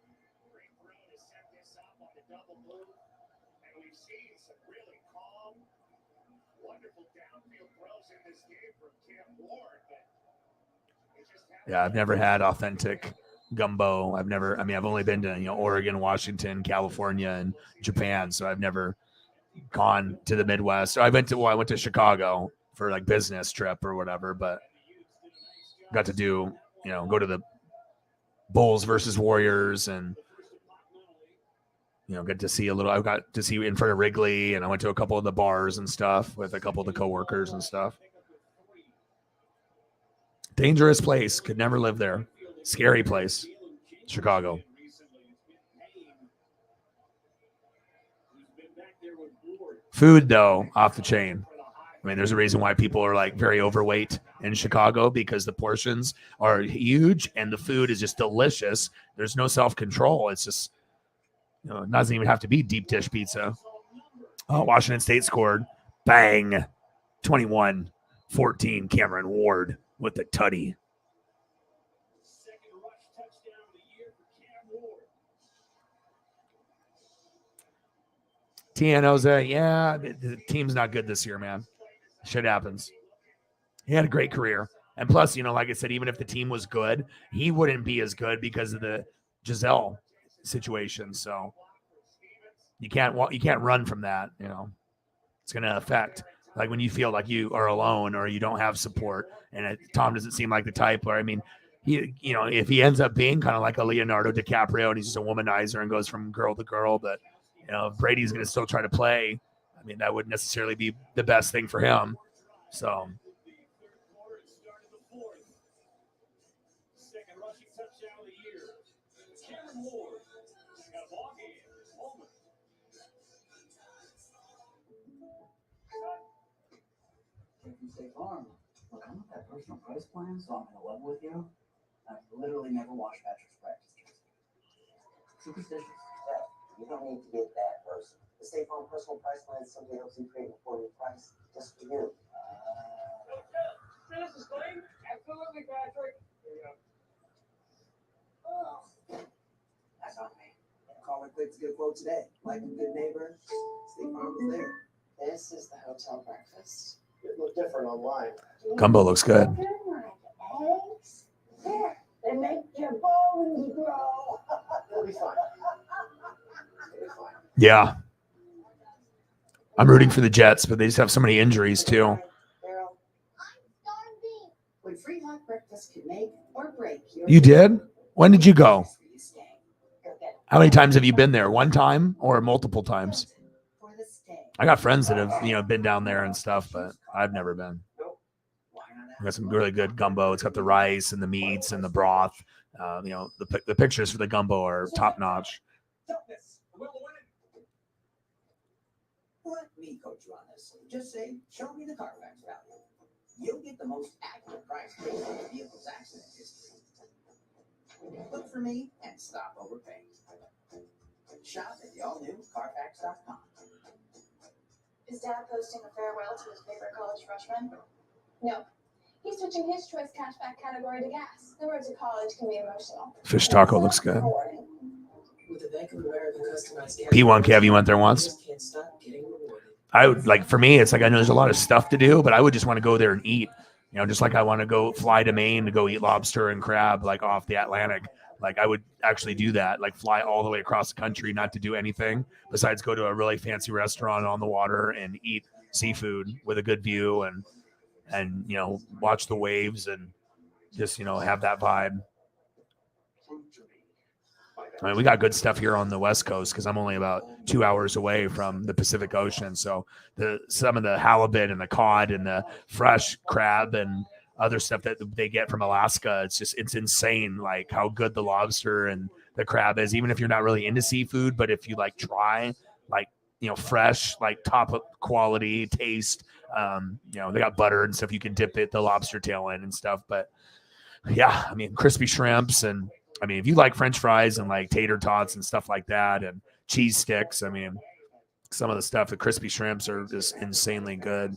Yeah, I've never had authentic gumbo. I've only been to, Oregon, Washington, California, and Japan. So I've never gone to the Midwest. I went to Chicago for like business trip or whatever, but got to do, go to the Bulls versus Warriors and, get to see I got to see in front of Wrigley, and I went to a couple of the bars and stuff with a couple of the coworkers and stuff. Dangerous place. Could never live there. Scary place. Chicago. Food, though, off the chain. I mean, there's a reason why people are like very overweight in Chicago, because the portions are huge and the food is just delicious. There's no self-control. It's just, it doesn't even have to be deep dish pizza. Oh, Washington State scored. Bang. 21-14, Cameron Ward with the tutty. Second rush touchdown of the year for Cam Ward. Tianoza, yeah, the team's not good this year, man. Shit happens. He had a great career. And plus, like I said, even if the team was good, he wouldn't be as good because of the Giselle situation. So you can't run from that, It's going to affect, like when you feel like you are alone or you don't have support. And Tom doesn't seem like the type where, he, if he ends up being kind of like a Leonardo DiCaprio and he's just a womanizer and goes from girl to girl, but if Brady's going to still try to play, that wouldn't necessarily be the best thing for him. So Second rushing touchdown of the year. Cameron Ward. Got a ball game. Moment. State Farm. Look, I'm not that personal price plan, so I'm in love with you. I've literally never washed Patrick's practice jersey. Superstitious. Yeah, you don't need to get that person. The State Farm personal price plan simply helps you create an affordable price just for you. This is Clayton. Absolutely, Patrick. There you go. Oh, that's on me. Call it quick to get a quote today. Like a good neighbor, State Farm is there. This is the hotel breakfast. It looked different online. gumbo looks good. Eggs? There, they make your bones grow. It'll be fine. It'll be fine. Yeah. I'm rooting for the Jets, but they just have so many injuries too. When free hot breakfast can make or break your You did? When did you go? How many times have you been there? One time or multiple times? I got friends that have, been down there and stuff, but I've never been. I got some really good gumbo. It's got the rice and the meats and the broth. The pictures for the gumbo are top notch. Let me coach you on this. Just say, show me the Carfax value. You'll get the most accurate price based on the vehicle's accident history. Look for me and stop overpaying. Shop at the all-new Carfax.com. Is Dad posting a farewell to his favorite college freshman? No. He's switching his choice cashback category to gas. The road to college can be emotional. Fish taco looks good. With the Bank of America customized P1 Kev, you went there once? can't stop getting rewarded. I would for me, it's like I know there's a lot of stuff to do, but I would just want to go there and eat. Just like I want to go fly to Maine to go eat lobster and crab off the Atlantic. I would actually do that, fly all the way across the country, not to do anything besides go to a really fancy restaurant on the water and eat seafood with a good view and watch the waves and just, have that vibe. We got good stuff here on the West Coast because I'm only about 2 hours away from the Pacific Ocean. So some of the halibut and the cod and the fresh crab and other stuff that they get from Alaska, it's insane, how good the lobster and the crab is, even if you're not really into seafood. But if you try, fresh, top of quality taste, they got butter and stuff you can dip the lobster tail in and stuff. But yeah, crispy shrimps and if you like French fries and tater tots and stuff like that and cheese sticks, some of the stuff, the crispy shrimps are just insanely good.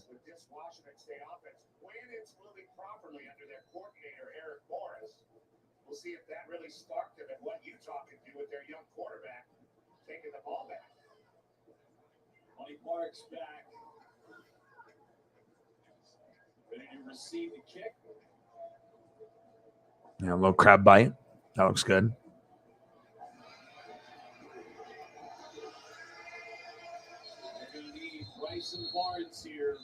We'll see if that really sparked them and what Utah can do with their young quarterback taking the ball back. Money Parks back. Ready to receive the kick. A little crab bite. That looks good. They're going to need Bryson Barnes here.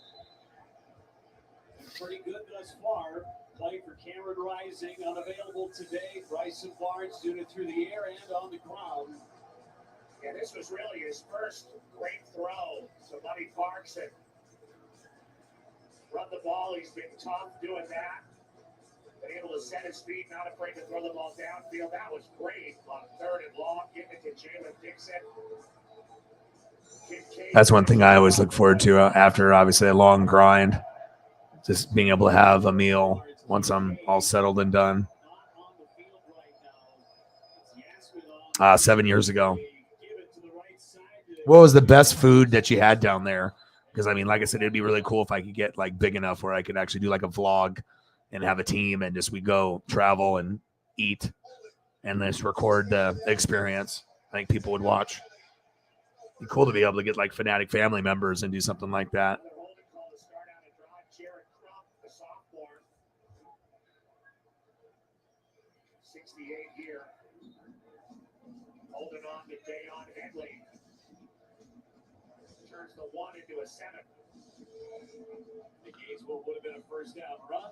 And pretty good thus far. Play for Cameron Rising, unavailable today. Bryson Barnes doing it through the air and on the ground. Yeah, this was really his first great throw. So Money Parks had run the ball. He's been tough doing that. Been able to set his feet, not afraid to throw the ball downfield. That was great on third and long, getting it to Jalen Dixon. That's one thing I always look forward to after, obviously, a long grind. Just being able to have a meal once I'm all settled and done. 7 years ago. What was the best food that you had down there? Because I mean, like I said, it'd be really cool if I could get like big enough where I could actually do like a vlog and have a team and just we go travel and eat and just record the experience. I think people would watch. It'd be cool to be able to get like Fanatic family members and do something like that. 68 here. Holding on to Dayon Henley. Turns the 1 into a 7. The Gainesville would have been a first down run.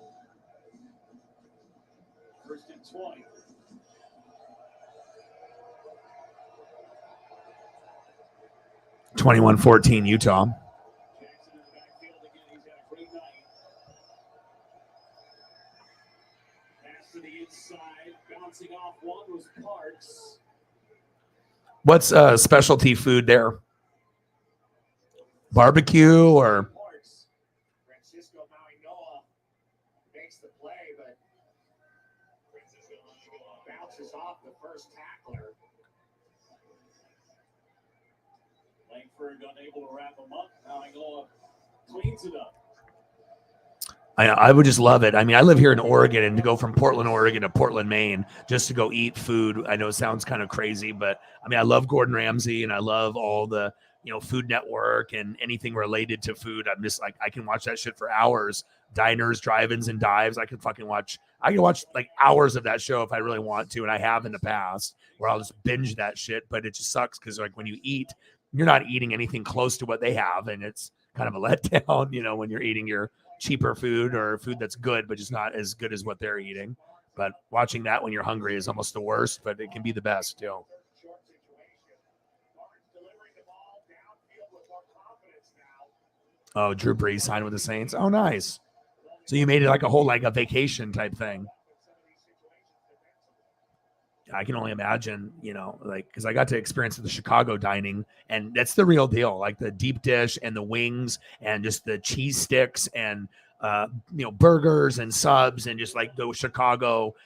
First and 20. (21-14) Utah. Jackson in the backfield again. He's had a great night. Pass to the inside. Bouncing off one was Parks. What's specialty food there? Barbecue or? Francisco Mauigoa makes the play, but bounces off the first tackler. Langford unable to wrap him up. Mauigoa cleans it up. I would just love it. I mean, I live here in Oregon, and to go from Portland, Oregon to Portland, Maine, just to go eat food. I know it sounds kind of crazy, but I mean, I love Gordon Ramsay and I love all the, Food Network and anything related to food. I'm just like, I can watch that shit for hours. Diners, drive-ins, and dives. I can watch like hours of that show if I really want to. And I have in the past where I'll just binge that shit, but it just sucks. Cause like when you eat, you're not eating anything close to what they have. And it's kind of a letdown, when you're eating your cheaper food or food that's good, but just not as good as what they're eating. But watching that when you're hungry is almost the worst, but it can be the best too. Oh, Drew Brees signed with the Saints. Oh, nice. So you made it like a whole, like a vacation type thing. I can only imagine, because I got to experience the Chicago dining, and that's the real deal. Like the deep dish and the wings and just the cheese sticks and, burgers and subs and just like those Chicago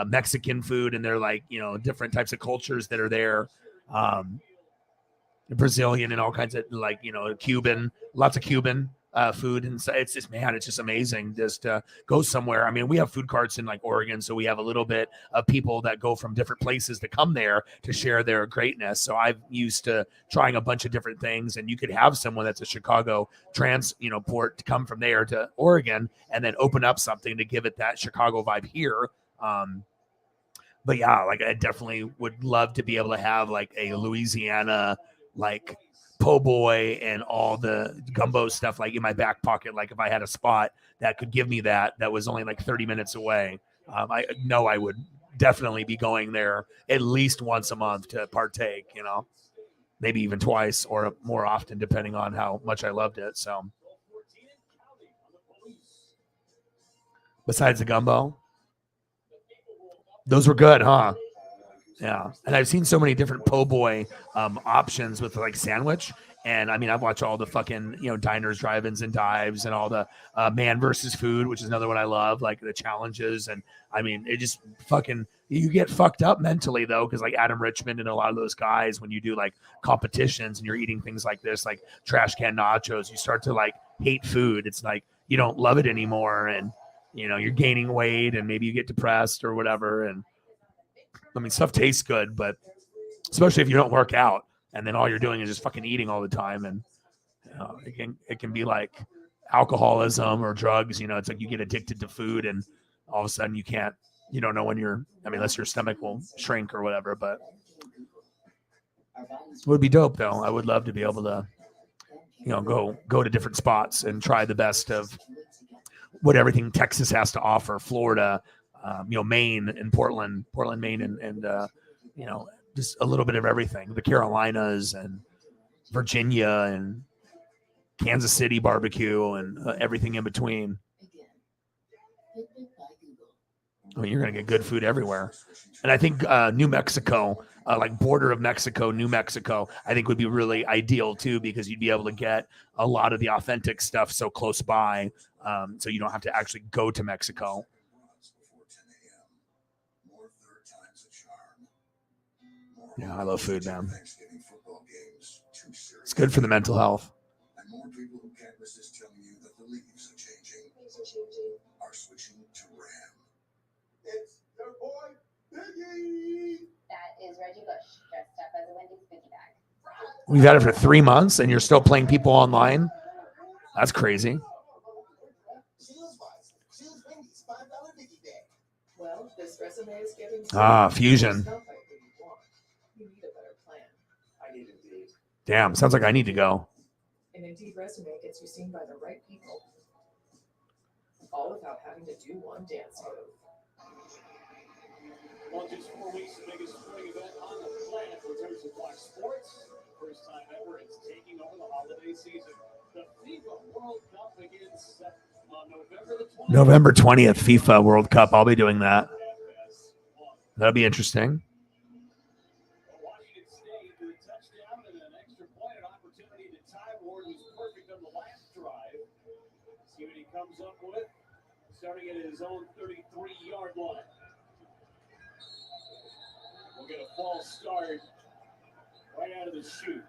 Mexican food. And they're like, different types of cultures that are there. Brazilian and all kinds of like, Cuban, lots of Cuban food. And so it's just amazing just to go somewhere. I mean, we have food carts in like Oregon, so we have a little bit of people that go from different places to come there to share their greatness. So I'm used to trying a bunch of different things, and you could have someone that's a Chicago port to come from there to Oregon and then open up something to give it that Chicago vibe here. But yeah, like I definitely would love to be able to have like a Louisiana like po' boy and all the gumbo stuff like in my back pocket. Like if I had a spot that could give me that was only like 30 minutes away, I know I would definitely be going there at least once a month to partake, maybe even twice or more often, depending on how much I loved it. So besides the gumbo, those were good, huh? Yeah. And I've seen so many different po' boy options with like sandwich. And I mean, I've watched all the fucking, diners, drive-ins and dives and all the man versus food, which is another one I love, like the challenges. And I mean, it just fucking, you get fucked up mentally though. Cause like Adam Richmond and a lot of those guys, when you do like competitions and you're eating things like this, like trash can nachos, you start to like hate food. It's like, you don't love it anymore. And, you're gaining weight and maybe you get depressed or whatever. And I mean, stuff tastes good, but especially if you don't work out and then all you're doing is just fucking eating all the time. And it can be like alcoholism or drugs. It's like you get addicted to food and all of a sudden you don't know when unless your stomach will shrink or whatever. But it would be dope though. I would love to be able to, go to different spots and try the best of what everything Texas has to offer, Florida, Maine and Portland, Maine, and just a little bit of everything. The Carolinas and Virginia and Kansas City barbecue and everything in between. I mean, you're going to get good food everywhere. And I think New Mexico, like border of Mexico, New Mexico, I think would be really ideal too, because you'd be able to get a lot of the authentic stuff so close by. So you don't have to actually go to Mexico. Yeah, I love food, man. It's good for the mental health. That is Reggie Bush dressed up as a Wendy's goodie bag. We've had it for 3 months, and you're still playing people online. That's crazy. Well, this resume is getting Fusion. You need a better plan. I need Indeed. Damn, sounds like I need to go. An Indeed resume gets you seen by the right people. All without having to do one dance move. Well, just 4 weeks, the biggest spring event on the planet returns to Fox Sports. First time ever, it's taking over the holiday season. The FIFA World Cup begins on November 20th, FIFA World Cup. I'll be doing that. That'll be interesting. Washington State with a touchdown and an extra point, an opportunity to tie. Ward was perfect on the last drive. See what he comes up with. Starting at his own 33-yard line. We'll get a false start right out of the chute.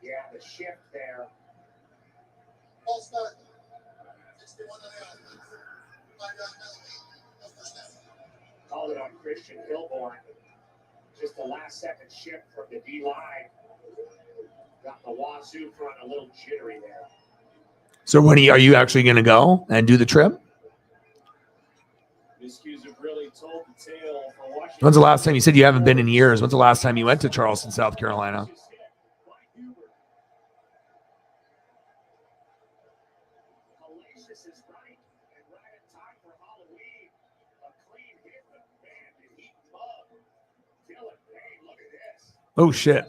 Yeah, the shift there. False start. Called it on Christian Hilborn. Just the last second shift from the D line. Got the Wazoo front a little jittery there. So when are you actually going to go and do the trip? Miscues have really told the tale for Washington. When's the last time? You said you haven't been in years. When's the last time you went to Charleston, South Carolina? Oh, shit.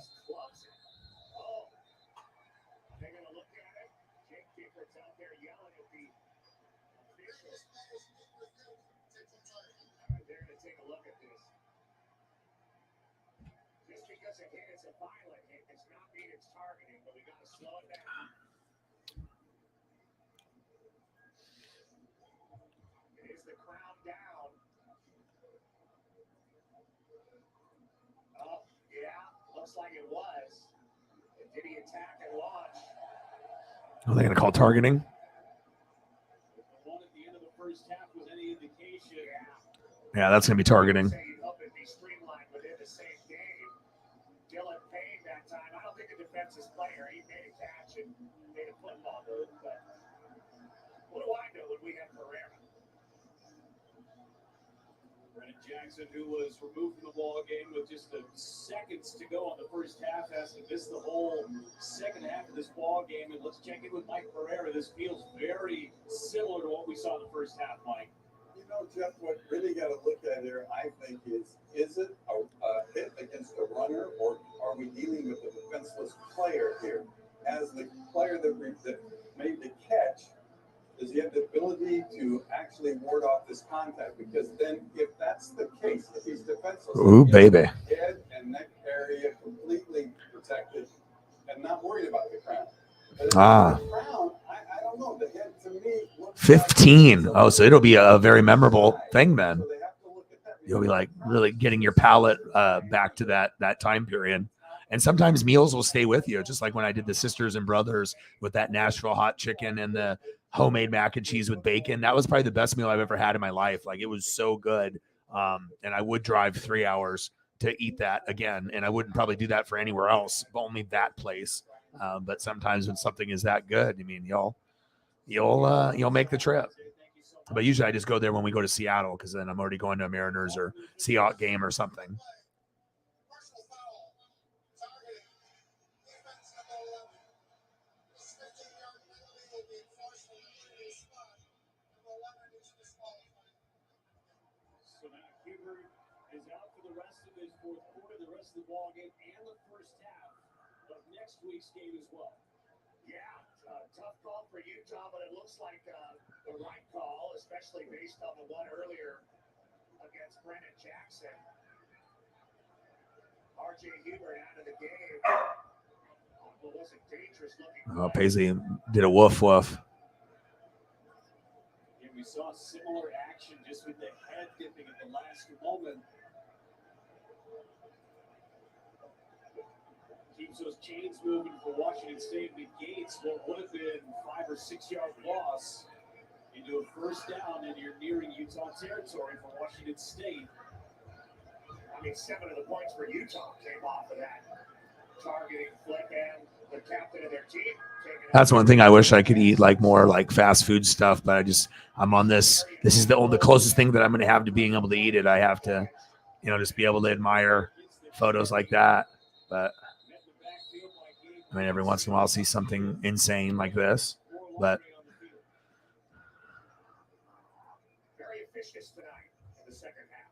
Like it was. Did he attack and launch? Are they going to call targeting? The one at the end of the first half was any indication. Yeah, that's going to be targeting. Streamlined within the same game. Dylan Payne that time. I don't think a defensive player. He made a catch and made a football move. But what do I know when we have Pereira? Brennan Jackson, who was removed from the ball game with just seconds to go on the first half, has to miss the whole second half of this ball game. And let's check in with Mike Pereira. This feels very similar to what we saw in the first half, Mike. You know, Jeff, what really got to look at here, I think, is it a hit against the runner, or are we dealing with a defenseless player here? As the player that made the catch, does he have the ability to actually ward off this contact? Because then, if that's the case, if he's defenseless, ooh, baby, head and neck area completely protected and not worried about the crown. But Ah. the crown, I don't know. The head to me looks 15. Oh, so it'll be a very memorable thing, man. You'll be like really getting your palate back to that time period. And sometimes meals will stay with you, just like when I did the Sisters and Brothers with that Nashville hot chicken and the homemade mac and cheese with bacon. That was probably the best meal I've ever had in my life. Like, it was so good. And I would drive 3 hours to eat that again. And I wouldn't probably do that for anywhere else, but only that place. But sometimes when something is that good, I mean, you'll make the trip. But usually I just go there when we go to Seattle, because then I'm already going to a Mariners or Seahawks game or something. So now Hubert is out for the rest of his fourth quarter, the rest of the ball game, and the first half of next week's game as well. Yeah, tough call for Utah, but it looks like the right call, especially based on the one earlier against Brennan Jackson. R.J. Hubert out of the game. Well, was a dangerous looking. Oh, Paisley did a woof woof. And we saw similar action just with the head dipping at the last moment. Keeps those chains moving for Washington State. Negates what would have been 5 or 6 yard loss into a first down, and you're nearing Utah territory for Washington State. I mean, 7 of the points for Utah came off of that targeting flip, and the captain of their team. That's one thing I wish I could eat, like more like fast food stuff, but I'm on this. This is the closest thing that I'm going to have to being able to eat it. I have to, just be able to admire photos like that. But I mean, every once in a while I'll see something insane like this, but Very efficient tonight in the second half.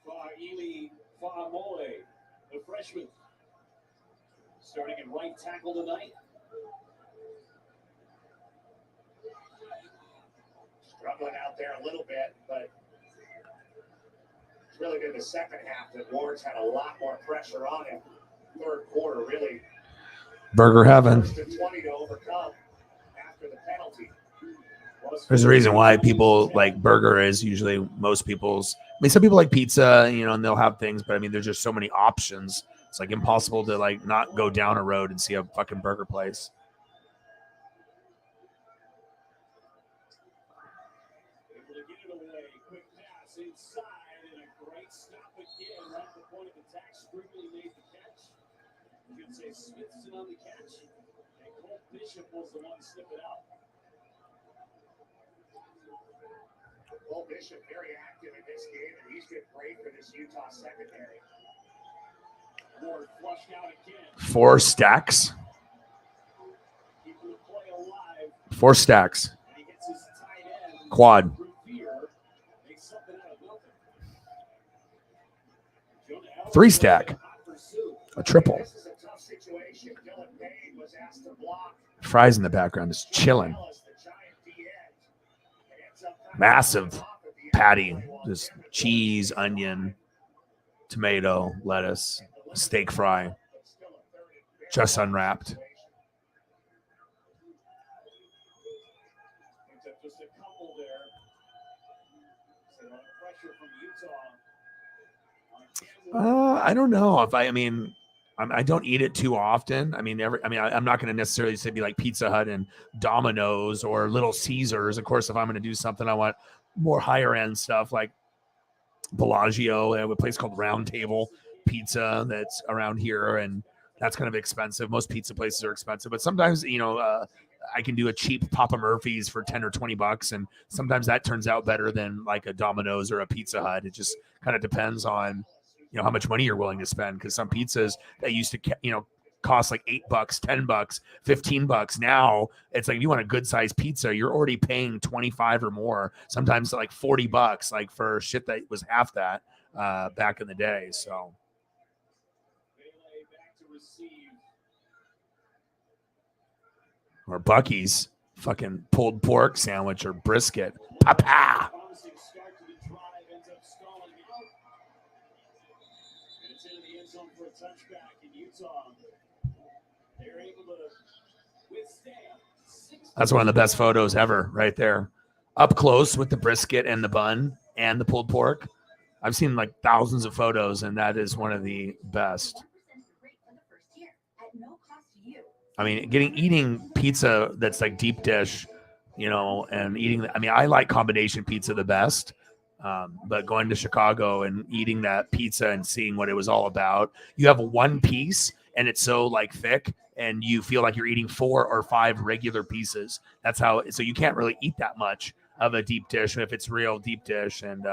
Fa'ili Fa'amole, the freshman, starting at right tackle tonight. Struggling out there a little bit, but it's really been the second half that Ward's had a lot more pressure on him. Third quarter, really. burger heaven. First and 20 to overcome after the penalty. There's a reason why people like burger is usually most people's. I mean, some people like pizza, and they'll have things, but I mean, there's just so many options. It's like impossible to like not go down a road and see a fucking burger place. Able to get it away. Quick pass inside and a great stop again right at the point of attack. Strickland made the catch. You could say Smithson on the catch. And Cole Bishop was the one to slip it out. Cole Bishop very active in this game, and he's been great for this Utah secondary. Ward flushed out again. 4 stacks. Keeping the play alive. 4 stacks. And he gets his tight end. Quad. Revere makes something out of nothing. 3 stack. A triple. This is a tough situation. Dylan Payne was asked to block. Fries in the background, just chilling. Massive patty, just cheese, onion, tomato, lettuce, steak fry, just unwrapped. Just a couple there. So a lot of pressure from Utah. I don't know if I don't eat it too often. I'm not going to necessarily say be like Pizza Hut and Domino's or Little Caesars. Of course, if I'm going to do something, I want more higher end stuff like Bellagio. They have a place called Round Table Pizza that's around here, and that's kind of expensive. Most pizza places are expensive, but sometimes, I can do a cheap Papa Murphy's for $10 or $20, and sometimes that turns out better than like a Domino's or a Pizza Hut. It just kind of depends on how much money you're willing to spend, because some pizzas that used to cost like $8, $10, $15. Now it's like, if you want a good sized pizza, you're already paying 25 or more, sometimes like $40, like for shit that was half that back in the day. So or Bucky's fucking pulled pork sandwich or brisket. Pa-pa! Promising start to the drive, ends up stalling out. And it's into the end zone for a touchback in Utah. They're able to withstand. That's one of the best photos ever right there. Up close with the brisket and the bun and the pulled pork. I've seen like thousands of photos, and that is one of the best. I mean, eating pizza that's like deep dish, and eating. I like combination pizza the best. But going to Chicago and eating that pizza and seeing what it was all about, you have one piece and it's so like thick, and you feel like you're eating 4 or 5 regular pieces. That's how. So you can't really eat that much of a deep dish if it's real deep dish, and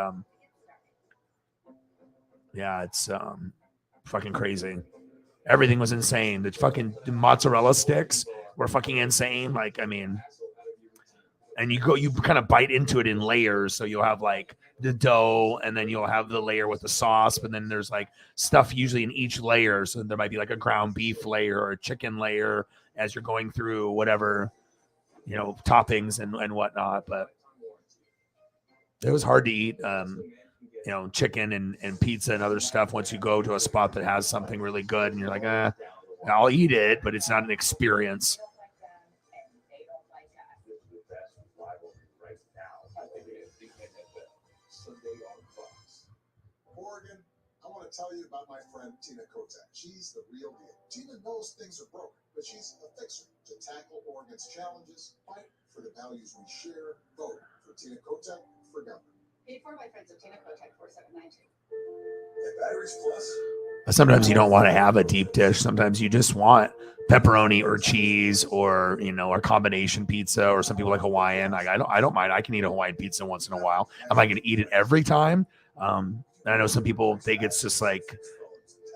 yeah, it's fucking crazy. Everything was insane. The fucking mozzarella sticks were fucking insane. And you kind of bite into it in layers. So you'll have like the dough, and then you'll have the layer with the sauce, but then there's like stuff usually in each layer. So there might be like a ground beef layer or a chicken layer as you're going through whatever, toppings and whatnot. But it was hard to eat, chicken and pizza and other stuff once you go to a spot that has something really good, and you're like, I'll eat it, but it's not an experience. Oregon, I want to tell you about my friend Tina Kotek. She's the real deal. Tina knows things are broken, but she's a fixer to tackle Oregon's challenges, fight for the values we share. Vote for Tina Kotek for governor. Paid for by friends of Tina Kotek 4792. And Batteries Plus. Sometimes you don't want to have a deep dish. Sometimes you just want pepperoni or cheese or, you know, or combination pizza, or some people like Hawaiian. Like I don't mind. I can eat a Hawaiian pizza once in a while. Am I going to eat it every time? And I know some people think it's just like,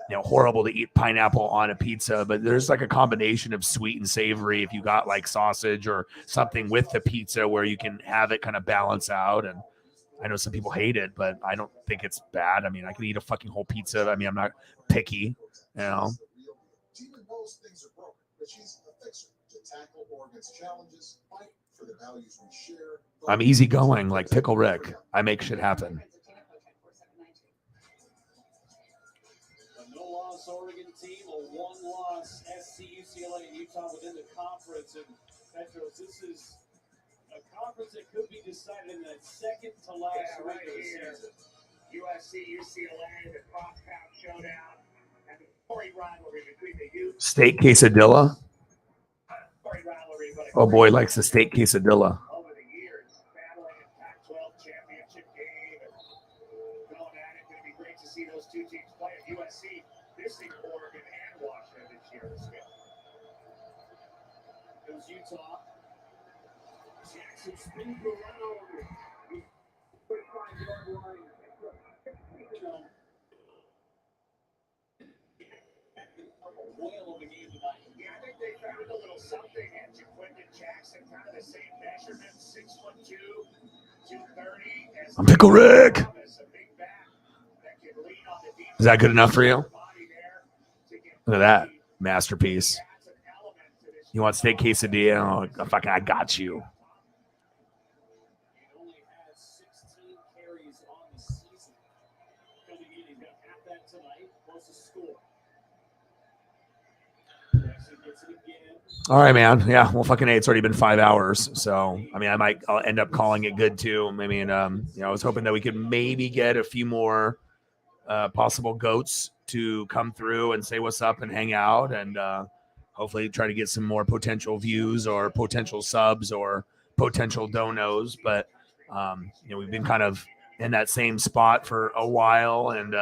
you know, horrible to eat pineapple on a pizza, but there's like a combination of sweet and savory if you got like sausage or something with the pizza where you can have it kind of balance out. And I know some people hate it, but I don't think it's bad. I mean, I can eat a fucking whole pizza. I mean, I'm not picky, you know. Tina knows things are broken, but she's a fixer to tackle Oregon's challenges, fight for the values we share. I'm easygoing like Pickle Rick. I make shit happen. A no-loss Oregon team, a one-loss SC, UCLA, and Utah within the conference. And Petros, this is a conference that could be decided in the second to last regular season. USC, UCLA, the cross-town showdown, and the story rivalry between the youth. Steak quesadilla. Oh boy, likes the steak quesadilla. Over the years, battling in Pac-12 championship game and going at it. Going to be great to see those two teams play at USC, missing Oregon and Washington this year. There's Utah. Jackson spins around. 45-yard line. Whale of a game tonight. Yeah, I think they found a little something in Jaquindon Jackson, kind of the same measurement, 6'2", 230. I'm Pickle Rick. Is that good enough for you? Look at that masterpiece. You want steak quesadilla? Oh, fucking, I got you. All right, man. Yeah, well, fucking A, it's already been 5 hours. So, I mean, I'll end up calling it good too. I mean, you know, I was hoping that we could maybe get a few more possible goats to come through and say what's up and hang out, and hopefully try to get some more potential views or potential subs or potential donos. But, you know, we've been kind of in that same spot for a while, and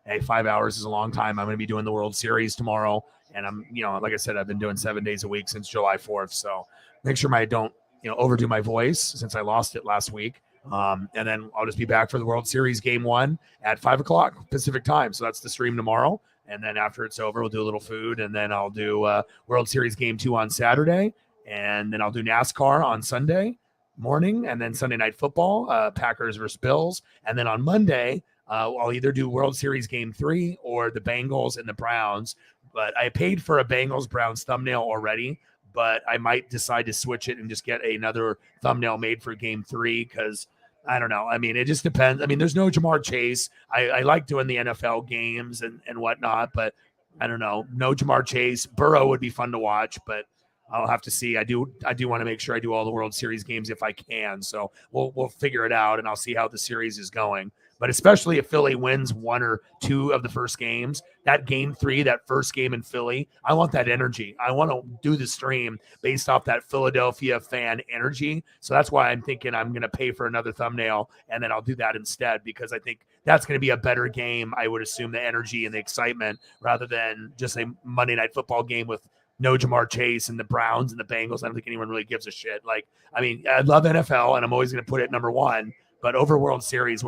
hey, 5 hours is a long time. I'm going to be doing the World Series tomorrow. And I'm, you know, like I said, I've been doing 7 days a week since July 4th. So make sure I don't, you know, overdo my voice since I lost it last week. And then I'll just be back for the World Series game 1 at 5 o'clock Pacific time. So that's the stream tomorrow. And then after it's over, we'll do a little food. And then I'll do World Series game 2 on Saturday. And then I'll do NASCAR on Sunday morning. And then Sunday night football, Packers versus Bills. And then on Monday, I'll either do World Series game 3 or the Bengals and the Browns. But I paid for a Bengals-Browns thumbnail already, but I might decide to switch it and just get another thumbnail made for game 3 because I don't know. I mean, it just depends. I mean, there's no Jamar Chase. I like doing the NFL games and whatnot, but I don't know. No Jamar Chase. Burrow would be fun to watch, but I'll have to see. I do want to make sure I do all the World Series games if I can. So we'll figure it out, and I'll see how the series is going. But especially if Philly wins 1 or 2 of the first games, that game 3, that first game in Philly, I want that energy. I want to do the stream based off that Philadelphia fan energy. So that's why I'm thinking I'm going to pay for another thumbnail, and then I'll do that instead because I think that's going to be a better game. I would assume the energy and the excitement rather than just a Monday Night Football game with no Jamar Chase and the Browns and the Bengals. I don't think anyone really gives a shit. Like, I mean, I love NFL, and I'm always going to put it number 1. But over World Series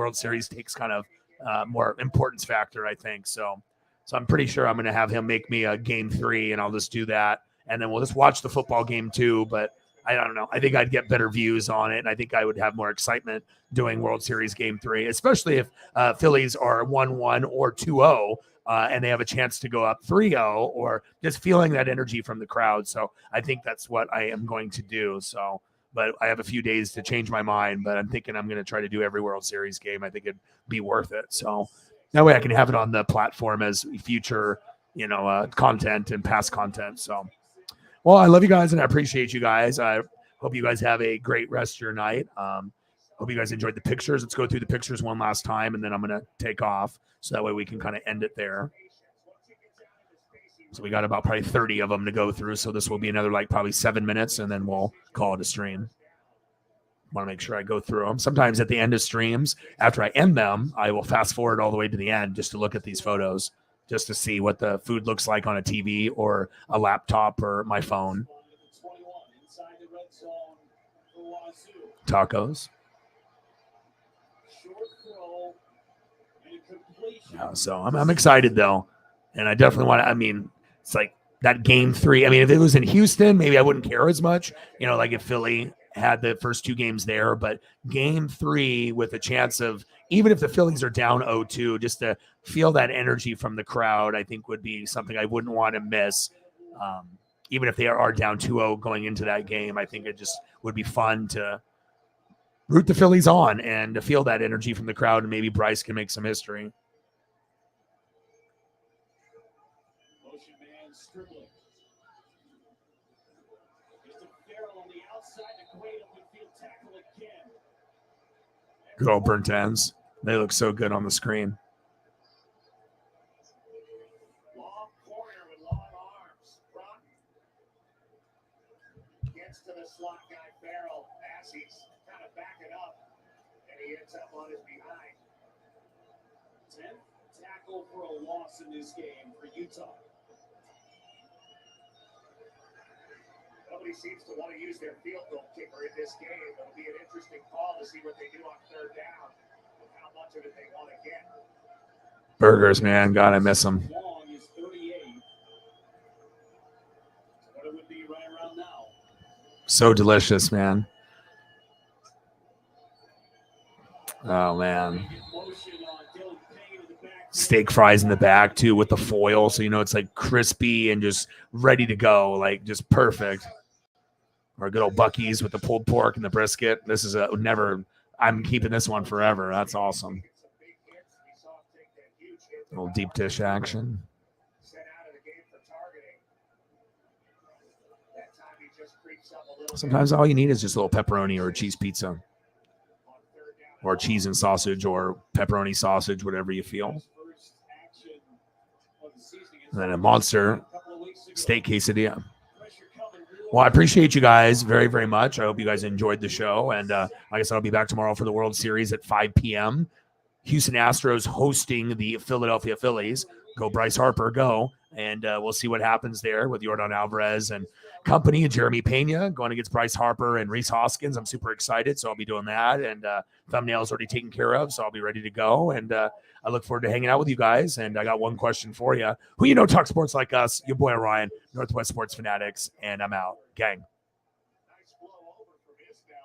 takes kind of more importance factor, I think. So I'm pretty sure I'm going to have him make me a game 3, and I'll just do that. And then we'll just watch the football game too. But I don't know. I think I'd get better views on it. And I think I would have more excitement doing World Series game 3, especially if Phillies are 1-1 or 2-0 and they have a chance to go up 3-0 or just feeling that energy from the crowd. So I think that's what I am going to do. So. But I have a few days to change my mind, but I'm thinking I'm going to try to do every World Series game. I think it'd be worth it. So that way I can have it on the platform as future, you know, content and past content. So, well, I love you guys and I appreciate you guys. I hope you guys have a great rest of your night. Hope you guys enjoyed the pictures. Let's go through the pictures one last time, and then I'm going to take off. So that way we can kind of end it there. So we got about probably 30 of them to go through. So this will be another like probably 7 minutes, and then we'll call it a stream. Want to make sure I go through them. Sometimes at the end of streams, after I end them, I will fast forward all the way to the end just to look at these photos, just to see what the food looks like on a TV or a laptop or my phone. Tacos. Yeah, so I'm excited though, and I definitely want to. I mean, it's like that game 3. I mean, if it was in Houston, maybe I wouldn't care as much. You know, like if Philly had the first 2 games there, but game 3 with a chance of, even if the Phillies are down 0-2, just to feel that energy from the crowd, I think would be something I wouldn't want to miss. Even if they are down 2-0 going into that game, I think it just would be fun to root the Phillies on and to feel that energy from the crowd, and maybe Bryce can make some history. Motion man scribbling. Mr. Farrell on the outside to create a midfield tackle again. Good old burnt ends. They look so good on the screen. Long corner with long arms. Broughton gets to the slot guy Farrell as he's kind of backing up, and he ends up on his behind. 10th tackle for a loss in this game for Utah. Nobody seems to want to use their field goal kicker in this game. It'll be an interesting call to see what they do on 3rd down and how much of it they want to get. Burgers, man. God, I miss them. Long is 38. What it would be right around now. So delicious, man. Oh, man. Steak fries in the back, too, with the foil. So, you know, it's like crispy and just ready to go. Like, just perfect. Or good old Buc-ee's with the pulled pork and the brisket. This is I'm keeping this one forever. That's awesome. A little deep dish action. Sometimes all you need is just a little pepperoni or a cheese pizza. Or cheese and sausage or pepperoni sausage, whatever you feel. And then a monster steak quesadilla. Well, I appreciate you guys very, very much. I hope you guys enjoyed the show. And like I said, I'll be back tomorrow for the World Series at 5 p.m. Houston Astros hosting the Philadelphia Phillies. Go Bryce Harper, go. And we'll see what happens there with Yordan Alvarez and company, and Jeremy Pena going against Bryce Harper and Rhys Hoskins. I'm super excited, so I'll be doing that. And thumbnail's already taken care of, so I'll be ready to go. And I look forward to hanging out with you guys. And I got one question for you. Who you know talk sports like us? Your boy Ryan, Northwest Sports Fanatics, and I'm out. Gang.